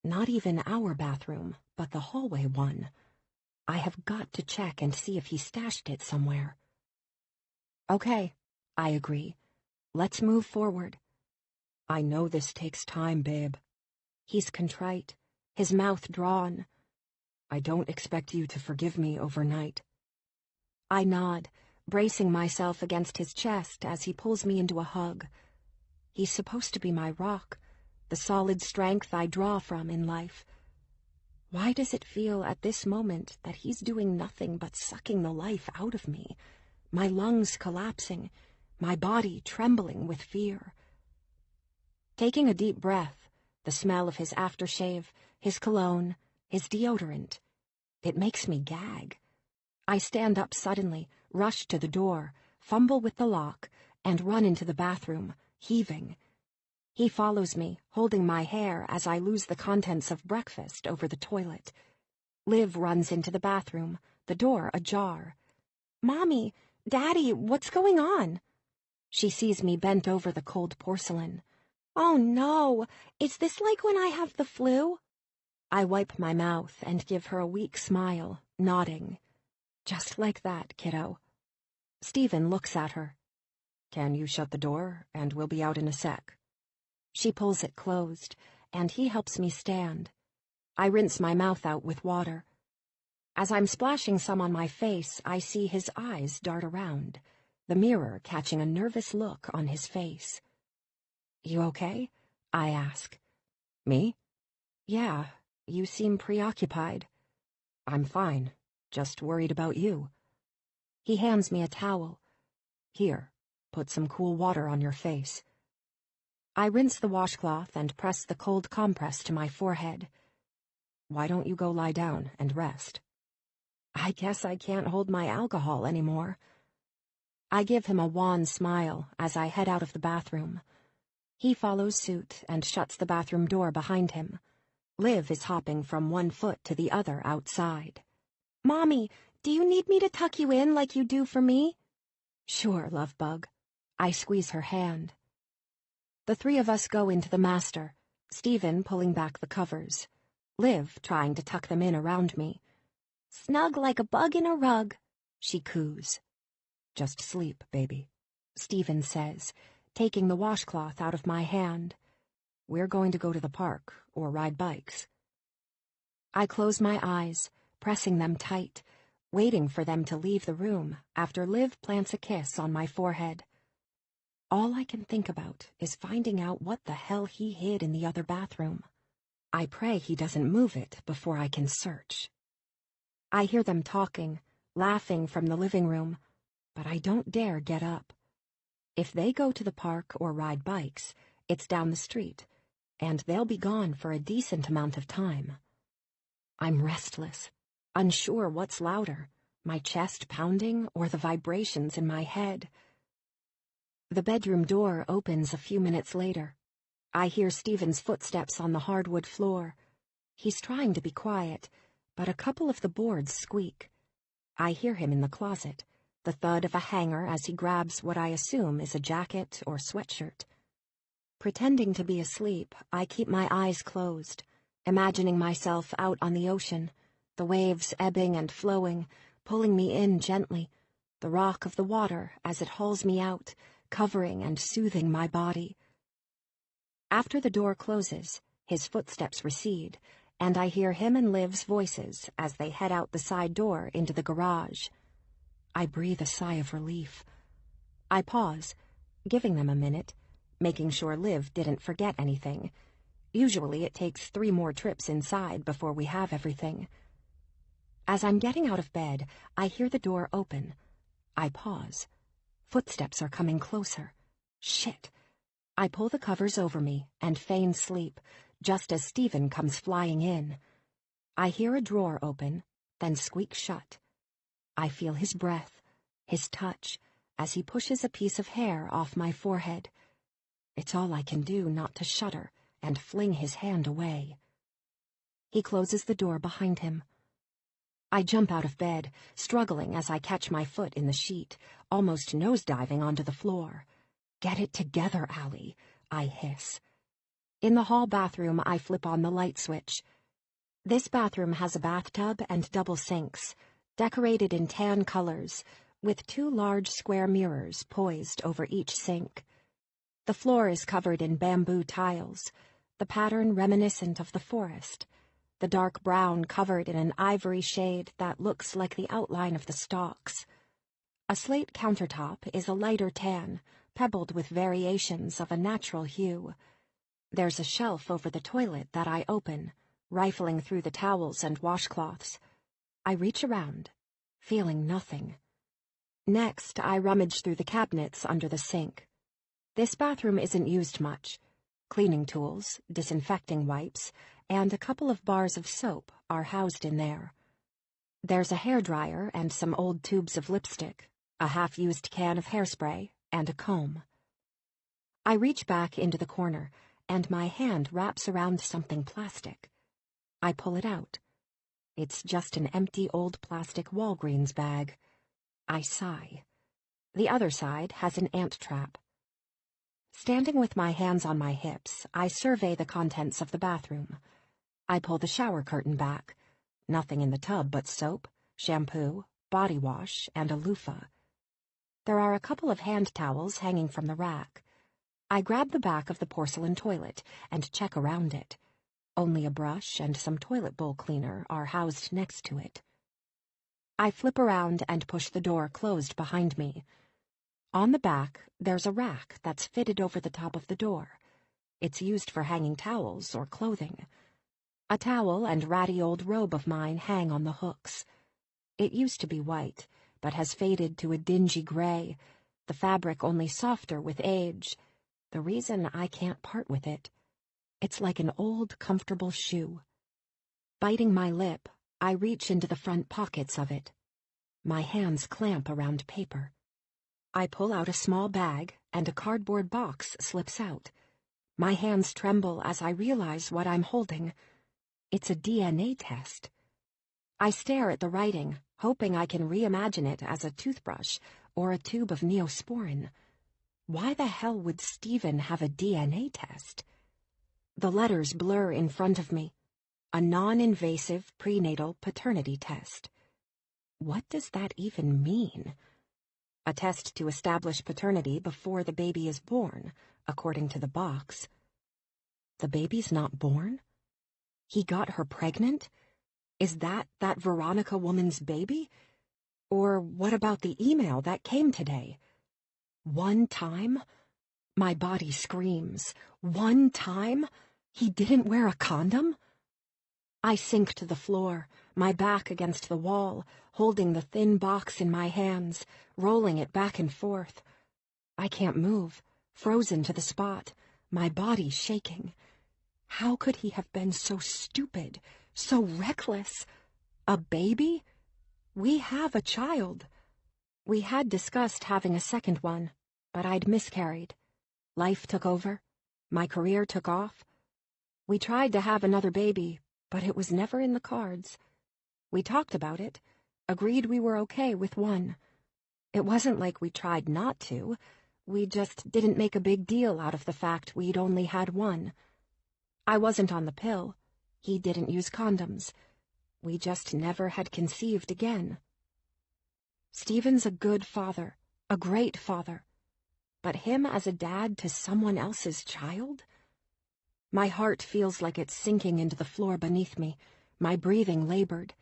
Not even our bathroom, but the hallway one. I have got to check and see if he stashed it somewhere. Okay, I agree. Let's move forward. I know this takes time, babe. He's contrite, his mouth drawn. I don't expect you to forgive me overnight. I nod, bracing myself against his chest as he pulls me into a hug. He's supposed to be my rock, the solid strength I draw from in life. Why does it feel at this moment that he's doing nothing but sucking the life out of me, my lungs collapsing, my body trembling with fear? Taking a deep breath, the smell of his aftershave, his cologne, his deodorant, it makes me gag. I stand up suddenly, rush to the door, fumble with the lock, and run into the bathroom, heaving. He follows me, holding my hair as I lose the contents of breakfast over the toilet. Liv runs into the bathroom, the door ajar. "Mommy, Daddy, what's going on?" She sees me bent over the cold porcelain. "Oh no, is this like when I have the flu?" I wipe my mouth and give her a weak smile, nodding. "Just like that, kiddo." Stephen looks at her. "Can you shut the door, and we'll be out in a sec?" She pulls it closed, and he helps me stand. I rinse my mouth out with water. As I'm splashing some on my face, I see his eyes dart around. the mirror catching a nervous look on his face. "You okay?" I ask. "Me? Yeah, you seem preoccupied." "I'm fine, just worried about you." He hands me a towel. "Here, put some cool water on your face." I rinse the washcloth and press the cold compress to my forehead. "Why don't you go lie down and rest?" "I guess I can't hold my alcohol anymore." I give him a wan smile as I head out of the bathroom. He follows suit and shuts the bathroom door behind him. Liv is hopping from one foot to the other outside. "Mommy, do you need me to tuck you in like you do for me?" "Sure, love bug." I squeeze her hand. The three of us go into the master, Stephen pulling back the covers, Liv trying to tuck them in around me. "Snug like a bug in a rug," she coos. "Just sleep, baby," Stephen says, taking the washcloth out of my hand. "We're going to go to the park or ride bikes." I close my eyes, pressing them tight, waiting for them to leave the room after Liv plants a kiss on my forehead. All I can think about is finding out what the hell he hid in the other bathroom. I pray he doesn't move it before I can search. I hear them talking, laughing from the living room, but I don't dare get up. If they go to the park or ride bikes, it's down the street, and they'll be gone for a decent amount of time. I'm restless, unsure what's louder, my chest pounding or the vibrations in my head. The bedroom door opens a few minutes later. I hear Stephen's footsteps on the hardwood floor. He's trying to be quiet, but a couple of the boards squeak. I hear him in the closet, the thud of a hanger as he grabs what I assume is a jacket or sweatshirt. Pretending to be asleep, I keep my eyes closed, imagining myself out on the ocean, the waves ebbing and flowing, pulling me in gently, the rock of the water as it hauls me out, covering and soothing my body. After the door closes, his footsteps recede, and I hear him and Liv's voices as they head out the side door into the garage. I breathe a sigh of relief. I pause, giving them a minute, making sure Liv didn't forget anything. Usually it takes 3 more trips inside before we have everything. As I'm getting out of bed, I hear the door open. I pause. Footsteps are coming closer. Shit. I pull the covers over me and feign sleep, just as Stephen comes flying in. I hear a drawer open, then squeak shut. I feel his breath, his touch, as he pushes a piece of hair off my forehead. It's all I can do not to shudder and fling his hand away. He closes the door behind him. I jump out of bed, struggling as I catch my foot in the sheet, almost nosediving onto the floor. "Get it together, Allie," I hiss. In the hall bathroom, I flip on the light switch. This bathroom has a bathtub and double sinks, decorated in tan colors, with 2 large square mirrors poised over each sink. The floor is covered in bamboo tiles, the pattern reminiscent of the forest, the dark brown covered in an ivory shade that looks like the outline of the stalks. A slate countertop is a lighter tan, pebbled with variations of a natural hue. There's a shelf over the toilet that I open, rifling through the towels and washcloths. I reach around, feeling nothing. Next, I rummage through the cabinets under the sink. This bathroom isn't used much. Cleaning tools, disinfecting wipes, and a couple of bars of soap are housed in there. There's a hairdryer and some old tubes of lipstick, a half-used can of hairspray, and a comb. I reach back into the corner, and my hand wraps around something plastic. I pull it out. It's just an empty old plastic Walgreens bag. I sigh. The other side has an ant trap. Standing with my hands on my hips, I survey the contents of the bathroom. I pull the shower curtain back. Nothing in the tub but soap, shampoo, body wash, and a loofah. There are a couple of hand towels hanging from the rack. I grab the back of the porcelain toilet and check around it. Only a brush and some toilet bowl cleaner are housed next to it. I flip around and push the door closed behind me. On the back, there's a rack that's fitted over the top of the door. It's used for hanging towels or clothing. A towel and ratty old robe of mine hang on the hooks. It used to be white, but has faded to a dingy gray, the fabric only softer with age. The reason I can't part with it. It's like an old, comfortable shoe. Biting my lip, I reach into the front pockets of it. My hands clamp around paper. I pull out a small bag, and a cardboard box slips out. My hands tremble as I realize what I'm holding. It's a DNA test. I stare at the writing, hoping I can reimagine it as a toothbrush or a tube of Neosporin. Why the hell would Stephen have a DNA test? The letters blur in front of me. A non-invasive prenatal paternity test. What does that even mean? A test to establish paternity before the baby is born, according to the box. The baby's not born? He got her pregnant? Is that Veronica woman's baby? Or what about the email that came today? One time? My body screams. One time? He didn't wear a condom? I sink to the floor, my back against the wall, holding the thin box in my hands, rolling it back and forth. I can't move, frozen to the spot, my body shaking. How could he have been so stupid, so reckless? A baby? We have a child. We had discussed having a second one, but I'd miscarried. Life took over. My career took off. We tried to have another baby, but it was never in the cards. We talked about it, agreed we were okay with one. It wasn't like we tried not to. We just didn't make a big deal out of the fact we'd only had one. I wasn't on the pill. He didn't use condoms. We just never had conceived again. Stephen's a good father, a great father. But him as a dad to someone else's child? My heart feels like it's sinking into the floor beneath me, my breathing labored.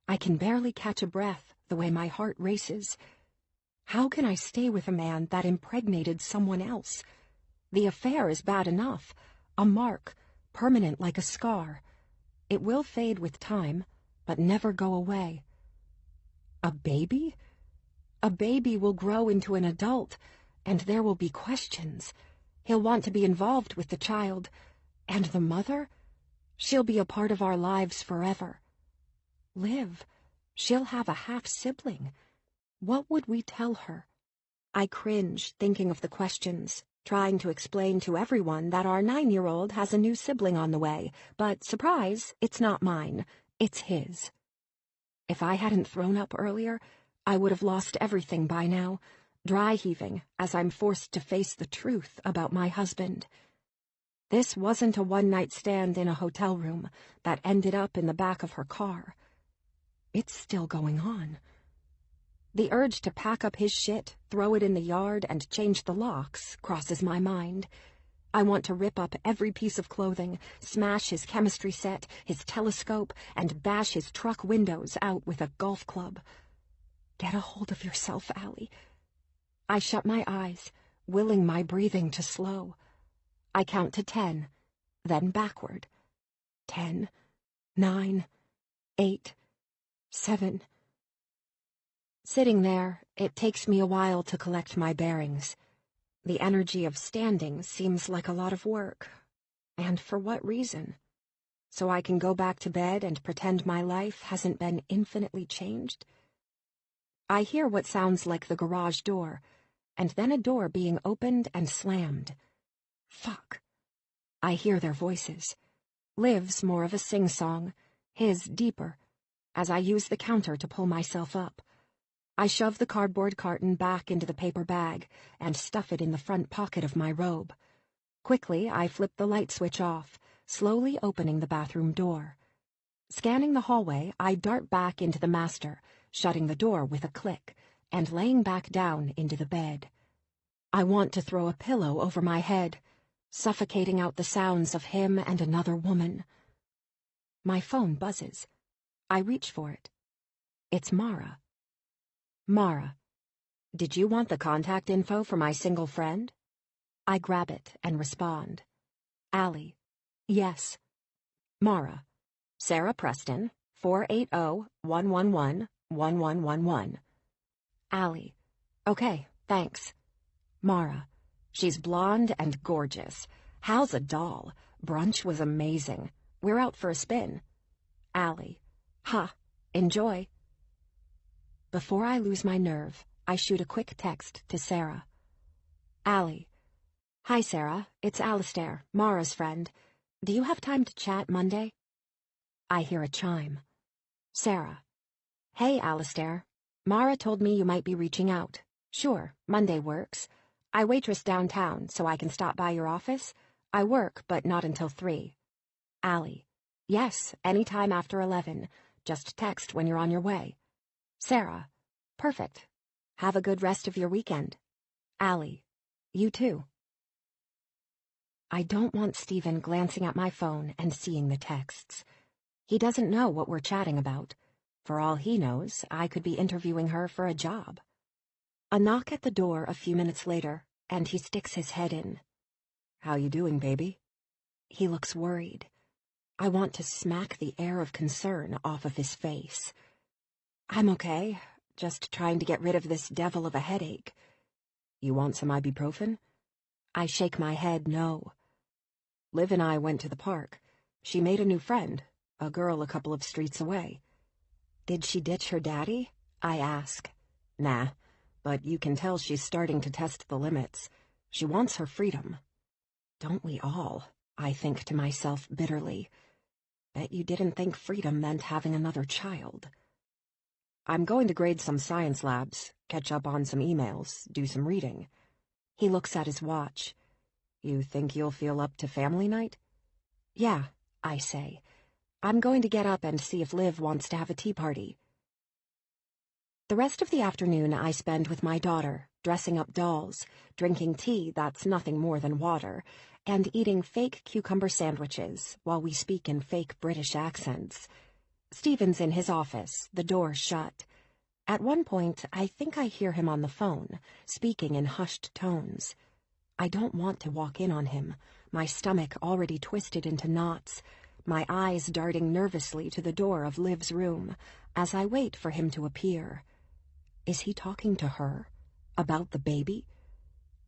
I can barely catch a breath the way my heart races. How can I stay with a man that impregnated someone else? The affair is bad enough, a mark, permanent like a scar. It will fade with time, but never go away. A baby? A baby will grow into an adult, and there will be questions. He'll want to be involved with the child. And the mother? She'll be a part of our lives forever. Liv, she'll have a half-sibling. What would we tell her? I cringe thinking of the questions, trying to explain to everyone that our 9-year-old has a new sibling on the way, but surprise, it's not mine, it's his. If I hadn't thrown up earlier, I would have lost everything by now, dry heaving as I'm forced to face the truth about my husband. This wasn't a one-night stand in a hotel room that ended up in the back of her car. It's still going on. The urge to pack up his shit, throw it in the yard, and change the locks crosses my mind. I want to rip up every piece of clothing, smash his chemistry set, his telescope, and bash his truck windows out with a golf club. Get a hold of yourself, Allie. I shut my eyes, willing my breathing to slow. I count to 10, then backward. 10, 9, 8, 7. Sitting there, it takes me a while to collect my bearings. The energy of standing seems like a lot of work. And for what reason? So I can go back to bed and pretend my life hasn't been infinitely changed? I hear what sounds like the garage door, and then a door being opened and slammed. Fuck. I hear their voices. Liv's more of a sing-song, his deeper, as I use the counter to pull myself up. I shove the cardboard carton back into the paper bag and stuff it in the front pocket of my robe. Quickly, I flip the light switch off, slowly opening the bathroom door. Scanning the hallway, I dart back into the master, shutting the door with a click, and laying back down into the bed. I want to throw a pillow over my head, suffocating out the sounds of him and another woman. My phone buzzes. I reach for it. It's Mara. Mara. Did you want the contact info for my single friend? I grab it and respond. Allie. Yes. Mara. Sarah Preston, 480-111-1111. Allie. Okay, thanks. Mara. She's blonde and gorgeous. Hal's a doll. Brunch was amazing. We're out for a spin. Allie. Ha. Enjoy. Before I lose my nerve, I shoot a quick text to Sarah. Allie. Hi, Sarah. It's Alistair, Mara's friend. Do you have time to chat Monday? I hear a chime. Sarah. Hey, Alistair. Mara told me you might be reaching out. Sure, Monday works. I waitress downtown, so I can stop by your office. I work, but not until 3. Allie. Yes, anytime after 11. Just text when you're on your way. Sarah. Perfect. Have a good rest of your weekend. Allie. You too. I don't want Stephen glancing at my phone and seeing the texts. He doesn't know what we're chatting about. For all he knows, I could be interviewing her for a job. A knock at the door a few minutes later, and he sticks his head in. How you doing, baby? He looks worried. I want to smack the air of concern off of his face. I'm okay, just trying to get rid of this devil of a headache. You want some ibuprofen? I shake my head no. Liv and I went to the park. She made a new friend, a girl a couple of streets away. Did she ditch her daddy? I ask. Nah, but you can tell she's starting to test the limits. She wants her freedom. Don't we all? I think to myself bitterly. Bet you didn't think freedom meant having another child. I'm going to grade some science labs, catch up on some emails, do some reading. He looks at his watch. You think you'll feel up to family night? Yeah, I say. I'm going to get up and see if Liv wants to have a tea party. The rest of the afternoon I spend with my daughter, dressing up dolls, drinking tea that's nothing more than water, and eating fake cucumber sandwiches while we speak in fake British accents. Stephen's in his office, the door shut. At one point, I think I hear him on the phone, speaking in hushed tones. I don't want to walk in on him, my stomach already twisted into knots, my eyes darting nervously to the door of Liv's room, as I wait for him to appear. Is he talking to her? About the baby?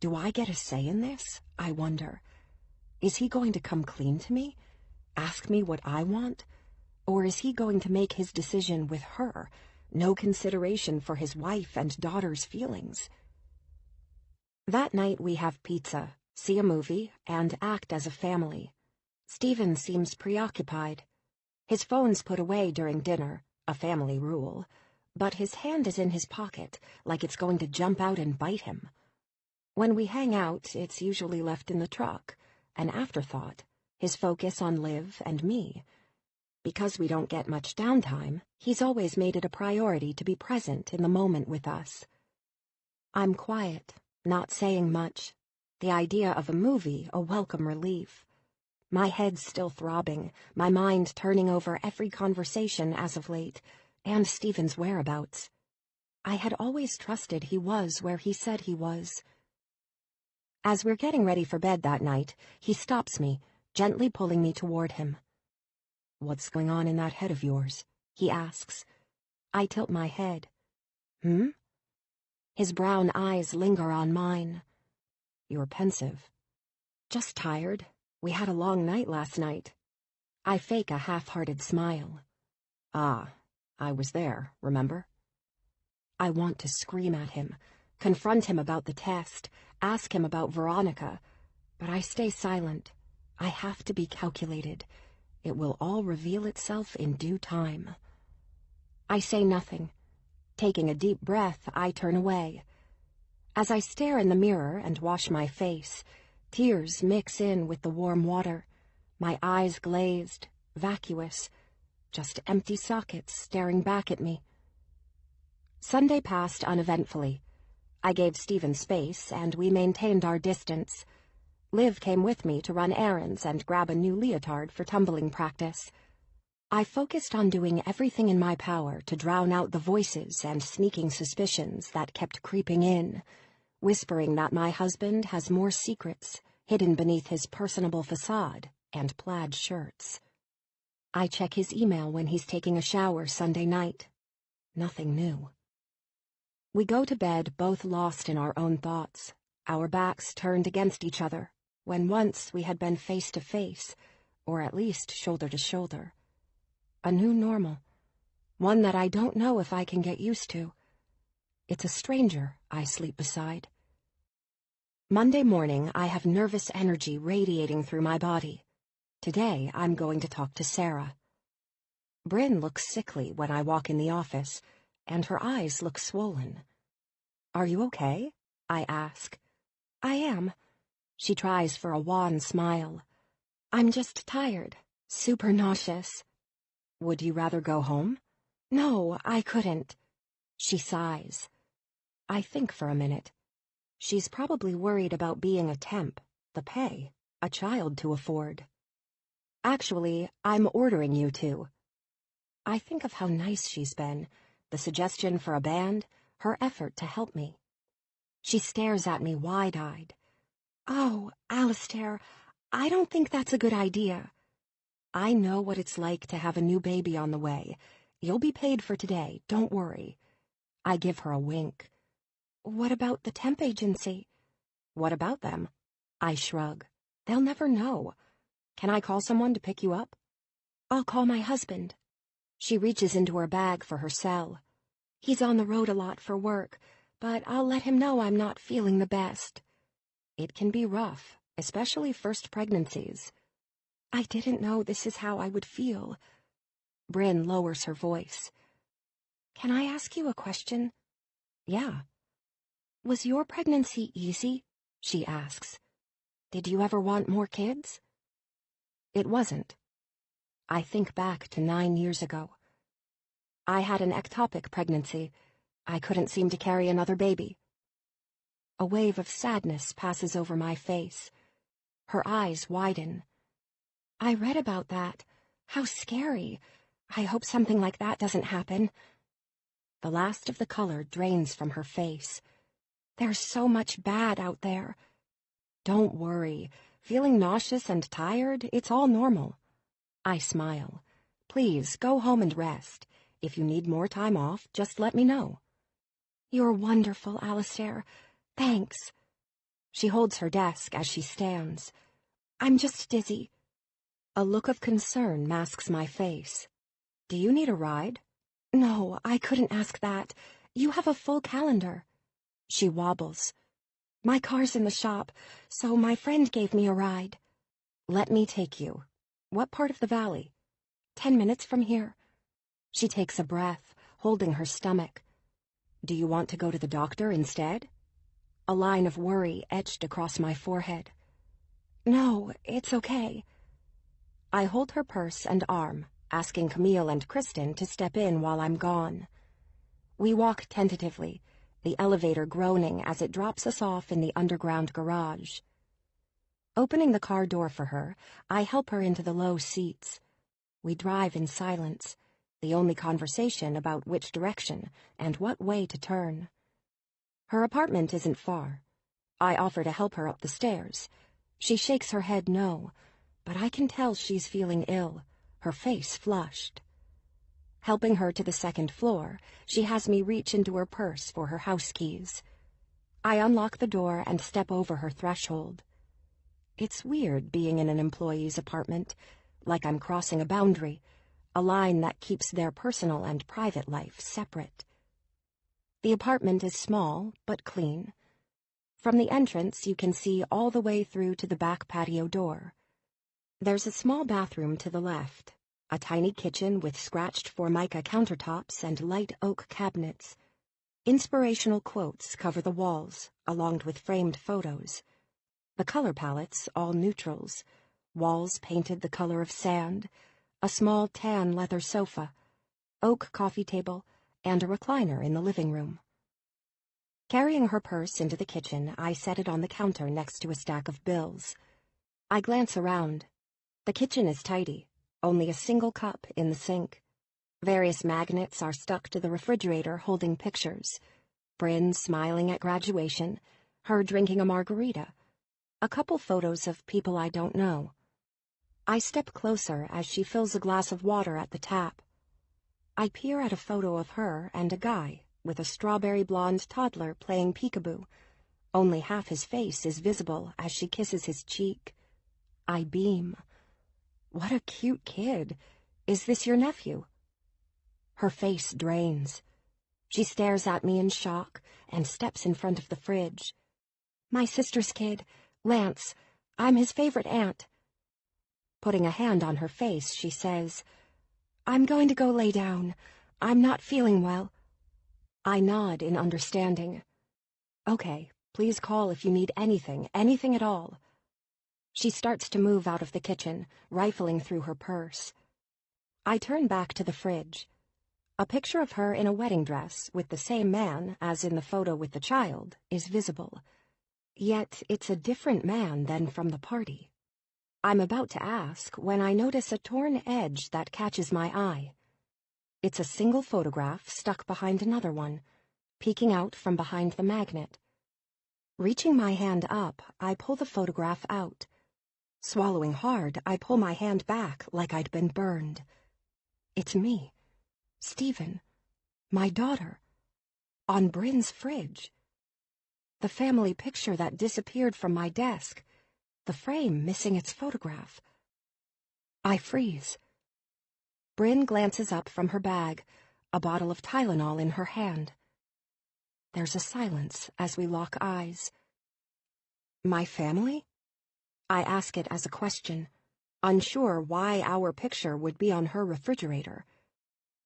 Do I get a say in this? I wonder. Is he going to come clean to me? Ask me what I want? Or is he going to make his decision with her? No consideration for his wife and daughter's feelings. That night we have pizza, see a movie, and act as a family. Stephen seems preoccupied. His phone's put away during dinner, a family rule, but his hand is in his pocket, like it's going to jump out and bite him. When we hang out, it's usually left in the truck, an afterthought, his focus on Liv and me. Because we don't get much downtime, he's always made it a priority to be present in the moment with us. I'm quiet, not saying much. The idea of a movie a welcome relief. My head's still throbbing, my mind turning over every conversation as of late, and Stephen's whereabouts. I had always trusted he was where he said he was. As we're getting ready for bed that night, he stops me, gently pulling me toward him. What's going on in that head of yours? He asks. I tilt my head. His brown eyes linger on mine. You're pensive. Just tired. We had a long night last night. I fake a half-hearted smile. Ah, I was there, remember? I want to scream at him, confront him about the test, ask him about Veronica, but I stay silent. I have to be calculated. It will all reveal itself in due time. I say nothing. Taking a deep breath, I turn away. As I stare in the mirror and wash my face, tears mix in with the warm water, my eyes glazed, vacuous, just empty sockets staring back at me. Sunday passed uneventfully. I gave Stephen space, and we maintained our distance. Liv came with me to run errands and grab a new leotard for tumbling practice. I focused on doing everything in my power to drown out the voices and sneaking suspicions that kept creeping in, whispering that my husband has more secrets hidden beneath his personable facade and plaid shirts. I check his email when he's taking a shower Sunday night. Nothing new. We go to bed both lost in our own thoughts, our backs turned against each other, when once we had been face to face, or at least shoulder to shoulder. A new normal, one that I don't know if I can get used to. It's a stranger I sleep beside. Monday morning, I have nervous energy radiating through my body. Today, I'm going to talk to Sarah. Bryn looks sickly when I walk in the office, and her eyes look swollen. "Are you okay?" I ask. "I am." She tries for a wan smile. "I'm just tired, super nauseous." "Would you rather go home?" "No, I couldn't." She sighs. I think for a minute. She's probably worried about being a temp, the pay, a child to afford. "Actually, I'm ordering you to." I think of how nice she's been, the suggestion for a band, her effort to help me. She stares at me wide-eyed. "Oh, Alistair, I don't think that's a good idea." "I know what it's like to have a new baby on the way. You'll be paid for today, don't worry." I give her a wink. "What about the temp agency?" "What about them?" I shrug. "They'll never know. Can I call someone to pick you up?" "I'll call my husband." She reaches into her bag for her cell. "He's on the road a lot for work, but I'll let him know I'm not feeling the best." It can be rough, especially first pregnancies. "I didn't know this is how I would feel." Bryn lowers her voice. "Can I ask you a question?" "Yeah." "Was your pregnancy easy?" she asks. "Did you ever want more kids?" It wasn't. I think back to 9 years ago. I had an ectopic pregnancy. I couldn't seem to carry another baby. A wave of sadness passes over my face. Her eyes widen. "I read about that. How scary. I hope something like that doesn't happen." The last of the color drains from her face. "There's so much bad out there." "Don't worry. Feeling nauseous and tired, it's all normal." I smile. "Please, go home and rest. If you need more time off, just let me know." "You're wonderful, Alistair. Thanks." She holds her desk as she stands. "I'm just dizzy." A look of concern masks my face. "Do you need a ride?" "No, I couldn't ask that. You have a full calendar." She wobbles. "My car's in the shop, so my friend gave me a ride." "Let me take you. What part of the valley?" 10 minutes from here." She takes a breath, holding her stomach. "Do you want to go to the doctor instead?" A line of worry etched across my forehead. "No, it's okay." I hold her purse and arm, asking Camille and Kristen to step in while I'm gone. We walk tentatively, the elevator groaning as it drops us off in the underground garage. Opening the car door for her, I help her into the low seats. We drive in silence, the only conversation about which direction and what way to turn. Her apartment isn't far. I offer to help her up the stairs. She shakes her head no, but I can tell she's feeling ill, her face flushed. Helping her to the second floor, she has me reach into her purse for her house keys. I unlock the door and step over her threshold. It's weird being in an employee's apartment, like I'm crossing a boundary, a line that keeps their personal and private life separate. The apartment is small, but clean. From the entrance, you can see all the way through to the back patio door. There's a small bathroom to the left, a tiny kitchen with scratched formica countertops and light oak cabinets. Inspirational quotes cover the walls, along with framed photos. The color palettes, all neutrals. Walls painted the color of sand, a small tan leather sofa, oak coffee table, and a recliner in the living room. Carrying her purse into the kitchen, I set it on the counter next to a stack of bills. I glance around. The kitchen is tidy. only a single cup in the sink. Various magnets are stuck to the refrigerator holding pictures. Bryn smiling at graduation, her drinking a margarita, a couple photos of people I don't know. I step closer as she fills a glass of water at the tap. I peer at a photo of her and a guy with a strawberry blonde toddler playing peekaboo. Only half his face is visible as she kisses his cheek. I beam. What a cute kid. Is this your nephew? Her face drains. She stares at me in shock and steps in front of the fridge. My sister's kid, Lance. I'm his favorite aunt. Putting a hand on her face, she says, I'm going to go lay down. I'm not feeling well. I nod in understanding. Okay, please call if you need anything at all. She starts to move out of the kitchen, rifling through her purse. I turn back to the fridge. A picture of her in a wedding dress with the same man as in the photo with the child is visible. Yet it's a different man than from the party. I'm about to ask when I notice a torn edge that catches my eye. It's a single photograph stuck behind another one, peeking out from behind the magnet. Reaching my hand up, I pull the photograph out. Swallowing hard, I pull my hand back like I'd been burned. It's me, Stephen, my daughter, on Bryn's fridge. The family picture that disappeared from my desk, the frame missing its photograph. I freeze. Bryn glances up from her bag, a bottle of Tylenol in her hand. There's a silence as we lock eyes. My family? I ask it as a question, unsure why our picture would be on her refrigerator.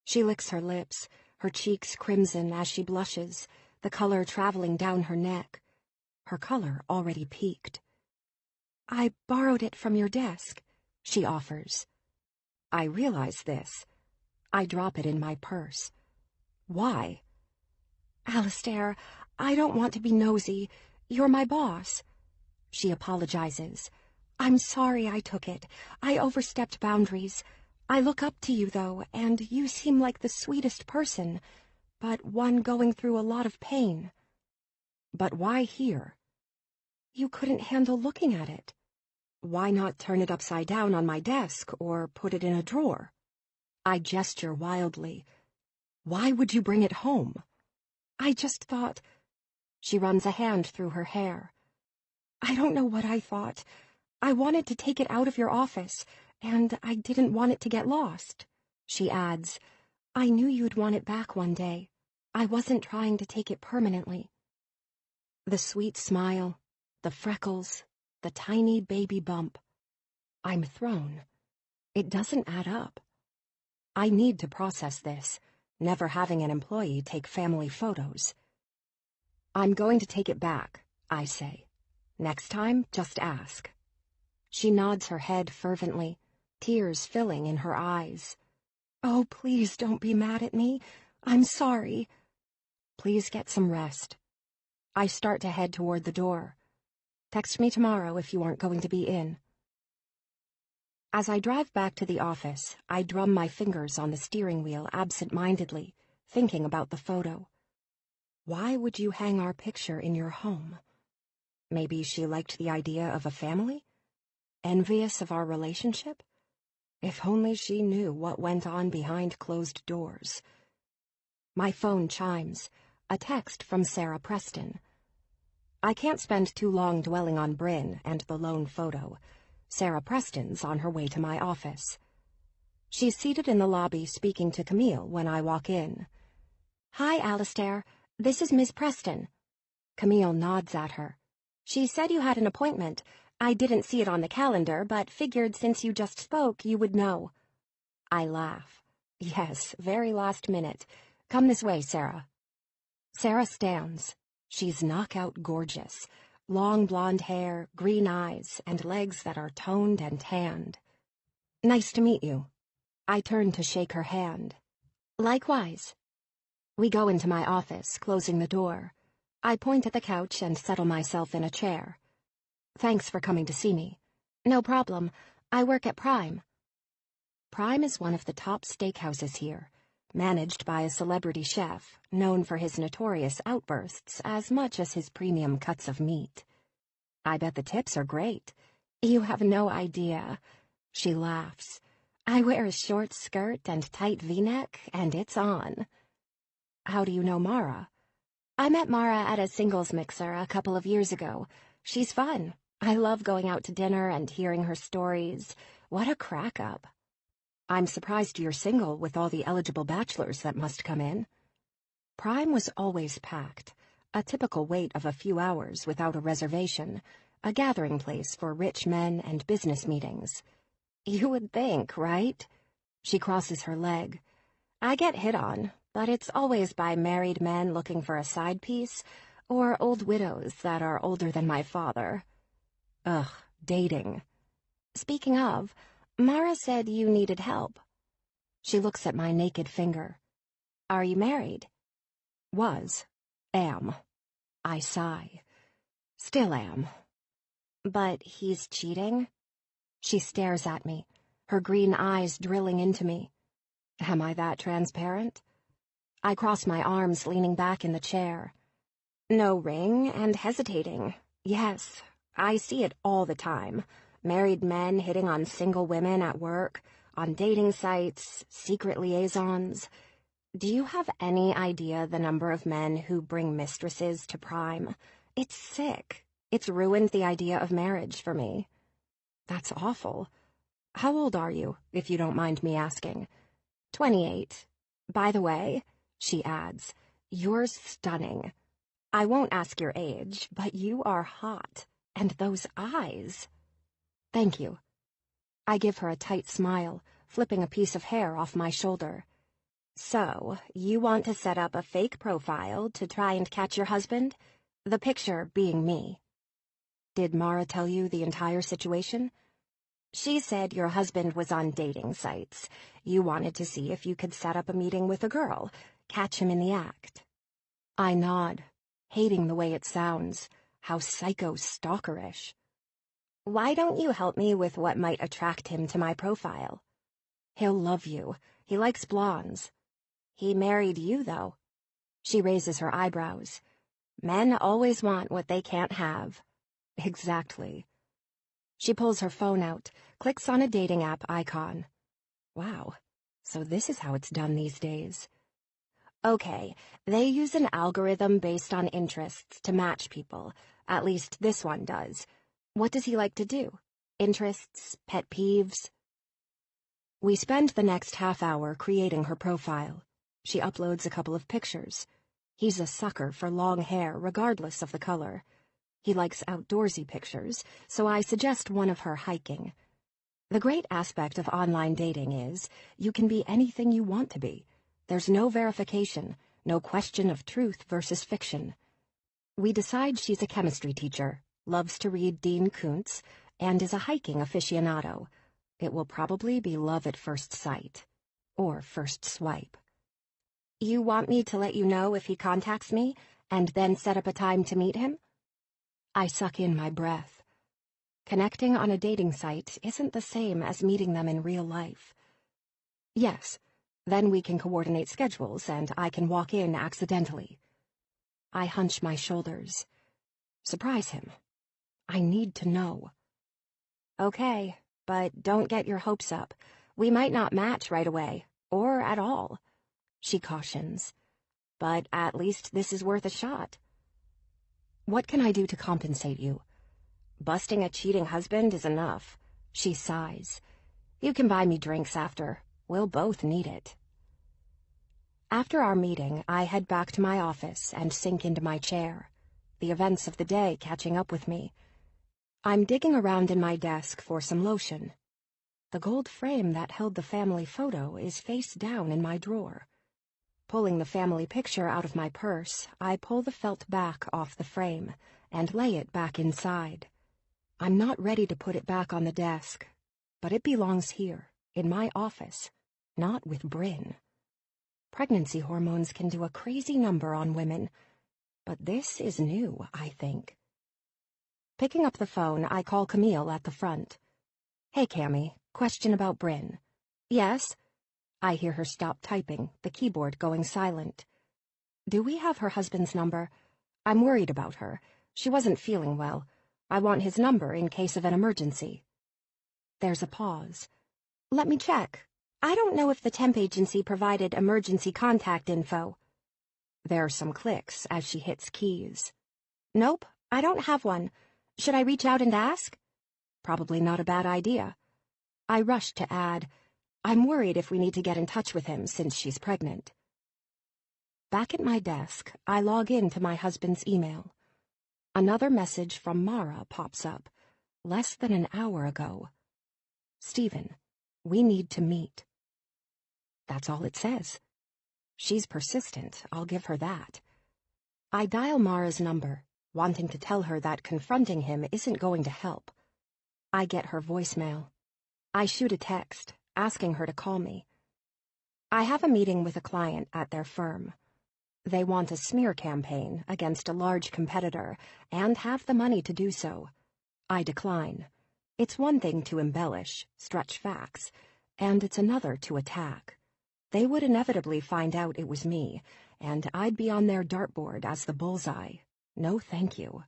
She licks her lips, her cheeks crimson as she blushes, the color traveling down her neck. Her color already peaked. I borrowed it from your desk, she offers. I realize this. I drop it in my purse. Why? Alistair, I don't want to be nosy. You're my boss. She apologizes. I'm sorry I took it. I overstepped boundaries. I look up to you, though, and you seem like the sweetest person, but one going through a lot of pain. But why here? You couldn't handle looking at it. Why not turn it upside down on my desk or put it in a drawer? I gesture wildly. Why would you bring it home? I just thought... She runs a hand through her hair. I don't know what I thought. I wanted to take it out of your office, and I didn't want it to get lost. She adds, I knew you'd want it back one day. I wasn't trying to take it permanently. The sweet smile, the freckles, the tiny baby bump. I'm thrown. It doesn't add up. I need to process this, never having an employee take family photos. I'm going to take it back, I say. Next time, just ask. She nods her head fervently, tears filling in her eyes. Oh, please don't be mad at me. I'm sorry. Please get some rest. I start to head toward the door. Text me tomorrow if you aren't going to be in. As I drive back to the office, I drum my fingers on the steering wheel absent-mindedly, thinking about the photo. Why would you hang our picture in your home? Maybe she liked the idea of a family? Envious of our relationship? If only she knew what went on behind closed doors. My phone chimes, a text from Sarah Preston. I can't spend too long dwelling on Bryn and the lone photo. Sarah Preston's on her way to my office. She's seated in the lobby speaking to Camille when I walk in. Hi, Alistair. This is Miss Preston. Camille nods at her. She said you had an appointment. I didn't see it on the calendar, but figured since you just spoke, you would know. I laugh. Yes, very last minute. Come this way, Sarah. Sarah stands. She's knockout gorgeous. Long blonde hair, green eyes, and legs that are toned and tanned. Nice to meet you. I turn to shake her hand. Likewise. We go into my office, closing the door. I point at the couch and settle myself in a chair. Thanks for coming to see me. No problem. I work at Prime. Prime is one of the top steakhouses here, managed by a celebrity chef known for his notorious outbursts as much as his premium cuts of meat. I bet the tips are great. You have no idea. She laughs. I wear a short skirt and tight V-neck, and it's on. How do you know Mara? I met Mara at a singles mixer a couple of years ago. She's fun. I love going out to dinner and hearing her stories. What a crack-up. I'm surprised you're single with all the eligible bachelors that must come in. Prime was always packed, a typical wait of a few hours without a reservation, a gathering place for rich men and business meetings. You would think, right? She crosses her leg. I get hit on, but it's always by married men looking for a side piece, or old widows that are older than my father. Ugh, dating. Speaking of, Mara said you needed help. She looks at my naked finger. Are you married? Was. Am. I sigh. Still am. But he's cheating? She stares at me, her green eyes drilling into me. Am I that transparent? I cross my arms, leaning back in the chair. No ring and hesitating. Yes, I see it all the time. Married men hitting on single women at work, on dating sites, secret liaisons. Do you have any idea the number of men who bring mistresses to Prime? It's sick. It's ruined the idea of marriage for me. That's awful. How old are you, if you don't mind me asking? 28. By the way, she adds, you're stunning. I won't ask your age, but you are hot. And those eyes. Thank you. I give her a tight smile, flipping a piece of hair off my shoulder. So, you want to set up a fake profile to try and catch your husband? The picture being me. Did Mara tell you the entire situation? She said your husband was on dating sites. You wanted to see if you could set up a meeting with a girl, catch him in the act. I nod, hating the way it sounds, how psycho-stalkerish. Why don't you help me with what might attract him to my profile? He'll love you. He likes blondes. He married you, though. She raises her eyebrows. Men always want what they can't have. Exactly. She pulls her phone out, clicks on a dating app icon. Wow, so this is how it's done these days. Okay, they use an algorithm based on interests to match people. At least this one does. What does he like to do? Interests, pet peeves? We spend the next half hour creating her profile. She uploads a couple of pictures. He's a sucker for long hair, regardless of the color. He likes outdoorsy pictures, so I suggest one of her hiking. The great aspect of online dating is you can be anything you want to be. There's no verification, no question of truth versus fiction. We decide she's a chemistry teacher, loves to read Dean Koontz, and is a hiking aficionado. It will probably be love at first sight. Or first swipe. You want me to let you know if he contacts me, and then set up a time to meet him? I suck in my breath. Connecting on a dating site isn't the same as meeting them in real life. Yes, then we can coordinate schedules and I can walk in accidentally. I hunch my shoulders. Surprise him. I need to know. Okay, but don't get your hopes up. We might not match right away, or at all, she cautions. But at least this is worth a shot. What can I do to compensate you? Busting a cheating husband is enough. She sighs. You can buy me drinks after. We'll both need it. After our meeting, I head back to my office and sink into my chair, the events of the day catching up with me. I'm digging around in my desk for some lotion. The gold frame that held the family photo is face down in my drawer. Pulling the family picture out of my purse, I pull the felt back off the frame and lay it back inside. I'm not ready to put it back on the desk, but it belongs here, in my office, not with Bryn. Pregnancy hormones can do a crazy number on women, but this is new, I think. Picking up the phone, I call Camille at the front. Hey, Cammy, question about Bryn. Yes? I hear her stop typing, the keyboard going silent. Do we have her husband's number? I'm worried about her. She wasn't feeling well. I want his number in case of an emergency. There's a pause. Let me check. I don't know if the temp agency provided emergency contact info. There are some clicks as she hits keys. Nope, I don't have one. Should I reach out and ask? Probably not a bad idea. I rush to add, I'm worried if we need to get in touch with him since she's pregnant. Back at my desk, I log in to my husband's email. Another message from Mara pops up, less than an hour ago. Stephen, we need to meet. That's all it says. She's persistent, I'll give her that. I dial Mara's number, wanting to tell her that confronting him isn't going to help. I get her voicemail. I shoot a text, asking her to call me. I have a meeting with a client at their firm. They want a smear campaign against a large competitor and have the money to do so. I decline. It's one thing to embellish, stretch facts, and it's another to attack. They would inevitably find out it was me, and I'd be on their dartboard as the bullseye. No thank you.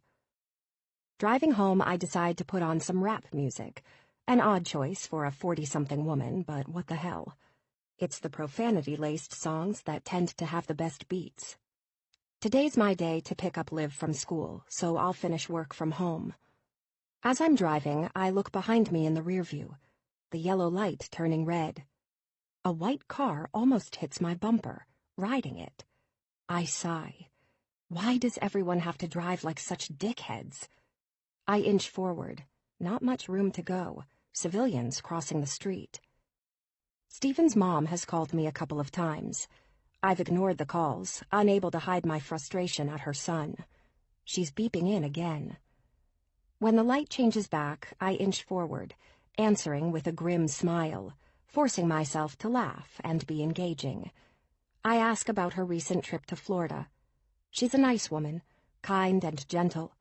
Driving home, I decide to put on some rap music. An odd choice for a 40-something woman, but what the hell. It's the profanity-laced songs that tend to have the best beats. Today's my day to pick up Liv from school, so I'll finish work from home. As I'm driving, I look behind me in the rearview, the yellow light turning red. A white car almost hits my bumper, riding it. I sigh. Why does everyone have to drive like such dickheads? I inch forward. Not much room to go. Civilians crossing the street. Stephen's mom has called me a couple of times. I've ignored the calls, unable to hide my frustration at her son. She's beeping in again. When the light changes back, I inch forward, answering with a grim smile, forcing myself to laugh and be engaging. I ask about her recent trip to Florida. She's a nice woman, kind and gentle.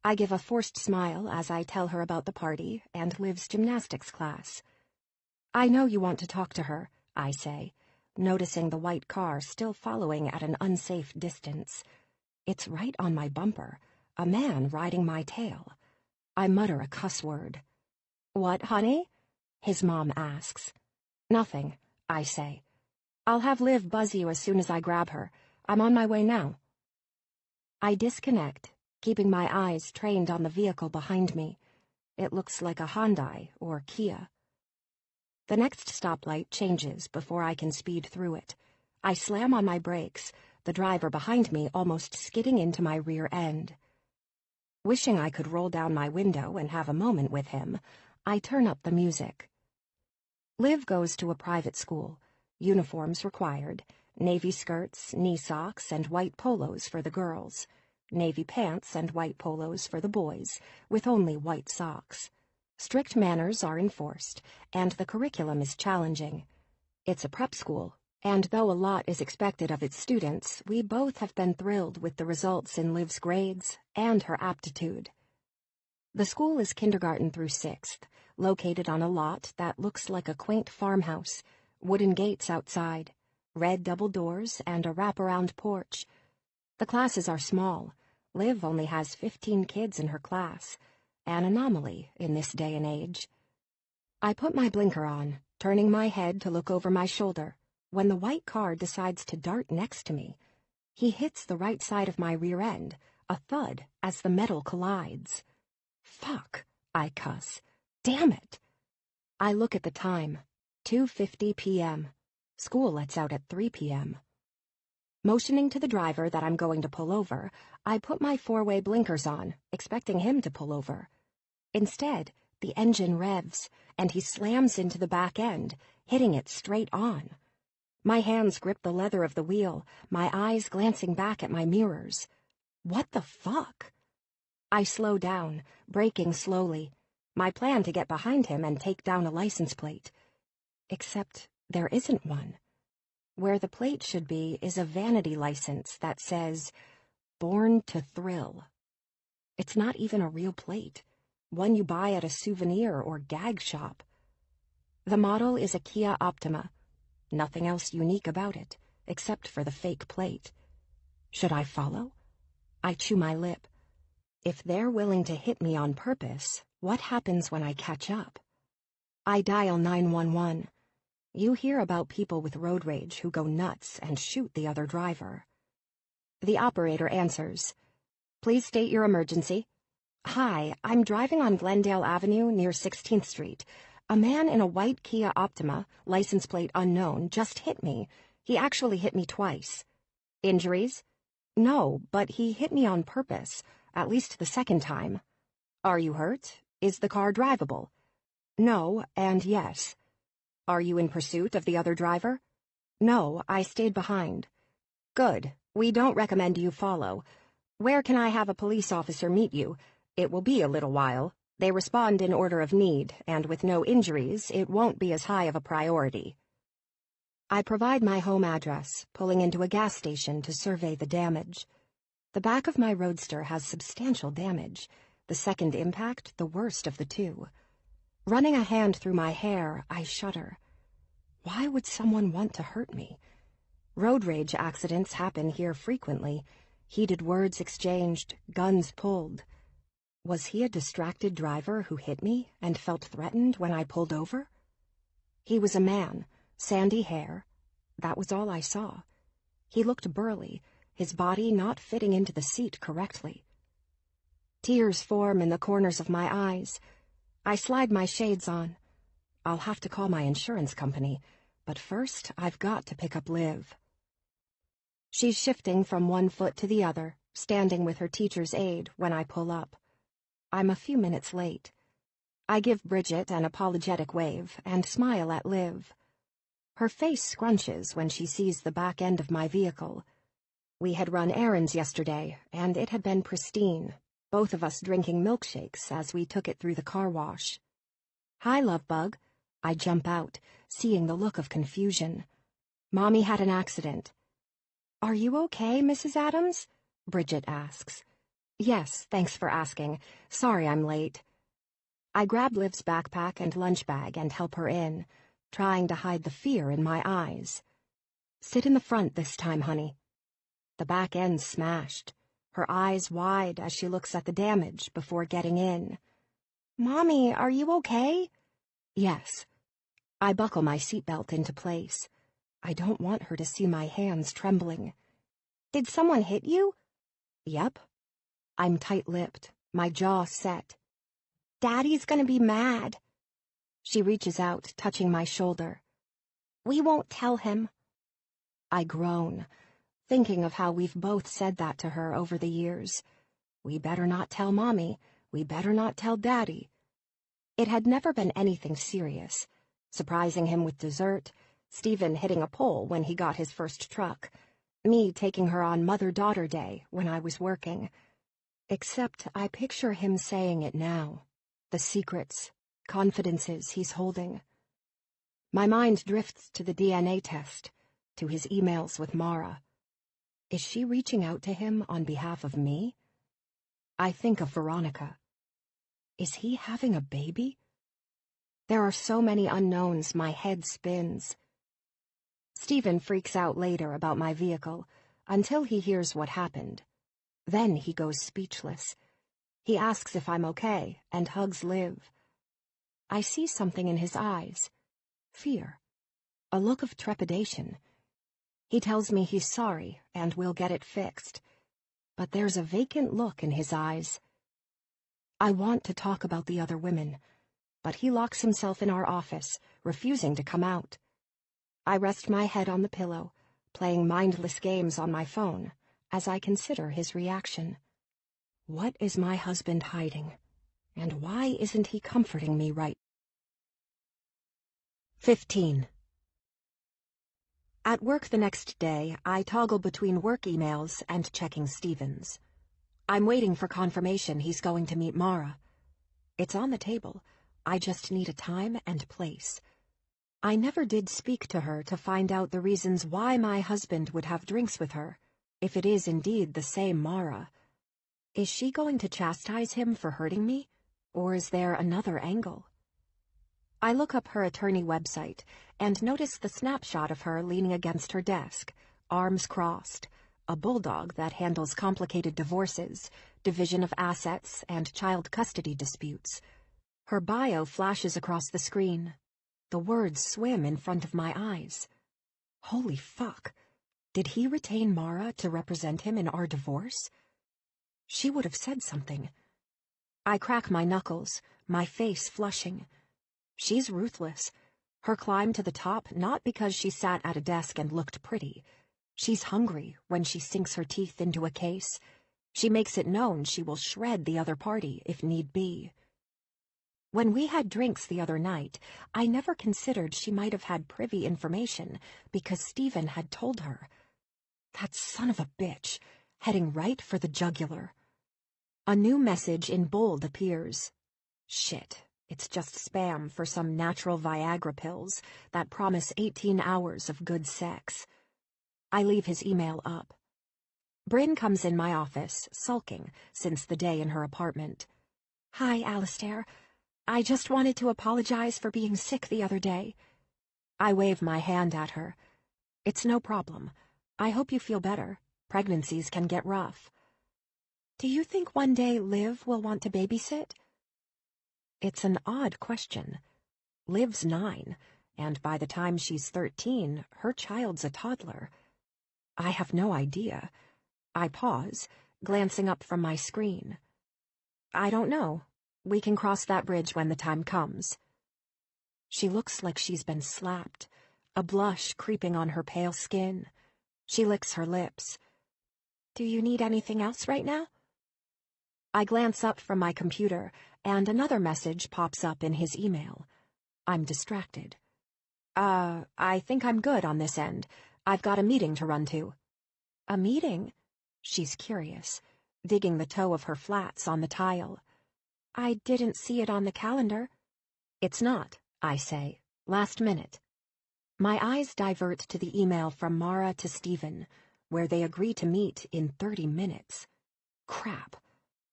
I give a forced smile as I tell her about the party and Liv's gymnastics class. I know you want to talk to her, I say, noticing the white car still following at an unsafe distance. It's right on my bumper, a man riding my tail. I mutter a cuss word. What, honey? His mom asks. Nothing, I say. I'll have Liv buzz you as soon as I grab her. I'm on my way now. I disconnect, keeping my eyes trained on the vehicle behind me. It looks like a Hyundai or Kia. The next stoplight changes before I can speed through it. I slam on my brakes, the driver behind me almost skidding into my rear end. Wishing I could roll down my window and have a moment with him, I turn up the music. Liv goes to a private school. Uniforms required, navy skirts, knee socks, and white polos for the girls. Navy pants and white polos for the boys, with only white socks. Strict manners are enforced, and the curriculum is challenging. It's a prep school, and though a lot is expected of its students, we both have been thrilled with the results in Liv's grades and her aptitude. The school is kindergarten through 6th, located on a lot that looks like a quaint farmhouse, wooden gates outside, red double doors, and a wraparound porch. The classes are small. Liv only has 15 kids in her class, an anomaly in this day and age. I put my blinker on, turning my head to look over my shoulder, when the white car decides to dart next to me. He hits the right side of my rear end, a thud as the metal collides. Fuck, I cuss. Damn it. I look at the time, 2:50 p.m. School lets out at 3 p.m. Motioning to the driver that I'm going to pull over, I put my 4-way blinkers on, expecting him to pull over. Instead, the engine revs, and he slams into the back end, hitting it straight on. My hands grip the leather of the wheel, my eyes glancing back at my mirrors. What the fuck? I slow down, braking slowly, my plan to get behind him and take down a license plate. Except there isn't one. Where the plate should be is a vanity license that says, Born to Thrill. It's not even a real plate, one you buy at a souvenir or gag shop. The model is a Kia Optima. Nothing else unique about it, except for the fake plate. Should I follow? I chew my lip. If they're willing to hit me on purpose, what happens when I catch up? I dial 911. You hear about people with road rage who go nuts and shoot the other driver. The operator answers. Please state your emergency. Hi, I'm driving on Glendale Avenue near 16th Street. A man in a white Kia Optima, license plate unknown, just hit me. He actually hit me twice. Injuries? No, but he hit me on purpose, at least the second time. Are you hurt? Is the car drivable? No, and yes. Are you in pursuit of the other driver? No, I stayed behind. Good. We don't recommend you follow. Where can I have a police officer meet you? It will be a little while. They respond in order of need, and with no injuries, it won't be as high of a priority. I provide my home address, pulling into a gas station to survey the damage. The back of my roadster has substantial damage, the second impact the worst of the two. Running a hand through my hair, I shudder. Why would someone want to hurt me? Road rage accidents happen here frequently. Heated words exchanged, guns pulled. Was he a distracted driver who hit me and felt threatened when I pulled over? He was a man, sandy hair. That was all I saw. He looked burly, his body not fitting into the seat correctly. Tears form in the corners of my eyes. I slide my shades on. I'll have to call my insurance company, but first I've got to pick up Liv. She's shifting from one foot to the other, standing with her teacher's aide when I pull up. I'm a few minutes late. I give Bridget an apologetic wave and smile at Liv. Her face scrunches when she sees the back end of my vehicle. We had run errands yesterday, and it had been pristine, both of us drinking milkshakes as we took it through the car wash. Hi, Lovebug. I jump out, seeing the look of confusion. Mommy had an accident. Are you okay, Mrs. Adams? Bridget asks. Yes, thanks for asking. Sorry I'm late. I grab Liv's backpack and lunch bag and help her in, trying to hide the fear in my eyes. Sit in the front this time, honey. The back end's smashed, her eyes wide as she looks at the damage before getting in. Mommy, are you okay? Yes. I buckle my seatbelt into place. I don't want her to see my hands trembling. Did someone hit you? Yep. I'm tight-lipped, my jaw set. Daddy's gonna be mad. She reaches out, touching my shoulder. We won't tell him. I groan, thinking of how we've both said that to her over the years. We better not tell Mommy. We better not tell Daddy. It had never been anything serious. Surprising him with dessert, Stephen hitting a pole when he got his first truck, me taking her on Mother-Daughter Day when I was working. Except I picture him saying it now. The secrets, confidences he's holding. My mind drifts to the DNA test, to his emails with Mara. Is she reaching out to him on behalf of me? I think of Veronica. Is he having a baby? There are so many unknowns, my head spins. Stephen freaks out later about my vehicle, until he hears what happened. Then he goes speechless. He asks if I'm okay and hugs Liv. I see something in his eyes. Fear. A look of trepidation. He tells me he's sorry and we'll get it fixed. But there's a vacant look in his eyes. I want to talk about the other women, but he locks himself in our office, refusing to come out. I rest my head on the pillow, playing mindless games on my phone, as I consider his reaction. What is my husband hiding? And why isn't he comforting me right? 15. At work the next day, I toggle between work emails and checking Stephen's. I'm waiting for confirmation he's going to meet Mara. It's on the table. I just need a time and place. I never did speak to her to find out the reasons why my husband would have drinks with her, if it is indeed the same Mara. Is she going to chastise him for hurting me, or is there another angle? I look up her attorney website and notice the snapshot of her leaning against her desk, arms crossed, a bulldog that handles complicated divorces, division of assets, and child custody disputes. Her bio flashes across the screen. The words swim in front of my eyes. Holy fuck. Did he retain Mara to represent him in our divorce? She would have said something. I crack my knuckles, my face flushing. She's ruthless. Her climb to the top not because she sat at a desk and looked pretty. She's hungry when she sinks her teeth into a case. She makes it known she will shred the other party if need be. When we had drinks the other night, I never considered she might have had privy information because Stephen had told her. That son of a bitch, heading right for the jugular. A new message in bold appears. Shit, it's just spam for some natural Viagra pills that promise 18 hours of good sex. I leave his email up. Bryn comes in my office, sulking since the day in her apartment. Hi, Alistair. I just wanted to apologize for being sick the other day. I wave my hand at her. It's no problem. I hope you feel better. Pregnancies can get rough. Do you think one day Liv will want to babysit? It's an odd question. Liv's 9, and by the time she's 13, her child's a toddler. I have no idea. I pause, glancing up from my screen. I don't know. We can cross that bridge when the time comes. She looks like she's been slapped, a blush creeping on her pale skin. She licks her lips. Do you need anything else right now? I glance up from my computer, and another message pops up in his email. I'm distracted. I think I'm good on this end. I've got a meeting to run to. A meeting? She's curious, digging the toe of her flats on the tile. I didn't see it on the calendar. It's not, I say, last minute. My eyes divert to the email from Mara to Stephen, where they agree to meet in 30 minutes. Crap.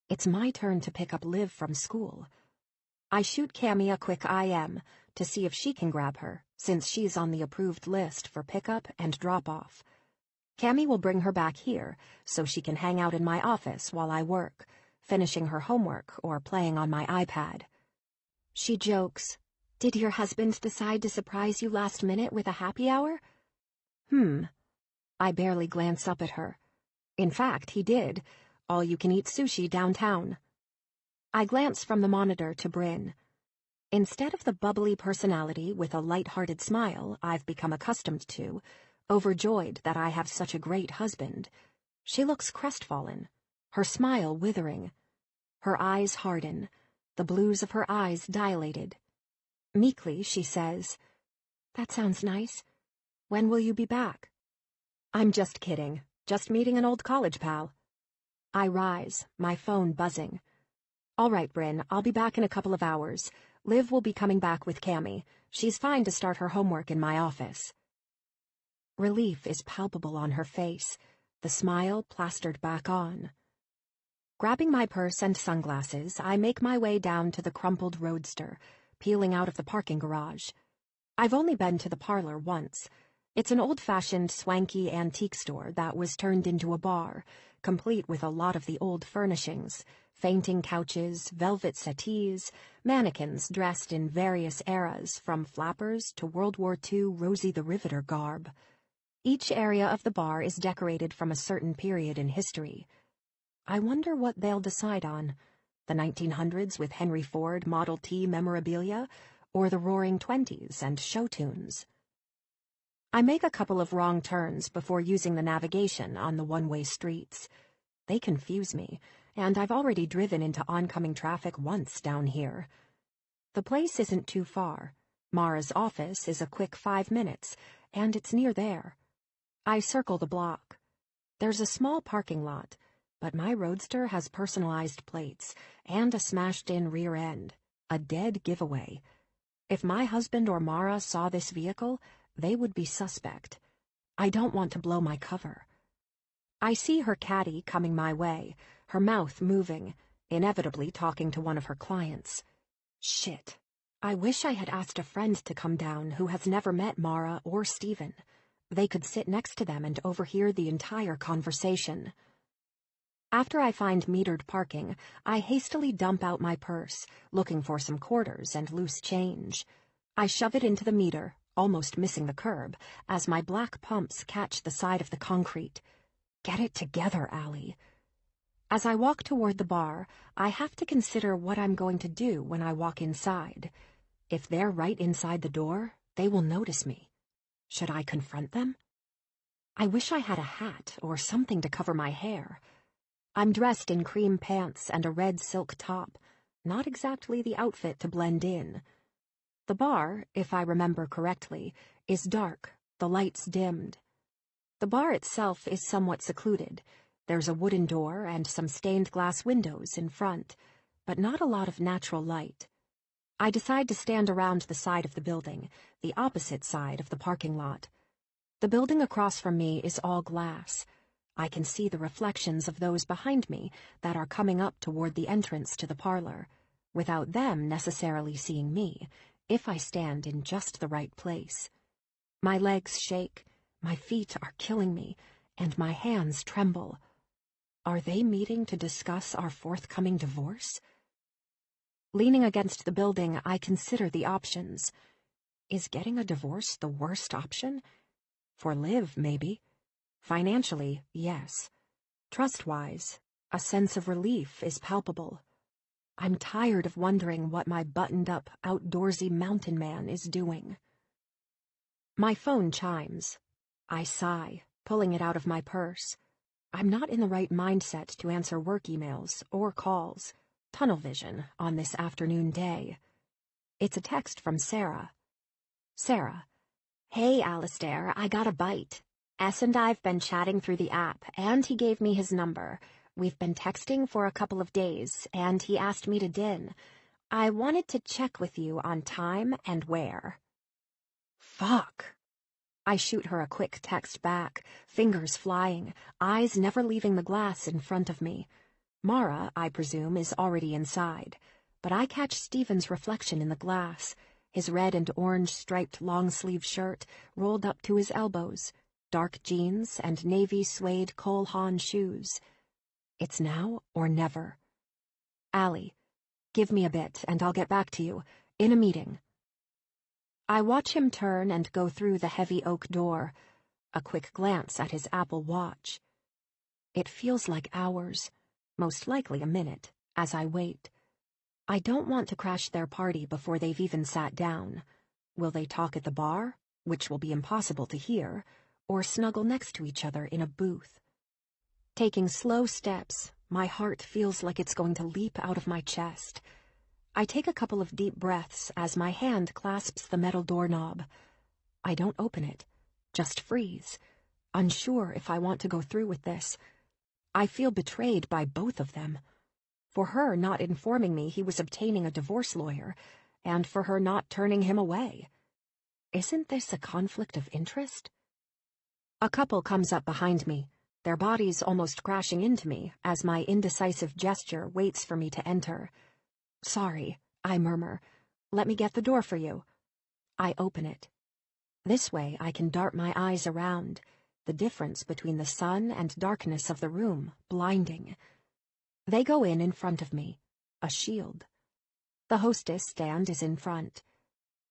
It's my turn to pick up Liv from school. I shoot Cammy a quick IM to see if she can grab her, since she's on the approved list for pickup and drop-off. Cammy will bring her back here, so she can hang out in my office while I work, finishing her homework or playing on my iPad. She jokes, Did your husband decide to surprise you last minute with a happy hour? I barely glance up at her. In fact, he did. All-you-can-eat sushi downtown. I glance from the monitor to Bryn. Instead of the bubbly personality with a light-hearted smile I've become accustomed to, overjoyed that I have such a great husband, she looks crestfallen, her smile withering. Her eyes harden, the blues of her eyes dilated. Meekly, she says, That sounds nice. When will you be back? I'm just kidding. Just meeting an old college pal. I rise, my phone buzzing. All right, Bryn, I'll be back in a couple of hours. Liv will be coming back with Cammy. She's fine to start her homework in my office. Relief is palpable on her face, the smile plastered back on. Grabbing my purse and sunglasses, I make my way down to the crumpled roadster, peeling out of the parking garage. I've only been to the parlor once. It's an old-fashioned, swanky antique store that was turned into a bar, complete with a lot of the old furnishings, fainting couches, velvet settees, mannequins dressed in various eras, from flappers to World War II Rosie the Riveter garb. Each area of the bar is decorated from a certain period in history. I wonder what they'll decide on, the 1900s with Henry Ford Model T memorabilia, or the Roaring Twenties and show tunes. I make a couple of wrong turns before using the navigation on the one-way streets. They confuse me, and I've already driven into oncoming traffic once down here. The place isn't too far. Mara's office is a quick 5 minutes, and it's near there. I circle the block. There's a small parking lot, but my roadster has personalized plates and a smashed-in rear end, a dead giveaway. If my husband or Mara saw this vehicle, they would be suspect. I don't want to blow my cover. I see her caddy coming my way, her mouth moving, inevitably talking to one of her clients. Shit. I wish I had asked a friend to come down who has never met Mara or Stephen. They could sit next to them and overhear the entire conversation. After I find metered parking, I hastily dump out my purse, looking for some quarters and loose change. I shove it into the meter, almost missing the curb, as my black pumps catch the side of the concrete. Get it together, Allie. As I walk toward the bar, I have to consider what I'm going to do when I walk inside. If they're right inside the door, they will notice me. Should I confront them? I wish I had a hat or something to cover my hair. I'm dressed in cream pants and a red silk top, not exactly the outfit to blend in. The bar, if I remember correctly, is dark, the lights dimmed. The bar itself is somewhat secluded. There's a wooden door and some stained glass windows in front, but not a lot of natural light. I decide to stand around the side of the building, the opposite side of the parking lot. The building across from me is all glass. I can see the reflections of those behind me that are coming up toward the entrance to the parlor, without them necessarily seeing me, if I stand in just the right place. My legs shake, my feet are killing me, and my hands tremble. Are they meeting to discuss our forthcoming divorce? Leaning against the building, I consider the options. Is getting a divorce the worst option? For Liv, maybe. Financially, yes. Trust-wise, a sense of relief is palpable. I'm tired of wondering what my buttoned-up, outdoorsy mountain man is doing. My phone chimes. I sigh, pulling it out of my purse. I'm not in the right mindset to answer work emails or calls. Tunnel vision on this afternoon day. It's a text from Sarah. Sarah. Hey, Alistair, I got a bite. S and I've been chatting through the app, and he gave me his number. We've been texting for a couple of days, and he asked me to din. I wanted to check with you on time and where. Fuck. I shoot her a quick text back, fingers flying, eyes never leaving the glass in front of me. Mara, I presume, is already inside, but I catch Stephen's reflection in the glass, his red and orange striped long-sleeve shirt rolled up to his elbows, dark jeans and navy suede Cole Haan shoes. It's now or never. Allie, give me a bit and I'll get back to you, in a meeting. I watch him turn and go through the heavy oak door, a quick glance at his Apple Watch. It feels like hours. Most likely a minute, as I wait. I don't want to crash their party before they've even sat down. Will they talk at the bar, which will be impossible to hear, or snuggle next to each other in a booth? Taking slow steps, my heart feels like it's going to leap out of my chest. I take a couple of deep breaths as my hand clasps the metal doorknob. I don't open it, just freeze, unsure if I want to go through with this. I feel betrayed by both of them. For her not informing me he was obtaining a divorce lawyer, and for her not turning him away. Isn't this a conflict of interest? A couple comes up behind me, their bodies almost crashing into me as my indecisive gesture waits for me to enter. Sorry, I murmur. Let me get the door for you. I open it. This way I can dart my eyes around. The difference between the sun and darkness of the room, blinding. They go in front of me, a shield. The hostess stand is in front.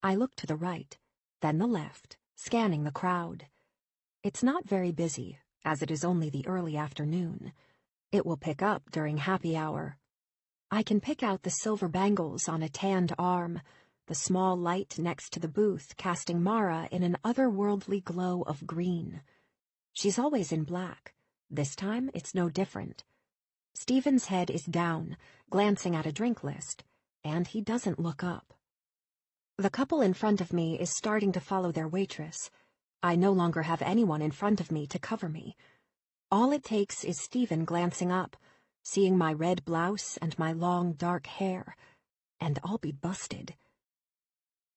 I look to the right, then the left, scanning the crowd. It's not very busy, as it is only the early afternoon. It will pick up during happy hour. I can pick out the silver bangles on a tanned arm, the small light next to the booth casting Mara in an otherworldly glow of green. She's always in black. This time, it's no different. Stephen's head is down, glancing at a drink list, and he doesn't look up. The couple in front of me is starting to follow their waitress. I no longer have anyone in front of me to cover me. All it takes is Stephen glancing up, seeing my red blouse and my long, dark hair, and I'll be busted.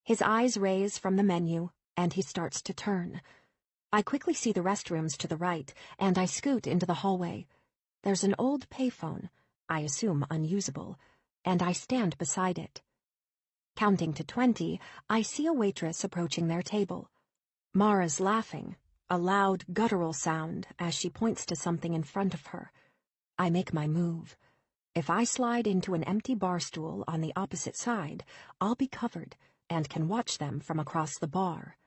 His eyes raise from the menu, and he starts to turn. I quickly see the restrooms to the right, and I scoot into the hallway. There's an old payphone, I assume unusable, and I stand beside it. Counting to 20, I see a waitress approaching their table. Mara's laughing, a loud, guttural sound as she points to something in front of her. I make my move. If I slide into an empty bar stool on the opposite side, I'll be covered and can watch them from across the bar.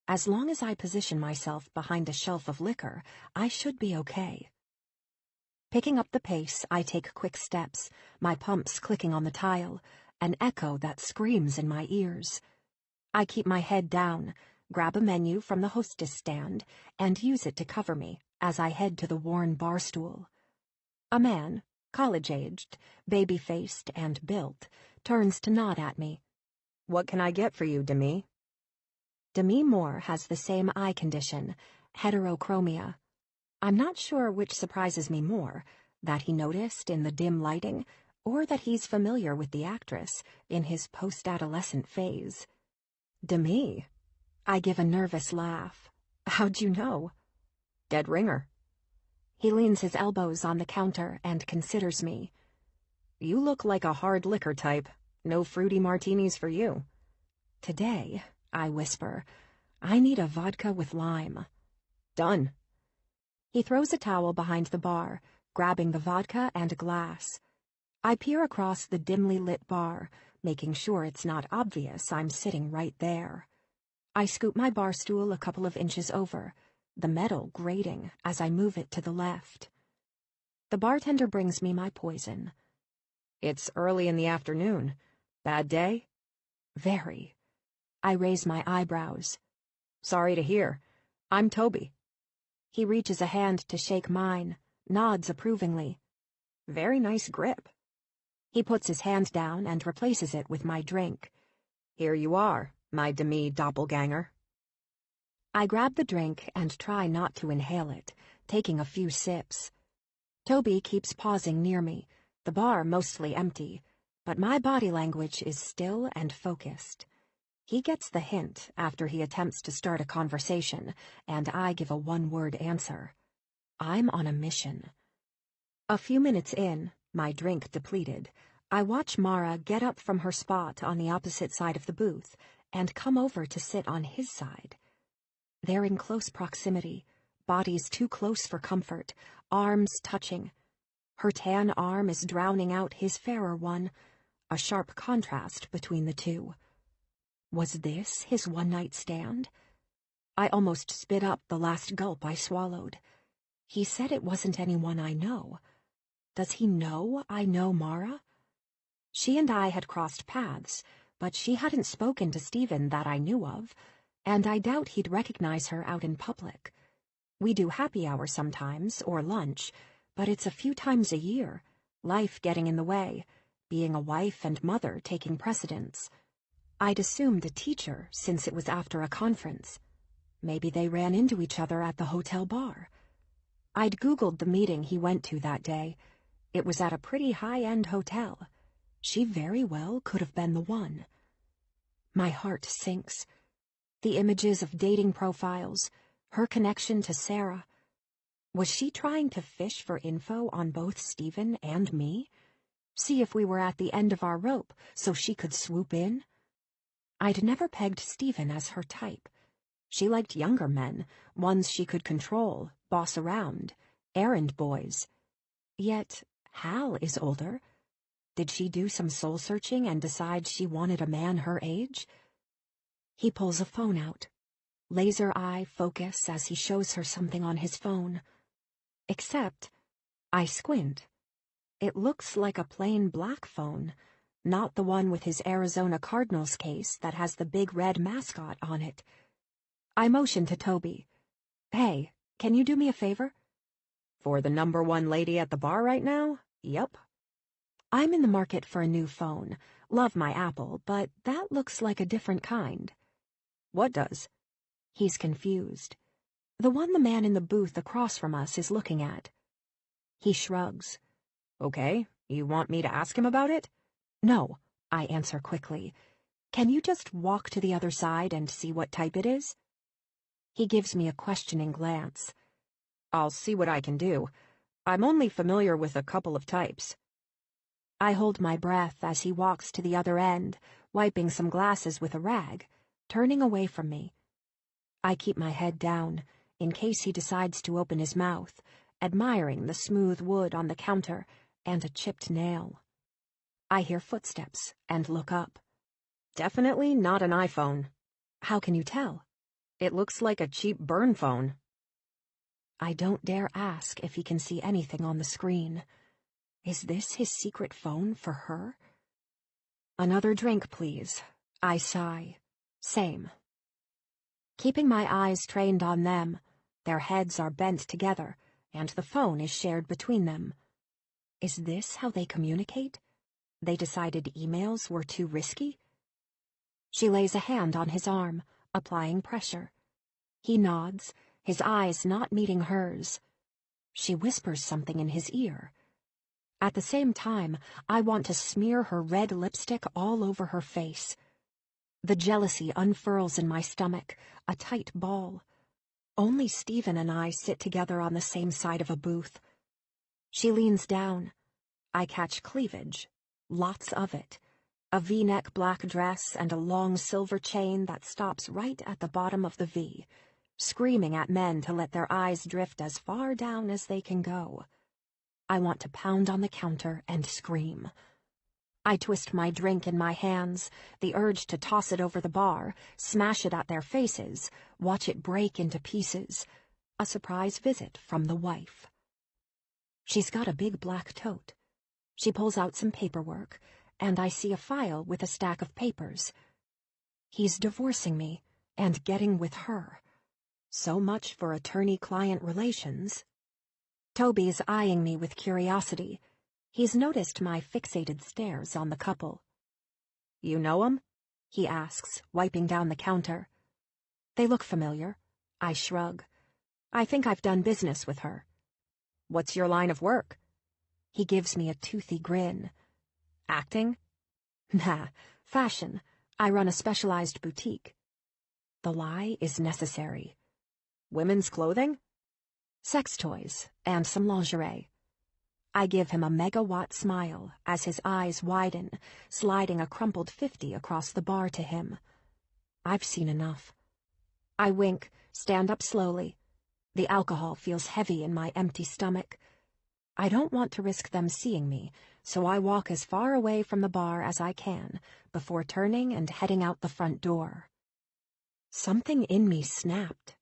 As long as I position myself behind a shelf of liquor, I should be okay. Picking up the pace, I take quick steps, my pumps clicking on the tile, an echo that screams in my ears. I keep my head down, grab a menu from the hostess stand, and use it to cover me as I head to the worn bar stool. A man, college-aged, baby-faced and built, turns to nod at me. "What can I get for you, Demi?" Demi Moore has the same eye condition, heterochromia. I'm not sure which surprises me more, that he noticed in the dim lighting, or that he's familiar with the actress in his post-adolescent phase. "Demi?" I give a nervous laugh. How'd you know? "Dead ringer." He leans his elbows on the counter and considers me. "You look like a hard liquor type. No fruity martinis for you." "Today," I whisper, "I need a vodka with lime." "Done." He throws a towel behind the bar, grabbing the vodka and a glass. I peer across the dimly lit bar, making sure it's not obvious I'm sitting right there. I scoop my bar stool a couple of inches over, the metal grating as I move it to the left. The bartender brings me my poison. "It's early in the afternoon. Bad day?" "Very." I raise my eyebrows. "Sorry to hear. I'm Toby." He reaches a hand to shake mine, nods approvingly. "Very nice grip." He puts his hand down and replaces it with my drink. "Here you are, my Demi doppelganger." I grab the drink and try not to inhale it, taking a few sips. Toby keeps pausing near me, the bar mostly empty, but my body language is still and focused. He gets the hint after he attempts to start a conversation, and I give a one-word answer. I'm on a mission. A few minutes in, my drink depleted, I watch Mara get up from her spot on the opposite side of the booth and come over to sit on his side. They're in close proximity, bodies too close for comfort, arms touching. Her tan arm is drowning out his fairer one, a sharp contrast between the two. Was this his one-night stand? I almost spit up the last gulp I swallowed. He said it wasn't anyone I know. Does he know I know Mara? She and I had crossed paths, but she hadn't spoken to Stephen that I knew of, and I doubt he'd recognize her out in public. We do happy hour sometimes, or lunch, but it's a few times a year, life getting in the way, being a wife and mother taking precedence. I'd assumed a teacher since it was after a conference. Maybe they ran into each other at the hotel bar. I'd Googled the meeting he went to that day. It was at a pretty high-end hotel. She very well could have been the one. My heart sinks. The images of dating profiles, her connection to Sarah. Was she trying to fish for info on both Stephen and me? See if we were at the end of our rope so she could swoop in? I'd never pegged Stephen as her type. She liked younger men, ones she could control, boss around, errand boys. Yet Hal is older. Did she do some soul-searching and decide she wanted a man her age? He pulls a phone out. Laser eye focus as he shows her something on his phone. Except, I squint. It looks like a plain black phone, not the one with his Arizona Cardinals case that has the big red mascot on it. I motion to Toby. Hey, can you do me a favor? "For the #1 lady at the bar right now? Yep." I'm in the market for a new phone. Love my Apple, but that looks like a different kind. "What does?" He's confused. The one the man in the booth across from us is looking at. He shrugs. "Okay, you want me to ask him about it?" No, I answer quickly. Can you just walk to the other side and see what type it is? He gives me a questioning glance. "I'll see what I can do. I'm only familiar with a couple of types." I hold my breath as he walks to the other end, wiping some glasses with a rag, turning away from me. I keep my head down, in case he decides to open his mouth, admiring the smooth wood on the counter and a chipped nail. I hear footsteps and look up. Definitely not an iPhone. How can you tell? It looks like a cheap burn phone. I don't dare ask if he can see anything on the screen. Is this his secret phone for her? Another drink, please. I sigh. Same. Keeping my eyes trained on them, their heads are bent together, and the phone is shared between them. Is this how they communicate? They decided emails were too risky? She lays a hand on his arm, applying pressure. He nods, his eyes not meeting hers. She whispers something in his ear. At the same time, I want to smear her red lipstick all over her face. The jealousy unfurls in my stomach, a tight ball. Only Stephen and I sit together on the same side of a booth. She leans down. I catch cleavage, lots of it. A V-neck black dress and a long silver chain that stops right at the bottom of the V, screaming at men to let their eyes drift as far down as they can go. I want to pound on the counter and scream. I twist my drink in my hands, the urge to toss it over the bar, smash it at their faces, watch it break into pieces. A surprise visit from the wife. She's got a big black tote. She pulls out some paperwork, and I see a file with a stack of papers. He's divorcing me and getting with her. So much for attorney-client relations. Toby's eyeing me with curiosity. He's noticed my fixated stares on the couple. You know 'em? He asks, wiping down the counter. They look familiar. I shrug. I think I've done business with her. What's your line of work? He gives me a toothy grin. Acting? Nah, fashion. I run a specialized boutique. The lie is necessary. Women's clothing? Sex toys and some lingerie. I give him a megawatt smile as his eyes widen, sliding a crumpled 50 across the bar to him. I've seen enough. I wink, stand up slowly. The alcohol feels heavy in my empty stomach. I don't want to risk them seeing me, so I walk as far away from the bar as I can before turning and heading out the front door. Something in me snapped.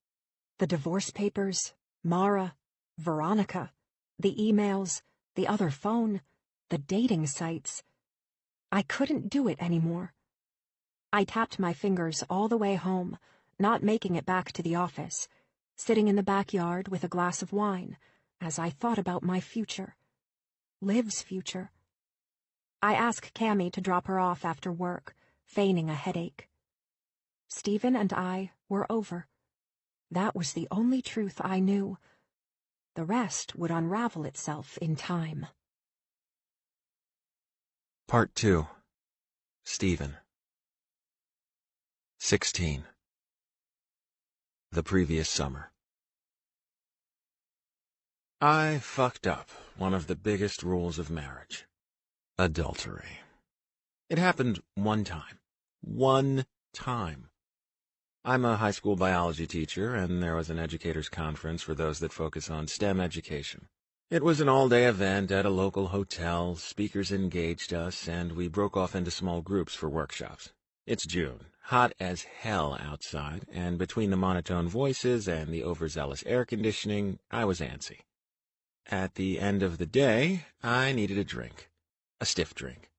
The divorce papers, Mara, Veronica, the emails, the other phone, the dating sites. I couldn't do it anymore. I tapped my fingers all the way home, not making it back to the office, sitting in the backyard with a glass of wine, as I thought about my future. Liv's future. I ask Cammy to drop her off after work, feigning a headache. Stephen and I were over. That was the only truth I knew. The rest would unravel itself in time. Part 2. Stephen. 16. The previous summer. I fucked up one of the biggest rules of marriage. Adultery. It happened one time. One time. I'm a high school biology teacher, and there was an educators' conference for those that focus on STEM education. It was an all-day event at a local hotel, speakers engaged us, and we broke off into small groups for workshops. It's June, hot as hell outside, and between the monotone voices and the overzealous air conditioning, I was antsy. At the end of the day, I needed a drink. A stiff drink.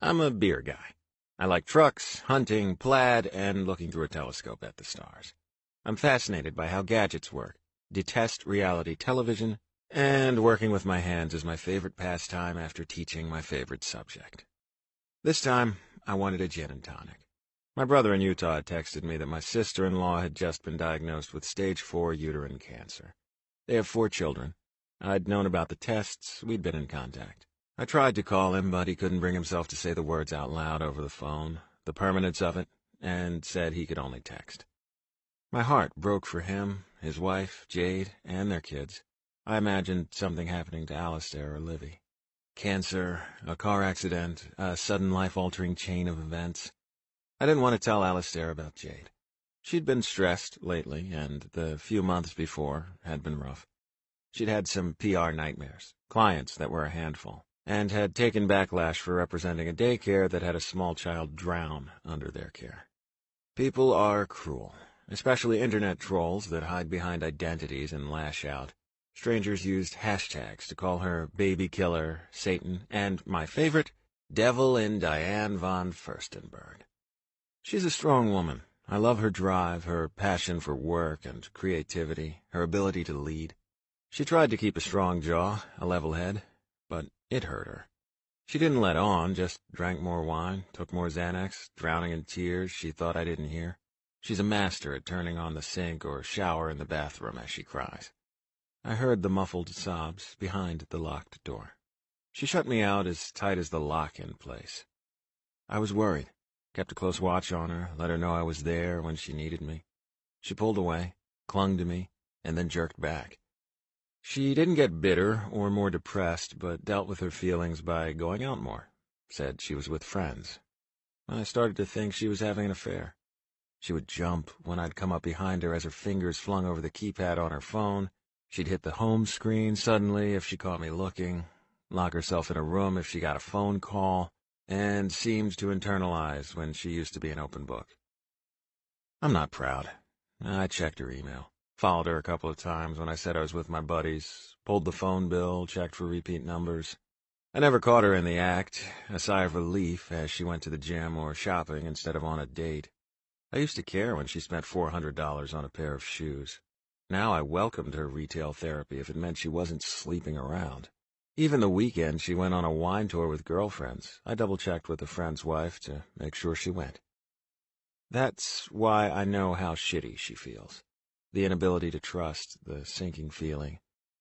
I'm a beer guy. I like trucks, hunting, plaid, and looking through a telescope at the stars. I'm fascinated by how gadgets work, detest reality television, and working with my hands is my favorite pastime after teaching my favorite subject. This time, I wanted a gin and tonic. My brother in Utah had texted me that my sister-in-law had just been diagnosed with stage 4 uterine cancer. They have 4 children. I'd known about the tests, we'd been in contact. I tried to call him, but he couldn't bring himself to say the words out loud over the phone, the permanence of it, and said he could only text. My heart broke for him, his wife, Jade, and their kids. I imagined something happening to Alistair or Livy. Cancer, a car accident, a sudden life-altering chain of events. I didn't want to tell Alistair about Jade. She'd been stressed lately, and the few months before had been rough. She'd had some PR nightmares, clients that were a handful, and had taken backlash for representing a daycare that had a small child drown under their care. People are cruel, especially internet trolls that hide behind identities and lash out. Strangers used hashtags to call her baby killer, Satan, and, my favorite, Devil in Diane von Furstenberg. She's a strong woman. I love her drive, her passion for work and creativity, her ability to lead. She tried to keep a strong jaw, a level head, but it hurt her. She didn't let on, just drank more wine, took more Xanax, drowning in tears she thought I didn't hear. She's a master at turning on the sink or shower in the bathroom as she cries. I heard the muffled sobs behind the locked door. She shut me out as tight as the lock in place. I was worried, kept a close watch on her, let her know I was there when she needed me. She pulled away, clung to me, and then jerked back. She didn't get bitter or more depressed, but dealt with her feelings by going out more. Said she was with friends. I started to think she was having an affair. She would jump when I'd come up behind her as her fingers flung over the keypad on her phone. She'd hit the home screen suddenly if she caught me looking, lock herself in a room if she got a phone call, and seemed to internalize when she used to be an open book. I'm not proud. I checked her email. Followed her a couple of times when I said I was with my buddies, pulled the phone bill, checked for repeat numbers. I never caught her in the act, a sigh of relief as she went to the gym or shopping instead of on a date. I used to care when she spent $400 on a pair of shoes. Now I welcomed her retail therapy if it meant she wasn't sleeping around. Even the weekend she went on a wine tour with girlfriends, I double-checked with a friend's wife to make sure she went. That's why I know how shitty she feels. The inability to trust, the sinking feeling,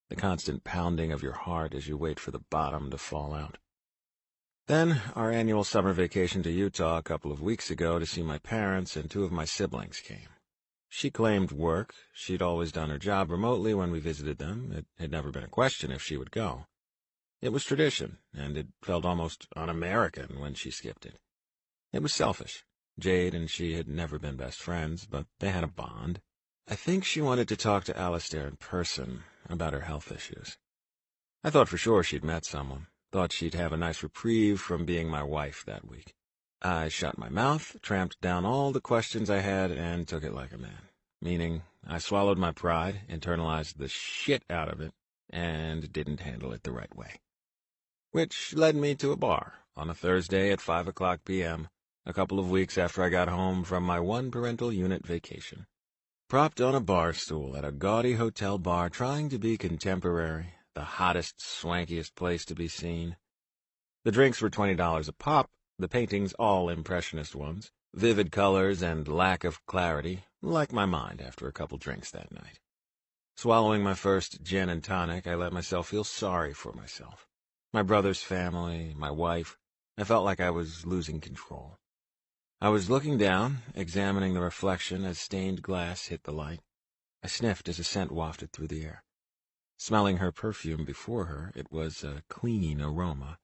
the constant pounding of your heart as you wait for the bottom to fall out. Then, our annual summer vacation to Utah a couple of weeks ago to see my parents and two of my siblings came. She claimed work. She'd always done her job remotely when we visited them. It had never been a question if she would go. It was tradition, and it felt almost un-American when she skipped it. It was selfish. Jade and she had never been best friends, but they had a bond. I think she wanted to talk to Alistair in person about her health issues. I thought for sure she'd met someone, thought she'd have a nice reprieve from being my wife that week. I shut my mouth, tramped down all the questions I had, and took it like a man. Meaning, I swallowed my pride, internalized the shit out of it, and didn't handle it the right way. Which led me to a bar on a Thursday at 5:00 p.m., a couple of weeks after I got home from my one parental unit vacation. Propped on a bar stool at a gaudy hotel bar trying to be contemporary, the hottest, swankiest place to be seen. The drinks were $20 a pop, the paintings all impressionist ones, vivid colors and lack of clarity, like my mind after a couple drinks that night. Swallowing my first gin and tonic, I let myself feel sorry for myself. My brother's family, my wife. I felt like I was losing control. I was looking down, examining the reflection as stained glass hit the light. I sniffed as a scent wafted through the air. Smelling her perfume before her, it was a clean aroma.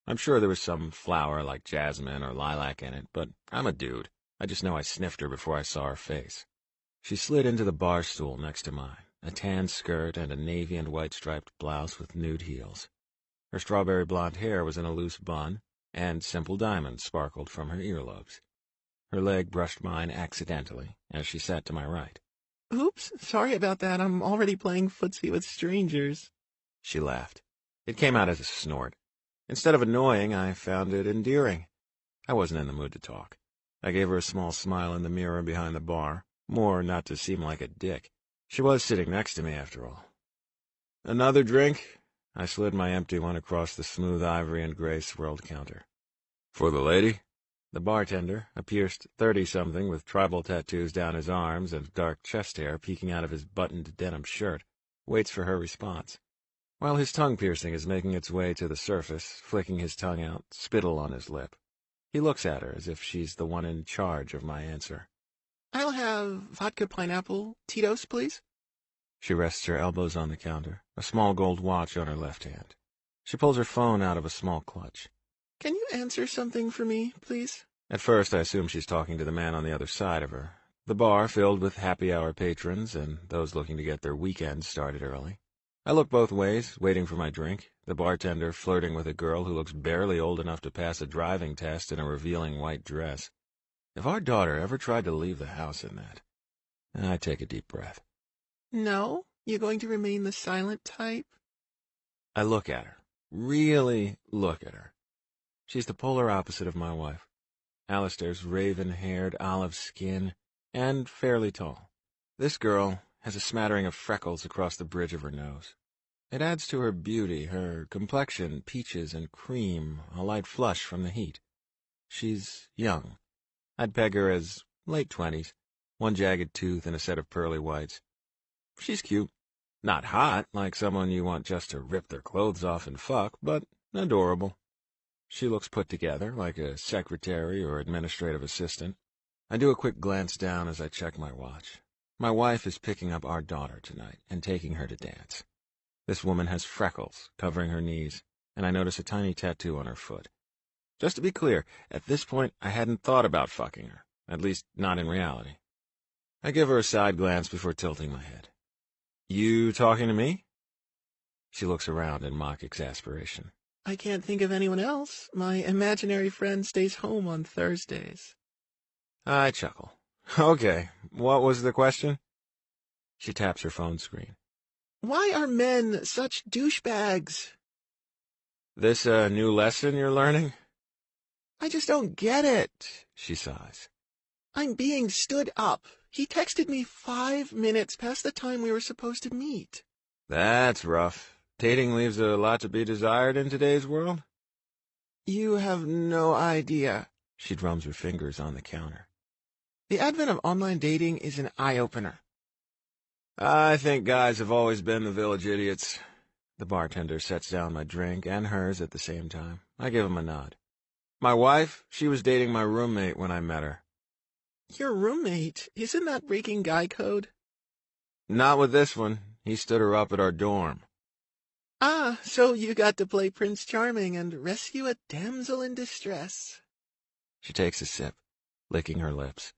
I'm sure there was some flower like jasmine or lilac in it, but I'm a dude. I just know I sniffed her before I saw her face. She slid into the bar stool next to mine, a tan skirt and a navy and white striped blouse with nude heels. Her strawberry blonde hair was in a loose bun, and simple diamonds sparkled from her earlobes. Her leg brushed mine accidentally as she sat to my right. "Oops, sorry about that. I'm already playing footsie with strangers." She laughed. It came out as a snort. Instead of annoying, I found it endearing. I wasn't in the mood to talk. I gave her a small smile in the mirror behind the bar, more not to seem like a dick. She was sitting next to me, after all. "Another drink?" I slid my empty one across the smooth ivory and gray swirled counter. "For the lady?" The bartender, a pierced 30-something with tribal tattoos down his arms and dark chest hair peeking out of his buttoned denim shirt, waits for her response. While his tongue piercing is making its way to the surface, flicking his tongue out, spittle on his lip. He looks at her as if she's the one in charge of my answer. "I'll have vodka pineapple Tito's, please." She rests her elbows on the counter, a small gold watch on her left hand. She pulls her phone out of a small clutch. "Can you answer something for me, please?" At first, I assume she's talking to the man on the other side of her. The bar filled with happy-hour patrons and those looking to get their weekend started early. I look both ways, waiting for my drink, the bartender flirting with a girl who looks barely old enough to pass a driving test in a revealing white dress. If our daughter ever tried to leave the house in that, I take a deep breath. No? You're going to remain the silent type? I look at her, really look at her. She's the polar opposite of my wife. Alistair's raven-haired, olive skin, and fairly tall. This girl has a smattering of freckles across the bridge of her nose. It adds to her beauty, her complexion, peaches and cream, a light flush from the heat. She's young. I'd peg her as late 20s, one jagged tooth and a set of pearly whites. She's cute. Not hot, like someone you want just to rip their clothes off and fuck, but adorable. She looks put together, like a secretary or administrative assistant. I do a quick glance down as I check my watch. My wife is picking up our daughter tonight and taking her to dance. This woman has freckles covering her knees, and I notice a tiny tattoo on her foot. Just to be clear, at this point I hadn't thought about fucking her, at least not in reality. I give her a side glance before tilting my head. You talking to me? She looks around in mock exasperation. I can't think of anyone else. My imaginary friend stays home on Thursdays. I chuckle. Okay, what was the question? She taps her phone screen. Why are men such douchebags? This a new lesson you're learning? I just don't get it, she sighs. I'm being stood up. He texted me 5 minutes past the time we were supposed to meet. That's rough. Dating leaves a lot to be desired in today's world. You have no idea. She drums her fingers on the counter. The advent of online dating is an eye-opener. I think guys have always been the village idiots. The bartender sets down my drink and hers at the same time. I give him a nod. My wife, she was dating my roommate when I met her. Your roommate? Isn't that breaking guy code? Not with this one. He stood her up at our dorm. Ah, so you got to play Prince Charming and rescue a damsel in distress. She takes a sip, licking her lips.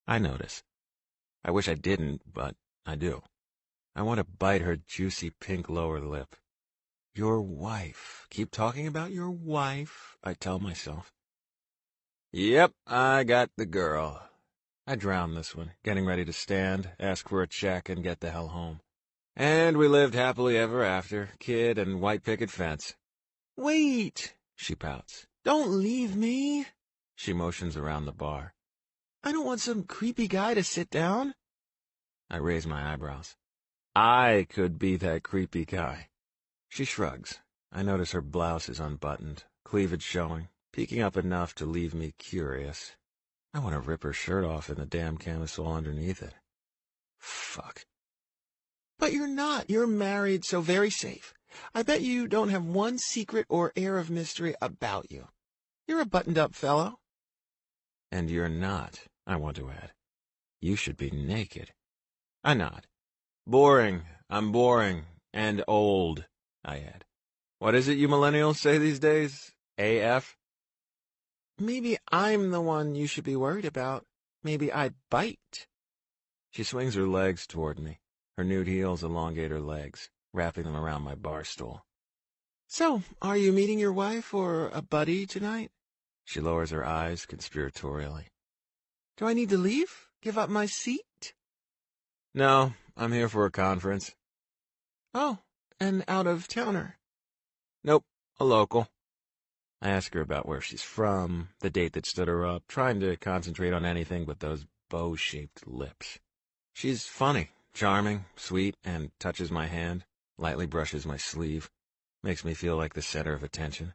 I notice. I wish I didn't, but I do. I want to bite her juicy pink lower lip. Your wife. Keep talking about your wife, I tell myself. Yep, I got the girl. I drown this one, getting ready to stand, ask for a check, and get the hell home. And we lived happily ever after, kid and white picket fence. Wait, she pouts. Don't leave me. She motions around the bar. I don't want some creepy guy to sit down. I raise my eyebrows. I could be that creepy guy. She shrugs. I notice her blouse is unbuttoned, cleavage showing, peeking up enough to leave me curious. I want to rip her shirt off in the damn camisole underneath it. Fuck. But you're not. You're married, so very safe. I bet you don't have one secret or air of mystery about you. You're a buttoned-up fellow. And you're not, I want to add. You should be naked. I nod. Boring. I'm boring. And old, I add. What is it you millennials say these days? AF? Maybe I'm the one you should be worried about. Maybe I bite. She swings her legs toward me. Her nude heels elongate her legs, wrapping them around my bar stool. So, are you meeting your wife or a buddy tonight? She lowers her eyes conspiratorially. Do I need to leave? Give up my seat? No, I'm here for a conference. Oh, an out-of-towner? Nope, a local. I ask her about where she's from, the date that stood her up, trying to concentrate on anything but those bow-shaped lips. She's funny, charming, sweet, and touches my hand, lightly brushes my sleeve, makes me feel like the center of attention.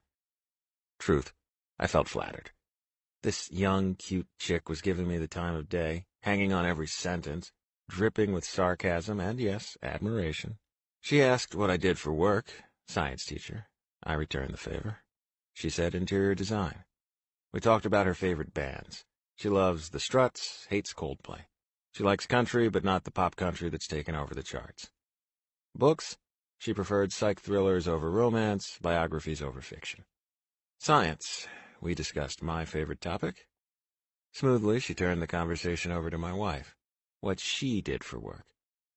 Truth, I felt flattered. This young, cute chick was giving me the time of day, hanging on every sentence, dripping with sarcasm and, yes, admiration. She asked what I did for work, science teacher. I returned the favor. She said interior design. We talked about her favorite bands. She loves the Struts, hates Coldplay. She likes country, but not the pop country that's taken over the charts. Books? She preferred psych thrillers over romance, biographies over fiction. Science. We discussed my favorite topic, Smoothly, she turned the conversation over to my wife, what she did for work.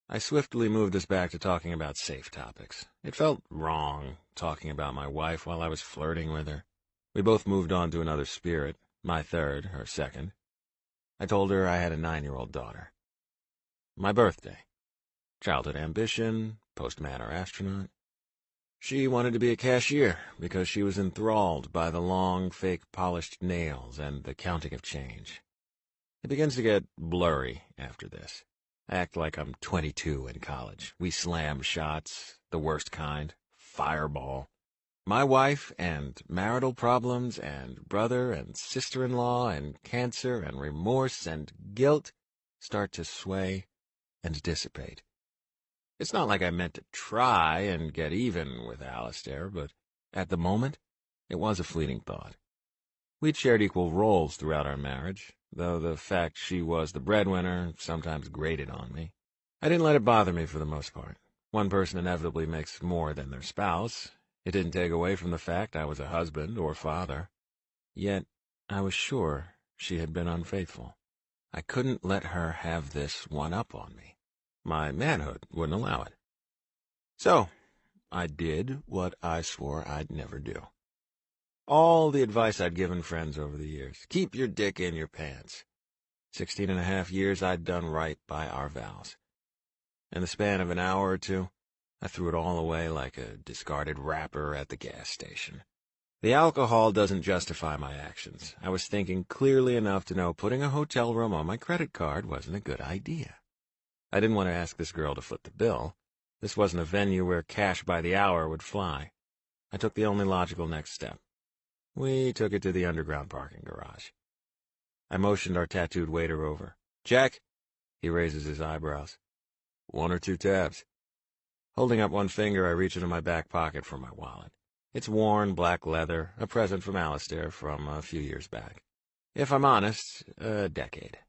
I swiftly moved us back to talking about safe topics. It felt wrong, talking about my wife while I was flirting with her. We both moved on to another spirit, my third, her second. I told her I had a 9-year-old daughter. My birthday. Childhood ambition, postman or astronaut. She wanted to be a cashier because she was enthralled by the long, fake polished nails and the counting of change. It begins to get blurry after this. I act like I'm 22 in college. We slam shots, the worst kind, fireball. My wife and marital problems and brother and sister-in-law and cancer and remorse and guilt start to sway and dissipate. It's not like I meant to try and get even with Alistair, but at the moment, it was a fleeting thought. We'd shared equal roles throughout our marriage, though the fact she was the breadwinner sometimes grated on me. I didn't let it bother me for the most part. One person inevitably makes more than their spouse. It didn't take away from the fact I was a husband or father. Yet I was sure she had been unfaithful. I couldn't let her have this one up on me. My manhood wouldn't allow it. So, I did what I swore I'd never do. All the advice I'd given friends over the years. Keep your dick in your pants. 16.5 years I'd done right by our vows. In the span of an hour or two, I threw it all away like a discarded wrapper at the gas station. The alcohol doesn't justify my actions. I was thinking clearly enough to know putting a hotel room on my credit card wasn't a good idea. I didn't want to ask this girl to foot the bill. This wasn't a venue where cash by the hour would fly. I took the only logical next step. We took it to the underground parking garage. I motioned our tattooed waiter over. "Check." He raises his eyebrows. 1 or 2 tabs. Holding up one finger, I reach into my back pocket for my wallet. It's worn, black leather, a present from Alistair from a few years back. If I'm honest, a decade.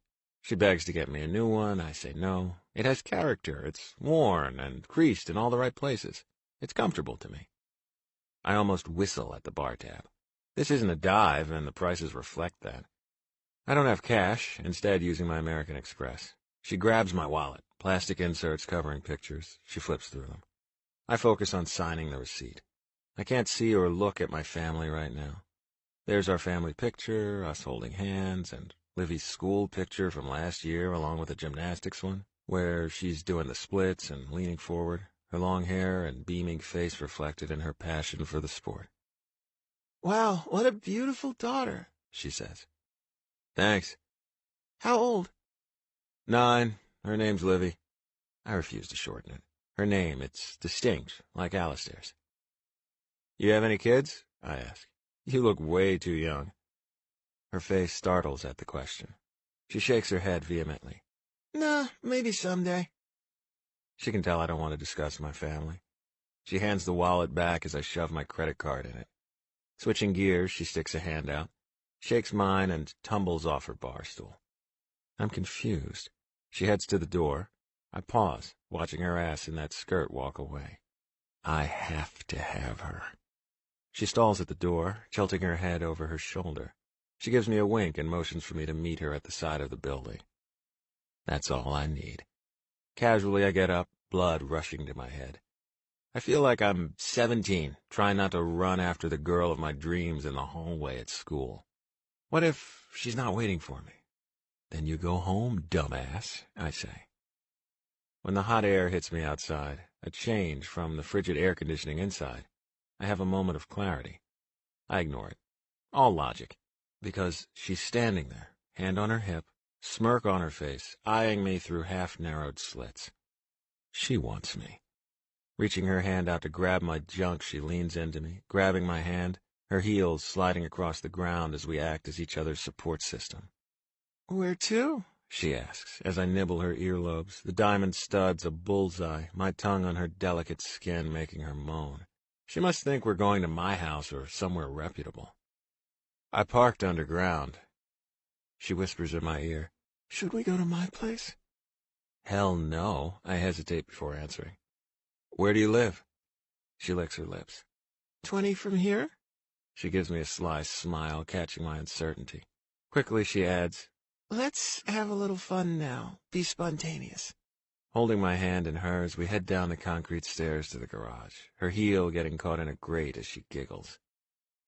She begs to get me a new one. I say no. It has character. It's worn and creased in all the right places. It's comfortable to me. I almost whistle at the bar tab. This isn't a dive, and the prices reflect that. I don't have cash, instead using my American Express. She grabs my wallet, plastic inserts covering pictures. She flips through them. I focus on signing the receipt. I can't see or look at my family right now. There's our family picture, us holding hands, and Livy's school picture from last year, along with a gymnastics one, where she's doing the splits and leaning forward, her long hair and beaming face reflected in her passion for the sport. "Wow, what a beautiful daughter," she says. "Thanks." "How old?" 9. Her name's Livy. I refuse to shorten it. Her name, it's distinct, like Alistair's. "You have any kids?" I ask. "You look way too young." Her face startles at the question. She shakes her head vehemently. "Nah, maybe someday." She can tell I don't want to discuss my family. She hands the wallet back as I shove my credit card in it. Switching gears, she sticks a hand out, shakes mine, and tumbles off her bar stool. I'm confused. She heads to the door. I pause, watching her ass in that skirt walk away. I have to have her. She stalls at the door, tilting her head over her shoulder. She gives me a wink and motions for me to meet her at the side of the building. That's all I need. Casually, I get up, blood rushing to my head. I feel like I'm 17, trying not to run after the girl of my dreams in the hallway at school. What if she's not waiting for me? Then you go home, dumbass, I say. When the hot air hits me outside, a change from the frigid air conditioning inside, I have a moment of clarity. I ignore it. All logic. Because she's standing there, hand on her hip, smirk on her face, eyeing me through half-narrowed slits. She wants me. Reaching her hand out to grab my junk, she leans into me, grabbing my hand, her heels sliding across the ground as we act as each other's support system. "Where to?" she asks, as I nibble her earlobes, the diamond studs a bullseye, my tongue on her delicate skin making her moan. She must think we're going to my house or somewhere reputable. I parked underground. She whispers in my ear, "Should we go to my place?" "Hell no," I hesitate before answering. "Where do you live?" She licks her lips. 20 from here?" She gives me a sly smile, catching my uncertainty. Quickly she adds, Let's have a little fun now. Be spontaneous. Holding my hand in hers, we head down the concrete stairs to the garage, her heel getting caught in a grate as she giggles.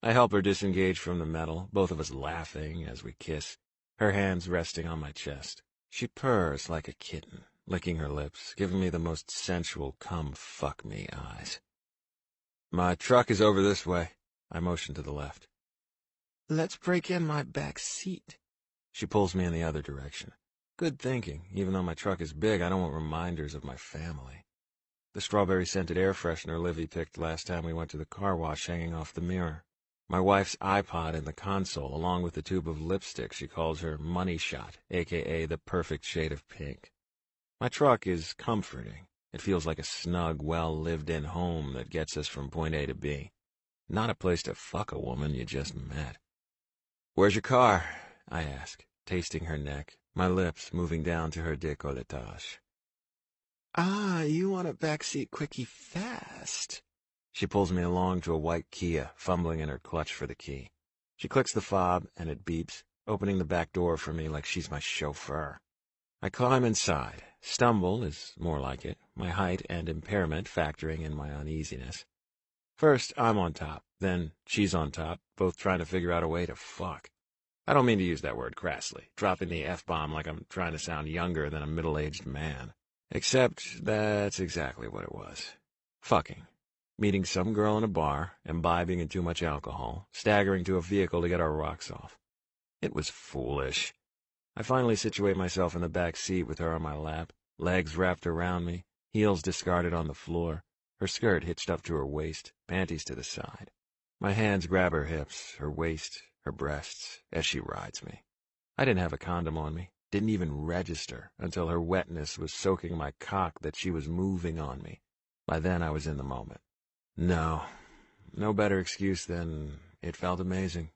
I help her disengage from the metal, both of us laughing as we kiss, her hands resting on my chest. She purrs like a kitten, licking her lips, giving me the most sensual come-fuck-me eyes. My truck is over this way. I motion to the left. Let's break in my back seat. She pulls me in the other direction. Good thinking. Even though my truck is big, I don't want reminders of my family. The strawberry-scented air freshener Livy picked last time we went to the car wash hanging off the mirror. My wife's iPod in the console, along with the tube of lipstick she calls her money shot, a.k.a. the perfect shade of pink. My truck is comforting. It feels like a snug, well-lived-in home that gets us from point A to B. Not a place to fuck a woman you just met. "Where's your car?" I ask, tasting her neck, my lips moving down to her décolletage. Ah, you want a backseat quickie fast. She pulls me along to a white Kia, fumbling in her clutch for the key. She clicks the fob, and it beeps, opening the back door for me like she's my chauffeur. I climb inside. Stumble is more like it, my height and impairment factoring in my uneasiness. First, I'm on top, then she's on top, both trying to figure out a way to fuck. I don't mean to use that word crassly, dropping the F-bomb like I'm trying to sound younger than a middle-aged man. Except that's exactly what it was. Fucking. Meeting some girl in a bar, imbibing in too much alcohol, staggering to a vehicle to get our rocks off. It was foolish. I finally situate myself in the back seat with her on my lap, legs wrapped around me, heels discarded on the floor, her skirt hitched up to her waist, panties to the side. My hands grab her hips, her waist, her breasts, as she rides me. I didn't have a condom on me, didn't even register, until her wetness was soaking my cock that she was moving on me. By then I was in the moment. No better excuse than it felt amazing.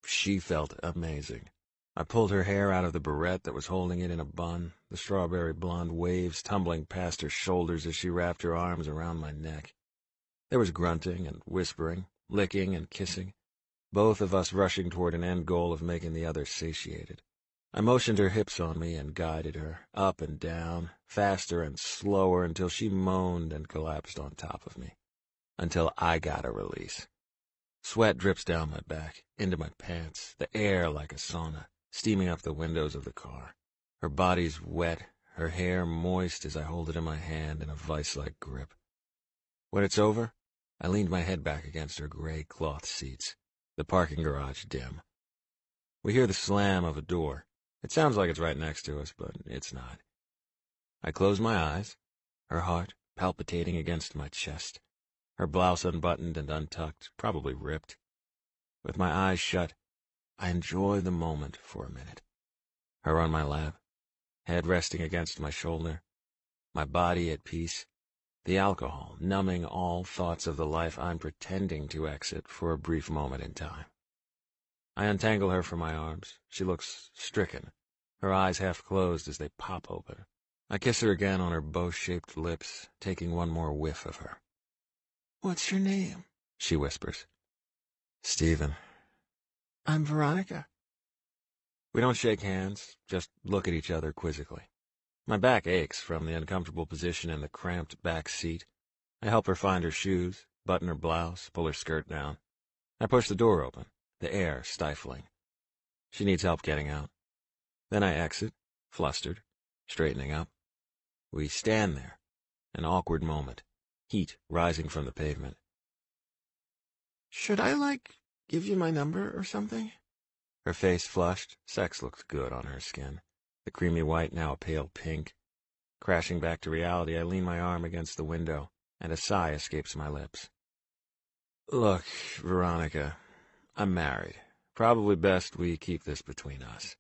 She felt amazing. I pulled her hair out of the barrette that was holding it in a bun, the strawberry blonde waves tumbling past her shoulders as she wrapped her arms around my neck. There was grunting and whispering, licking and kissing, both of us rushing toward an end goal of making the other satiated. I motioned her hips on me and guided her, up and down, faster and slower until she moaned and collapsed on top of me. Until I got a release. Sweat drips down my back, into my pants, the air like a sauna, steaming up the windows of the car. Her body's wet, her hair moist as I hold it in my hand in a vice-like grip. When it's over, I leaned my head back against her gray cloth seats, the parking garage dim. We hear the slam of a door. It sounds like it's right next to us, but it's not. I close my eyes, her heart palpitating against my chest, her blouse unbuttoned and untucked, probably ripped. With my eyes shut, I enjoy the moment for a minute. Her on my lap, head resting against my shoulder, my body at peace, the alcohol numbing all thoughts of the life I'm pretending to exit for a brief moment in time. I untangle her from my arms. She looks stricken, her eyes half closed as they pop open. I kiss her again on her bow-shaped lips, taking one more whiff of her. What's your name? She whispers. Stephen. I'm Veronica. We don't shake hands, just look at each other quizzically. My back aches from the uncomfortable position in the cramped back seat. I help her find her shoes, button her blouse, pull her skirt down. I push the door open, the air stifling. She needs help getting out. Then I exit, flustered, straightening up. We stand there, an awkward moment, heat rising from the pavement. Should I, give you my number or something? Her face flushed, sex looked good on her skin, the creamy white now a pale pink. Crashing back to reality, I lean my arm against the window, and a sigh escapes my lips. Look, Veronica, I'm married. Probably best we keep this between us.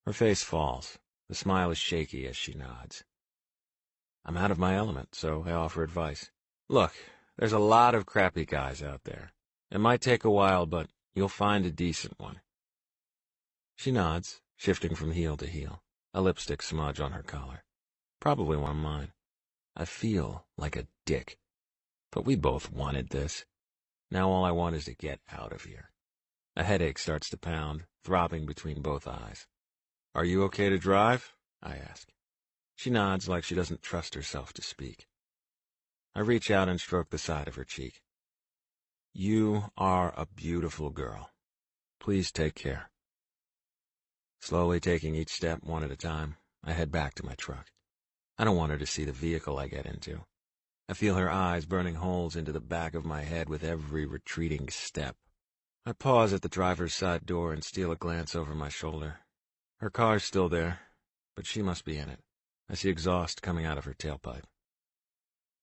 Her face falls. The smile is shaky as she nods. I'm out of my element, so I offer advice. Look, there's a lot of crappy guys out there. It might take a while, but you'll find a decent one. She nods, shifting from heel to heel, a lipstick smudge on her collar. Probably one of mine. I feel like a dick. But we both wanted this. Now all I want is to get out of here. A headache starts to pound, throbbing between both eyes. Are you okay to drive? I ask. She nods like she doesn't trust herself to speak. I reach out and stroke the side of her cheek. You are a beautiful girl. Please take care. Slowly taking each step one at a time, I head back to my truck. I don't want her to see the vehicle I get into. I feel her eyes burning holes into the back of my head with every retreating step. I pause at the driver's side door and steal a glance over my shoulder. Her car's still there, but she must be in it. I see exhaust coming out of her tailpipe.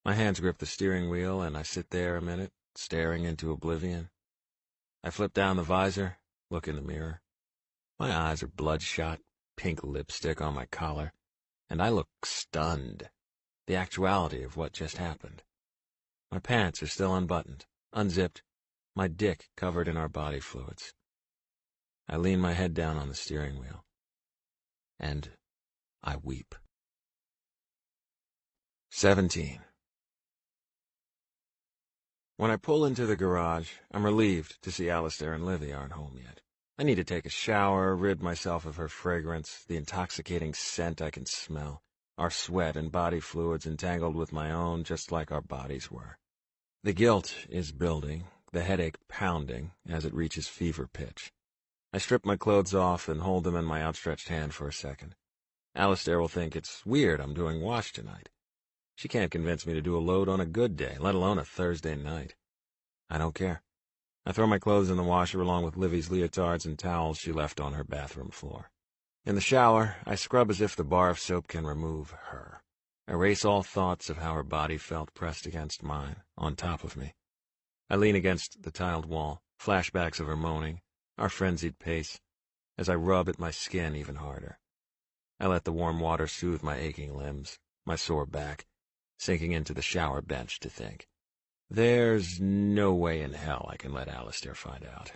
My hands grip the steering wheel, and I sit there a minute, staring into oblivion. I flip down the visor, look in the mirror. My eyes are bloodshot, pink lipstick on my collar, and I look stunned. The actuality of what just happened. My pants are still unbuttoned, unzipped, my dick covered in our body fluids. I lean my head down on the steering wheel, and I weep. 17. When I pull into the garage, I'm relieved to see Alistair and Livy aren't home yet. I need to take a shower, rid myself of her fragrance, the intoxicating scent I can smell, our sweat and body fluids entangled with my own just like our bodies were. The guilt is building, the headache pounding as it reaches fever pitch. I strip my clothes off and hold them in my outstretched hand for a second. Alistair will think it's weird I'm doing wash tonight. She can't convince me to do a load on a good day, let alone a Thursday night. I don't care. I throw my clothes in the washer along with Livy's leotards and towels she left on her bathroom floor. In the shower, I scrub as if the bar of soap can remove her, erase all thoughts of how her body felt pressed against mine, on top of me. I lean against the tiled wall, flashbacks of her moaning, our frenzied pace, as I rub at my skin even harder. I let the warm water soothe my aching limbs, my sore back, sinking into the shower bench to think. There's no way in hell I can let Alistair find out.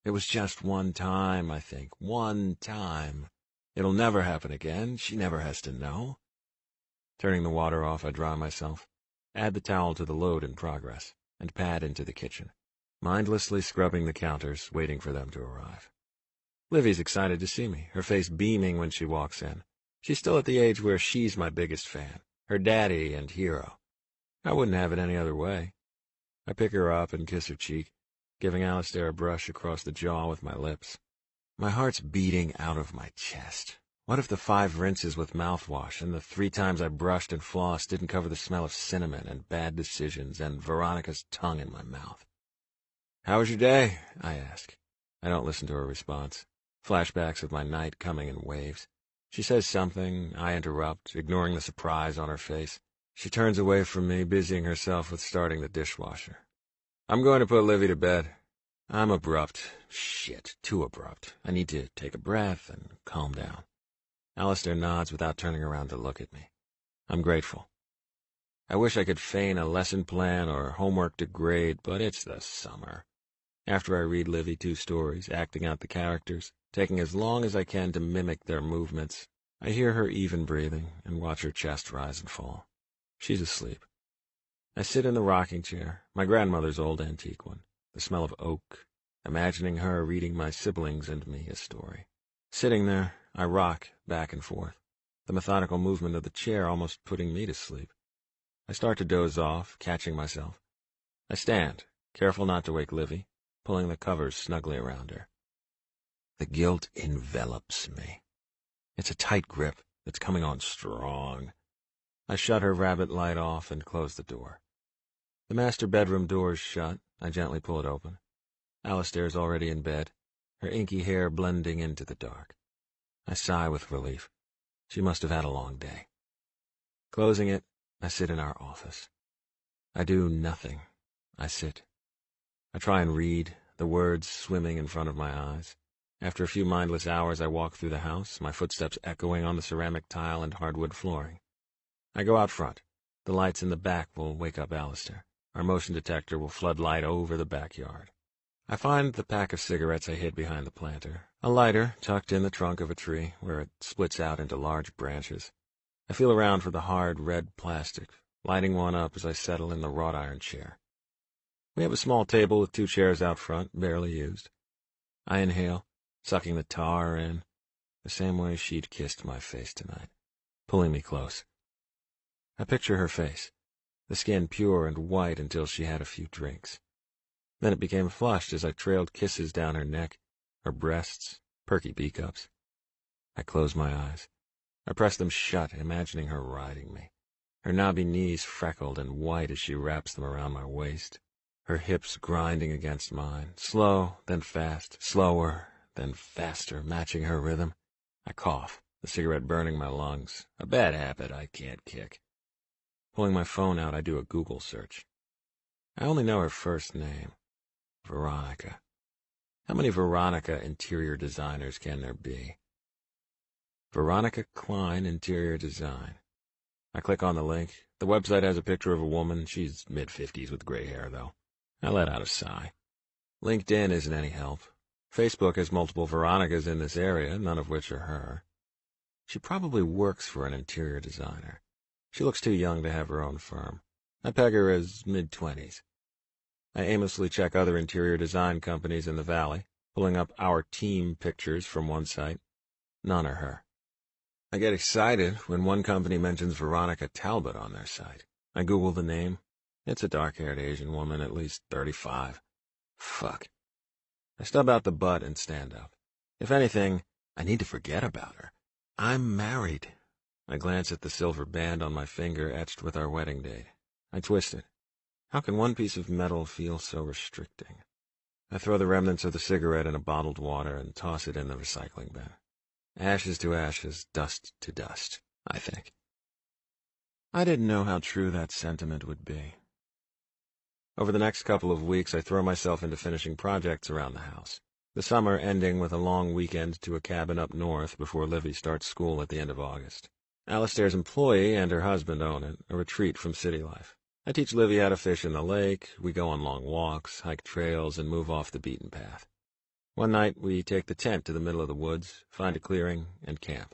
It was just one time, I think, one time. It'll never happen again. She never has to know. Turning the water off, I dry myself, add the towel to the load in progress, and pad into the kitchen, mindlessly scrubbing the counters, waiting for them to arrive. Livy's excited to see me, her face beaming when she walks in. She's still at the age where she's my biggest fan, her daddy and hero. I wouldn't have it any other way. I pick her up and kiss her cheek, giving Alistair a brush across the jaw with my lips. My heart's beating out of my chest. What if the 5 rinses with mouthwash and the 3 times I brushed and flossed didn't cover the smell of cinnamon and bad decisions and Veronica's tongue in my mouth? How was your day? I ask. I don't listen to her response. Flashbacks of my night coming in waves. She says something, I interrupt, ignoring the surprise on her face. She turns away from me, busying herself with starting the dishwasher. I'm going to put Livy to bed. I'm abrupt. Shit, too abrupt. I need to take a breath and calm down. Alistair nods without turning around to look at me. I'm grateful. I wish I could feign a lesson plan or homework to grade, but it's the summer. After I read Livy 2 stories, acting out the characters, taking as long as I can to mimic their movements, I hear her even breathing and watch her chest rise and fall. She's asleep. I sit in the rocking chair, my grandmother's old antique one, the smell of oak, imagining her reading my siblings and me a story. Sitting there, I rock back and forth, the methodical movement of the chair almost putting me to sleep. I start to doze off, catching myself. I stand, careful not to wake Livy, pulling the covers snugly around her. The guilt envelops me. It's a tight grip that's coming on strong. I shut her rabbit light off and close the door. The master bedroom door is shut. I gently pull it open. Alistair's already in bed, her inky hair blending into the dark. I sigh with relief. She must have had a long day. Closing it, I sit in our office. I do nothing. I sit. I try and read, the words swimming in front of my eyes. After a few mindless hours, I walk through the house, my footsteps echoing on the ceramic tile and hardwood flooring. I go out front. The lights in the back will wake up Alistair. Our motion detector will flood light over the backyard. I find the pack of cigarettes I hid behind the planter, a lighter tucked in the trunk of a tree where it splits out into large branches. I feel around for the hard red plastic, lighting one up as I settle in the wrought iron chair. We have a small table with 2 chairs out front, barely used. I inhale, sucking the tar in. the same way she'd kissed my face tonight, pulling me close. I picture her face, the skin pure and white until she had a few drinks. Then it became flushed as I trailed kisses down her neck, her breasts, perky B-cups. I closed my eyes. I pressed them shut, imagining her riding me, her knobby knees freckled and white as she wraps them around my waist, her hips grinding against mine, slow, then fast, slower, then faster, matching her rhythm. I cough, the cigarette burning my lungs, a bad habit I can't kick. Pulling my phone out, I do a Google search. I only know her first name, Veronica. How many Veronica interior designers can there be? Veronica Klein Interior Design. I click on the link. The website has a picture of a woman. She's mid-50s with gray hair, though. I let out a sigh. LinkedIn isn't any help. Facebook has multiple Veronicas in this area, none of which are her. She probably works for an interior designer. She looks too young to have her own firm. I peg her as mid-20s. I aimlessly check other interior design companies in the valley, pulling up our team pictures from one site. None are her. I get excited when one company mentions Veronica Talbot on their site. I Google the name. It's a dark-haired Asian woman, at least 35. Fuck. I stub out the butt and stand up. If anything, I need to forget about her. I'm married. I glance at the silver band on my finger etched with our wedding date. I twist it. How can one piece of metal feel so restricting? I throw the remnants of the cigarette in a bottled water and toss it in the recycling bin. Ashes to ashes, dust to dust, I think. I didn't know how true that sentiment would be. Over the next couple of weeks, I throw myself into finishing projects around the house. The summer ending with a long weekend to a cabin up north before Livy starts school at the end of August. Alistair's employee and her husband own it, a retreat from city life. I teach Livy how to fish in the lake, we go on long walks, hike trails, and move off the beaten path. One night, we take the tent to the middle of the woods, find a clearing, and camp.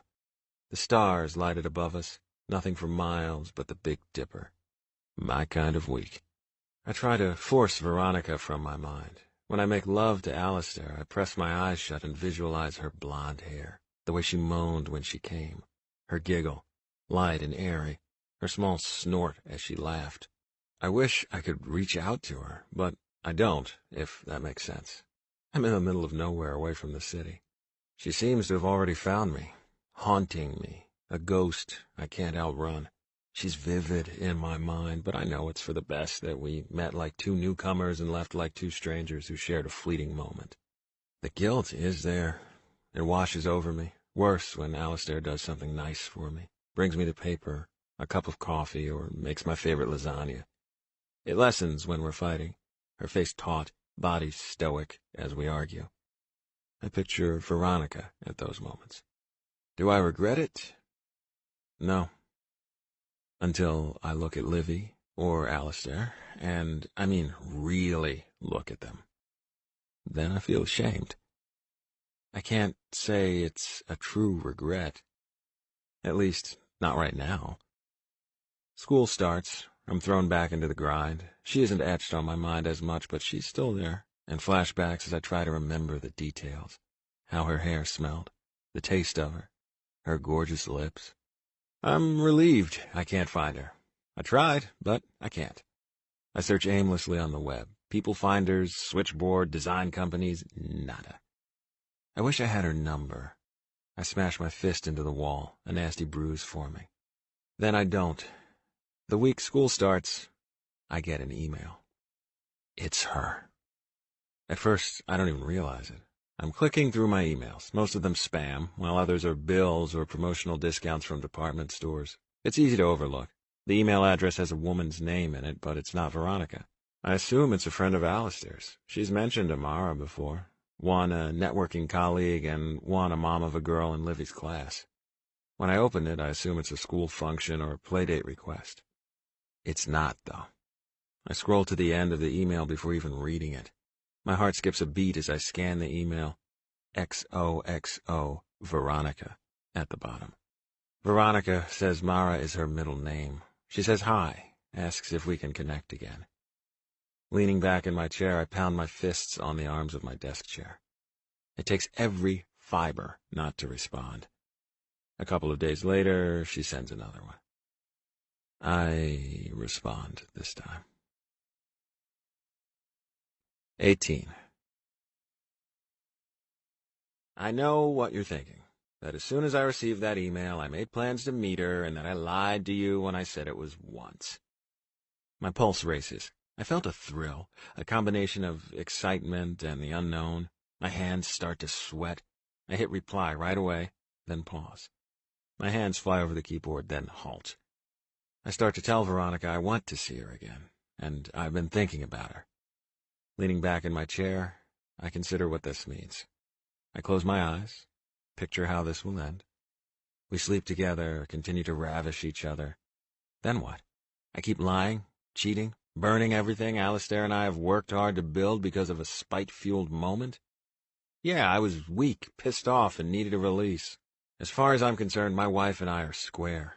The stars lighted above us, nothing for miles but the Big Dipper. My kind of week. I try to force Veronica from my mind. When I make love to Alistair, I press my eyes shut and visualize her blonde hair, the way she moaned when she came, her giggle, light and airy, her small snort as she laughed. I wish I could reach out to her, but I don't, if that makes sense. I'm in the middle of nowhere away from the city. She seems to have already found me, haunting me, a ghost I can't outrun. She's vivid in my mind, but I know it's for the best that we met like two newcomers and left like two strangers who shared a fleeting moment. The guilt is there. It washes over me, worse when Alistair does something nice for me, brings me the paper, a cup of coffee, or makes my favorite lasagna. It lessens when we're fighting, her face taut, body stoic as we argue. I picture Veronica at those moments. Do I regret it? No. Until I look at Livy or Alistair, and I mean really look at them. Then I feel ashamed. I can't say it's a true regret. At least, not right now. School starts. I'm thrown back into the grind. She isn't etched on my mind as much, but she's still there, and flashbacks as I try to remember the details. How her hair smelled, the taste of her, her gorgeous lips. I'm relieved I can't find her. I tried, but I can't. I search aimlessly on the web. People finders, switchboard, design companies, nada. I wish I had her number. I smash my fist into the wall, a nasty bruise forming. Then I don't. The week school starts, I get an email. It's her. At first, I don't even realize it. I'm clicking through my emails, most of them spam, while others are bills or promotional discounts from department stores. It's easy to overlook. The email address has a woman's name in it, but it's not Veronica. I assume it's a friend of Alistair's. She's mentioned Amara before. One a networking colleague, and one a mom of a girl in Livy's class. When I open it, I assume it's a school function or a playdate request. It's not, though. I scroll to the end of the email before even reading it. My heart skips a beat as I scan the email. XOXO Veronica at the bottom. Veronica says Mara is her middle name. She says hi, asks if we can connect again. Leaning back in my chair, I pound my fists on the arms of my desk chair. It takes every fiber not to respond. A couple of days later, she sends another one. I respond this time. 18. I know what you're thinking, that as soon as I received that email, I made plans to meet her, and that I lied to you when I said it was once. My pulse races. I felt a thrill, a combination of excitement and the unknown. My hands start to sweat. I hit reply right away, then pause. My hands fly over the keyboard, then halt. I start to tell Veronica I want to see her again, and I've been thinking about her. Leaning back in my chair, I consider what this means. I close my eyes, picture how this will end. We sleep together, continue to ravish each other. Then what? I keep lying, cheating, burning everything Alistair and I have worked hard to build because of a spite-fueled moment? Yeah, I was weak, pissed off, and needed a release. As far as I'm concerned, my wife and I are square.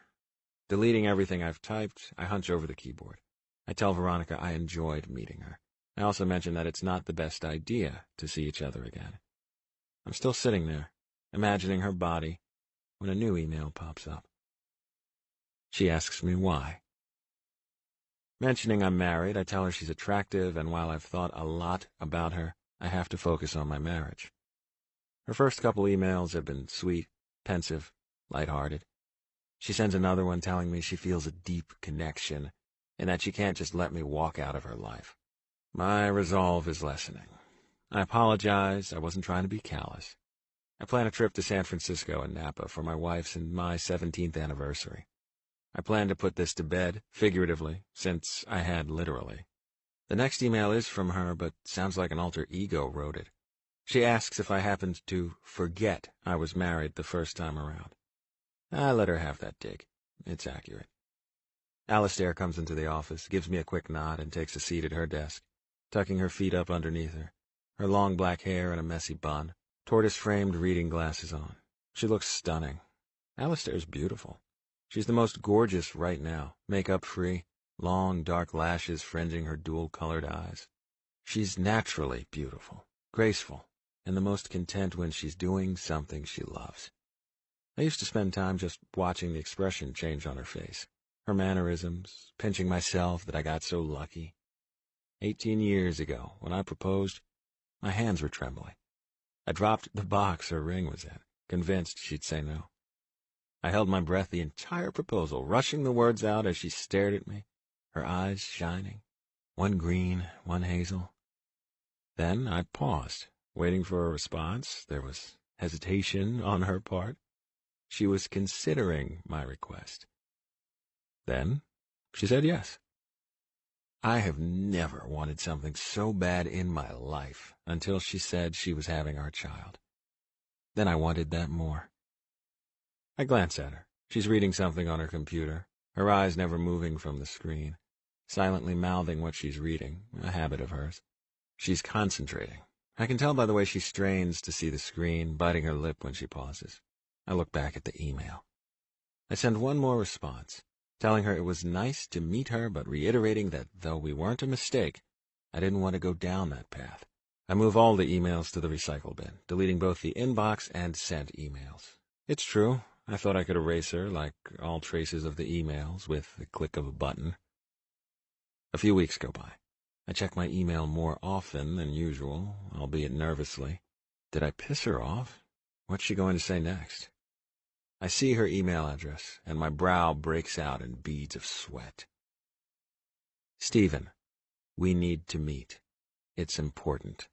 Deleting everything I've typed, I hunch over the keyboard. I tell Veronica I enjoyed meeting her. I also mention that it's not the best idea to see each other again. I'm still sitting there, imagining her body, when a new email pops up. She asks me why. Mentioning I'm married, I tell her she's attractive, and while I've thought a lot about her, I have to focus on my marriage. Her first couple emails have been sweet, pensive, lighthearted. She sends another one telling me she feels a deep connection, and that she can't just let me walk out of her life. My resolve is lessening. I apologize, I wasn't trying to be callous. I plan a trip to San Francisco and Napa for my wife's and my 17th anniversary. I plan to put this to bed, figuratively, since I had literally. The next email is from her, but sounds like an alter ego wrote it. She asks if I happened to forget I was married the first time around. I let her have that dig. It's accurate. Alistair comes into the office, gives me a quick nod, and takes a seat at her desk, tucking her feet up underneath her, her long black hair in a messy bun, tortoise-framed reading glasses on. She looks stunning. Alistair's beautiful. She's the most gorgeous right now, makeup-free, long dark lashes fringing her dual-colored eyes. She's naturally beautiful, graceful, and the most content when she's doing something she loves. I used to spend time just watching the expression change on her face, her mannerisms, pinching myself that I got so lucky. 18 years ago, when I proposed, my hands were trembling. I dropped the box her ring was in, convinced she'd say no. I held my breath the entire proposal, rushing the words out as she stared at me, her eyes shining, one green, one hazel. Then I paused, waiting for a response. There was hesitation on her part. She was considering my request. Then she said yes. I have never wanted something so bad in my life until she said she was having our child. Then I wanted that more. I glance at her. She's reading something on her computer, her eyes never moving from the screen, silently mouthing what she's reading, a habit of hers. She's concentrating. I can tell by the way she strains to see the screen, biting her lip when she pauses. I look back at the email. I send one more response, telling her it was nice to meet her, but reiterating that though we weren't a mistake, I didn't want to go down that path. I move all the emails to the recycle bin, deleting both the inbox and sent emails. It's true, I thought I could erase her, like all traces of the emails, with the click of a button. A few weeks go by. I check my email more often than usual, albeit nervously. Did I piss her off? What's she going to say next? I see her email address, and my brow breaks out in beads of sweat. Stephen, we need to meet. It's important.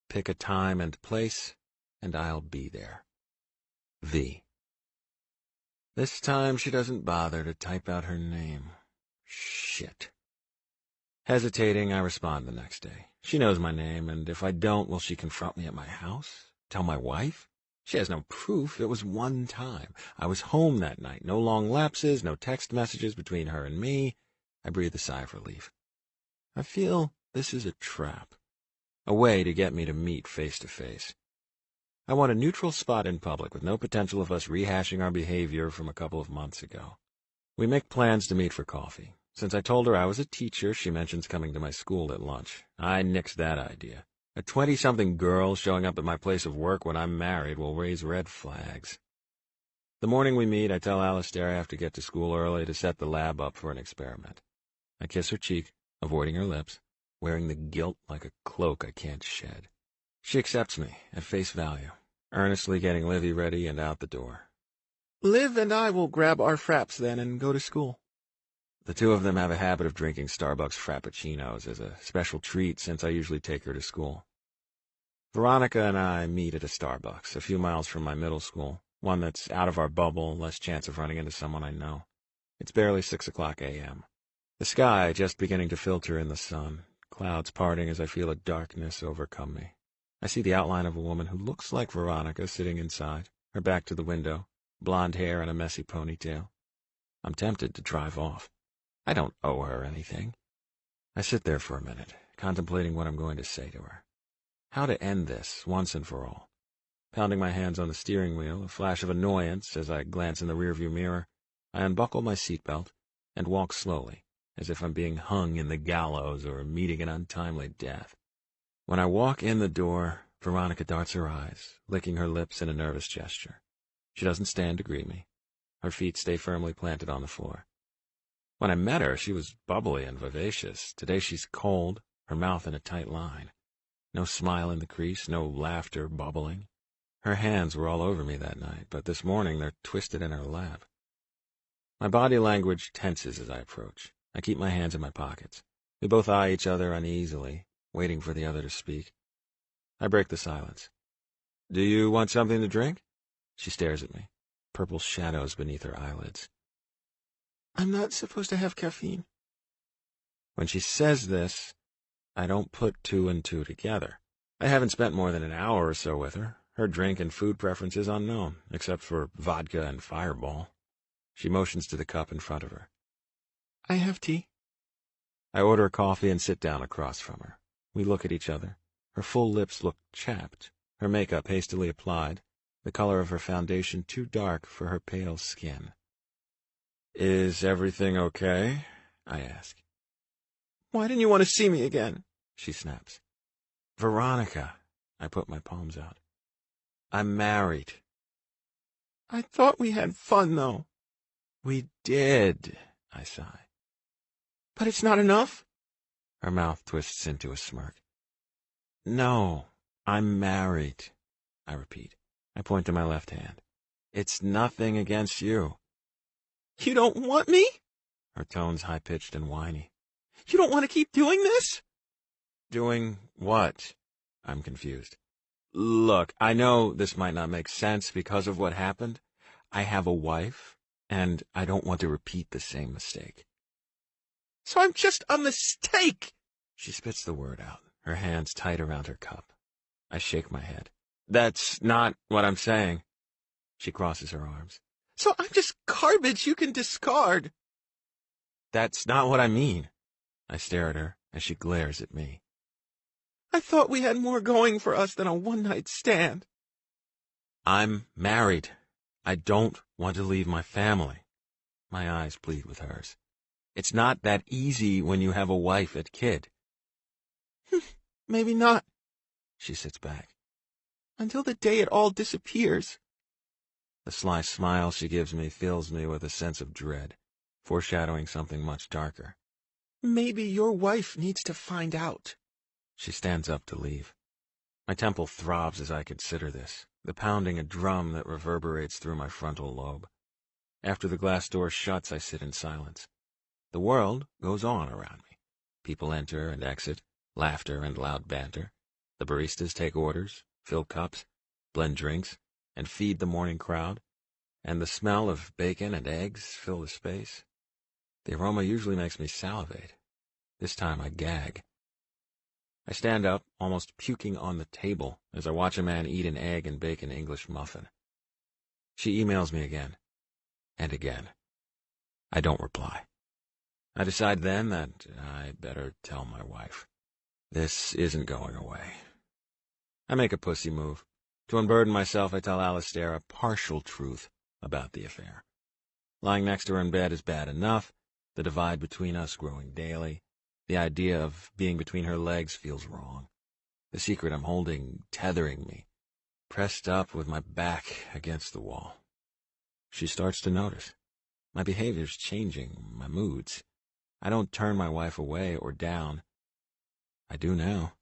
Pick a time and place, and I'll be there. V. This time she doesn't bother to type out her name. Shit. Hesitating, I respond the next day. She knows my name, and if I don't, will she confront me at my house? Tell my wife? She has no proof. It was one time. I was home that night. No long lapses, no text messages between her and me. I breathe a sigh of relief. I feel this is a trap, a way to get me to meet face to face. I want a neutral spot in public with no potential of us rehashing our behavior from a couple of months ago. We make plans to meet for coffee. Since I told her I was a teacher, she mentions coming to my school at lunch. I nixed that idea. A 20-something girl showing up at my place of work when I'm married will raise red flags. The morning we meet, I tell Alistair I have to get to school early to set the lab up for an experiment. I kiss her cheek, avoiding her lips, wearing the guilt like a cloak I can't shed. She accepts me at face value, earnestly getting Livy ready and out the door. Liv and I will grab our fraps then and go to school. The two of them have a habit of drinking Starbucks Frappuccinos as a special treat since I usually take her to school. Veronica and I meet at a Starbucks a few miles from my middle school, one that's out of our bubble, less chance of running into someone I know. It's barely 6:00 a.m. The sky just beginning to filter in the sun, clouds parting as I feel a darkness overcome me. I see the outline of a woman who looks like Veronica sitting inside, her back to the window, blonde hair and a messy ponytail. I'm tempted to drive off. I don't owe her anything. I sit there for a minute, contemplating what I'm going to say to her. How to end this, once and for all. Pounding my hands on the steering wheel, a flash of annoyance as I glance in the rearview mirror, I unbuckle my seatbelt and walk slowly, as if I'm being hung in the gallows or meeting an untimely death. When I walk in the door, Veronica darts her eyes, licking her lips in a nervous gesture. She doesn't stand to greet me. Her feet stay firmly planted on the floor. When I met her, she was bubbly and vivacious. Today she's cold, her mouth in a tight line. No smile in the crease, no laughter bubbling. Her hands were all over me that night, but this morning they're twisted in her lap. My body language tenses as I approach. I keep my hands in my pockets. We both eye each other uneasily, waiting for the other to speak. I break the silence. "Do you want something to drink?" She stares at me, purple shadows beneath her eyelids. I'm not supposed to have caffeine. When she says this, I don't put two and two together. I haven't spent more than an hour or so with her. Her drink and food preferences unknown, except for vodka and Fireball. She motions to the cup in front of her. I have tea. I order a coffee and sit down across from her. We look at each other. Her full lips look chapped, her makeup hastily applied, the color of her foundation too dark for her pale skin. "Is everything okay?" I ask. Why didn't you want to see me again? She snaps. "Veronica," I put my palms out. "I'm married." I thought we had fun, though. "We did," I sigh. But it's not enough? Her mouth twists into a smirk. "No, I'm married," I repeat. I point to my left hand. "It's nothing against you." You don't want me? Her tone's high-pitched and whiny. You don't want to keep doing this? "Doing what?" I'm confused. "Look, I know this might not make sense because of what happened. I have a wife, and I don't want to repeat the same mistake." So I'm just a mistake! She spits the word out, her hands tight around her cup. I shake my head. "That's not what I'm saying." She crosses her arms. So I'm just garbage you can discard. "That's not what I mean." I stare at her as she glares at me. I thought we had more going for us than a one-night stand. "I'm married. I don't want to leave my family." My eyes plead with hers. "It's not that easy when you have a wife and kid." Maybe not. She sits back. Until the day it all disappears. The sly smile she gives me fills me with a sense of dread, foreshadowing something much darker. Maybe your wife needs to find out. She stands up to leave. My temple throbs as I consider this, the pounding a drum that reverberates through my frontal lobe. After the glass door shuts, I sit in silence. The world goes on around me. People enter and exit, laughter and loud banter. The baristas take orders, fill cups, blend drinks, and feed the morning crowd, and the smell of bacon and eggs fill the space. The aroma usually makes me salivate. This time I gag. I stand up, almost puking on the table, as I watch a man eat an egg and bacon English muffin. She emails me again, and again. I don't reply. I decide then that I better tell my wife. This isn't going away. I make a pussy move. To unburden myself, I tell Alistair a partial truth about the affair. Lying next to her in bed is bad enough, the divide between us growing daily. The idea of being between her legs feels wrong. the secret I'm holding tethering me, pressed up with my back against the wall. She starts to notice. My behavior's changing, my moods. I don't turn my wife away or down. I do now.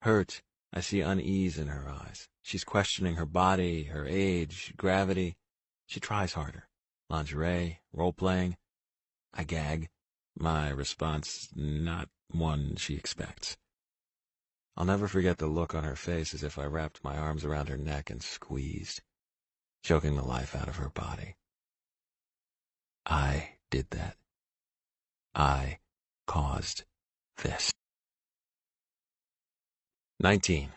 Hurt, I see unease in her eyes. She's questioning her body, her age, gravity. She tries harder. Lingerie, role-playing. I gag. My response, not one she expects. I'll never forget the look on her face as if I wrapped my arms around her neck and squeezed, choking the life out of her body. I did that. I caused this. 19.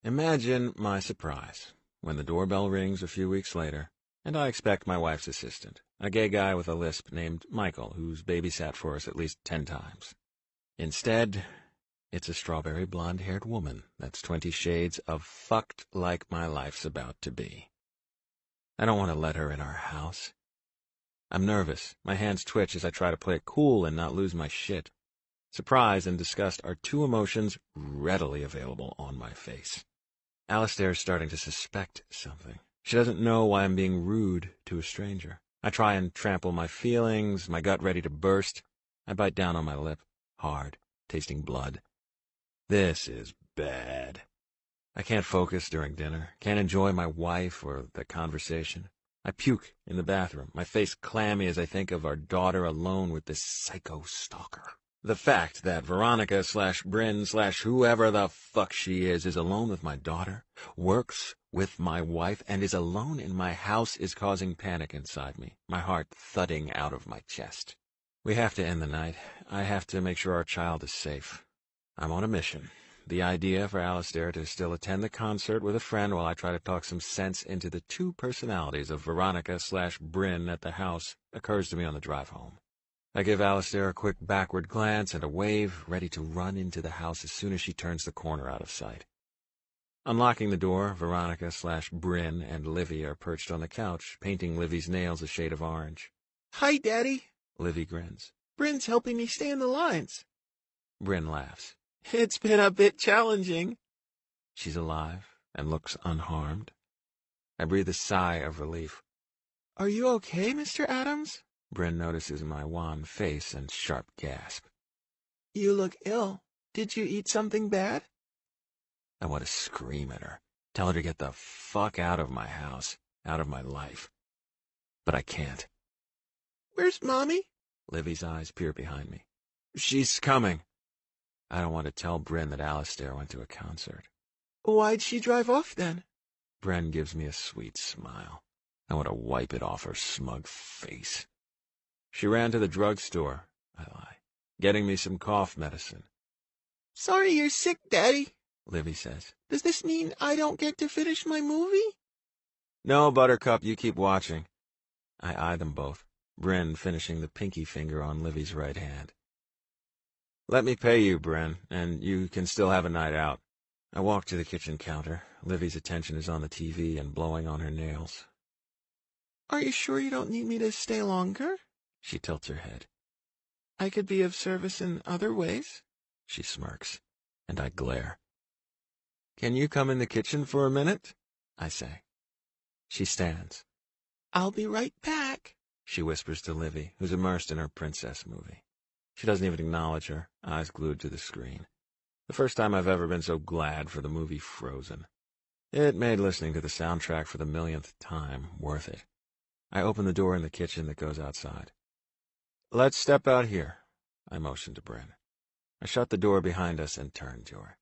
Imagine my surprise when the doorbell rings a few weeks later, and I expect my wife's assistant, a gay guy with a lisp named Michael, who's babysat for us at least 10 times. Instead, it's a strawberry blonde-haired woman that's 20 shades of fucked like my life's about to be. I don't want to let her in our house. I'm nervous. My hands twitch as I try to play it cool and not lose my shit. Surprise and disgust are two emotions readily available on my face. Alistair's starting to suspect something. She doesn't know why I'm being rude to a stranger. I try and trample my feelings, my gut ready to burst. I bite down on my lip, hard, tasting blood. This is bad. I can't focus during dinner, can't enjoy my wife or the conversation. I puke in the bathroom, my face clammy as I think of our daughter alone with this psycho stalker. The fact that Veronica/Bryn/whoever the fuck she is alone with my daughter, works with my wife, and is alone in my house is causing panic inside me, my heart thudding out of my chest. We have to end the night. I have to make sure our child is safe. I'm on a mission. The idea for Alistair to still attend the concert with a friend while I try to talk some sense into the two personalities of Veronica/Bryn at the house occurs to me on the drive home. I give Alistair a quick backward glance and a wave, ready to run into the house as soon as she turns the corner out of sight. Unlocking the door, Veronica/Bryn and Livy are perched on the couch, painting Livy's nails a shade of orange. Hi, Daddy. Livy grins. Bryn's helping me stay in the lines. Bryn laughs. It's been a bit challenging. She's alive and looks unharmed. I breathe a sigh of relief. Are you okay, Mr. Adams? Bryn notices my wan face and sharp gasp. You look ill. Did you eat something bad? I want to scream at her, tell her to get the fuck out of my house, out of my life. But I can't. Where's Mommy? Livy's eyes peer behind me. She's coming. I don't want to tell Bryn that Alistair went to a concert. Why'd she drive off then? Bryn gives me a sweet smile. I want to wipe it off her smug face. She ran to the drugstore, I lie, getting me some cough medicine. Sorry you're sick, Daddy, Livy says. Does this mean I don't get to finish my movie? No, Buttercup, you keep watching. I eye them both, Bryn finishing the pinky finger on Livy's right hand. Let me pay you, Bryn, and you can still have a night out. I walk to the kitchen counter. Livy's attention is on the TV and blowing on her nails. Are you sure you don't need me to stay longer? She tilts her head. I could be of service in other ways. She smirks, and I glare. Can you come in the kitchen for a minute? I say. She stands. I'll be right back, she whispers to Livy, who's immersed in her princess movie. She doesn't even acknowledge her, eyes glued to the screen. The first time I've ever been so glad for the movie Frozen. It made listening to the soundtrack for the millionth time worth it. I open the door in the kitchen that goes outside. Let's step out here, I motion to Bryn. I shut the door behind us and turn to her.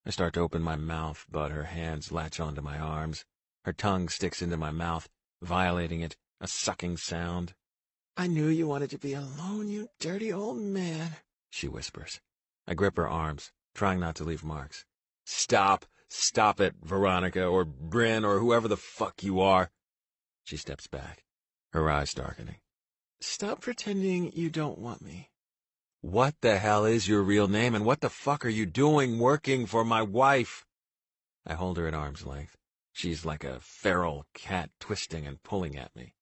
I start to open my mouth, but her hands latch onto my arms. Her tongue sticks into my mouth, violating it, a sucking sound. I knew you wanted to be alone, you dirty old man, she whispers. I grip her arms, trying not to leave marks. Stop it, Veronica, or Bryn, or whoever the fuck you are. She steps back, her eyes darkening. Stop pretending you don't want me. What the hell is your real name, and what the fuck are you doing working for my wife? I hold her at arm's length. She's like a feral cat twisting and pulling at me.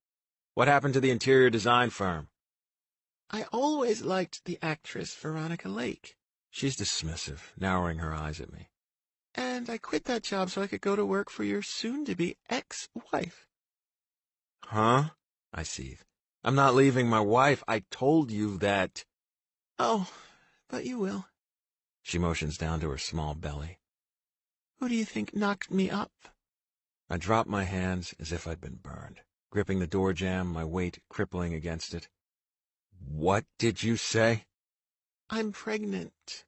What happened to the interior design firm? I always liked the actress Veronica Lake. She's dismissive, narrowing her eyes at me. And I quit that job so I could go to work for your soon-to-be ex-wife. Huh? I seethe. I'm not leaving my wife. I told you that. Oh, but you will. She motions down to her small belly. Who do you think knocked me up? I drop my hands as if I'd been burned, gripping the door jamb, my weight crippling against it. What did you say? I'm pregnant.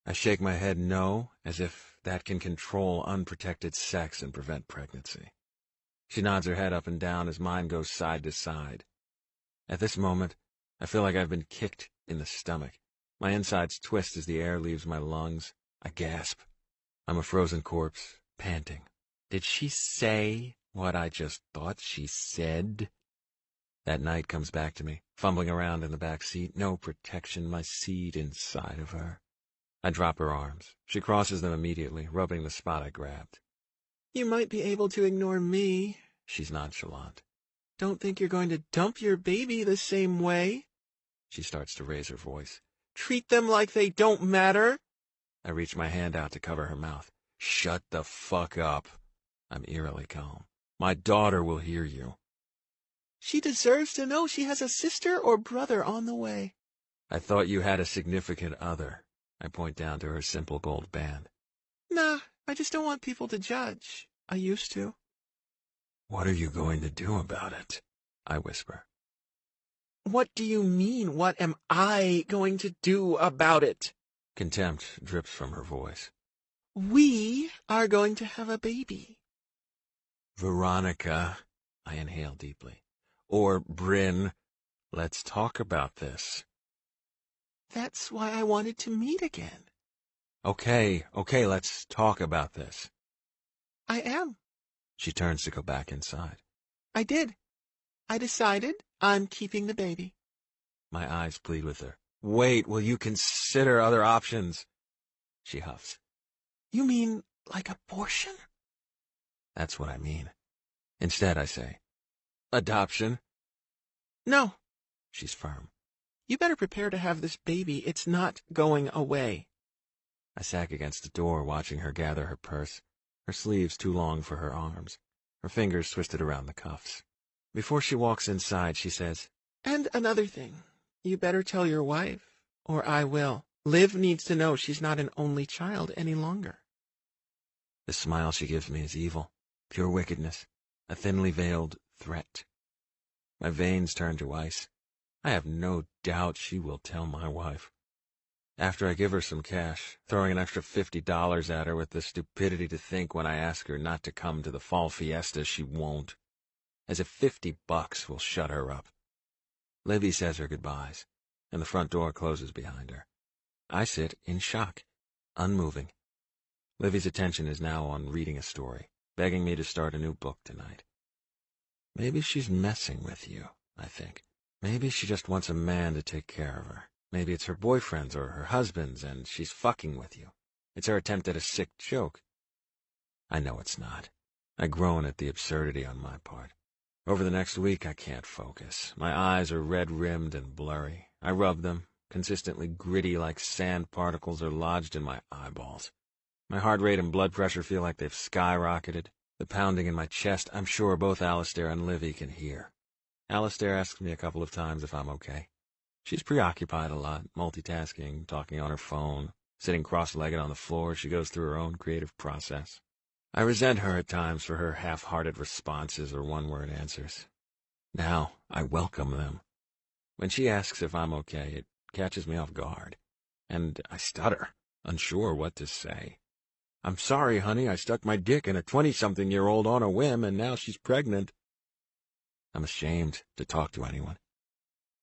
I shake my head no, as if that can control unprotected sex and prevent pregnancy. She nods her head up and down as mine goes side to side. At this moment, I feel like I've been kicked in the stomach. My insides twist as the air leaves my lungs. I gasp. I'm a frozen corpse, panting. Did she say what I just thought she said? That night comes back to me, fumbling around in the back seat, no protection, my seed inside of her. I drop her arms. She crosses them immediately, rubbing the spot I grabbed. You might be able to ignore me. She's nonchalant. Don't think you're going to dump your baby the same way. She starts to raise her voice. Treat them like they don't matter. I reach my hand out to cover her mouth. Shut the fuck up. I'm eerily calm. My daughter will hear you. She deserves to know she has a sister or brother on the way. I thought you had a significant other. I point down to her simple gold band. Nah, I just don't want people to judge. I used to. What are you going to do about it? I whisper. What do you mean, what am I going to do about it? Contempt drips from her voice. We are going to have a baby. Veronica, I inhale deeply. Or Bryn, let's talk about this. That's why I wanted to meet again. Okay, let's talk about this. I am. She turns to go back inside. I did. I decided I'm keeping the baby. My eyes plead with her. Wait, will you consider other options? She huffs. You mean like abortion? That's what I mean. Instead, I say, adoption. No. She's firm. You better prepare to have this baby. It's not going away. I sag against the door, watching her gather her purse, her sleeves too long for her arms, her fingers twisted around the cuffs. Before she walks inside, she says, And another thing. You better tell your wife, or I will. Liv needs to know she's not an only child any longer. The smile she gives me is evil, pure wickedness, a thinly veiled threat. My veins turn to ice. I have no doubt she will tell my wife. After I give her some cash, throwing an extra $50 at her with the stupidity to think when I ask her not to come to the fall fiesta she won't. As if $50 will shut her up. Libby says her goodbyes, and the front door closes behind her. I sit in shock, unmoving. Livy's attention is now on reading a story, begging me to start a new book tonight. Maybe she's messing with you, I think. Maybe she just wants a man to take care of her. Maybe it's her boyfriend's or her husband's, and she's fucking with you. It's her attempt at a sick joke. I know it's not. I groan at the absurdity on my part. Over the next week, I can't focus. My eyes are red-rimmed and blurry. I rub them, consistently gritty like sand particles are lodged in my eyeballs. My heart rate and blood pressure feel like they've skyrocketed. The pounding in my chest, I'm sure both Alistair and Livy can hear. Alistair asks me a couple of times if I'm okay. She's preoccupied a lot, multitasking, talking on her phone, sitting cross-legged on the floor. She goes through her own creative process. I resent her at times for her half-hearted responses or one-word answers. Now, I welcome them. When she asks if I'm okay, it catches me off guard, and I stutter, unsure what to say. I'm sorry, honey, I stuck my dick in a 20-something-year-old on a whim, and now she's pregnant. I'm ashamed to talk to anyone.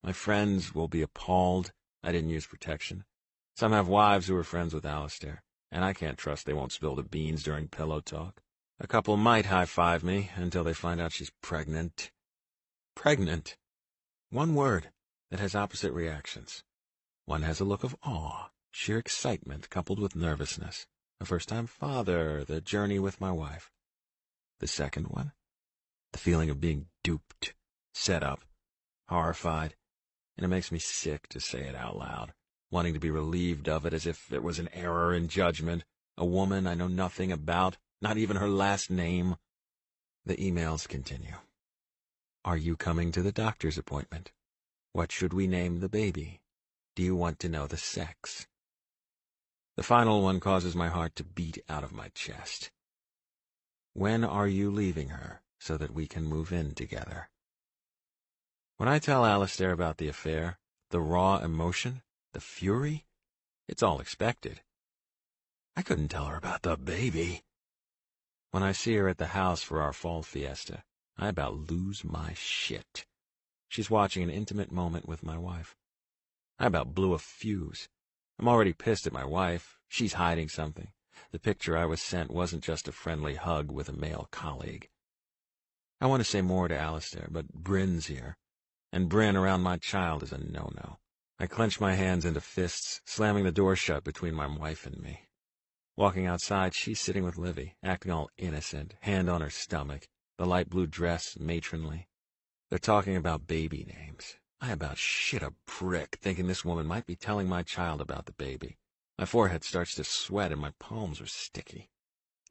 My friends will be appalled I didn't use protection. Some have wives who are friends with Alistair, and I can't trust they won't spill the beans during pillow talk. A couple might high-five me until they find out she's pregnant. Pregnant. One word that has opposite reactions. One has a look of awe, sheer excitement coupled with nervousness. A first-time father, the journey with my wife. The second one? The feeling of being duped, set up, horrified, and it makes me sick to say it out loud. wanting to be relieved of it as if it was an error in judgment, a woman I know nothing about, not even her last name. The emails continue. Are you coming to the doctor's appointment? What should we name the baby? Do you want to know the sex? The final one causes my heart to beat out of my chest. When are you leaving her so that we can move in together? When I tell Alistair about the affair, the raw emotion, the fury, it's all expected. I couldn't tell her about the baby. When I see her at the house for our fall fiesta, I about lose my shit. She's watching an intimate moment with my wife. I about blew a fuse. I'm already pissed at my wife. She's hiding something. The picture I was sent wasn't just a friendly hug with a male colleague. I want to say more to Alistair, but Bryn's here. And Bryn around my child is a no-no. I clench my hands into fists, slamming the door shut between my wife and me. Walking outside, she's sitting with Livy, acting all innocent, hand on her stomach, the light blue dress matronly. They're talking about baby names. I about shit a brick, thinking this woman might be telling my child about the baby. My forehead starts to sweat and my palms are sticky.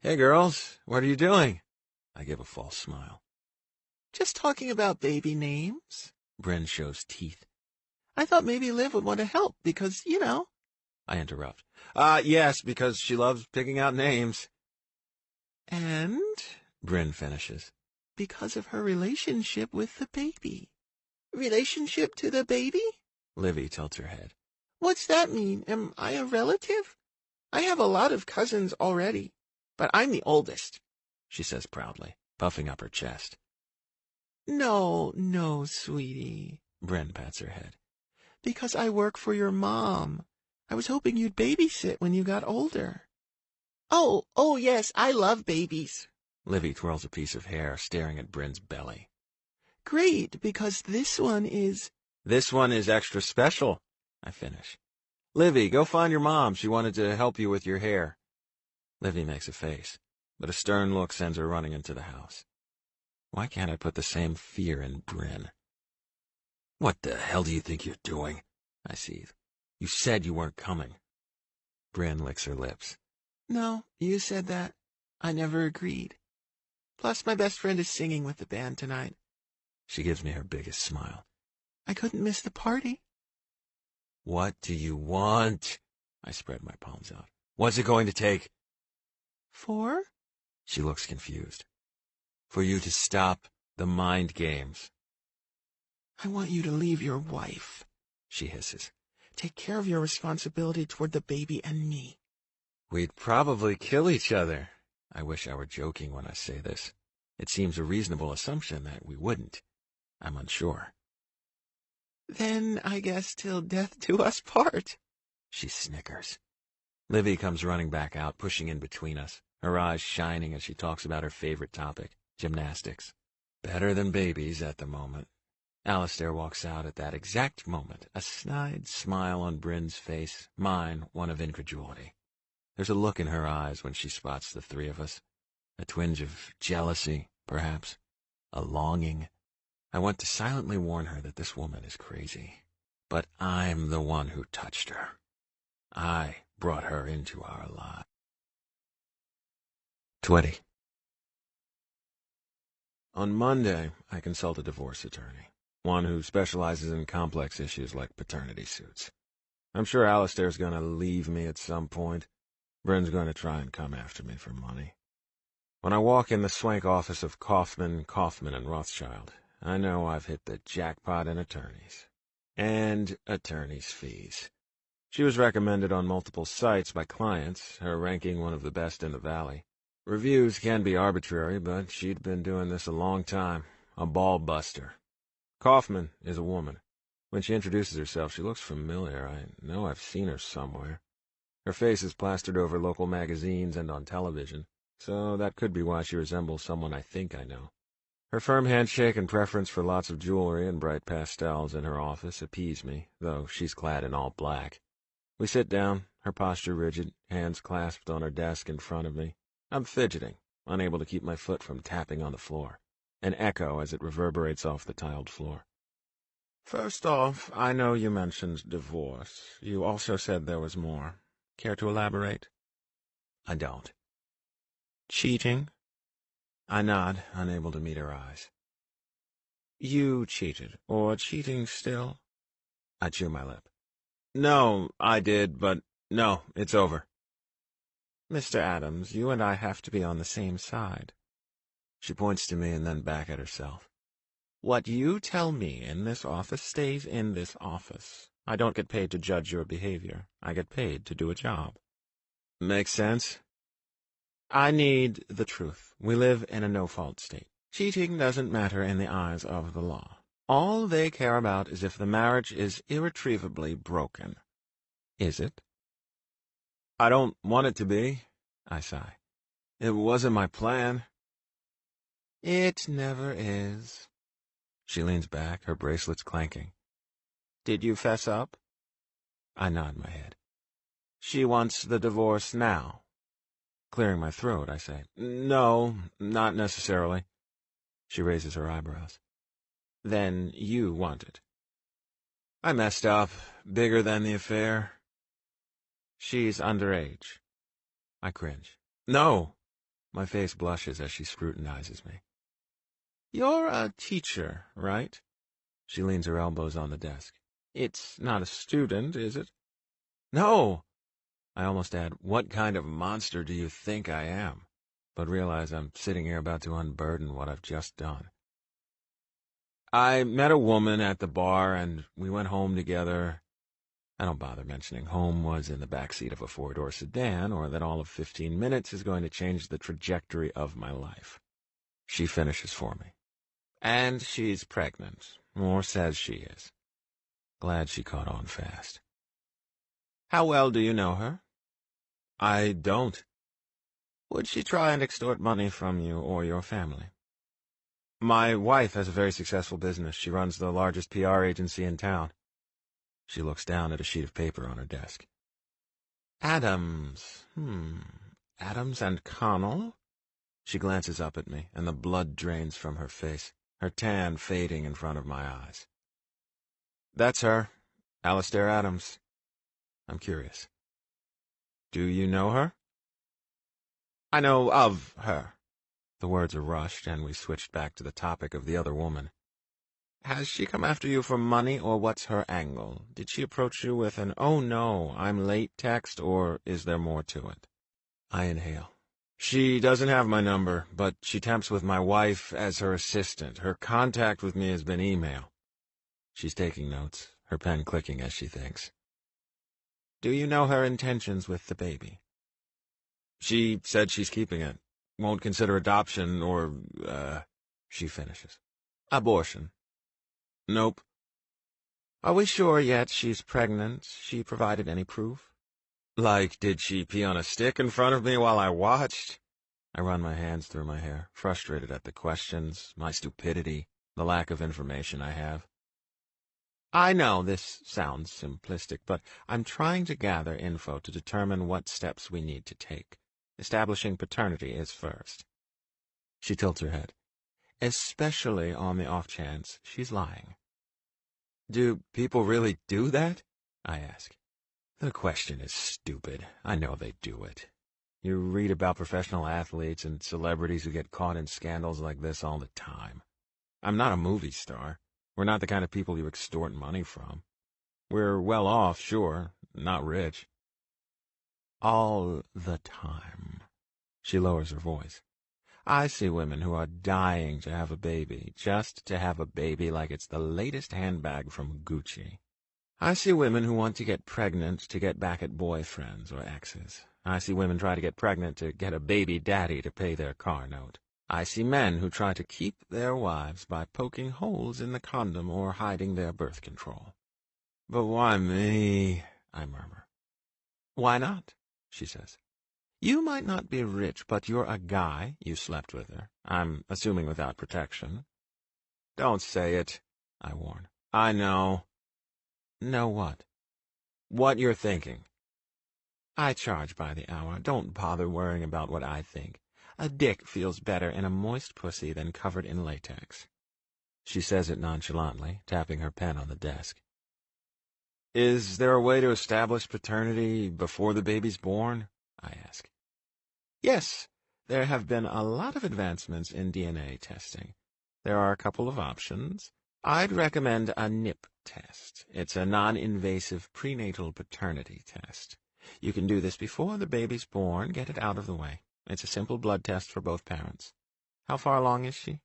Hey, girls, what are you doing? I give a false smile. Just talking about baby names. Bryn shows teeth. I thought maybe Liv would want to help because, I interrupt. Yes, because she loves picking out names. And? Bryn finishes. Because of her relationship with the baby. Relationship to the baby? Livy tilts her head. What's that mean? Am I a relative? I have a lot of cousins already, but I'm the oldest, she says proudly, puffing up her chest. No, sweetie, Bryn pats her head. Because I work for your mom. I was hoping you'd babysit when you got older. Oh, yes, I love babies. Livy twirls a piece of hair, staring at Bryn's belly. Great, because this one is... This one is extra special, I finish. Livy, go find your mom. She wanted to help you with your hair. Livy makes a face, but a stern look sends her running into the house. Why can't I put the same fear in Bryn? What the hell do you think you're doing? I seethe. You said you weren't coming. Bryn licks her lips. No, you said that. I never agreed. Plus, my best friend is singing with the band tonight. She gives me her biggest smile. I couldn't miss the party. What do you want? I spread my palms out. What's it going to take? For? She looks confused. For you to stop the mind games. I want you to leave your wife, she hisses. Take care of your responsibility toward the baby and me. We'd probably kill each other. I wish I were joking when I say this. It seems a reasonable assumption that we wouldn't. I'm unsure. Then I guess till death do us part. She snickers. Livy comes running back out, pushing in between us, her eyes shining as she talks about her favorite topic, gymnastics. Better than babies at the moment. Alistair walks out at that exact moment, a snide smile on Bryn's face, mine one of incredulity. There's a look in her eyes when she spots the three of us, a twinge of jealousy, perhaps, a longing. I want to silently warn her that this woman is crazy, but I'm the one who touched her. I brought her into our lives. 20. On Monday, I consult a divorce attorney, one who specializes in complex issues like paternity suits. I'm sure Alistair's going to leave me at some point. Bryn's going to try and come after me for money. When I walk in the swank office of Kaufman, and Rothschild, I know I've hit the jackpot in attorneys. And attorneys' fees. She was recommended on multiple sites by clients, her ranking one of the best in the valley. Reviews can be arbitrary, but she'd been doing this a long time. A ball buster. Kaufman is a woman. When she introduces herself, she looks familiar. I know I've seen her somewhere. Her face is plastered over local magazines and on television, so that could be why she resembles someone I think I know. Her firm handshake and preference for lots of jewelry and bright pastels in her office appease me, though she's clad in all black. We sit down, her posture rigid, hands clasped on her desk in front of me. I'm fidgeting, unable to keep my foot from tapping on the floor, an echo as it reverberates off the tiled floor. First off, I know you mentioned divorce. You also said there was more. Care to elaborate? I don't. Cheating? I nod, unable to meet her eyes. You cheated, or cheating still? I chew my lip. No, I did, but no, it's over. Mr. Adams, you and I have to be on the same side. She points to me and then back at herself. What you tell me in this office stays in this office. I don't get paid to judge your behavior. I get paid to do a job. Makes sense? I need the truth. We live in a no-fault state. Cheating doesn't matter in the eyes of the law. All they care about is if the marriage is irretrievably broken. Is it? I don't want it to be, I sigh. It wasn't my plan. It never is. She leans back, her bracelets clanking. Did you fess up? I nod my head. She wants the divorce now. Clearing my throat, I say, No, not necessarily. She raises her eyebrows. Then you want it. I messed up. Bigger than the affair. She's underage. I cringe. No. My face blushes as she scrutinizes me. You're a teacher, right? She leans her elbows on the desk. It's not a student, is it? No. I almost add, what kind of monster do you think I am? But realize I'm sitting here about to unburden what I've just done. I met a woman at the bar, and we went home together. I don't bother mentioning home was in the backseat of a four-door sedan, or that all of 15 minutes is going to change the trajectory of my life. She finishes for me. And she's pregnant, or says she is. Glad she caught on fast. How well do you know her? I don't. Would she try and extort money from you or your family? My wife has a very successful business. She runs the largest PR agency in town. She looks down at a sheet of paper on her desk. Adams. Adams and Connell? She glances up at me, and the blood drains from her face, her tan fading in front of my eyes. That's her, Alistair Adams. I'm curious. Do you know her? I know of her. The words are rushed, and we switched back to the topic of the other woman. Has she come after you for money, or what's her angle? Did she approach you with an, oh no, I'm late text, or is there more to it? I inhale. She doesn't have my number, but she tempts with my wife as her assistant. Her contact with me has been email. She's taking notes, her pen clicking as she thinks. Do you know her intentions with the baby? She said she's keeping it. Won't consider adoption or, she finishes. Abortion. Nope. Are we sure yet she's pregnant? She provided any proof? Like, did she pee on a stick in front of me while I watched? I run my hands through my hair, frustrated at the questions, my stupidity, the lack of information I have. I know this sounds simplistic, but I'm trying to gather info to determine what steps we need to take. Establishing paternity is first. She tilts her head. Especially on the off chance she's lying. Do people really do that? I ask. The question is stupid. I know they do it. You read about professional athletes and celebrities who get caught in scandals like this all the time. I'm not a movie star. We're not the kind of people you extort money from. We're well off, sure, not rich. All the time. She lowers her voice. I see women who are dying to have a baby, just to have a baby like it's the latest handbag from Gucci. I see women who want to get pregnant to get back at boyfriends or exes. I see women try to get pregnant to get a baby daddy to pay their car note. I see men who try to keep their wives by poking holes in the condom or hiding their birth control. But why me? I murmur. Why not? She says. You might not be rich, but you're a guy. You slept with her. I'm assuming without protection. Don't say it, I warn. I know. Know what? What you're thinking. I charge by the hour. Don't bother worrying about what I think. A dick feels better in a moist pussy than covered in latex. She says it nonchalantly, tapping her pen on the desk. Is there a way to establish paternity before the baby's born? I ask. Yes, there have been a lot of advancements in DNA testing. There are a couple of options. I'd recommend a NIP test. It's a non-invasive prenatal paternity test. You can do this before the baby's born, get it out of the way. It's a simple blood test for both parents. How far along is she?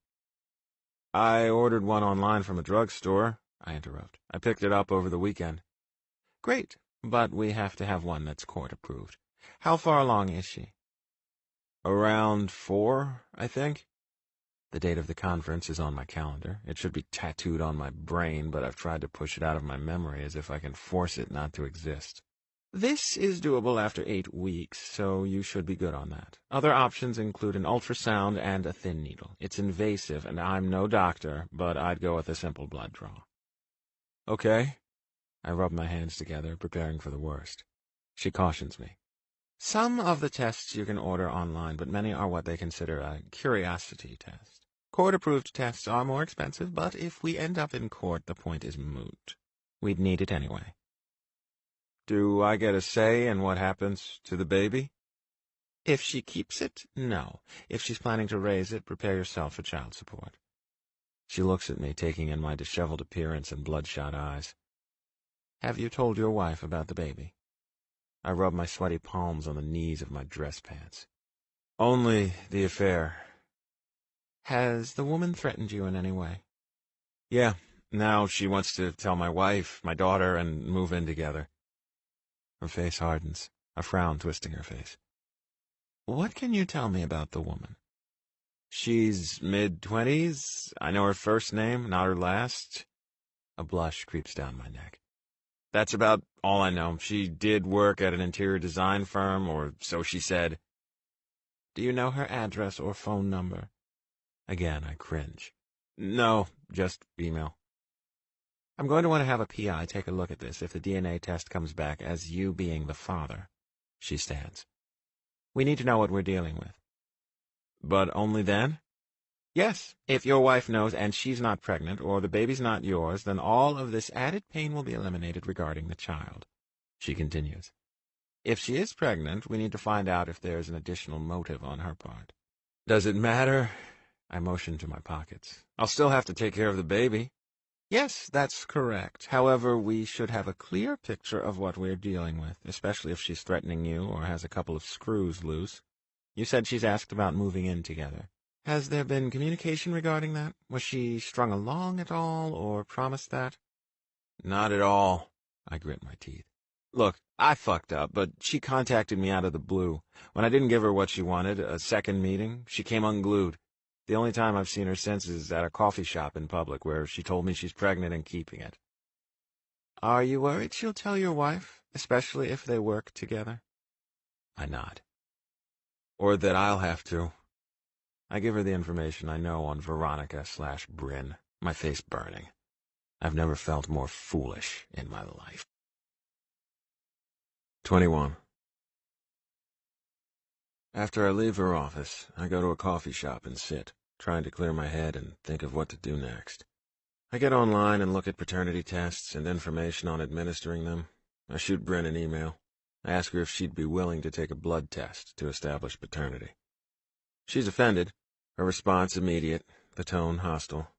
I ordered one online from a drugstore, I interrupt. I picked it up over the weekend. Great, but we have to have one that's court-approved. How far along is she? Around 4, I think. The date of the conference is on my calendar. It should be tattooed on my brain, but I've tried to push it out of my memory as if I can force it not to exist. This is doable after 8 weeks, so you should be good on that. Other options include an ultrasound and a thin needle. It's invasive, and I'm no doctor, but I'd go with a simple blood draw. Okay. I rub my hands together, preparing for the worst. She cautions me. Some of the tests you can order online, but many are what they consider a curiosity test. Court-approved tests are more expensive, but if we end up in court, the point is moot. We'd need it anyway. Do I get a say in what happens to the baby? If she keeps it, no. If she's planning to raise it, prepare yourself for child support. She looks at me, taking in my disheveled appearance and bloodshot eyes. Have you told your wife about the baby? I rub my sweaty palms on the knees of my dress pants. Only the affair. Has the woman threatened you in any way? Yeah, now she wants to tell my wife, my daughter, and move in together. Her face hardens, a frown twisting her face. What can you tell me about the woman? She's mid-20s. I know her first name, not her last. A blush creeps down my neck. That's about all I know. She did work at an interior design firm, or so she said. Do you know her address or phone number? Again, I cringe. No, just email. I'm going to want to have a PI take a look at this if the DNA test comes back as you being the father. She stands. We need to know what we're dealing with. But only then? Yes, if your wife knows and she's not pregnant, or the baby's not yours, then all of this added pain will be eliminated regarding the child. She continues. If she is pregnant, we need to find out if there's an additional motive on her part. Does it matter? I motion to my pockets. I'll still have to take care of the baby. Yes, that's correct. However, we should have a clear picture of what we're dealing with, especially if she's threatening you or has a couple of screws loose. You said she's asked about moving in together. Has there been communication regarding that? Was she strung along at all, or promised that? Not at all. I grit my teeth. Look, I fucked up, but she contacted me out of the blue. When I didn't give her what she wanted, a second meeting, she came unglued. The only time I've seen her since is at a coffee shop in public, where she told me she's pregnant and keeping it. Are you worried she'll tell your wife, especially if they work together? I nod. Or that I'll have to. I give her the information I know on Veronica/Bryn, my face burning. I've never felt more foolish in my life. 21. After I leave her office, I go to a coffee shop and sit, trying to clear my head and think of what to do next. I get online and look at paternity tests and information on administering them. I shoot Bryn an email. I ask her if she'd be willing to take a blood test to establish paternity. She's offended. Her response immediate, the tone hostile.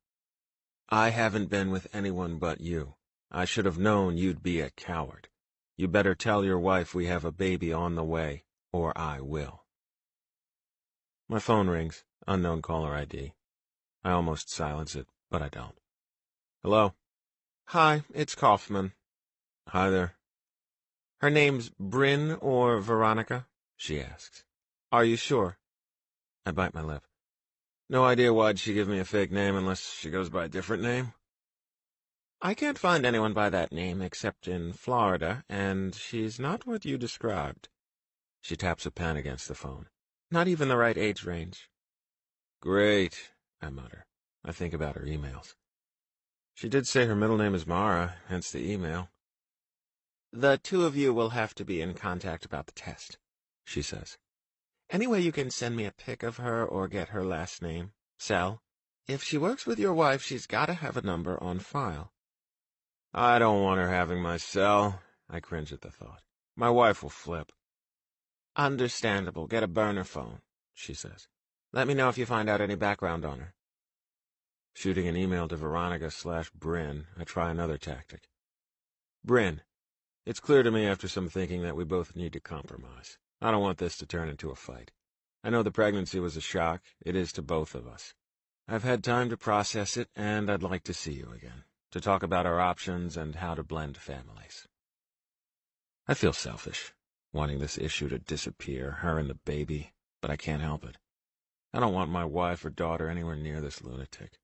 I haven't been with anyone but you. I should have known you'd be a coward. You better tell your wife we have a baby on the way, or I will. My phone rings, unknown caller ID. I almost silence it, but I don't. Hello? Hi, it's Kaufman. Hi there. Her name's Bryn or Veronica? She asks. Are you sure? I bite my lip. No idea why'd she give me a fake name unless she goes by a different name? I can't find anyone by that name except in Florida, and she's not what you described. She taps a pen against the phone. Not even the right age range. Great, I mutter. I think about her emails. She did say her middle name is Mara, hence the email. The two of you will have to be in contact about the test, she says. Any way you can send me a pic of her or get her last name? Cell? If she works with your wife, she's got to have a number on file. I don't want her having my cell. I cringe at the thought. My wife will flip. Understandable. Get a burner phone, she says. Let me know if you find out any background on her. Shooting an email to Veronica/Bryn, I try another tactic. Bryn, it's clear to me after some thinking that we both need to compromise. I don't want this to turn into a fight. I know the pregnancy was a shock. It is to both of us. I've had time to process it, and I'd like to see you again, to talk about our options and how to blend families. I feel selfish, wanting this issue to disappear, her and the baby, but I can't help it. I don't want my wife or daughter anywhere near this lunatic.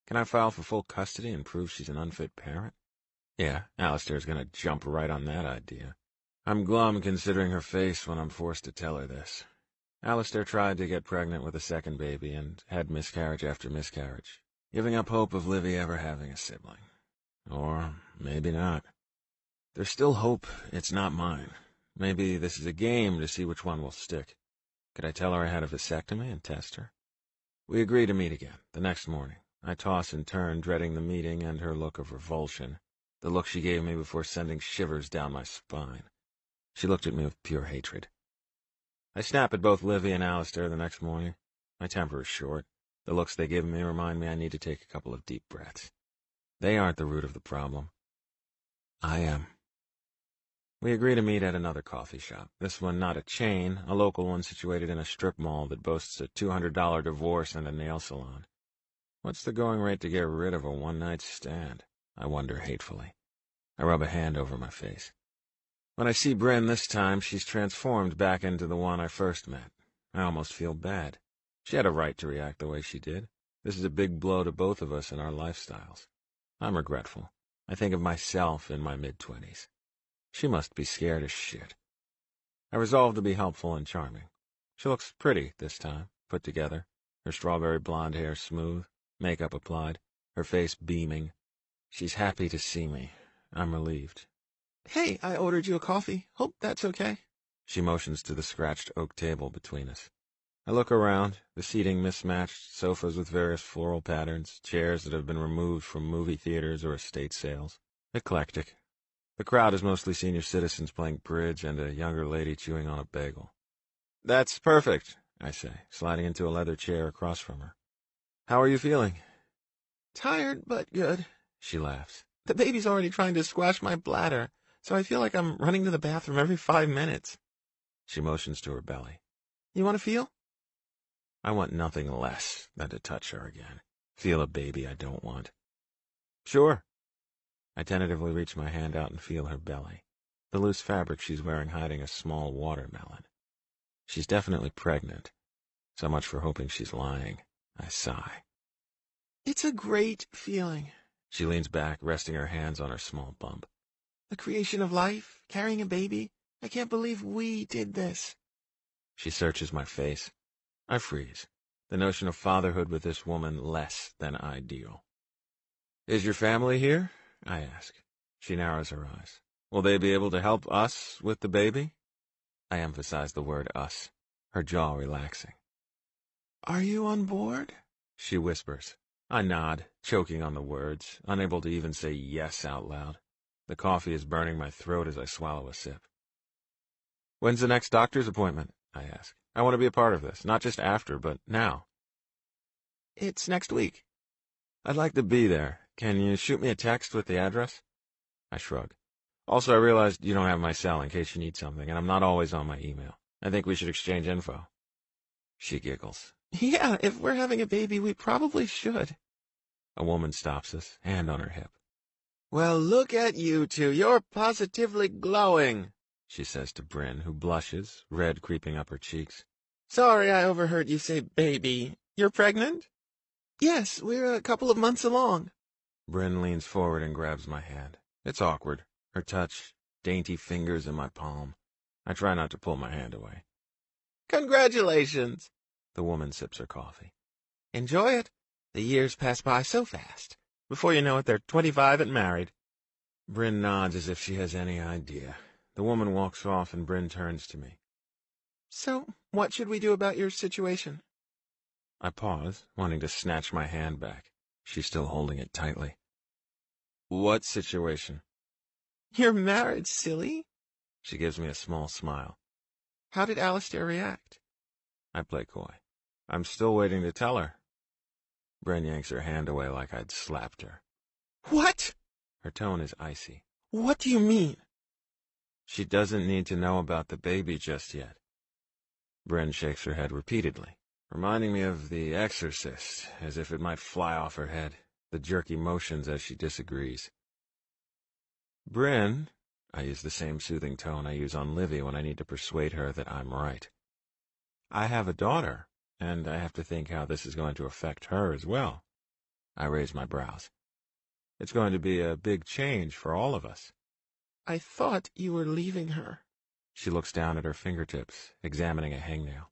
Can I file for full custody and prove she's an unfit parent? Yeah, Alistair's gonna jump right on that idea. I'm glum considering her face when I'm forced to tell her this. Alistair tried to get pregnant with a second baby and had miscarriage after miscarriage, giving up hope of Livy ever having a sibling. Or maybe not. There's still hope it's not mine. Maybe this is a game to see which one will stick. Could I tell her I had a vasectomy and test her? We agree to meet again, the next morning. I toss and turn, dreading the meeting and her look of revulsion, the look she gave me before sending shivers down my spine. She looked at me with pure hatred. I snap at both Livy and Alistair the next morning. My temper is short. The looks they give me remind me I need to take a couple of deep breaths. They aren't the root of the problem. I am. We agree to meet at another coffee shop, this one not a chain, a local one situated in a strip mall that boasts a $200 divorce and a nail salon. What's the going rate to get rid of a one-night stand? I wonder hatefully. I rub a hand over my face. When I see Bryn this time, she's transformed back into the one I first met. I almost feel bad. She had a right to react the way she did. This is a big blow to both of us and our lifestyles. I'm regretful. I think of myself in my mid-20s. She must be scared as shit. I resolve to be helpful and charming. She looks pretty this time, put together, her strawberry blonde hair smooth, makeup applied, her face beaming. She's happy to see me. I'm relieved. Hey, I ordered you a coffee. Hope that's okay. She motions to the scratched oak table between us. I look around, the seating mismatched, sofas with various floral patterns, chairs that have been removed from movie theaters or estate sales. Eclectic. The crowd is mostly senior citizens playing bridge and a younger lady chewing on a bagel. That's perfect, I say, sliding into a leather chair across from her. How are you feeling? Tired, but good, she laughs. The baby's already trying to squash my bladder, so I feel like I'm running to the bathroom every 5 minutes. She motions to her belly. You want to feel? I want nothing less than to touch her again. Feel a baby I don't want. Sure. I tentatively reach my hand out and feel her belly, the loose fabric she's wearing hiding a small watermelon. She's definitely pregnant. So much for hoping she's lying. I sigh. It's a great feeling. She leans back, resting her hands on her small bump. The creation of life, carrying a baby. I can't believe we did this. She searches my face. I freeze. The notion of fatherhood with this woman less than ideal. Is your family here? I ask. She narrows her eyes. Will they be able to help us with the baby? I emphasize the word us, her jaw relaxing. Are you on board? She whispers. I nod, choking on the words, unable to even say yes out loud. The coffee is burning my throat as I swallow a sip. When's the next doctor's appointment? I ask. I want to be a part of this, not just after, but now. It's next week. I'd like to be there. Can you shoot me a text with the address? I shrug. Also, I realized you don't have my cell in case you need something, and I'm not always on my email. I think we should exchange info. She giggles. Yeah, if we're having a baby, we probably should. A woman stops us, hand on her hip. Well, look at you two. You're positively glowing, she says to Bryn, who blushes, red creeping up her cheeks. Sorry I overheard you say baby. You're pregnant? Yes, we're a couple of months along. Bryn leans forward and grabs my hand. It's awkward. Her touch, dainty fingers in my palm. I try not to pull my hand away. Congratulations. The woman sips her coffee. Enjoy it. The years pass by so fast. Before you know it, they're 25 and married. Bryn nods as if she has any idea. The woman walks off and Bryn turns to me. So, what should we do about your situation? I pause, wanting to snatch my hand back. She's still holding it tightly. What situation? Your marriage, silly. She gives me a small smile. How did Alistair react? I play coy. I'm still waiting to tell her. Bryn yanks her hand away like I'd slapped her. What? Her tone is icy. What do you mean? She doesn't need to know about the baby just yet. Bryn shakes her head repeatedly, reminding me of The Exorcist, as if it might fly off her head, the jerky motions as she disagrees. Bryn, I use the same soothing tone I use on Livy when I need to persuade her that I'm right. I have a daughter, and I have to think how this is going to affect her as well. I raise my brows. It's going to be a big change for all of us. I thought you were leaving her. She looks down at her fingertips, examining a hangnail.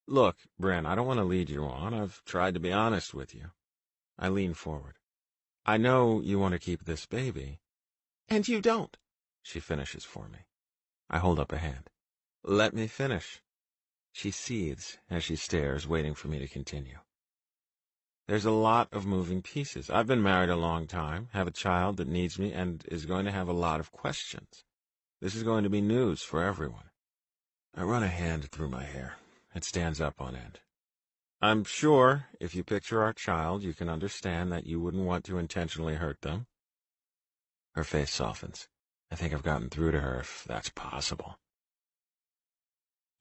Look, Bryn, I don't want to lead you on. I've tried to be honest with you. I lean forward. I know you want to keep this baby. And you don't. She finishes for me. I hold up a hand. Let me finish. She seethes as she stares, waiting for me to continue. There's a lot of moving pieces. I've been married a long time, have a child that needs me, and is going to have a lot of questions. This is going to be news for everyone. I run a hand through my hair. It stands up on end. I'm sure if you picture our child, you can understand that you wouldn't want to intentionally hurt them. Her face softens. I think I've gotten through to her, if that's possible.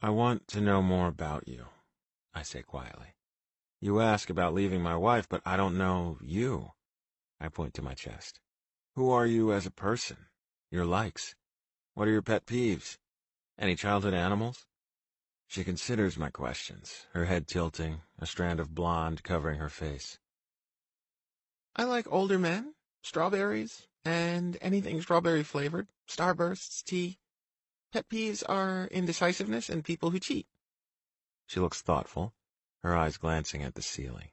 I want to know more about you, I say quietly. You ask about leaving my wife, but I don't know you. I point to my chest. Who are you as a person? Your likes? What are your pet peeves? Any childhood animals? She considers my questions, her head tilting, a strand of blonde covering her face. I like older men, strawberries, and anything strawberry-flavored, starbursts, tea. Pet peeves are indecisiveness and people who cheat. She looks thoughtful, her eyes glancing at the ceiling.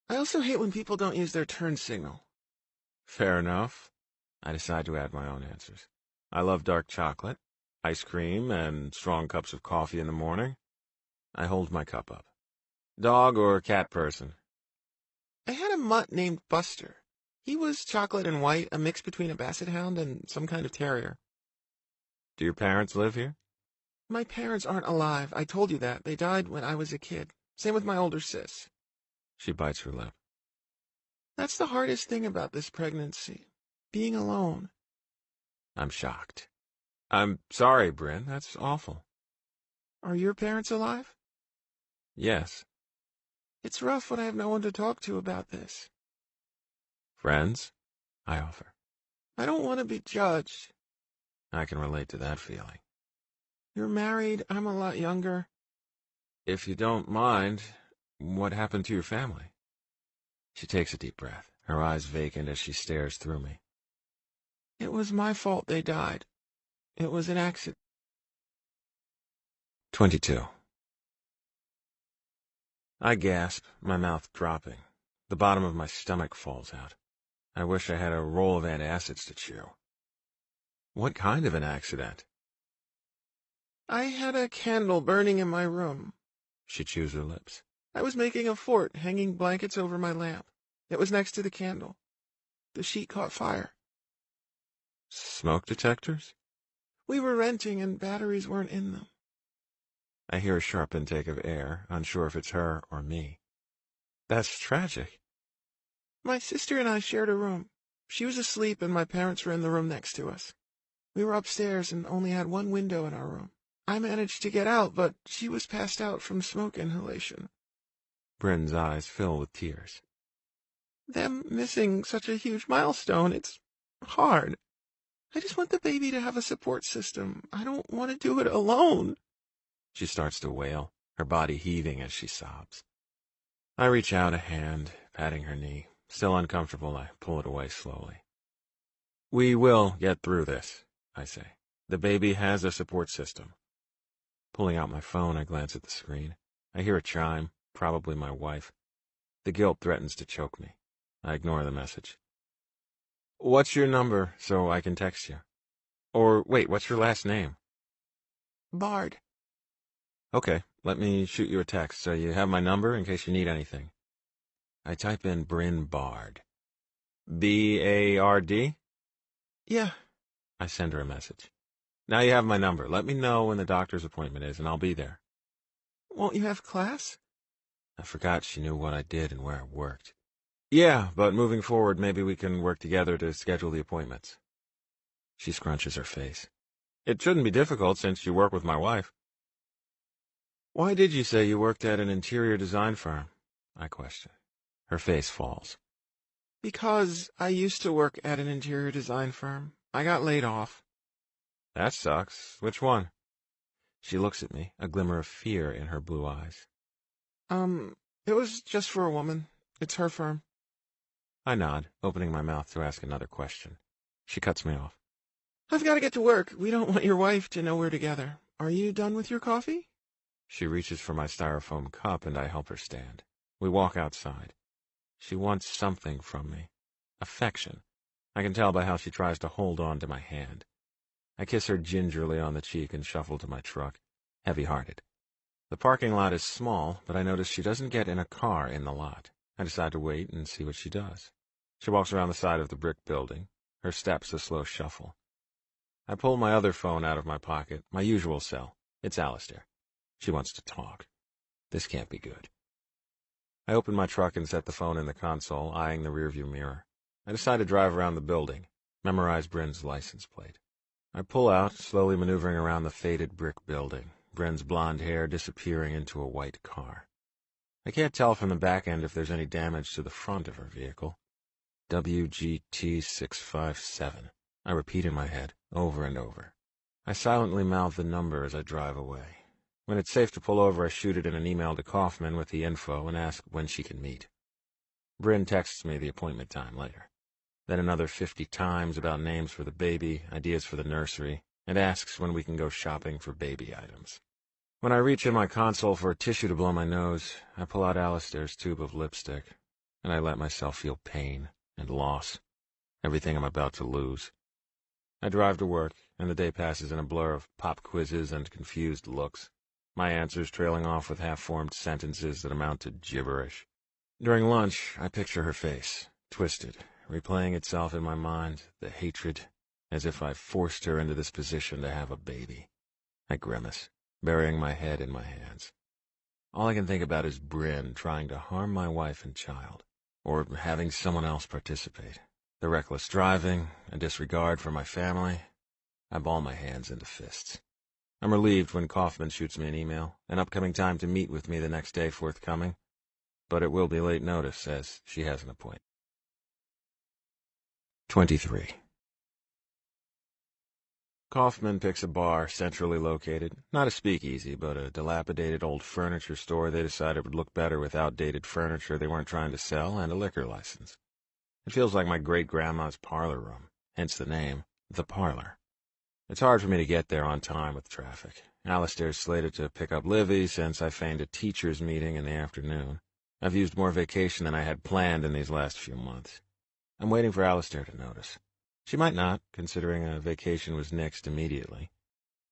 I also hate when people don't use their turn signal. Fair enough. I decide to add my own answers. I love dark chocolate, ice cream, and strong cups of coffee in the morning. I hold my cup up. Dog or cat person? I had a mutt named Buster. He was chocolate and white, a mix between a basset hound and some kind of terrier. Do your parents live here? My parents aren't alive. I told you that. They died when I was a kid. Same with my older sis. She bites her lip. That's the hardest thing about this pregnancy. Being alone. I'm shocked. I'm sorry, Bryn. That's awful. Are your parents alive? Yes. It's rough when I have no one to talk to about this. Friends? I offer. I don't want to be judged. I can relate to that feeling. You're married. I'm a lot younger. If you don't mind, what happened to your family? She takes a deep breath, her eyes vacant as she stares through me. It was my fault they died. It was an accident. 22. I gasp, my mouth dropping. The bottom of my stomach falls out. I wish I had a roll of antacids to chew. What kind of an accident? I had a candle burning in my room. She chews her lips. I was making a fort, hanging blankets over my lamp. It was next to the candle. The sheet caught fire. Smoke detectors? We were renting and batteries weren't in them. I hear a sharp intake of air, unsure if it's her or me. That's tragic. My sister and I shared a room. She was asleep and my parents were in the room next to us. We were upstairs and only had one window in our room. I managed to get out, but she was passed out from smoke inhalation. Bryn's eyes fill with tears. Them missing such a huge milestone, it's hard. I just want the baby to have a support system. I don't want to do it alone. She starts to wail, her body heaving as she sobs. I reach out a hand, patting her knee. Still uncomfortable, I pull it away slowly. We will get through this, I say. The baby has a support system. Pulling out my phone, I glance at the screen. I hear a chime, probably my wife. The guilt threatens to choke me. I ignore the message. What's your number so I can text you? Or wait, what's your last name? Bard. Okay, Let me shoot you a text so you have my number in case you need anything. I type in Bryn Bard. B-A-R-D? Yeah. I send her a message. Now you have my number. Let me know when the doctor's appointment is, and I'll be there. Won't you have class? I forgot she knew what I did and where I worked. Yeah, but moving forward, maybe we can work together to schedule the appointments. She scrunches her face. It shouldn't be difficult since you work with my wife. Why did you say you worked at an interior design firm? I question. Her face falls. Because I used to work at an interior design firm. I got laid off. That sucks. Which one? She looks at me, a glimmer of fear in her blue eyes. It was just for a woman. It's her firm. I nod, opening my mouth to ask another question. She cuts me off. I've got to get to work. We don't want your wife to know we're together. Are you done with your coffee? She reaches for my styrofoam cup, and I help her stand. We walk outside. She wants something from me. Affection. I can tell by how she tries to hold on to my hand. I kiss her gingerly on the cheek and shuffle to my truck, heavy-hearted. The parking lot is small, but I notice she doesn't get in a car in the lot. I decide to wait and see what she does. She walks around the side of the brick building, her steps a slow shuffle. I pull my other phone out of my pocket, my usual cell. It's Alistair. She wants to talk. This can't be good. I open my truck and set the phone in the console, eyeing the rearview mirror. I decide to drive around the building, memorize Bryn's license plate. I pull out, slowly maneuvering around the faded brick building, Bryn's blonde hair disappearing into a white car. I can't tell from the back end if there's any damage to the front of her vehicle. WGT657. I repeat in my head, over and over. I silently mouth the number as I drive away. When it's safe to pull over, I shoot it in an email to Kaufman with the info and ask when she can meet. Bryn texts me the appointment time later. Then another 50 times about names for the baby, ideas for the nursery, and asks when we can go shopping for baby items. When I reach in my console for a tissue to blow my nose, I pull out Alistair's tube of lipstick, and I let myself feel pain and loss, everything I'm about to lose. I drive to work, and the day passes in a blur of pop quizzes and confused looks, my answers trailing off with half-formed sentences that amount to gibberish. During lunch, I picture her face, twisted, replaying itself in my mind, the hatred, as if I forced her into this position to have a baby. I grimace, burying my head in my hands. All I can think about is Bryn trying to harm my wife and child, or having someone else participate. The reckless driving, a disregard for my family. I ball my hands into fists. I'm relieved when Kaufman shoots me an email, an upcoming time to meet with me the next day forthcoming, but it will be late notice, as she has an appointment. 23. Kaufman picks a bar centrally located, not a speakeasy, but a dilapidated old furniture store they decided would look better with outdated furniture they weren't trying to sell, and a liquor license. It feels like my great-grandma's parlor room, hence the name, The Parlor. It's hard for me to get there on time with traffic. Alistair's slated to pick up Livy since I feigned a teacher's meeting in the afternoon. I've used more vacation than I had planned in these last few months. I'm waiting for Alistair to notice. She might not, considering a vacation was nixed immediately.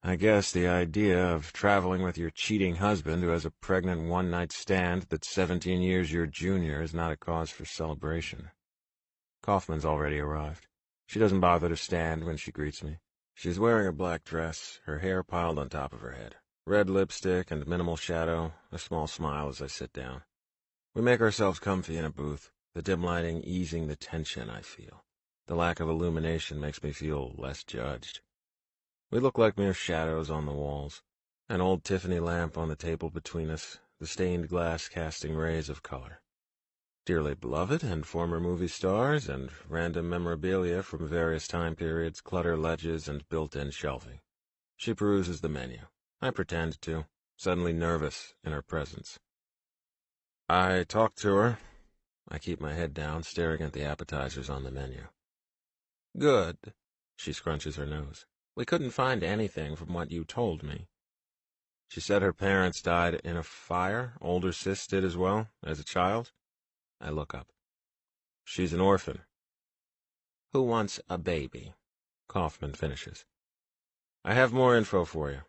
I guess the idea of traveling with your cheating husband who has a pregnant one-night stand that's 17 years your junior is not a cause for celebration. Kaufman's already arrived. She doesn't bother to stand when she greets me. She's wearing a black dress, her hair piled on top of her head, red lipstick and minimal shadow, a small smile as I sit down. We make ourselves comfy in a booth, the dim lighting easing the tension I feel. The lack of illumination makes me feel less judged. We look like mere shadows on the walls, an old Tiffany lamp on the table between us, the stained glass casting rays of color. Dearly beloved and former movie stars and random memorabilia from various time periods clutter ledges and built-in shelving. She peruses the menu. I pretend to, suddenly nervous in her presence. I talk to her. I keep my head down, staring at the appetizers on the menu. Good. She scrunches her nose. We couldn't find anything from what you told me. She said her parents died in a fire. Older sis did as well, as a child. I look up. She's an orphan. Who wants a baby? Kaufman finishes. I have more info for you.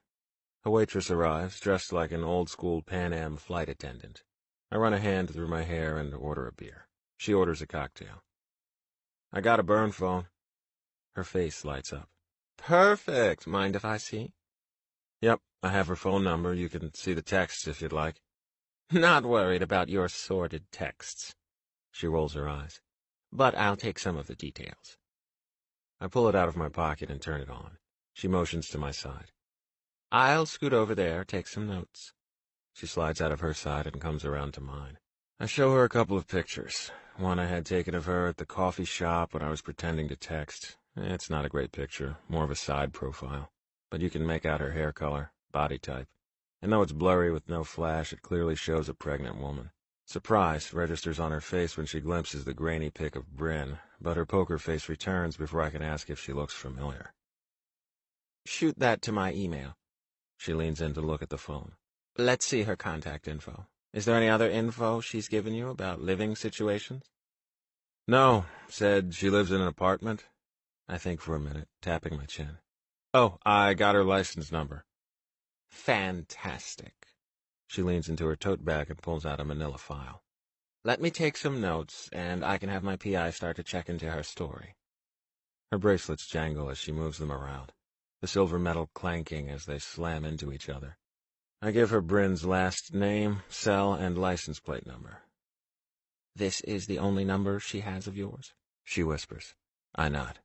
A waitress arrives, dressed like an old-school Pan Am flight attendant. I run a hand through my hair and order a beer. She orders a cocktail. I got a burn phone. Her face lights up. Perfect. Mind if I see? Yep, I have her phone number. You can see the texts if you'd like. Not worried about your sordid texts. She rolls her eyes. But I'll take some of the details. I pull it out of my pocket and turn it on. She motions to my side. I'll scoot over there, take some notes. She slides out of her side and comes around to mine. I show her a couple of pictures. One I had taken of her at the coffee shop when I was pretending to text. It's not a great picture, more of a side profile. But you can make out her hair color, body type. And though it's blurry with no flash, it clearly shows a pregnant woman. Surprise registers on her face when she glimpses the grainy pic of Bryn, but her poker face returns before I can ask if she looks familiar. Shoot that to my email. She leans in to look at the phone. Let's see her contact info. Is there any other info she's given you about living situations? No, said she lives in an apartment. I think for a minute, tapping my chin. Oh, I got her license number. Fantastic. She leans into her tote bag and pulls out a manila file. Let me take some notes, and I can have my PI start to check into her story. Her bracelets jangle as she moves them around, the silver metal clanking as they slam into each other. I give her Bryn's last name, cell, and license plate number. This is the only number she has of yours? She whispers. I nod.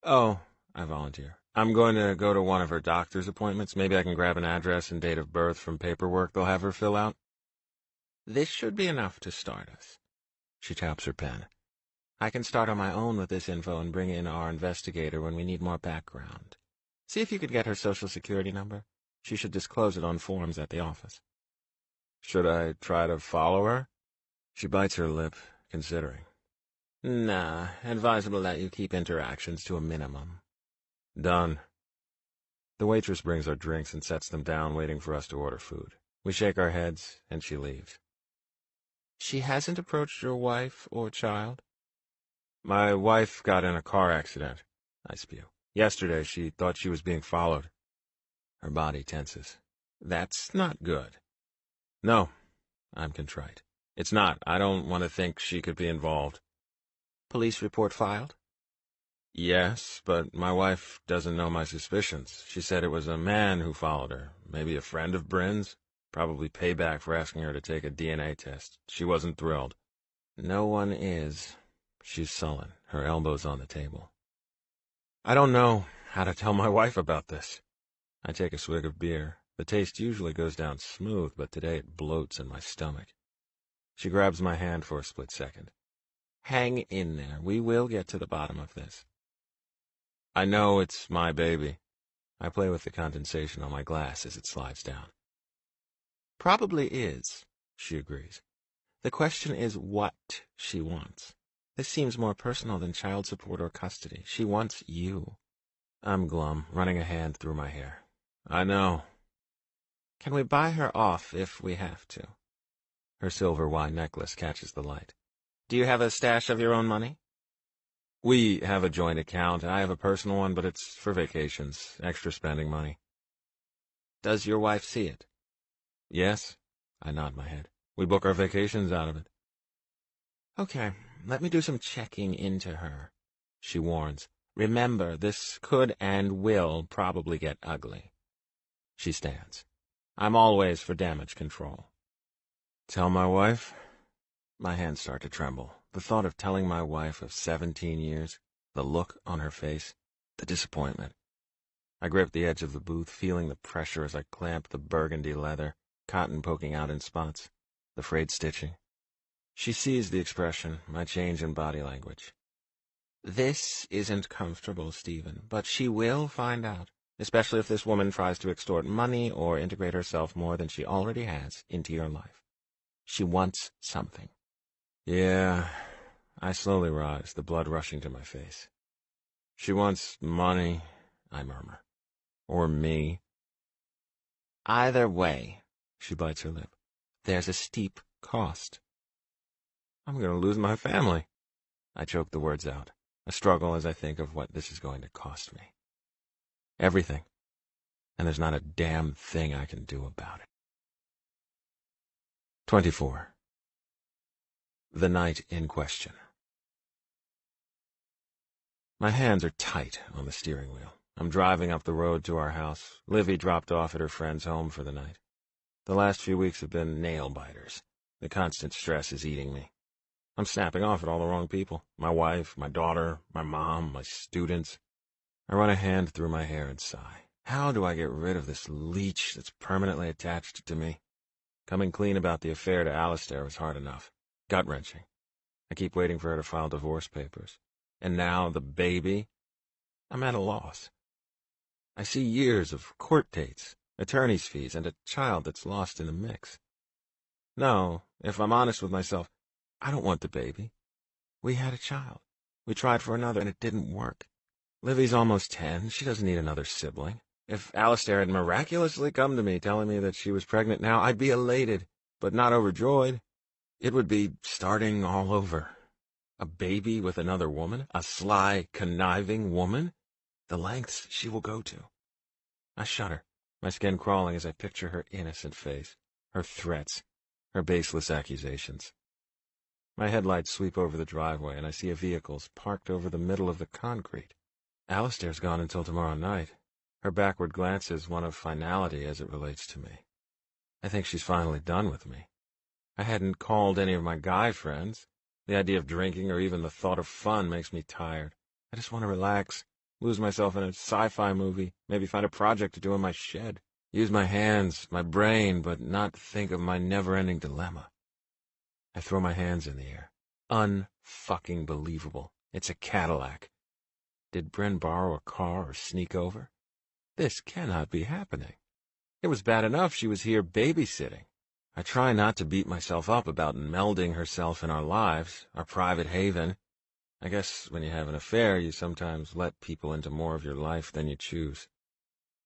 Oh, I volunteer. I'm going to go to one of her doctor's appointments. Maybe I can grab an address and date of birth from paperwork they'll have her fill out. This should be enough to start us. She taps her pen. I can start on my own with this info and bring in our investigator when we need more background. See if you could get her social security number. She should disclose it on forms at the office. Should I try to follow her? She bites her lip, considering. Nah, advisable that you keep interactions to a minimum. Done. The waitress brings our drinks and sets them down, waiting for us to order food. We shake our heads, and she leaves. She hasn't approached your wife or child? My wife got in a car accident. I spew. Yesterday, she thought she was being followed. Her body tenses. That's not good. No, I'm contrite. It's not. I don't want to think she could be involved. Police report filed? Yes, but my wife doesn't know my suspicions. She said it was a man who followed her, maybe a friend of Bryn's. Probably payback for asking her to take a DNA test. She wasn't thrilled. No one is. She's sullen, her elbows on the table. I don't know how to tell my wife about this. I take a swig of beer. The taste usually goes down smooth, but today it bloats in my stomach. She grabs my hand for a split second. Hang in there. We will get to the bottom of this. I know it's my baby. I play with the condensation on my glass as it slides down. Probably is, she agrees. The question is what she wants. This seems more personal than child support or custody. She wants you. I'm glum, running a hand through my hair. I know. Can we buy her off if we have to? Her silver wine necklace catches the light. Do you have a stash of your own money? We have a joint account. I have a personal one, but it's for vacations, extra spending money. Does your wife see it? Yes. I nod my head. We book our vacations out of it. Okay, let me do some checking into her. She warns. Remember, this could and will probably get ugly. She stands. I'm always for damage control. Tell my wife? My hands start to tremble. The thought of telling my wife of 17 years, the look on her face, the disappointment. I grip the edge of the booth, feeling the pressure as I clamp the burgundy leather, cotton poking out in spots, the frayed stitching. She sees the expression, my change in body language. This isn't comfortable, Stephen, but she will find out, especially if this woman tries to extort money or integrate herself more than she already has into your life. She wants something. Yeah, I slowly rise, the blood rushing to my face. She wants money, I murmur. Or me. Either way, she bites her lip, there's a steep cost. I'm going to lose my family. I choke the words out, a struggle as I think of what this is going to cost me. Everything. and there's not a damn thing I can do about it. 24. The night in question. My hands are tight on the steering wheel. I'm driving up the road to our house. Livy dropped off at her friend's home for the night. The last few weeks have been nail-biters. The constant stress is eating me. I'm snapping off at all the wrong people. My wife, my daughter, my mom, my students. I run a hand through my hair and sigh. How do I get rid of this leech that's permanently attached to me? Coming clean about the affair to Alistair was hard enough. Gut-wrenching. I keep waiting for her to file divorce papers. And now the baby? I'm at a loss. I see years of court dates, attorney's fees, and a child that's lost in the mix. No, if I'm honest with myself, I don't want the baby. We had a child. We tried for another, and it didn't work. Livy's almost 10. She doesn't need another sibling. If Alistair had miraculously come to me telling me that she was pregnant now, I'd be elated, but not overjoyed. It would be starting all over. A baby with another woman? A sly, conniving woman? The lengths she will go to. I shudder, my skin crawling as I picture her innocent face, her threats, her baseless accusations. My headlights sweep over the driveway, and I see a vehicle parked over the middle of the concrete. Alistair's gone until tomorrow night. Her backward glance is one of finality as it relates to me. I think she's finally done with me. I hadn't called any of my guy friends. The idea of drinking or even the thought of fun makes me tired. I just want to relax, lose myself in a sci-fi movie, maybe find a project to do in my shed. Use my hands, my brain, but not think of my never-ending dilemma. I throw my hands in the air. Unfucking believable. It's a Cadillac. Did Bryn borrow a car or sneak over? This cannot be happening. It was bad enough she was here babysitting. I try not to beat myself up about melding herself in our lives, our private haven. I guess when you have an affair, you sometimes let people into more of your life than you choose.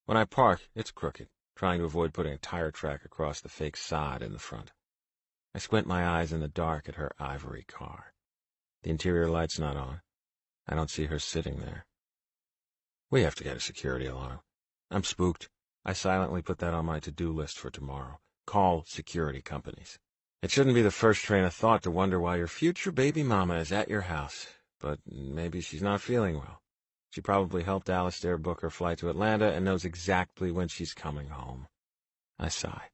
When I park, it's crooked, trying to avoid putting a tire track across the fake sod in the front. I squint my eyes in the dark at her ivory car. The interior light's not on. I don't see her sitting there. We have to get a security alarm. I'm spooked. I silently put that on my to-do list for tomorrow. Call security companies. It shouldn't be the first train of thought to wonder why your future baby mama is at your house, but maybe she's not feeling well. She probably helped Alistair book her flight to Atlanta and knows exactly when she's coming home. I sigh.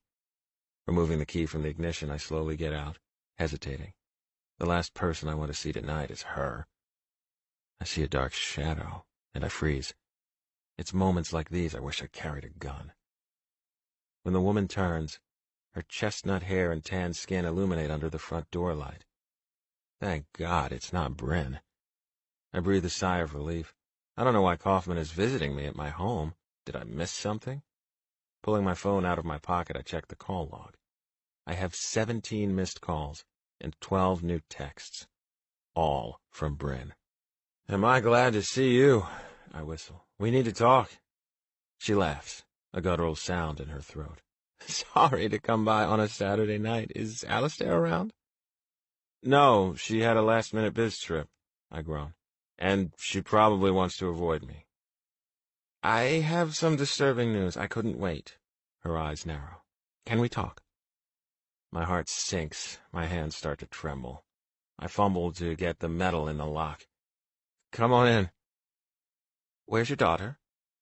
Removing the key from the ignition, I slowly get out, hesitating. The last person I want to see tonight is her. I see a dark shadow, and I freeze. It's moments like these I wish I carried a gun. When the woman turns, her chestnut hair and tan skin illuminate under the front door light. Thank God it's not Bryn. I breathe a sigh of relief. I don't know why Kaufman is visiting me at my home. Did I miss something? Pulling my phone out of my pocket, I check the call log. I have 17 missed calls and 12 new texts, all from Bryn. Am I glad to see you? I whistle. We need to talk. She laughs, a guttural sound in her throat. Sorry to come by on a Saturday night. Is Alistair around? No, she had a last-minute biz trip, I groan, and she probably wants to avoid me. I have some disturbing news. I couldn't wait. Her eyes narrow. Can we talk? My heart sinks. My hands start to tremble. I fumble to get the metal in the lock. Come on in. Where's your daughter?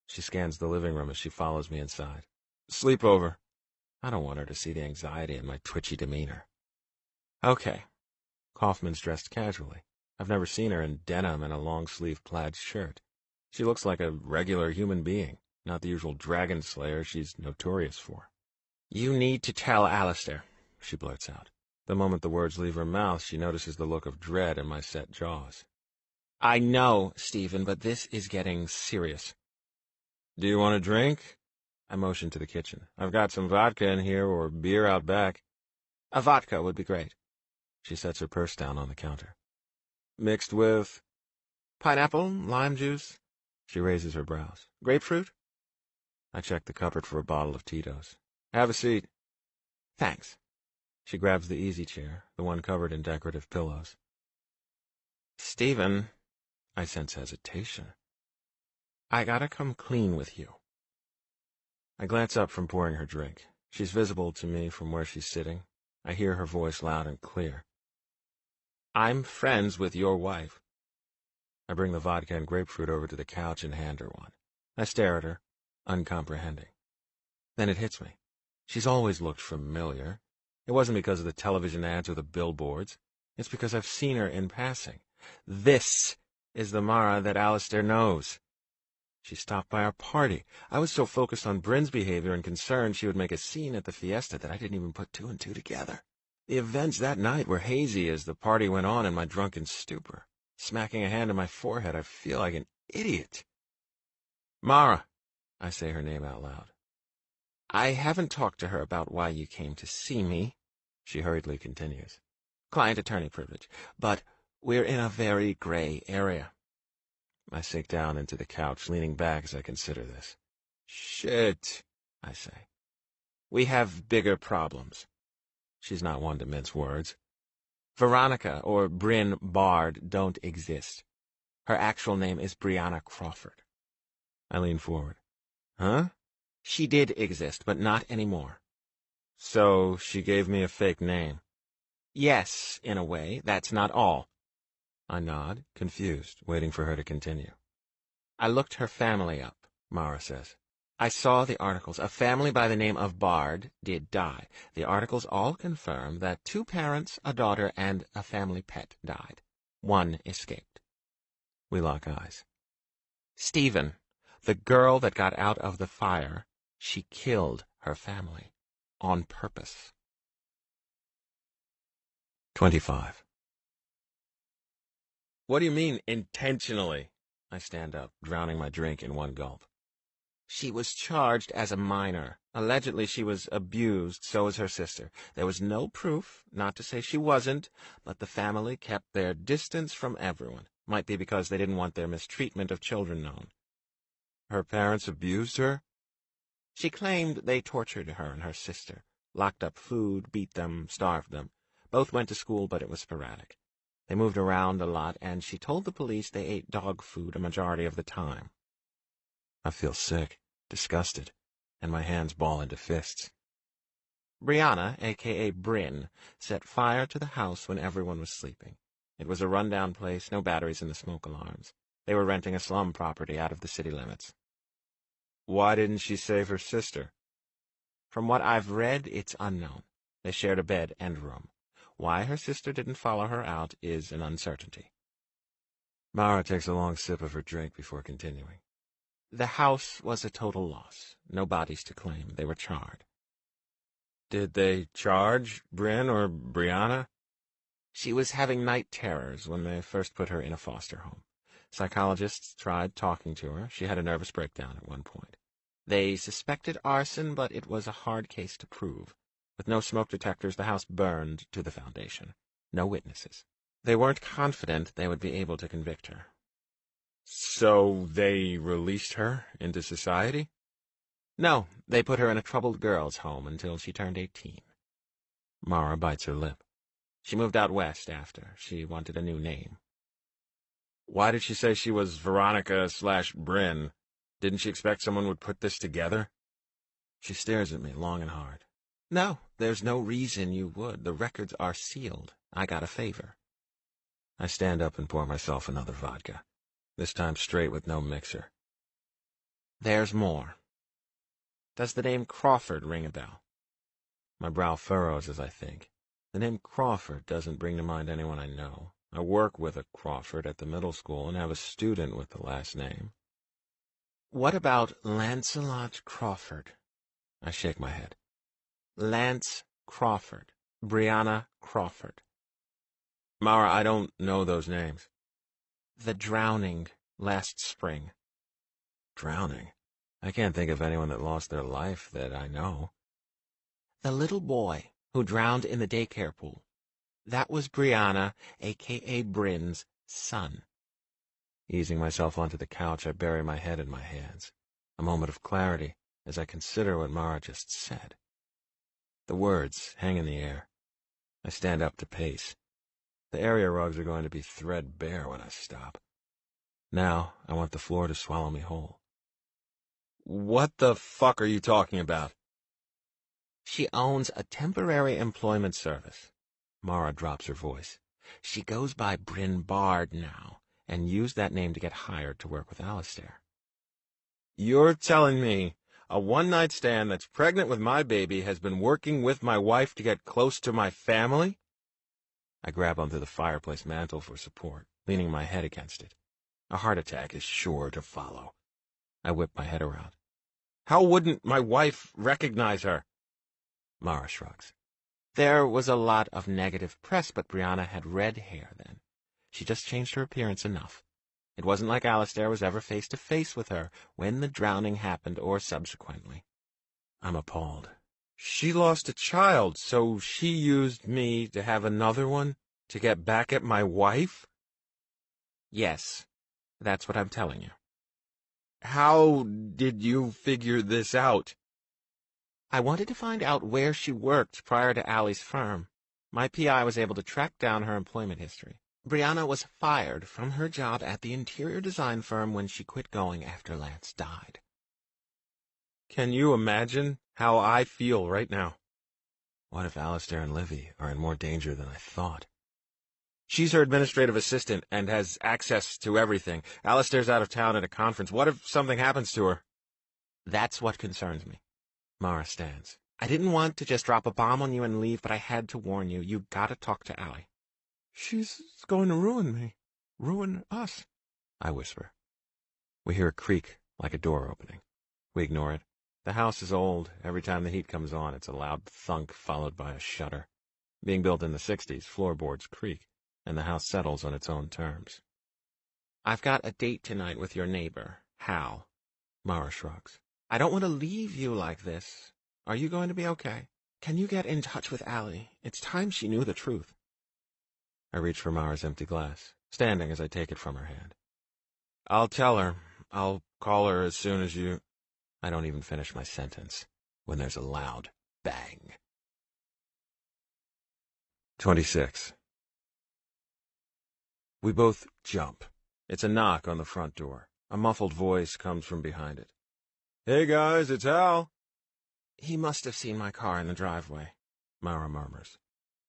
She scans the living room as she follows me inside. Sleepover. I don't want her to see the anxiety in my twitchy demeanor. Okay. Kaufman's dressed casually. I've never seen her in denim and a long-sleeved plaid shirt. She looks like a regular human being, not the usual dragon slayer she's notorious for. You need to tell Alistair, she blurts out. The moment the words leave her mouth, she notices the look of dread in my set jaws. I know, Stephen, but this is getting serious. Do you want a drink? I motion to the kitchen. I've got some vodka in here or beer out back. A vodka would be great. She sets her purse down on the counter. Mixed with? Pineapple, lime juice. She raises her brows. Grapefruit? I check the cupboard for a bottle of Tito's. Have a seat. Thanks. She grabs the easy chair, the one covered in decorative pillows. Stephen, I sense hesitation. I gotta come clean with you. I glance up from pouring her drink. She's visible to me from where she's sitting. I hear her voice loud and clear. I'm friends with your wife. I bring the vodka and grapefruit over to the couch and hand her one. I stare at her, uncomprehending. Then it hits me. She's always looked familiar. It wasn't because of the television ads or the billboards. It's because I've seen her in passing. This is the Mara that Alistair knows. She stopped by our party. I was so focused on Bryn's behavior and concerned she would make a scene at the fiesta that I didn't even put two and two together. The events that night were hazy as the party went on in my drunken stupor. Smacking a hand on my forehead, I feel like an idiot. Mara, I say her name out loud. I haven't talked to her about why you came to see me, she hurriedly continues. Client-attorney privilege, but we're in a very gray area. I sink down into the couch, leaning back as I consider this. Shit, I say. We have bigger problems. She's not one to mince words. Veronica or Bryn Bard don't exist. Her actual name is Brianna Crawford. I lean forward. Huh? She did exist, but not anymore. So she gave me a fake name. Yes, in a way. That's not all. I nod, confused, waiting for her to continue. I looked her family up, Mara says. I saw the articles. A family by the name of Bard did die. The articles all confirm that 2 parents, a daughter, and a family pet died. 1 escaped. We lock eyes. Stephen, the girl that got out of the fire, she killed her family. On purpose. 25. What do you mean, intentionally? I stand up, drowning my drink in one gulp. She was charged as a minor. Allegedly, she was abused, so was her sister. There was no proof, not to say she wasn't, but the family kept their distance from everyone. Might be because they didn't want their mistreatment of children known. Her parents abused her? She claimed they tortured her and her sister, locked up food, beat them, starved them. Both went to school, but it was sporadic. They moved around a lot, and she told the police they ate dog food a majority of the time. I feel sick, disgusted, and my hands ball into fists. Brianna, a.k.a. Bryn, set fire to the house when everyone was sleeping. It was a rundown place, no batteries in the smoke alarms. They were renting a slum property out of the city limits. Why didn't she save her sister? From what I've read, it's unknown. They shared a bed and room. Why her sister didn't follow her out is an uncertainty. Mara takes a long sip of her drink before continuing. The house was a total loss. No bodies to claim. They were charred. Did they charge Bryn or Brianna? She was having night terrors when they first put her in a foster home. Psychologists tried talking to her. She had a nervous breakdown at one point. They suspected arson, but it was a hard case to prove. With no smoke detectors, the house burned to the foundation. No witnesses. They weren't confident they would be able to convict her. So they released her into society? No, they put her in a troubled girls' home until she turned 18. Mara bites her lip. She moved out west after. She wanted a new name. Why did she say she was Veronica/Bryn? Didn't she expect someone would put this together? She stares at me long and hard. No, there's no reason you would. The records are sealed. I got a favor. I stand up and pour myself another vodka. This time straight with no mixer. There's more. Does the name Crawford ring a bell? My brow furrows as I think. The name Crawford doesn't bring to mind anyone I know. I work with a Crawford at the middle school and have a student with the last name. What about Lancelot Crawford? I shake my head. Lance Crawford. Brianna Crawford. Mara, I don't know those names. The drowning last spring. Drowning? I can't think of anyone that lost their life that I know. The little boy who drowned in the daycare pool. That was Brianna, a.k.a. Bryn's, son. Easing myself onto the couch, I bury my head in my hands. A moment of clarity as I consider what Mara just said. The words hang in the air. I stand up to pace. The area rugs are going to be threadbare when I stop. Now I want the floor to swallow me whole. What the fuck are you talking about? She owns a temporary employment service. Mara drops her voice. She goes by Bryn Bard now, and used that name to get hired to work with Alistair. You're telling me a one-night stand that's pregnant with my baby has been working with my wife to get close to my family? I grab onto the fireplace mantel for support, leaning my head against it. A heart attack is sure to follow. I whip my head around. How wouldn't my wife recognize her? Mara shrugs. There was a lot of negative press, but Brianna had red hair then. She just changed her appearance enough. It wasn't like Alistair was ever face-to-face with her when the drowning happened or subsequently. I'm appalled. She lost a child, so she used me to have another one to get back at my wife? Yes, that's what I'm telling you. How did you figure this out? I wanted to find out where she worked prior to Allie's firm. My PI was able to track down her employment history. Brianna was fired from her job at the interior design firm when she quit going after Lance died. Can you imagine how I feel right now? What if Alistair and Livy are in more danger than I thought? She's her administrative assistant and has access to everything. Alistair's out of town at a conference. What if something happens to her? That's what concerns me. Mara stands. I didn't want to just drop a bomb on you and leave, but I had to warn you. You gotta talk to Allie. She's going to ruin me. Ruin us, I whisper. We hear a creak, like a door opening. We ignore it. The house is old. Every time the heat comes on, it's a loud thunk followed by a shudder. Being built in the 60s, floorboards creak, and the house settles on its own terms. I've got a date tonight with your neighbor, Hal. Mara shrugs. I don't want to leave you like this. Are you going to be okay? Can you get in touch with Allie? It's time she knew the truth. I reach for Mara's empty glass, standing as I take it from her hand. I'll tell her. I'll call her as soon as you... I don't even finish my sentence when there's a loud bang. 26. We both jump. It's a knock on the front door. A muffled voice comes from behind it. Hey guys, it's Hal. He must have seen my car in the driveway, Mara murmurs.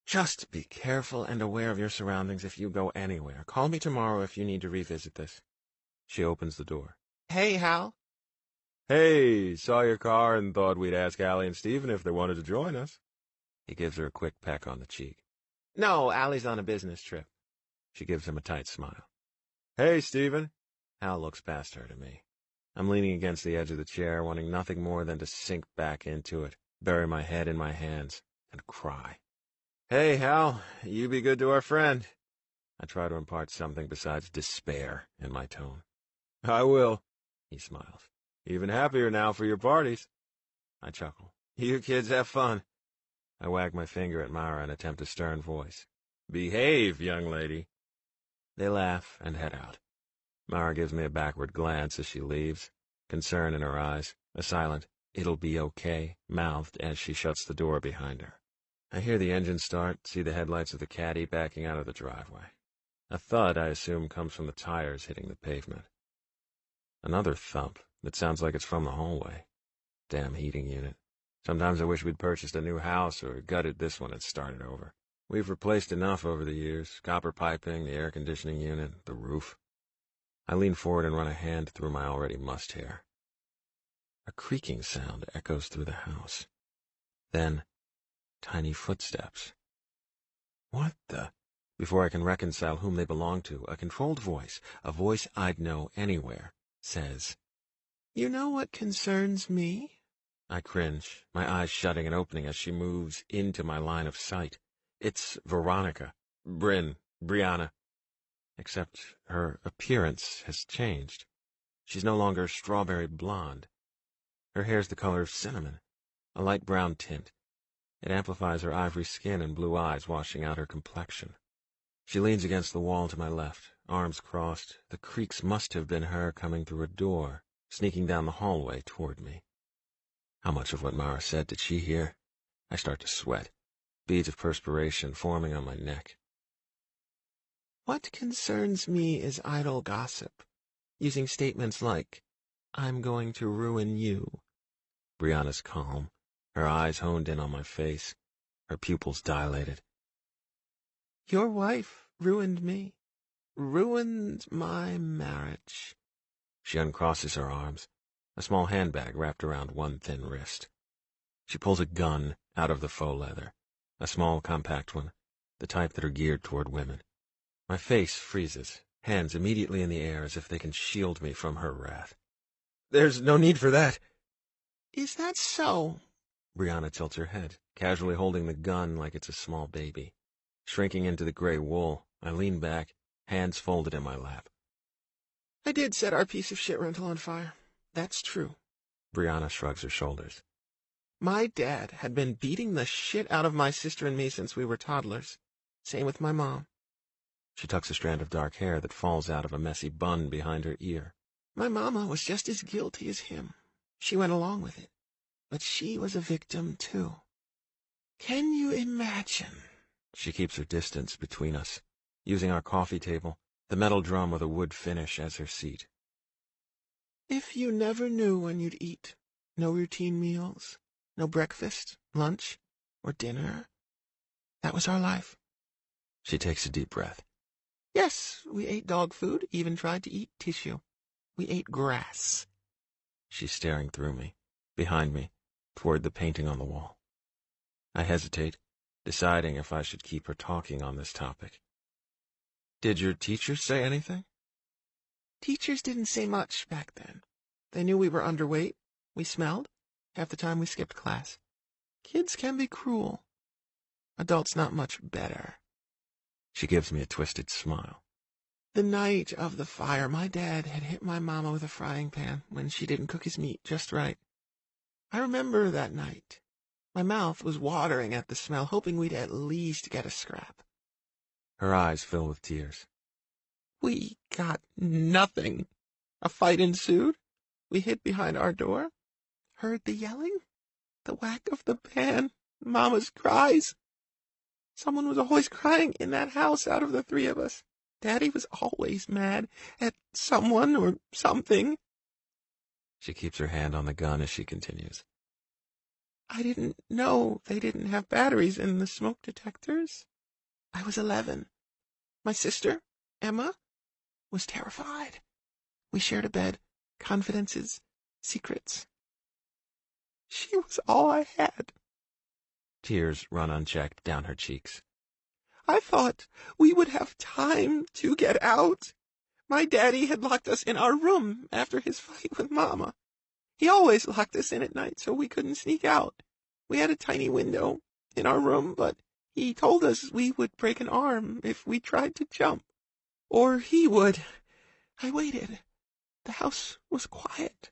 Just be careful and aware of your surroundings if you go anywhere. Call me tomorrow if you need to revisit this. She opens the door. Hey, Hal. Hey, saw your car and thought we'd ask Allie and Stephen if they wanted to join us. He gives her a quick peck on the cheek. No, Allie's on a business trip. She gives him a tight smile. Hey, Stephen. Hal looks past her to me. I'm leaning against the edge of the chair, wanting nothing more than to sink back into it, bury my head in my hands, and cry. Hey, Hal, you be good to our friend. I try to impart something besides despair in my tone. I will, he smiles. Even happier now for your parties. I chuckle. You kids have fun. I wag my finger at Mara and attempt a stern voice. Behave, young lady. They laugh and head out. Mara gives me a backward glance as she leaves, concern in her eyes, a silent, "It'll be okay," mouthed as she shuts the door behind her. I hear the engine start, see the headlights of the caddy backing out of the driveway. A thud, I assume, comes from the tires hitting the pavement. Another thump that sounds like it's from the hallway. Damn heating unit. Sometimes I wish we'd purchased a new house or gutted this one and started over. We've replaced enough over the years. Copper piping, the air conditioning unit, the roof. I lean forward and run a hand through my already mussed hair. A creaking sound echoes through the house. Then, tiny footsteps. What the? Before I can reconcile whom they belong to, a controlled voice, a voice I'd know anywhere, says, "You know what concerns me?" I cringe, my eyes shutting and opening as she moves into my line of sight. It's Veronica. Brianna. Except her appearance has changed. She's no longer strawberry blonde. Her hair's the color of cinnamon, a light brown tint. It amplifies her ivory skin and blue eyes, washing out her complexion. She leans against the wall to my left, arms crossed. The creaks must have been her coming through a door, sneaking down the hallway toward me. How much of what Mara said did she hear? I start to sweat, beads of perspiration forming on my neck. What concerns me is idle gossip, using statements like, I'm going to ruin you. Brianna's calm, her eyes honed in on my face, her pupils dilated. Your wife ruined me, ruined my marriage. She uncrosses her arms, a small handbag wrapped around one thin wrist. She pulls a gun out of the faux leather, a small, compact one, the type that are geared toward women. My face freezes, hands immediately in the air as if they can shield me from her wrath. There's no need for that. Is that so? Brianna tilts her head, casually holding the gun like it's a small baby. Shrinking into the gray wool, I lean back, hands folded in my lap. I did set our piece of shit rental on fire. That's true. Brianna shrugs her shoulders. My dad had been beating the shit out of my sister and me since we were toddlers. Same with my mom. She tucks a strand of dark hair that falls out of a messy bun behind her ear. My mama was just as guilty as him. She went along with it. But she was a victim, too. Can you imagine? She keeps her distance between us, using our coffee table, the metal drum with a wood finish as her seat. If you never knew when you'd eat, no routine meals, no breakfast, lunch, or dinner, that was our life. She takes a deep breath. Yes, we ate dog food, even tried to eat tissue. We ate grass. She's staring through me, behind me, toward the painting on the wall. I hesitate, deciding if I should keep her talking on this topic. Did your teachers say anything? Teachers didn't say much back then. They knew we were underweight. We smelled. Half the time we skipped class. Kids can be cruel. Adults not much better. She gives me a twisted smile. The night of the fire, my dad had hit my mama with a frying pan when she didn't cook his meat just right. I remember that night. My mouth was watering at the smell, hoping we'd at least get a scrap. Her eyes fill with tears. We got nothing. A fight ensued. We hid behind our door. Heard the yelling, the whack of the pan, Mama's cries. Someone was always crying in that house out of the three of us. Daddy was always mad at someone or something. She keeps her hand on the gun as she continues. I didn't know they didn't have batteries in the smoke detectors. I was 11. My sister, Emma, was terrified. We shared a bed, confidences, secrets. She was all I had. Tears run unchecked down her cheeks. I thought we would have time to get out. My daddy had locked us in our room after his fight with Mama. He always locked us in at night so we couldn't sneak out. We had a tiny window in our room, but he told us we would break an arm if we tried to jump. Or he would. I waited. The house was quiet.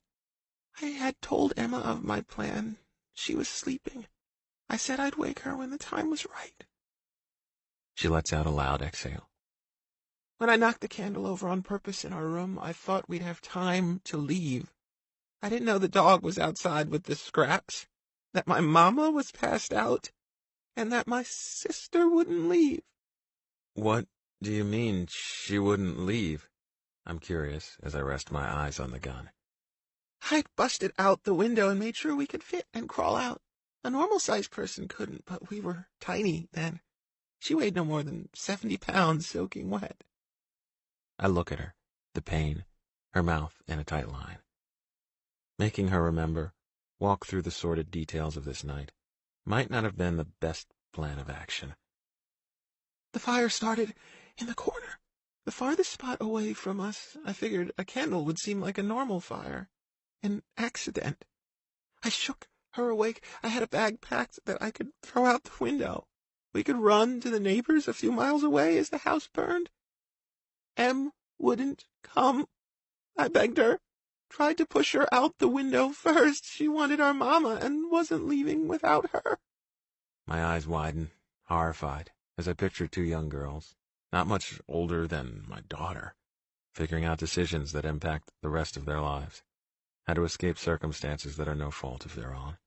I had told Emma of my plan. She was sleeping. I said I'd wake her when the time was right. She lets out a loud exhale. When I knocked the candle over on purpose in our room, I thought we'd have time to leave. I didn't know the dog was outside with the scraps, that my mama was passed out, and that my sister wouldn't leave. What do you mean she wouldn't leave? I'm curious as I rest my eyes on the gun. I'd busted out the window and made sure we could fit and crawl out. A normal-sized person couldn't, but we were tiny then. She weighed no more than 70 pounds soaking wet. I look at her, the pain, her mouth in a tight line. Making her remember, walk through the sordid details of this night, might not have been the best plan of action. The fire started in the corner, the farthest spot away from us. I figured a candle would seem like a normal fire. An accident. I shook her awake. I had a bag packed that I could throw out the window. We could run to the neighbors a few miles away as the house burned. Em wouldn't come. I begged her. Tried to push her out the window first. She wanted our mama and wasn't leaving without her. My eyes widen, horrified, as I picture two young girls, not much older than my daughter, figuring out decisions that impact the rest of their lives, how to escape circumstances that are no fault of their own.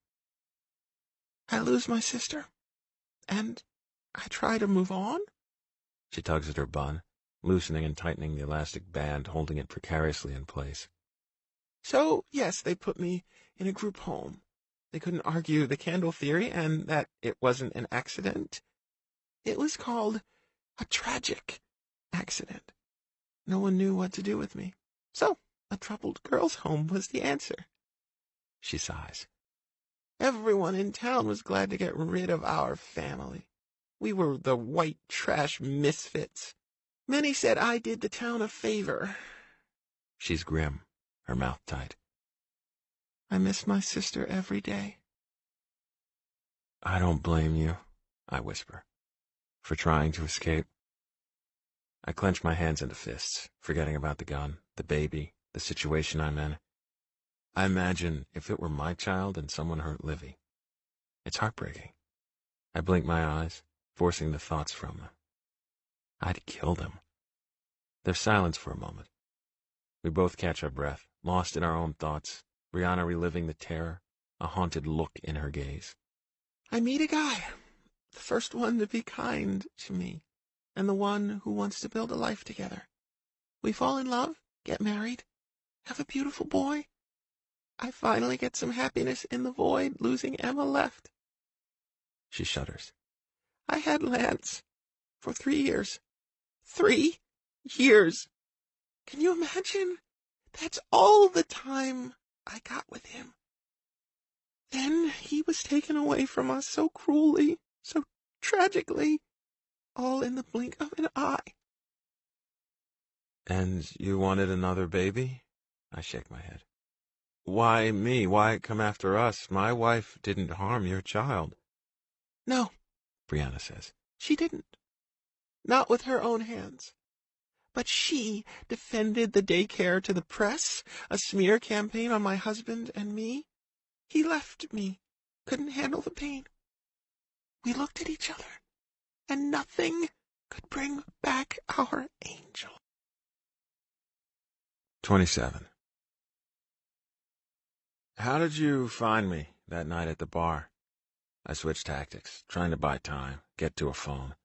I lose my sister, and I try to move on. She tugs at her bun, loosening and tightening the elastic band holding it precariously in place. So, yes, they put me in a group home. They couldn't argue the candle theory and that it wasn't an accident. It was called a tragic accident. No one knew what to do with me. So, a troubled girls' home was the answer. She sighs. Everyone in town was glad to get rid of our family. We were the white trash misfits. Many said I did the town a favor. She's grim, her mouth tight. I miss my sister every day. I don't blame you, I whisper, for trying to escape. I clench my hands into fists, forgetting about the gun, the baby, the situation I'm in. I imagine if it were my child and someone hurt Livy. It's heartbreaking. I blink my eyes, forcing the thoughts from them. I'd kill them. There's silence for a moment. We both catch our breath, lost in our own thoughts, Brianna reliving the terror, a haunted look in her gaze. I meet a guy, the first one to be kind to me, and the one who wants to build a life together. We fall in love, get married, have a beautiful boy. I finally get some happiness in the void losing Emma left. She shudders. I had Lance for 3 years. 3 years! Can you imagine? That's all the time I got with him. Then he was taken away from us so cruelly, so tragically, all in the blink of an eye. And you wanted another baby? I shake my head. Why me? Why come after us? My wife didn't harm your child. No, Brianna says. She didn't. Not with her own hands. But she defended the daycare to the press, a smear campaign on my husband and me. He left me, couldn't handle the pain. We looked at each other, and nothing could bring back our angel. 27. How did you find me that night at the bar? I switched tactics, trying to buy time, get to a phone.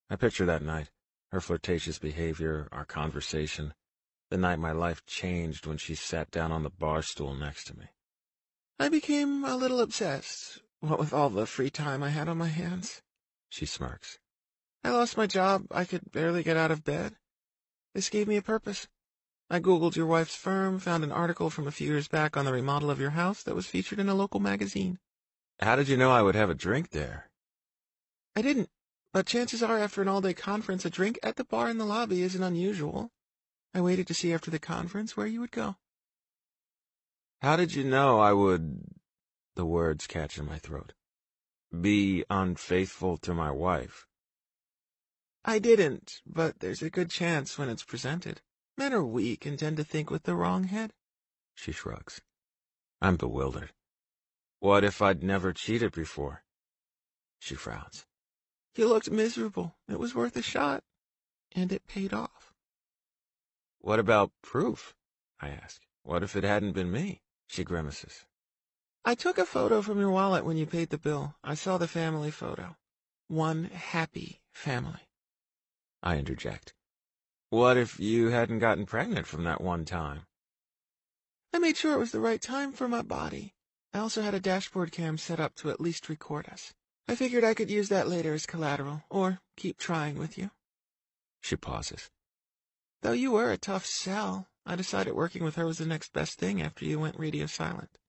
I picture that night, her flirtatious behavior, our conversation, the night my life changed when she sat down on the bar stool next to me. I became a little obsessed, what with all the free time I had on my hands. She smirks. I lost my job. I could barely get out of bed. This gave me a purpose. I Googled your wife's firm, found an article from a few years back on the remodel of your house that was featured in a local magazine. How did you know I would have a drink there? I didn't, but chances are after an all-day conference, a drink at the bar in the lobby isn't unusual. I waited to see after the conference where you would go. How did you know I would, the words catch in my throat, be unfaithful to my wife? I didn't, but there's a good chance when it's presented. Men are weak and tend to think with the wrong head. She shrugs. I'm bewildered. What if I'd never cheated before? She frowns. You looked miserable. It was worth a shot. And it paid off. What about proof? I ask. What if it hadn't been me? She grimaces. I took a photo from your wallet when you paid the bill. I saw the family photo. One happy family. I interject. What if you hadn't gotten pregnant from that one time? I made sure it was the right time for my body. I also had a dashboard cam set up to at least record us. I figured I could use that later as collateral, or keep trying with you. She pauses. Though you were a tough sell, I decided working with her was the next best thing after you went radio silent.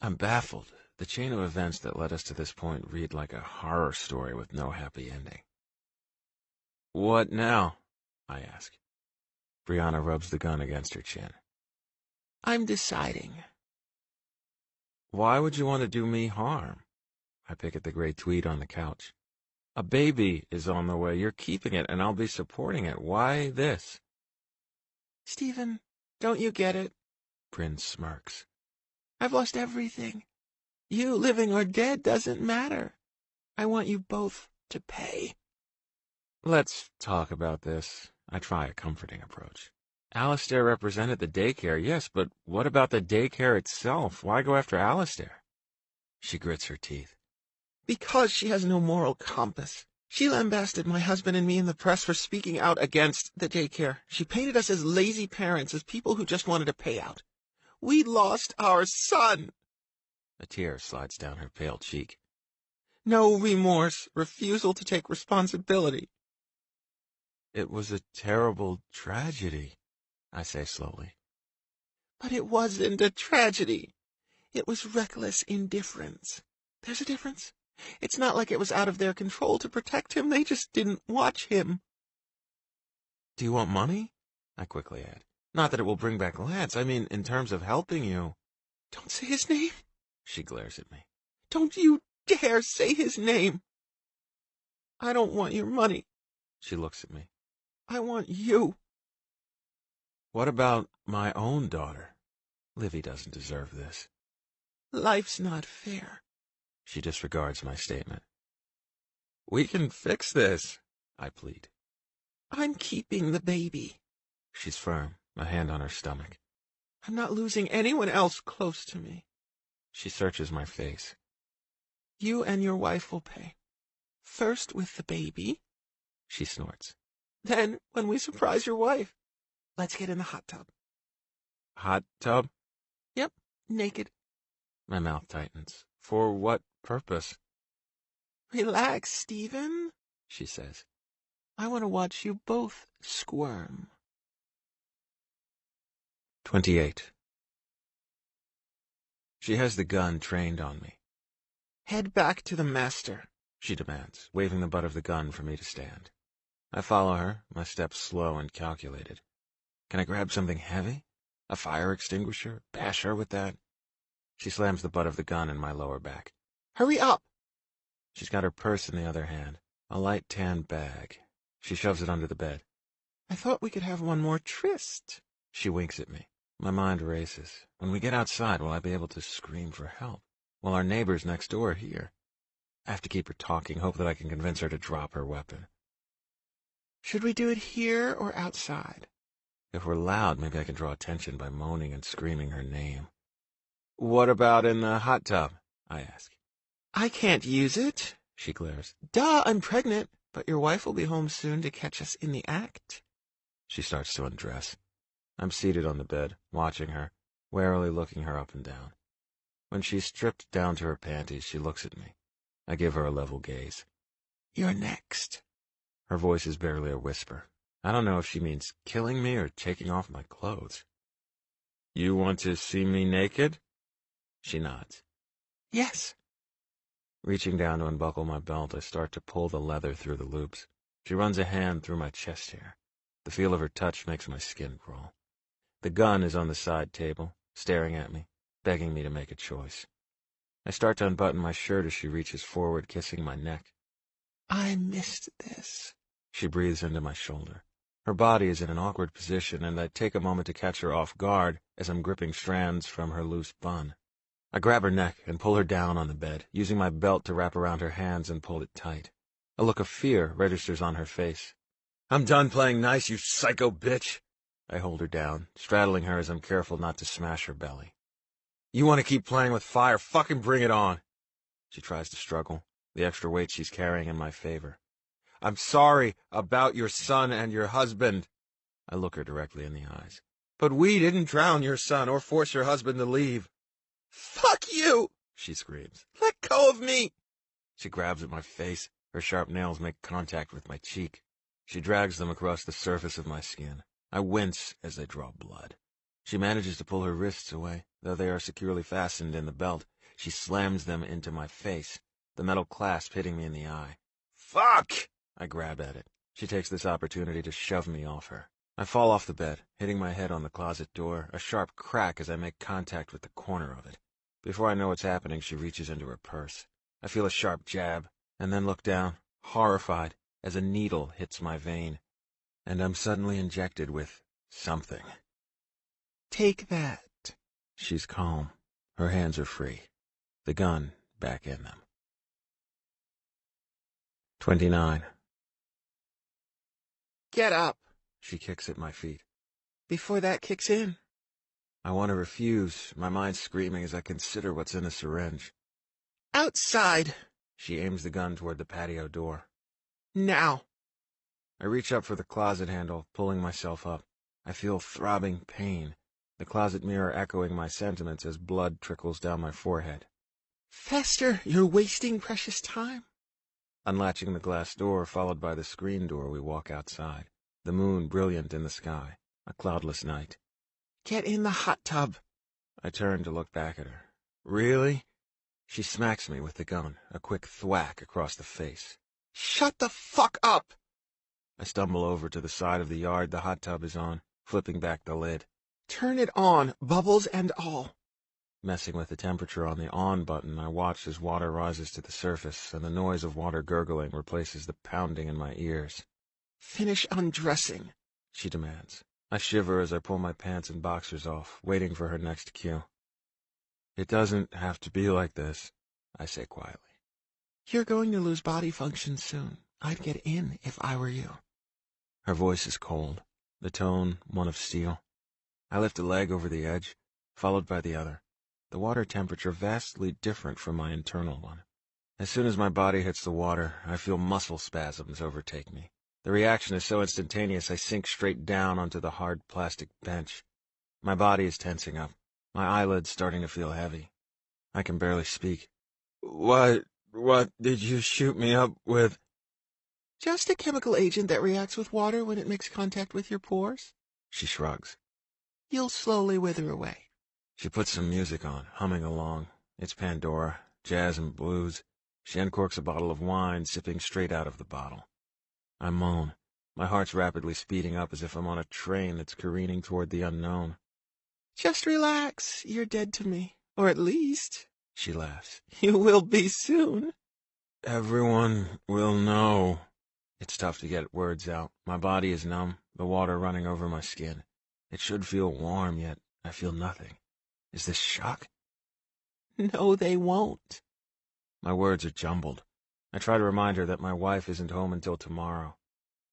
I'm baffled. The chain of events that led us to this point read like a horror story with no happy ending. What now? I ask. Brianna rubs the gun against her chin. I'm deciding. Why would you want to do me harm? I pick at the gray tweed on the couch. A baby is on the way. You're keeping it, and I'll be supporting it. Why this? Stephen, don't you get it? Bryn smirks. I've lost everything. You, living or dead, doesn't matter. I want you both to pay. Let's talk about this. I try a comforting approach. Alistair represented the daycare, yes, but what about the daycare itself? Why go after Alistair? She grits her teeth. Because she has no moral compass. She lambasted my husband and me in the press for speaking out against the daycare. She painted us as lazy parents, as people who just wanted a payout. We lost our son. A tear slides down her pale cheek. No remorse, refusal to take responsibility. It was a terrible tragedy, I say slowly. But it wasn't a tragedy. It was reckless indifference. There's a difference. It's not like it was out of their control to protect him. They just didn't watch him. Do you want money? I quickly add. Not that it will bring back Lance. I mean, in terms of helping you. Don't say his name. She glares at me. Don't you dare say his name. I don't want your money. She looks at me. I want you. What about my own daughter? Livy doesn't deserve this. Life's not fair. She disregards my statement. We can fix this, I plead. I'm keeping the baby. She's firm, a hand on her stomach. I'm not losing anyone else close to me. She searches my face. You and your wife will pay. First with the baby, she snorts. Then, when we surprise your wife, let's get in the hot tub. Hot tub? Yep, naked. My mouth tightens. For what purpose? Relax, Stephen, she says. I want to watch you both squirm. 28. She has the gun trained on me. Head back to the master, she demands, waving the butt of the gun for me to stand. I follow her, my steps slow and calculated. Can I grab something heavy? A fire extinguisher? Bash her with that? She slams the butt of the gun in my lower back. Hurry up! She's got her purse in the other hand, a light tan bag. She shoves it under the bed. I thought we could have one more tryst. She winks at me. My mind races. When we get outside, will I be able to scream for help? Will our neighbors next door hear? I have to keep her talking, hope that I can convince her to drop her weapon. Should we do it here or outside? If we're loud, maybe I can draw attention by moaning and screaming her name. What about in the hot tub? I ask. I can't use it, she glares. Duh, I'm pregnant, but your wife will be home soon to catch us in the act. She starts to undress. I'm seated on the bed, watching her, warily looking her up and down. When she's stripped down to her panties, she looks at me. I give her a level gaze. You're next. Her voice is barely a whisper. I don't know if she means killing me or taking off my clothes. You want to see me naked? She nods. Yes. Reaching down to unbuckle my belt, I start to pull the leather through the loops. She runs a hand through my chest hair. The feel of her touch makes my skin crawl. The gun is on the side table, staring at me, begging me to make a choice. I start to unbutton my shirt as she reaches forward, kissing my neck. I missed this. She breathes into my shoulder. Her body is in an awkward position, and I take a moment to catch her off guard as I'm gripping strands from her loose bun. I grab her neck and pull her down on the bed, using my belt to wrap around her hands and pull it tight. A look of fear registers on her face. I'm done playing nice, you psycho bitch. I hold her down, straddling her as I'm careful not to smash her belly. You want to keep playing with fire? Fucking bring it on. She tries to struggle, the extra weight she's carrying in my favor. I'm sorry about your son and your husband. I look her directly in the eyes. But we didn't drown your son or force your husband to leave. Fuck you, she screams. Let go of me. She grabs at my face. Her sharp nails make contact with my cheek. She drags them across the surface of my skin. I wince as they draw blood. She manages to pull her wrists away, though they are securely fastened in the belt. She slams them into my face, the metal clasp hitting me in the eye. Fuck! I grab at it. She takes this opportunity to shove me off her. I fall off the bed, hitting my head on the closet door, a sharp crack as I make contact with the corner of it. Before I know what's happening, she reaches into her purse. I feel a sharp jab, and then look down, horrified, as a needle hits my vein, and I'm suddenly injected with something. Take that. She's calm. Her hands are free. The gun back in them. 29. Get up, she kicks at my feet. Before that kicks in. I want to refuse, my mind screaming as I consider what's in the syringe. Outside. She aims the gun toward the patio door. Now. I reach up for the closet handle, pulling myself up. I feel throbbing pain. the closet mirror echoing my sentiments as blood trickles down my forehead. "Faster! You're wasting precious time." Unlatching the glass door, followed by the screen door, we walk outside, the moon brilliant in the sky, a cloudless night. "Get in the hot tub." I turn to look back at her. "Really?" She smacks me with the gun, a quick thwack across the face. "Shut the fuck up!" I stumble over to the side of the yard the hot tub is on, flipping back the lid. "Turn it on, bubbles and all." Messing with the temperature on the on button, I watch as water rises to the surface, and the noise of water gurgling replaces the pounding in my ears. "Finish undressing," she demands. I shiver as I pull my pants and boxers off, waiting for her next cue. "It doesn't have to be like this," I say quietly. "You're going to lose body function soon. I'd get in if I were you." Her voice is cold, the tone one of steel. I lift a leg over the edge, followed by the other, the water temperature vastly different from my internal one. As soon as my body hits the water, I feel muscle spasms overtake me. The reaction is so instantaneous I sink straight down onto the hard plastic bench. My body is tensing up, my eyelids starting to feel heavy. I can barely speak. What did you shoot me up with?" "Just a chemical agent that reacts with water when it makes contact with your pores." She shrugs. "You'll slowly wither away." She puts some music on, humming along. It's Pandora, jazz and blues. She uncorks a bottle of wine, sipping straight out of the bottle. I moan, my heart's rapidly speeding up as if I'm on a train that's careening toward the unknown. "Just relax, you're dead to me. Or at least," she laughs, "you will be soon." "Everyone will know." It's tough to get words out. My body is numb, the water running over my skin. It should feel warm, yet I feel nothing. Is this shock? "No, they won't." My words are jumbled. I try to remind her that my wife isn't home until tomorrow.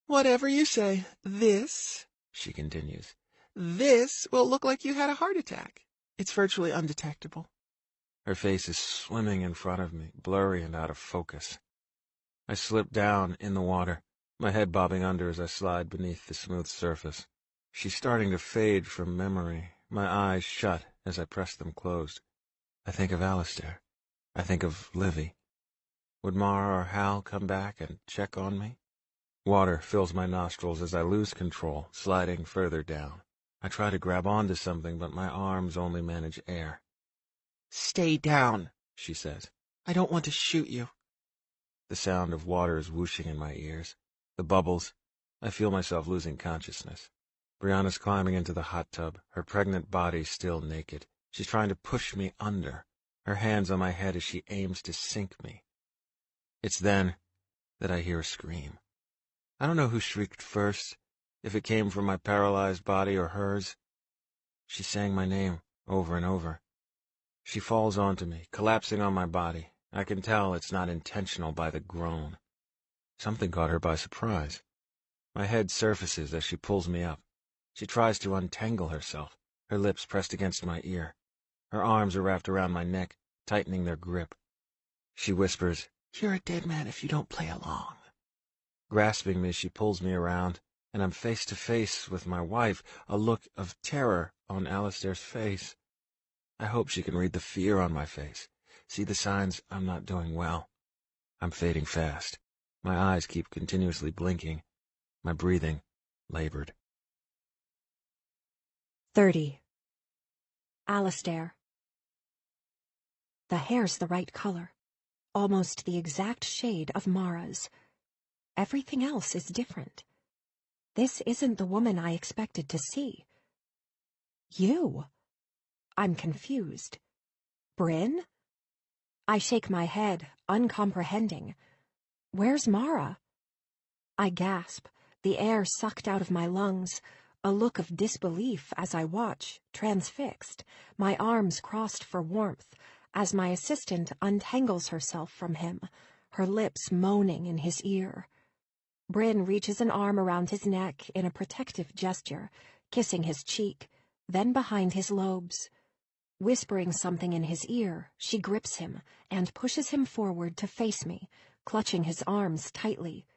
"Whatever you say, this," she continues, "this will look like you had a heart attack. It's virtually undetectable." Her face is swimming in front of me, blurry and out of focus. I slip down in the water, my head bobbing under as I slide beneath the smooth surface. She's starting to fade from memory, my eyes shut as I press them closed. I think of Alistair. I think of Livy. Would Mara or Hal come back and check on me? Water fills my nostrils as I lose control, sliding further down. I try to grab onto something, but my arms only manage air. "Stay down," she says. "I don't want to shoot you." The sound of water is whooshing in my ears. The bubbles. I feel myself losing consciousness. Brianna's climbing into the hot tub, her pregnant body still naked. She's trying to push me under, her hands on my head as she aims to sink me. It's then that I hear a scream. I don't know who shrieked first, if it came from my paralyzed body or hers. She sang my name over and over. She falls onto me, collapsing on my body. I can tell it's not intentional by the groan. Something caught her by surprise. My head surfaces as she pulls me up. She tries to untangle herself, her lips pressed against my ear. Her arms are wrapped around my neck, tightening their grip. She whispers, "You're a dead man if you don't play along." Grasping me, she pulls me around, and I'm face to face with my wife, a look of terror on Alistair's face. I hope she can read the fear on my face, see the signs I'm not doing well. I'm fading fast. My eyes keep continuously blinking, my breathing labored. 30. Alistair. The hair's the right color, almost the exact shade of Mara's. Everything else is different. This isn't the woman I expected to see. You? I'm confused. Bryn? I shake my head, uncomprehending. Where's Mara? I gasp, the air sucked out of my lungs, a look of disbelief as I watch, transfixed, my arms crossed for warmth, as my assistant untangles herself from him, her lips moaning in his ear. Bryn reaches an arm around his neck in a protective gesture, kissing his cheek, then behind his lobes. Whispering something in his ear, she grips him and pushes him forward to face me, clutching his arms tightly.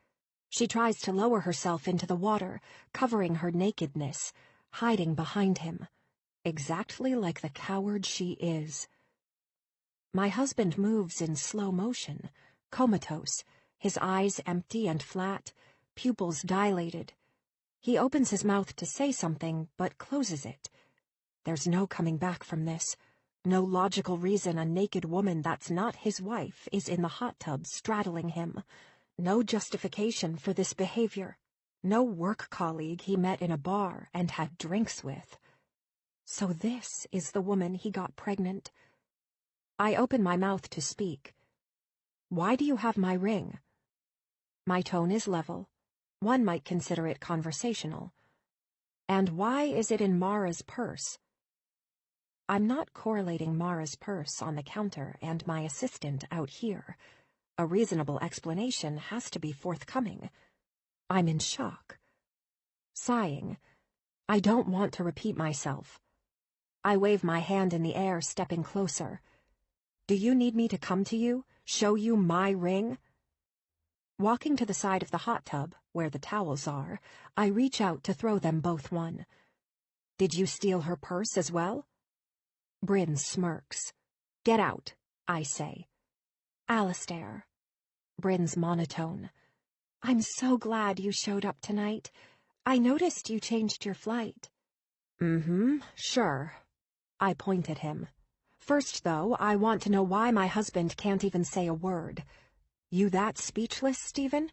She tries to lower herself into the water, covering her nakedness, hiding behind him. exactly like the coward she is. My husband moves in slow motion, comatose, his eyes empty and flat, pupils dilated. He opens his mouth to say something, but closes it. There's no coming back from this. No logical reason a naked woman that's not his wife is in the hot tub straddling him. No justification for this behavior. No work colleague he met in a bar and had drinks with. So this is the woman he got pregnant. I open my mouth to speak. Why do you have my ring? My tone is level. One might consider it conversational. And why is it in Mara's purse? I'm not correlating Mara's purse on the counter and my assistant out here. A reasonable explanation has to be forthcoming. I'm in shock. Sighing. I don't want to repeat myself. I wave my hand in the air, stepping closer. Do you need me to come to you, show you my ring? Walking to the side of the hot tub, where the towels are, I reach out to throw them both one. Did you steal her purse as well? Bryn smirks. Get out, I say. Alistair. Bryn's monotone. I'm so glad you showed up tonight. I noticed you changed your flight. Sure. I point at him. First, though, I want to know why my husband can't even say a word. You that speechless, Stephen?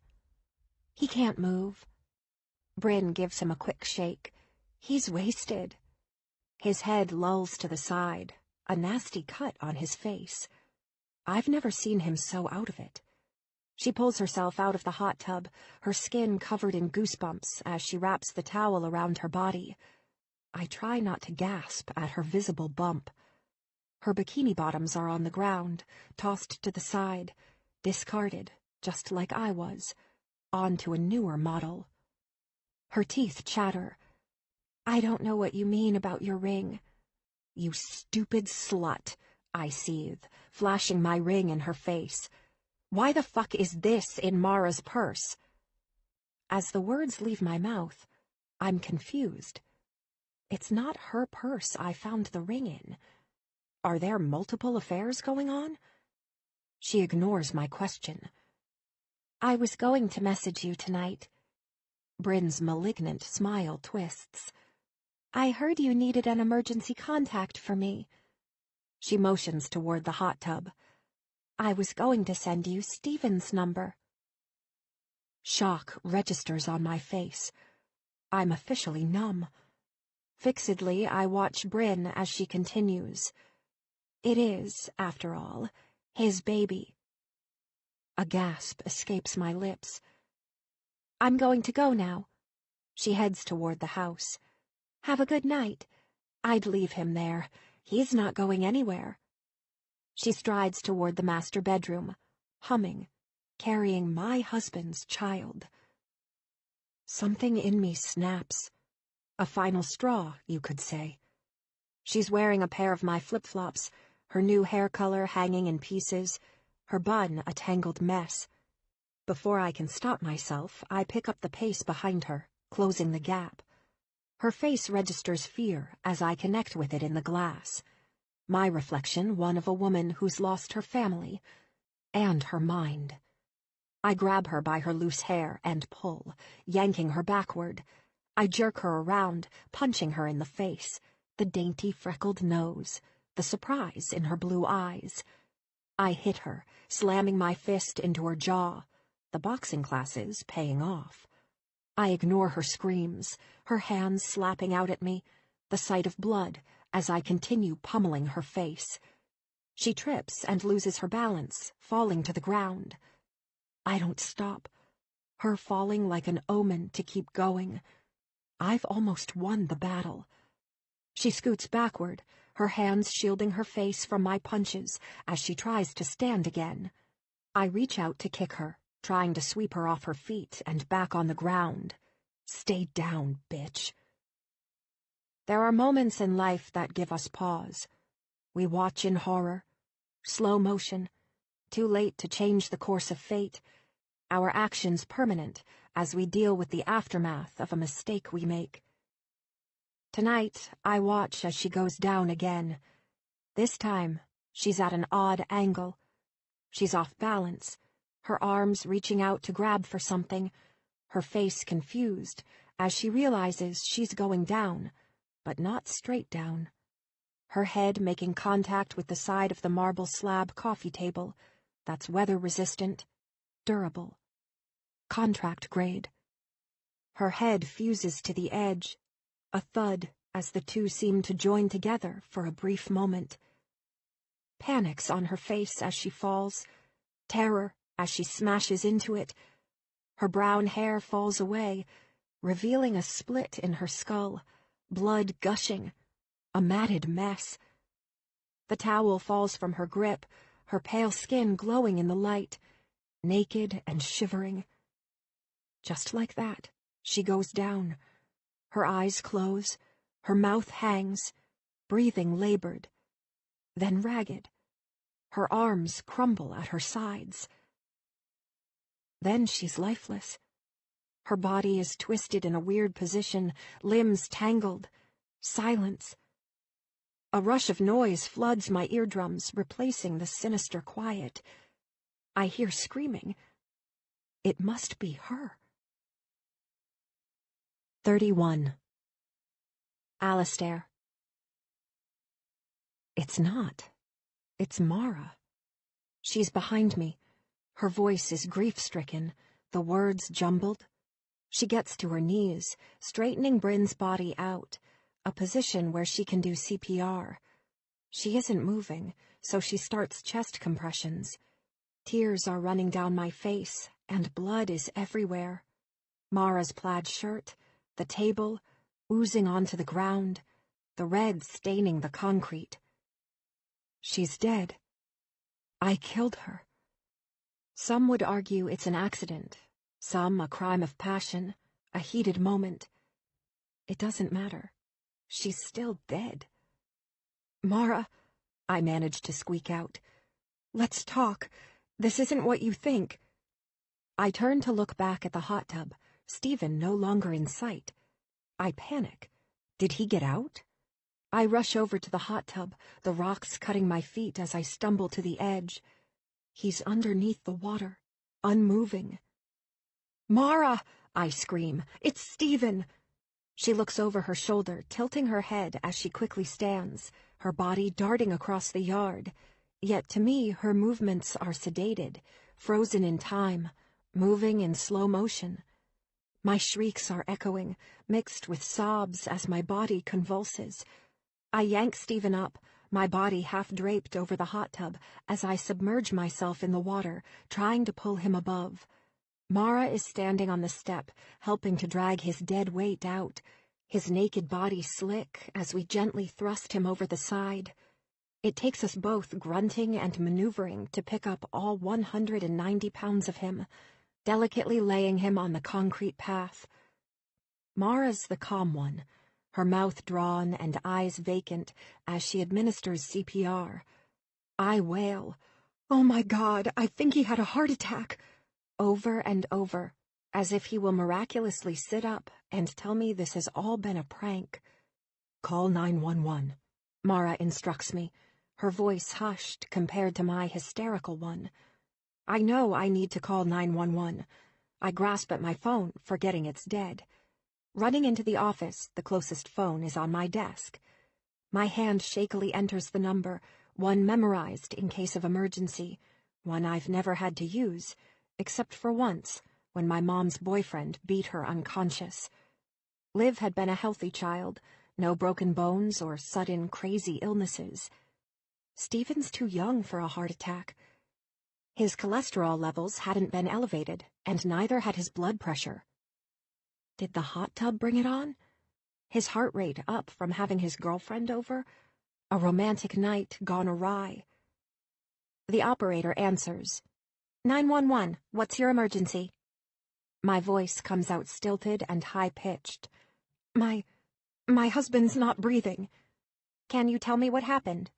He can't move. Bryn gives him a quick shake. He's wasted. His head lolls to the side, a nasty cut on his face. I've never seen him so out of it. She pulls herself out of the hot tub, her skin covered in goosebumps as she wraps the towel around her body. I try not to gasp at her visible bump. Her bikini bottoms are on the ground, tossed to the side, discarded, just like I was, onto a newer model. Her teeth chatter. I don't know what you mean about your ring. You stupid slut, I seethe, flashing my ring in her face. Why the fuck is this in Mara's purse? As the words leave my mouth, I'm confused. It's not her purse I found the ring in. Are there multiple affairs going on? She ignores my question. I was going to message you tonight. Bryn's malignant smile twists. I heard you needed an emergency contact for me. She motions toward the hot tub. I was going to send you Stephen's number. Shock registers on my face. I'm officially numb. Fixedly, I watch Bryn as she continues. It is, after all, his baby. A gasp escapes my lips. I'm going to go now. She heads toward the house. Have a good night. I'd leave him there. He's not going anywhere. She strides toward the master bedroom, humming, carrying my husband's child. Something in me snaps. A final straw, you could say. She's wearing a pair of my flip-flops, her new hair color hanging in pieces, her bun a tangled mess. Before I can stop myself, I pick up the pace behind her, closing the gap. Her face registers fear as I connect with it in the glass. My reflection, one of a woman who's lost her family and her mind. I grab her by her loose hair and pull, yanking her backward. I jerk her around, punching her in the face, the dainty freckled nose, the surprise in her blue eyes. I hit her, slamming my fist into her jaw, the boxing classes paying off. I ignore her screams, her hands slapping out at me, the sight of blood as I continue pummeling her face. She trips and loses her balance, falling to the ground. I don't stop, her falling like an omen to keep going. I've almost won the battle. She scoots backward, her hands shielding her face from my punches as she tries to stand again. I reach out to kick her, trying to sweep her off her feet and back on the ground. Stay down, bitch. There are moments in life that give us pause. We watch in horror, slow motion, too late to change the course of fate, our actions permanent as we deal with the aftermath of a mistake we make. Tonight, I watch as she goes down again. This time, she's at an odd angle. She's off balance, her arms reaching out to grab for something, her face confused as she realizes she's going down, but not straight down. Her head making contact with the side of the marble slab coffee table that's weather-resistant, durable, contract grade. Her head fuses to the edge, a thud as the two seem to join together for a brief moment. Panic's on her face as she falls, terror as she smashes into it. Her brown hair falls away, revealing a split in her skull, blood gushing, a matted mess. The towel falls from her grip, her pale skin glowing in the light, naked and shivering. Just like that, she goes down. Her eyes close, her mouth hangs, breathing labored, then ragged. Her arms crumble at her sides. Then she's lifeless. Her body is twisted in a weird position, limbs tangled. Silence. A rush of noise floods my eardrums, replacing the sinister quiet. I hear screaming. It must be her. 31. Alistair. It's not. It's Mara. She's behind me. Her voice is grief-stricken, the words jumbled. She gets to her knees, straightening Bryn's body out, a position where she can do CPR. She isn't moving, so she starts chest compressions. Tears are running down my face, and blood is everywhere. Mara's plaid shirt, the table, oozing onto the ground, the red staining the concrete. She's dead. I killed her. Some would argue it's an accident, some a crime of passion, a heated moment. It doesn't matter. She's still dead. Mara, I managed to squeak out. Let's talk. This isn't what you think. I turn to look back at the hot tub, Stephen no longer in sight. I panic. Did he get out? I rush over to the hot tub, the rocks cutting my feet as I stumble to the edge. He's underneath the water, unmoving. Mara! I scream. It's Stephen! She looks over her shoulder, tilting her head as she quickly stands, her body darting across the yard. Yet to me, her movements are sedated, frozen in time, moving in slow motion. My shrieks are echoing, mixed with sobs as my body convulses. I yank Stephen up, my body half draped over the hot tub as I submerge myself in the water, trying to pull him above. Mara is standing on the step, helping to drag his dead weight out, his naked body slick as we gently thrust him over the side. It takes us both grunting and maneuvering to pick up all 190 pounds of him, delicately laying him on the concrete path. Mara's the calm one, her mouth drawn and eyes vacant as she administers CPR. I wail, "Oh my God, I think he had a heart attack," over and over, as if he will miraculously sit up and tell me this has all been a prank. "Call 911, Mara instructs me, her voice hushed compared to my hysterical one. I know I need to call 911. I grasp at my phone, forgetting it's dead. Running into the office, the closest phone is on my desk. My hand shakily enters the number, one memorized in case of emergency, one I've never had to use, except for once, when my mom's boyfriend beat her unconscious. Liv had been a healthy child, no broken bones or sudden crazy illnesses. Stephen's too young for a heart attack. His cholesterol levels hadn't been elevated, and neither had his blood pressure. Did the hot tub bring it on? His heart rate up from having his girlfriend over? A romantic night gone awry. The operator answers. 911, what's your emergency? My voice comes out stilted and high-pitched. My husband's not breathing. Can you tell me what happened?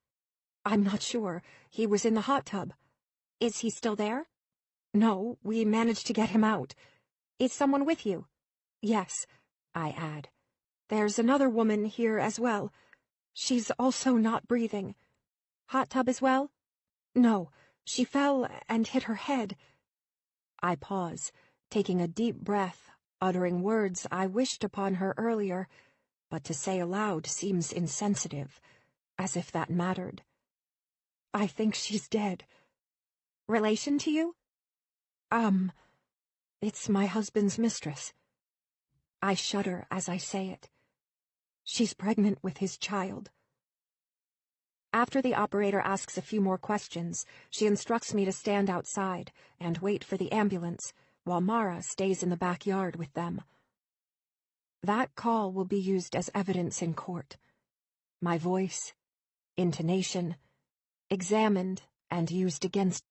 I'm not sure. He was in the hot tub. Is he still there? No, we managed to get him out. Is someone with you? Yes, I add. There's another woman here as well. She's also not breathing. Hot tub as well? No, she fell and hit her head. I pause, taking a deep breath, uttering words I wished upon her earlier, but to say aloud seems insensitive, as if that mattered. I think she's dead. Relation to you? It's my husband's mistress. I shudder as I say it. She's pregnant with his child. After the operator asks a few more questions, she instructs me to stand outside and wait for the ambulance, while Mara stays in the backyard with them. That call will be used as evidence in court. My voice, intonation, examined and used against.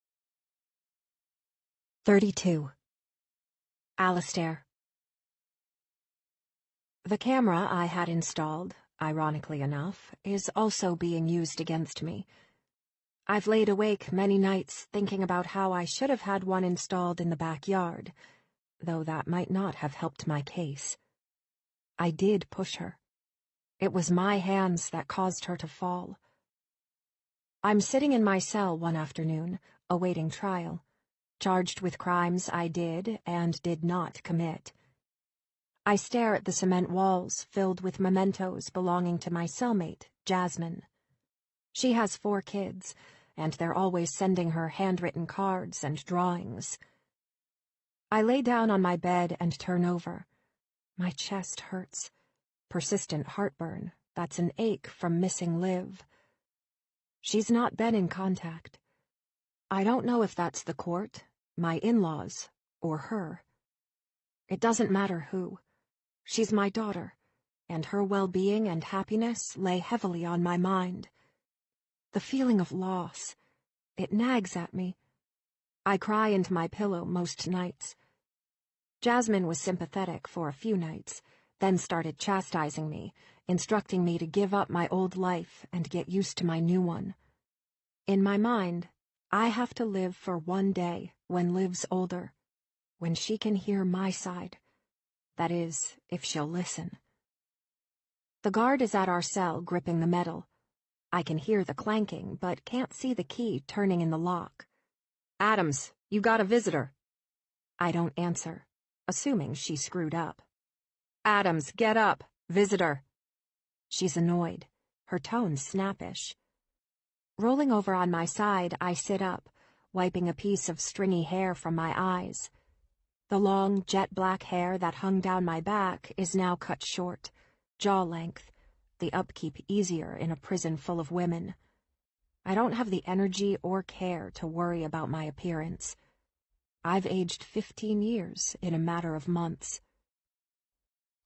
32. Alistair. The camera I had installed, ironically enough, is also being used against me. I've laid awake many nights thinking about how I should have had one installed in the backyard, though that might not have helped my case. I did push her. It was my hands that caused her to fall. I'm sitting in my cell one afternoon, awaiting trial, charged with crimes I did and did not commit. I stare at the cement walls filled with mementos belonging to my cellmate, Jasmine. She has 4 kids, and they're always sending her handwritten cards and drawings. I lay down on my bed and turn over. My chest hurts. Persistent heartburn, that's an ache from missing Liv. She's not been in contact. I don't know if that's the court, my in-laws, or her. It doesn't matter who. She's my daughter, and her well-being and happiness lay heavily on my mind. The feeling of loss, it nags at me. I cry into my pillow most nights. Jasmine was sympathetic for a few nights, then started chastising me, instructing me to give up my old life and get used to my new one. In my mind, I have to live for one day when Liv's older, when she can hear my side. That is, if she'll listen. The guard is at our cell gripping the metal. I can hear the clanking, but can't see the key turning in the lock. "Adams, you got a visitor." I don't answer, assuming she screwed up. "Adams, get up. Visitor." She's annoyed, her tone snappish. Rolling over on my side, I sit up, wiping a piece of stringy hair from my eyes. The long, jet-black hair that hung down my back is now cut short, jaw-length, the upkeep easier in a prison full of women. I don't have the energy or care to worry about my appearance. I've aged 15 years in a matter of months.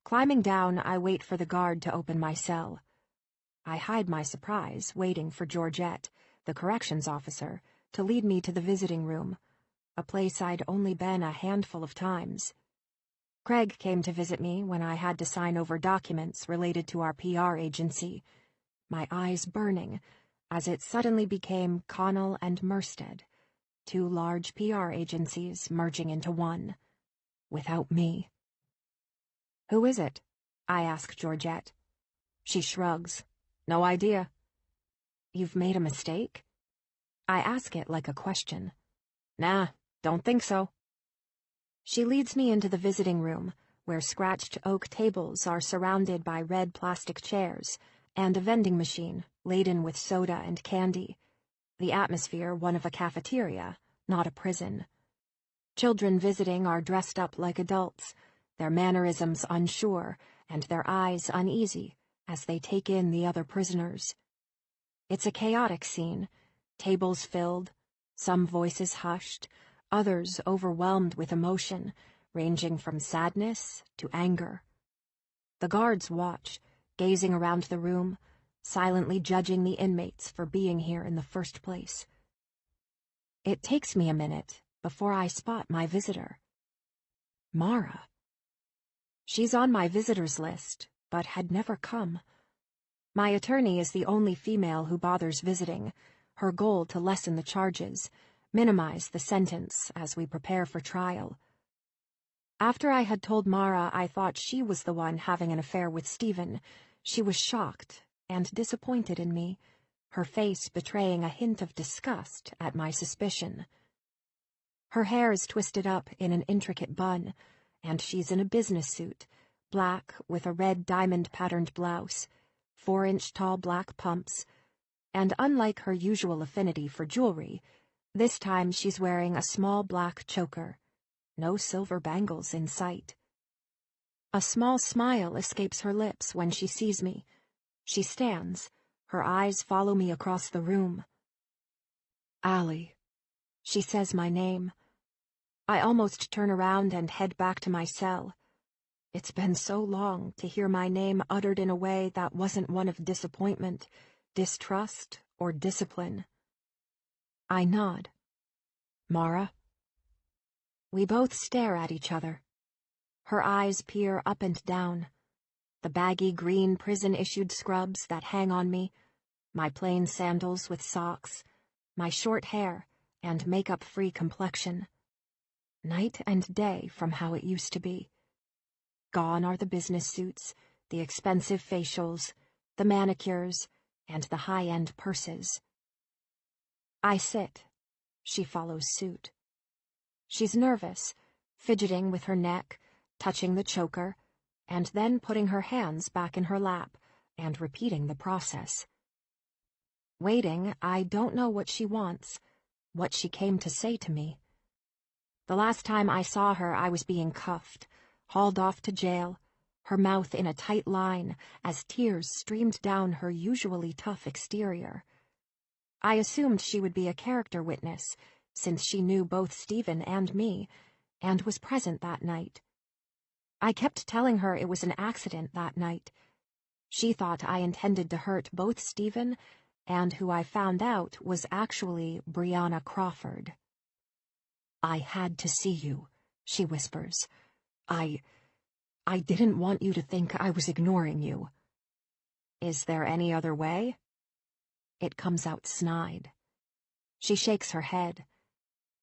Climbing down, I wait for the guard to open my cell. I hide my surprise, waiting for Georgette, the corrections officer, to lead me to the visiting room, a place I'd only been a handful of times. Craig came to visit me when I had to sign over documents related to our PR agency, my eyes burning, as it suddenly became Connell and Merstead, 2 large PR agencies merging into one, without me. "Who is it?" I ask Georgette. She shrugs. "No idea." "You've made a mistake?" I ask it like a question. "Nah, don't think so." She leads me into the visiting room, where scratched oak tables are surrounded by red plastic chairs, and a vending machine laden with soda and candy, the atmosphere one of a cafeteria, not a prison. Children visiting are dressed up like adults, their mannerisms unsure and their eyes uneasy as they take in the other prisoners. It's a chaotic scene, tables filled, some voices hushed, others overwhelmed with emotion, ranging from sadness to anger. The guards watch, gazing around the room, silently judging the inmates for being here in the first place. It takes me a minute before I spot my visitor. Mara. She's on my visitors list, but had never come. My attorney is the only female who bothers visiting, her goal to lessen the charges, minimize the sentence as we prepare for trial. After I had told Mara I thought she was the one having an affair with Stephen, she was shocked and disappointed in me, her face betraying a hint of disgust at my suspicion. Her hair is twisted up in an intricate bun, and she's in a business suit, black with a red diamond-patterned blouse, 4-inch-tall black pumps, and unlike her usual affinity for jewelry, this time she's wearing a small black choker. No silver bangles in sight. A small smile escapes her lips when she sees me. She stands. Her eyes follow me across the room. Allie. She says my name. I almost turn around and head back to my cell. It's been so long to hear my name uttered in a way that wasn't one of disappointment, distrust, or discipline. I nod. Mara? We both stare at each other. Her eyes peer up and down. The baggy green prison-issued scrubs that hang on me, my plain sandals with socks, my short hair, and makeup-free complexion. Night and day from how it used to be. Gone are the business suits, the expensive facials, the manicures, and the high-end purses. I sit. She follows suit. She's nervous, fidgeting with her neck, touching the choker, and then putting her hands back in her lap and repeating the process. Waiting, I don't know what she wants, what she came to say to me. The last time I saw her, I was being cuffed, hauled off to jail, her mouth in a tight line as tears streamed down her usually tough exterior. I assumed she would be a character witness, since she knew both Stephen and me, and was present that night. I kept telling her it was an accident that night. She thought I intended to hurt both Stephen and who I found out was actually Brianna Crawford. I had to see you, she whispers. I didn't want you to think I was ignoring you. Is there any other way? It comes out snide. She shakes her head.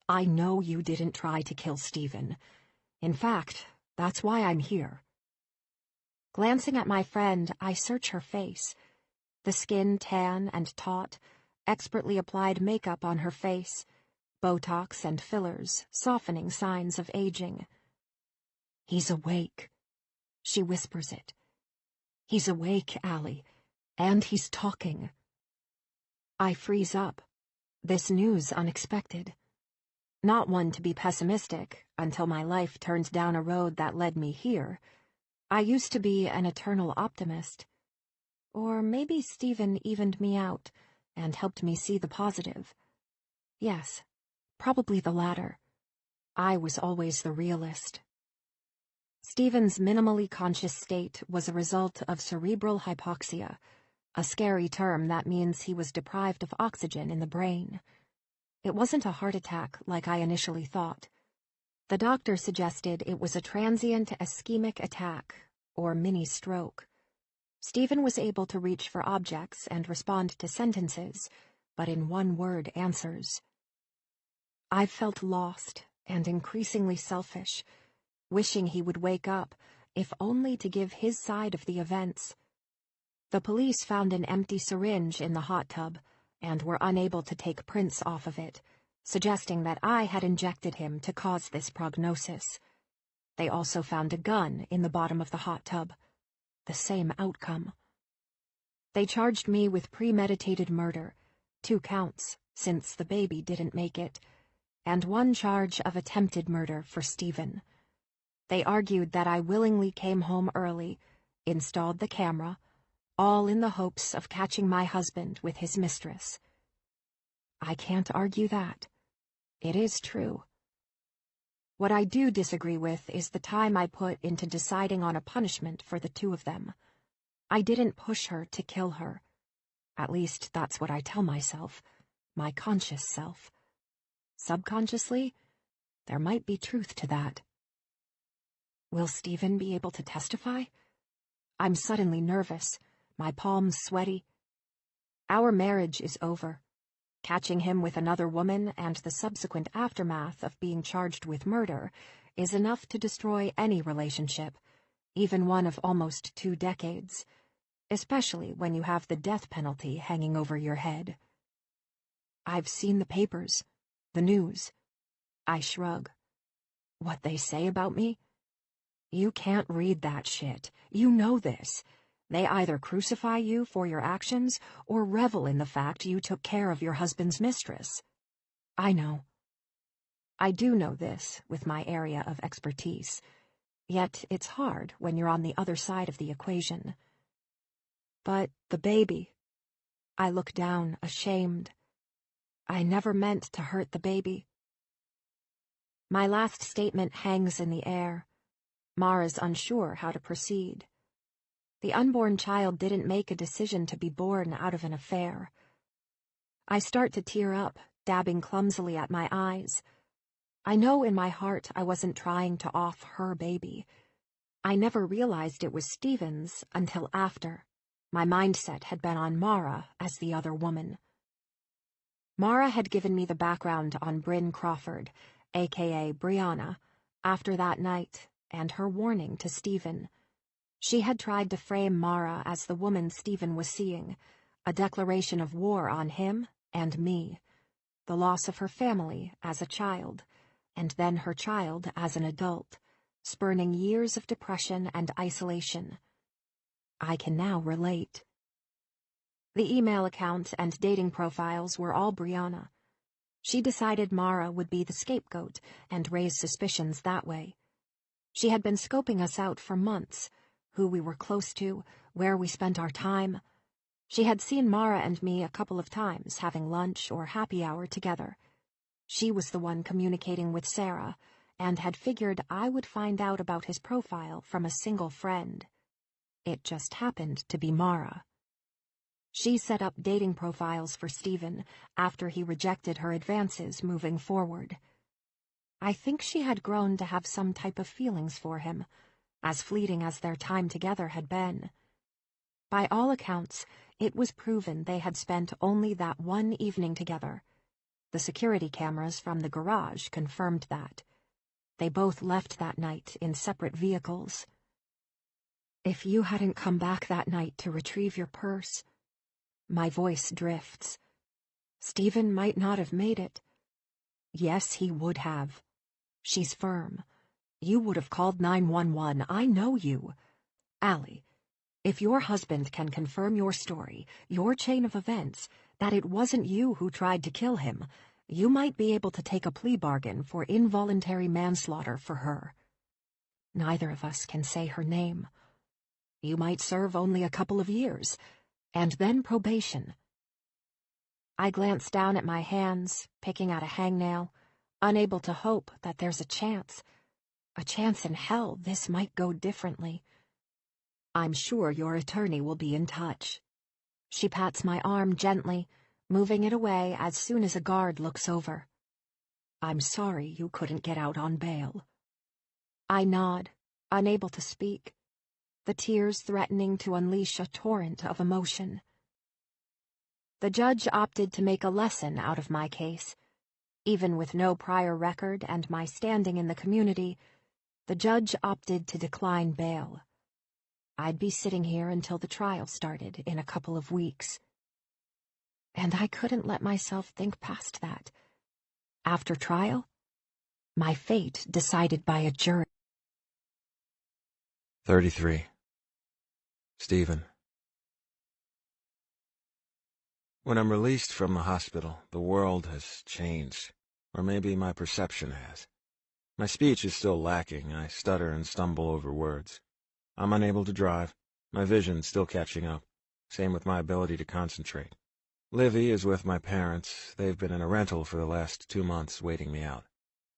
I know you didn't try to kill Stephen. In fact, that's why I'm here. Glancing at my friend, I search her face. The skin tan and taut, expertly applied makeup on her face, Botox and fillers, softening signs of aging. He's awake. She whispers it. He's awake, Allie, and he's talking. I freeze up. This news unexpected. Not one to be pessimistic until my life turned down a road that led me here. I used to be an eternal optimist. Or maybe Stephen evened me out and helped me see the positive. Yes, probably the latter. I was always the realist. Stephen's minimally conscious state was a result of cerebral hypoxia, a scary term that means he was deprived of oxygen in the brain. It wasn't a heart attack like I initially thought. The doctor suggested it was a transient ischemic attack, or mini-stroke. Stephen was able to reach for objects and respond to sentences, but in one-word answers. I've felt lost and increasingly selfish, wishing he would wake up, if only to give his side of the events. The police found an empty syringe in the hot tub and were unable to take prints off of it, suggesting that I had injected him to cause this prognosis. They also found a gun in the bottom of the hot tub. The same outcome. They charged me with premeditated murder, 2 counts, since the baby didn't make it, and 1 charge of attempted murder for Stephen. They argued that I willingly came home early, installed the camera, all in the hopes of catching my husband with his mistress. I can't argue that. It is true. What I do disagree with is the time I put into deciding on a punishment for the 2 of them. I didn't push her to kill her. At least that's what I tell myself, my conscious self. Subconsciously, there might be truth to that. Will Stephen be able to testify? I'm suddenly nervous, my palms sweaty. Our marriage is over. Catching him with another woman and the subsequent aftermath of being charged with murder is enough to destroy any relationship, even one of almost 2 decades, especially when you have the death penalty hanging over your head. I've seen the papers, the news. I shrug. What they say about me? You can't read that shit. You know this. They either crucify you for your actions or revel in the fact you took care of your husband's mistress. I know. I do know this with my area of expertise, yet it's hard when you're on the other side of the equation. But the baby. I look down, ashamed. I never meant to hurt the baby. My last statement hangs in the air. Mara's unsure how to proceed. The unborn child didn't make a decision to be born out of an affair. I start to tear up, dabbing clumsily at my eyes. I know in my heart I wasn't trying to off her baby. I never realized it was Stephen's until after. My mindset had been on Mara as the other woman. Mara had given me the background on Bryn Crawford, a.k.a. Brianna, after that night, and her warning to Stephen. She had tried to frame Mara as the woman Stephen was seeing, a declaration of war on him and me, the loss of her family as a child, and then her child as an adult, spurning years of depression and isolation. I can now relate. The email account and dating profiles were all Brianna. She decided Mara would be the scapegoat and raise suspicions that way. She had been scoping us out for months, who we were close to, where we spent our time. She had seen Mara and me a couple of times having lunch or happy hour together. She was the one communicating with Sarah, and had figured I would find out about his profile from a single friend. It just happened to be Mara. She set up dating profiles for Stephen after he rejected her advances moving forward. I think she had grown to have some type of feelings for him, as fleeting as their time together had been. By all accounts, it was proven they had spent only that one evening together. The security cameras from the garage confirmed that. They both left that night in separate vehicles. If you hadn't come back that night to retrieve your purse... My voice drifts. Stephen might not have made it. Yes, he would have. She's firm. You would have called 911. I know you. Allie, if your husband can confirm your story, your chain of events, that it wasn't you who tried to kill him, you might be able to take a plea bargain for involuntary manslaughter for her. Neither of us can say her name. You might serve only a couple of years, and then probation. I glance down at my hands, picking at a hangnail, unable to hope that there's a chance in hell this might go differently. I'm sure your attorney will be in touch. She pats my arm gently, moving it away as soon as a guard looks over. I'm sorry you couldn't get out on bail. I nod, unable to speak, the tears threatening to unleash a torrent of emotion. The judge opted to make a lesson out of my case. Even with no prior record and my standing in the community, the judge opted to decline bail. I'd be sitting here until the trial started in a couple of weeks. And I couldn't let myself think past that. After trial, my fate decided by a jury. 33. Stephen. When I'm released from the hospital, the world has changed, or maybe my perception has. My speech is still lacking. I stutter and stumble over words. I'm unable to drive. My vision's still catching up. Same with my ability to concentrate. Livy is with my parents. They've been in a rental for the last 2 months, waiting me out.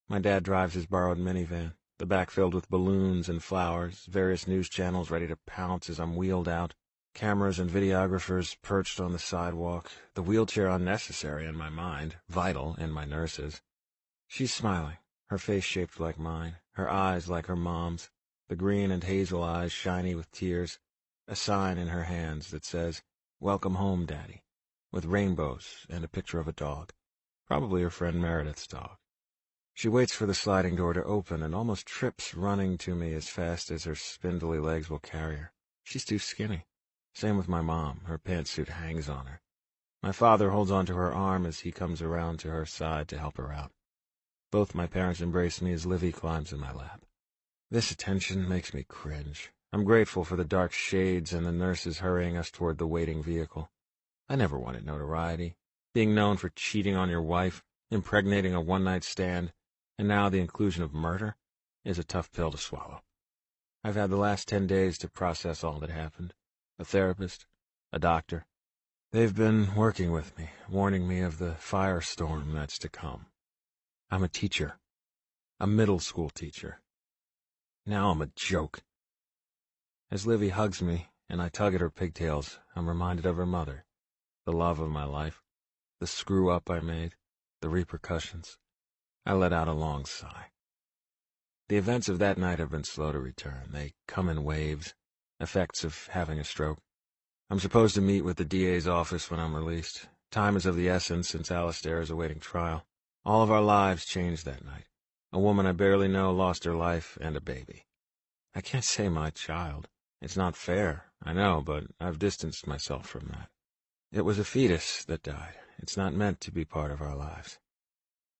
My dad drives his borrowed minivan, the back filled with balloons and flowers, various news channels ready to pounce as I'm wheeled out, cameras and videographers perched on the sidewalk, the wheelchair unnecessary in my mind, vital in my nurse's. She's smiling, her face shaped like mine, her eyes like her mom's, the green and hazel eyes shiny with tears, a sign in her hands that says, "Welcome home, Daddy," with rainbows and a picture of a dog, probably her friend Meredith's dog. She waits for the sliding door to open and almost trips, running to me as fast as her spindly legs will carry her. She's too skinny. Same with my mom. Her pantsuit hangs on her. My father holds onto her arm as he comes around to her side to help her out. Both my parents embrace me as Livy climbs in my lap. This attention makes me cringe. I'm grateful for the dark shades and the nurses hurrying us toward the waiting vehicle. I never wanted notoriety. Being known for cheating on your wife, impregnating a one-night stand, and now the inclusion of murder is a tough pill to swallow. I've had the last 10 days to process all that happened. A therapist, a doctor. They've been working with me, warning me of the firestorm that's to come. I'm a teacher. A middle school teacher. Now I'm a joke. As Livy hugs me and I tug at her pigtails, I'm reminded of her mother, the love of my life, the screw-up I made, the repercussions. I let out a long sigh. The events of that night have been slow to return. They come in waves, effects of having a stroke. I'm supposed to meet with the DA's office when I'm released. Time is of the essence since Alistair is awaiting trial. All of our lives changed that night. A woman I barely know lost her life and a baby. I can't say my child. It's not fair, I know, but I've distanced myself from that. It was a fetus that died. It's not meant to be part of our lives.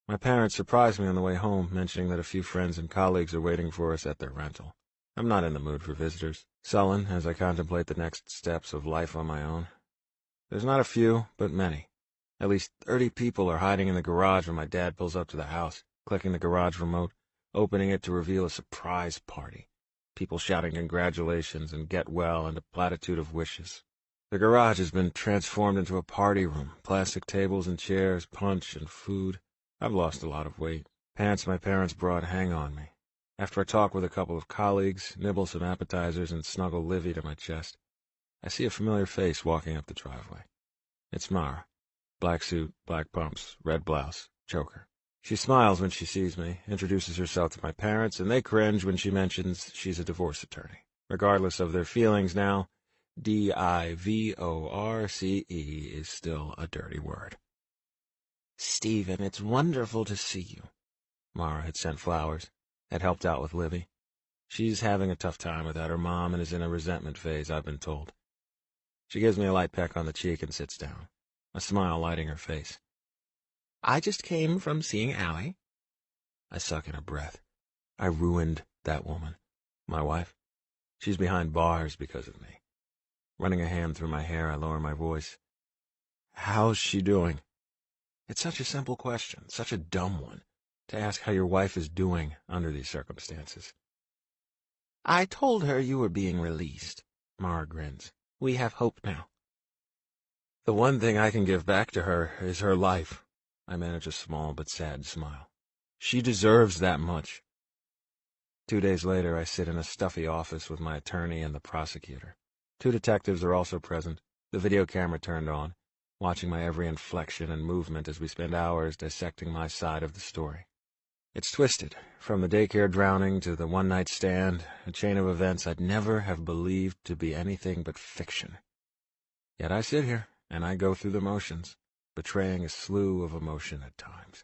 My parents surprised me on the way home, mentioning that a few friends and colleagues are waiting for us at their rental. I'm not in the mood for visitors, sullen as I contemplate the next steps of life on my own. There's not a few, but many. At least 30 people are hiding in the garage when my dad pulls up to the house, clicking the garage remote, opening it to reveal a surprise party. People shouting congratulations and get well and a platitude of wishes. The garage has been transformed into a party room, plastic tables and chairs, punch and food. I've lost a lot of weight. Pants my parents brought hang on me. After I talk with a couple of colleagues, nibble some appetizers, and snuggle Livy to my chest, I see a familiar face walking up the driveway. It's Mara. Black suit, black pumps, red blouse, choker. She smiles when she sees me, introduces herself to my parents, and they cringe when she mentions she's a divorce attorney. Regardless of their feelings now, divorce is still a dirty word. "Stephen, it's wonderful to see you." Mara had sent flowers, had helped out with Livy. She's having a tough time without her mom and is in a resentment phase, I've been told. She gives me a light peck on the cheek and sits down, a smile lighting her face. "I just came from seeing Allie." I suck in her breath. I ruined that woman. My wife. She's behind bars because of me. Running a hand through my hair, I lower my voice. "How's she doing?" It's such a simple question, such a dumb one, to ask how your wife is doing under these circumstances. "I told her you were being released." Mara grins. "We have hope now." The one thing I can give back to her is her life. I manage a small but sad smile. She deserves that much. 2 days later, I sit in a stuffy office with my attorney and the prosecutor. 2 detectives are also present, the video camera turned on, watching my every inflection and movement as we spend hours dissecting my side of the story. It's twisted, from the daycare drowning to the one-night stand, a chain of events I'd never have believed to be anything but fiction. Yet I sit here, and I go through the motions, betraying a slew of emotion at times.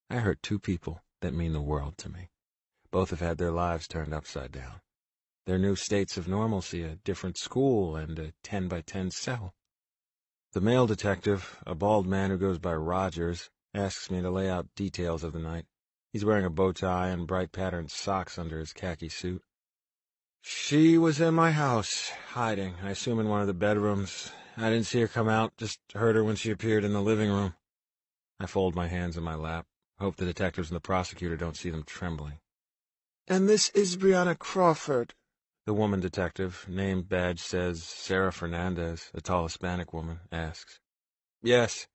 I hurt 2 people that mean the world to me. Both have had their lives turned upside down. Their new states of normalcy, a different school, and a 10-by-10 cell. The male detective, a bald man who goes by Rogers, asks me to lay out details of the night. He's wearing a bow tie and bright patterned socks under his khaki suit. "She was in my house, hiding, I assume in one of the bedrooms. I didn't see her come out, just heard her when she appeared in the living room." I fold my hands in my lap, hope the detectives and the prosecutor don't see them trembling. "And this is Brianna Crawford," the woman detective, name badge says Sarah Fernandez, a tall Hispanic woman, asks. "Yes."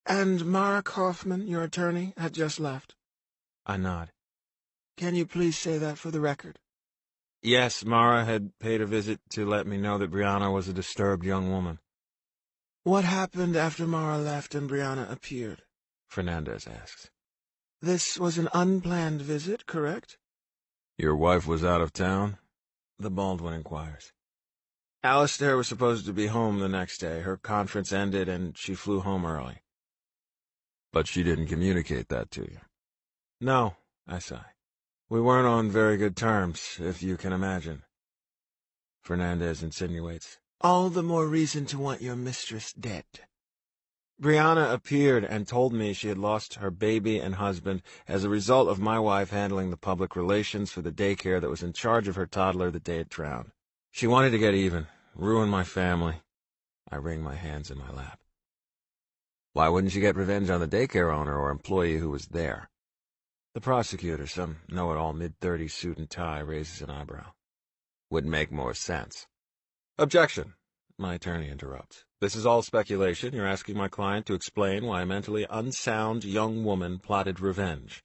"And Mara Kaufman, your attorney, had just left?" I nod. "Can you please say that for the record?" Yes, Mara had paid a visit to let me know that Brianna was a disturbed young woman. "What happened after Mara left and Brianna appeared?" Fernandez asks. "This was an unplanned visit, correct?" "Your wife was out of town?" the bald one inquires. "Alistair was supposed to be home the next day. Her conference ended and she flew home early." "But she didn't communicate that to you?" No, I sigh. We weren't on very good terms, if you can imagine. Fernandez insinuates. All the more reason to want your mistress dead. Brianna appeared and told me she had lost her baby and husband as a result of my wife handling the public relations for the daycare that was in charge of her toddler the day it drowned. She wanted to get even, ruin my family. I wring my hands in my lap. Why wouldn't she get revenge on the daycare owner or employee who was there? The prosecutor, some know-it-all mid-30s suit and tie, raises an eyebrow. Would make more sense. Objection, my attorney interrupts. This is all speculation. You're asking my client to explain why a mentally unsound young woman plotted revenge.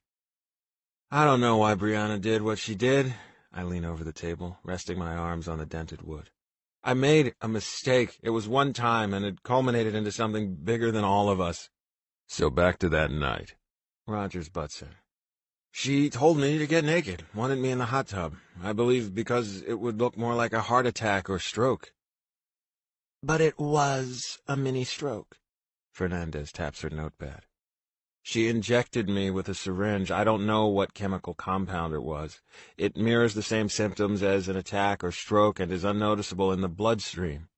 I don't know why Brianna did what she did. I lean over the table, resting my arms on the dented wood. I made a mistake. It was one time, and it culminated into something bigger than all of us. So back to that night. Rogers butts in. She told me to get naked, wanted me in the hot tub, I believe because it would look more like a heart attack or stroke. But it was a mini-stroke. Fernandez taps her notepad. She injected me with a syringe. I don't know what chemical compound it was. It mirrors the same symptoms as an attack or stroke and is unnoticeable in the bloodstream.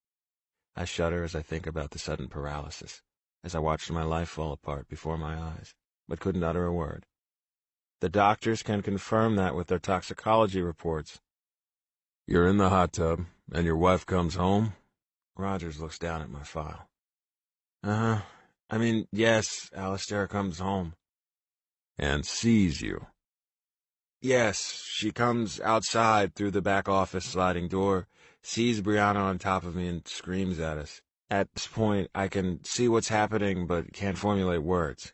I shudder as I think about the sudden paralysis, as I watched my life fall apart before my eyes, but couldn't utter a word. The doctors can confirm that with their toxicology reports. You're in the hot tub, and your wife comes home? Rogers looks down at my file. Yes, Alistair comes home. And sees you? Yes, she comes outside through the back office sliding door, sees Brianna on top of me and screams at us. At this point, I can see what's happening, but can't formulate words.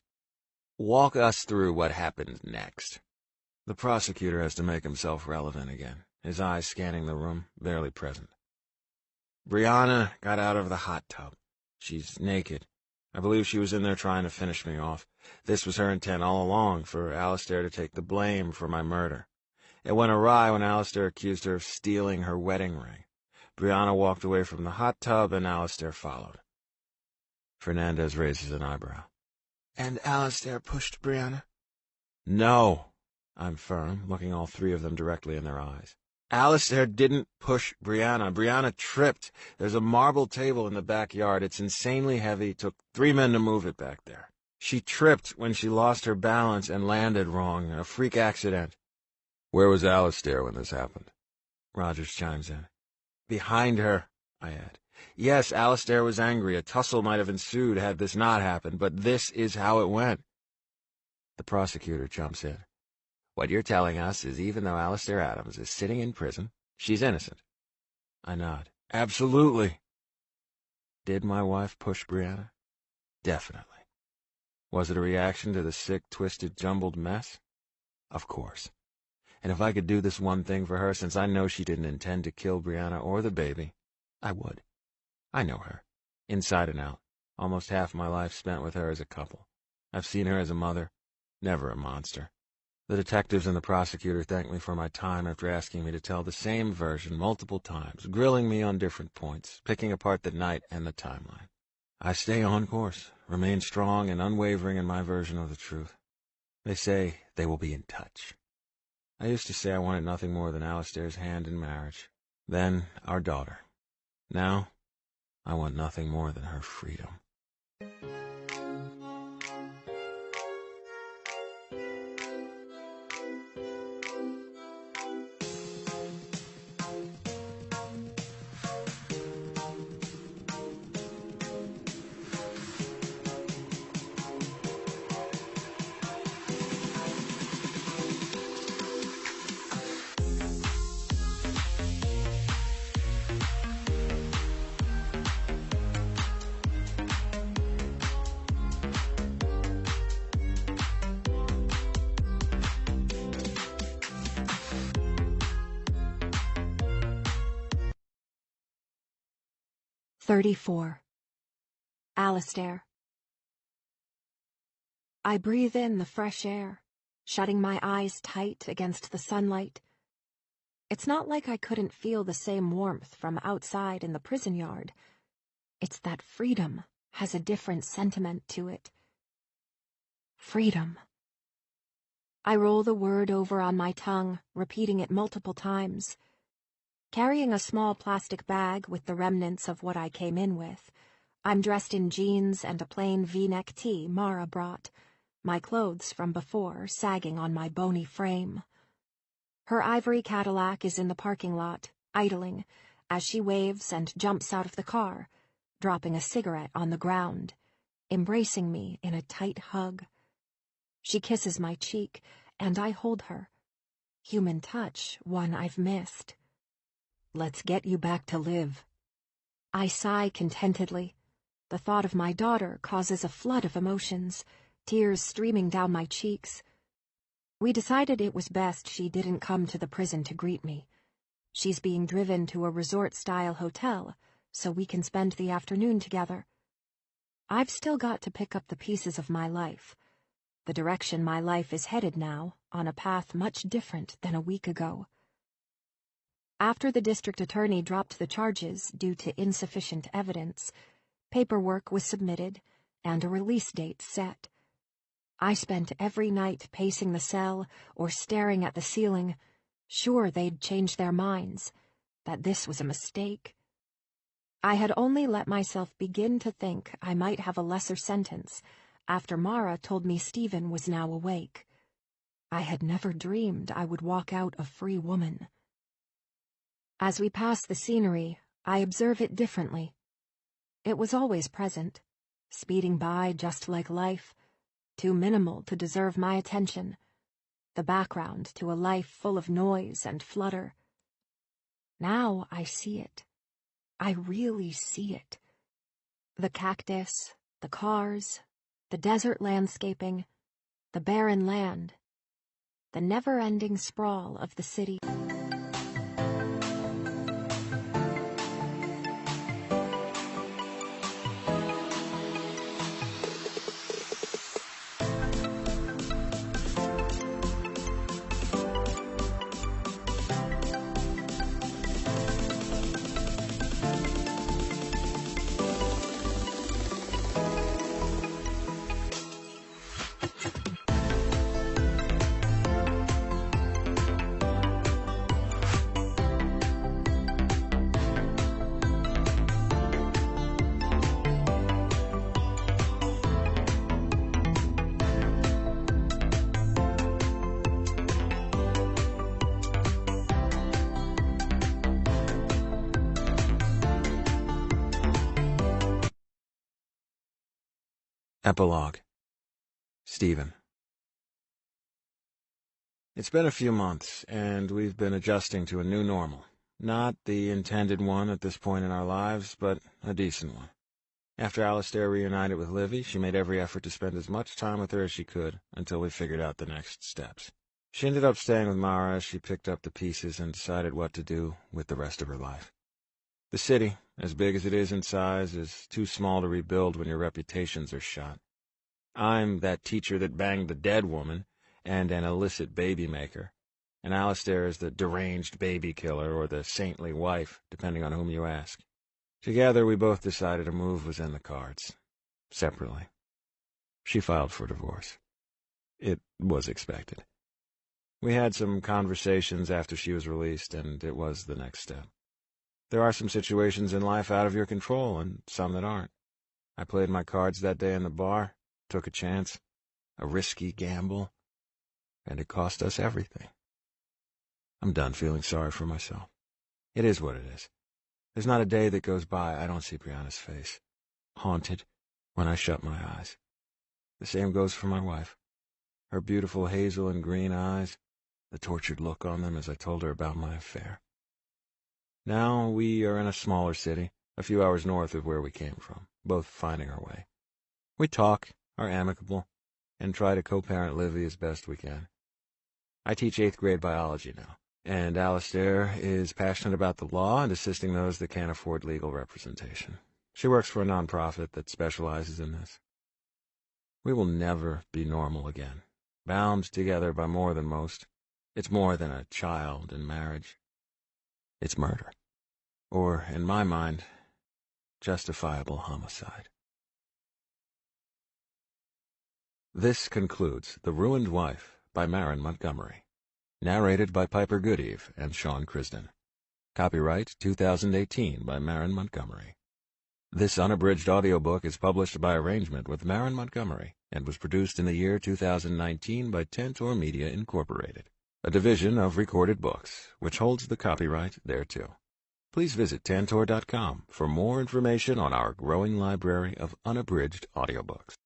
Walk us through what happened next. The prosecutor has to make himself relevant again, his eyes scanning the room, barely present. Brianna got out of the hot tub. She's naked. I believe she was in there trying to finish me off. This was her intent all along, for Alistair to take the blame for my murder. It went awry when Alistair accused her of stealing her wedding ring. Brianna walked away from the hot tub, and Alistair followed. Fernandez raises an eyebrow. And Alistair pushed Brianna? No, I'm firm, looking all three of them directly in their eyes. Alistair didn't push Brianna. Brianna tripped. There's a marble table in the backyard. It's insanely heavy. Took 3 men to move it back there. She tripped when she lost her balance and landed wrong. A freak accident. Where was Alistair when this happened? Rogers chimes in. Behind her, I add. Yes, Alistair was angry. A tussle might have ensued had this not happened, but this is how it went. The prosecutor jumps in. What you're telling us is even though Alistair Adams is sitting in prison, she's innocent. I nod. Absolutely. Did my wife push Brianna? Definitely. Was it a reaction to the sick, twisted, jumbled mess? Of course. And if I could do this one thing for her, since I know she didn't intend to kill Brianna or the baby, I would. I know her, inside and out. Almost half my life spent with her as a couple. I've seen her as a mother, never a monster. The detectives and the prosecutor thanked me for my time after asking me to tell the same version multiple times, grilling me on different points, picking apart the night and the timeline. I stay on course, remain strong and unwavering in my version of the truth. They say they will be in touch. I used to say I wanted nothing more than Alistair's hand in marriage, then our daughter. Now, I want nothing more than her freedom. "34. Alistair. I breathe in the fresh air, shutting my eyes tight against the sunlight. It's not like I couldn't feel the same warmth from outside in the prison yard. It's that freedom has a different sentiment to it. Freedom. I roll the word over on my tongue, repeating it multiple times. Carrying a small plastic bag with the remnants of what I came in with, I'm dressed in jeans and a plain V-neck tee Mara brought, my clothes from before sagging on my bony frame. Her ivory Cadillac is in the parking lot, idling, as she waves and jumps out of the car, dropping a cigarette on the ground, embracing me in a tight hug. She kisses my cheek, and I hold her. Human touch, one I've missed. Let's get you back to live. I sigh contentedly. The thought of my daughter causes a flood of emotions, tears streaming down my cheeks. We decided it was best she didn't come to the prison to greet me. She's being driven to a resort-style hotel, so we can spend the afternoon together. I've still got to pick up the pieces of my life. The direction my life is headed now, on a path much different than a week ago. After the district attorney dropped the charges due to insufficient evidence, paperwork was submitted and a release date set. I spent every night pacing the cell or staring at the ceiling, sure they'd change their minds, that this was a mistake. I had only let myself begin to think I might have a lesser sentence after Mara told me Stephen was now awake. I had never dreamed I would walk out a free woman. As we pass the scenery, I observe it differently. It was always present, speeding by just like life, too minimal to deserve my attention, the background to a life full of noise and flutter. Now I see it. I really see it. The cactus, the cars, the desert landscaping, the barren land, the never-ending sprawl of the city. Epilogue. Stephen. It's been a few months, and we've been adjusting to a new normal. Not the intended one at this point in our lives, but a decent one. After Alistair reunited with Livy, she made every effort to spend as much time with her as she could until we figured out the next steps. She ended up staying with Mara as she picked up the pieces and decided what to do with the rest of her life. The city, as big as it is in size, is too small to rebuild when your reputations are shot. I'm that teacher that banged the dead woman and an illicit baby maker, and Alistair is the deranged baby killer or the saintly wife, depending on whom you ask. Together, we both decided a move was in the cards. Separately. She filed for divorce. It was expected. We had some conversations after she was released, and it was the next step. There are some situations in life out of your control, and some that aren't. I played my cards that day in the bar, took a chance, a risky gamble, and it cost us everything. I'm done feeling sorry for myself. It is what it is. There's not a day that goes by I don't see Brianna's face, haunted when I shut my eyes. The same goes for my wife. Her beautiful hazel and green eyes, the tortured look on them as I told her about my affair. Now we are in a smaller city, a few hours north of where we came from, both finding our way. We talk, are amicable, and try to co-parent Livy as best we can. I teach 8th grade biology now, and Alistair is passionate about the law and assisting those that can't afford legal representation. She works for a nonprofit that specializes in this. We will never be normal again, bound together by more than most. It's more than a child in marriage. It's murder. Or, in my mind, justifiable homicide. This concludes The Ruined Wife by Marin Montgomery. Narrated by Piper Goodeve and Sean Crisden. Copyright 2018 by Marin Montgomery. This unabridged audiobook is published by arrangement with Marin Montgomery and was produced in the year 2019 by Tantor Media Incorporated, a division of Recorded Books, which holds the copyright thereto. Please visit Tantor.com for more information on our growing library of unabridged audiobooks.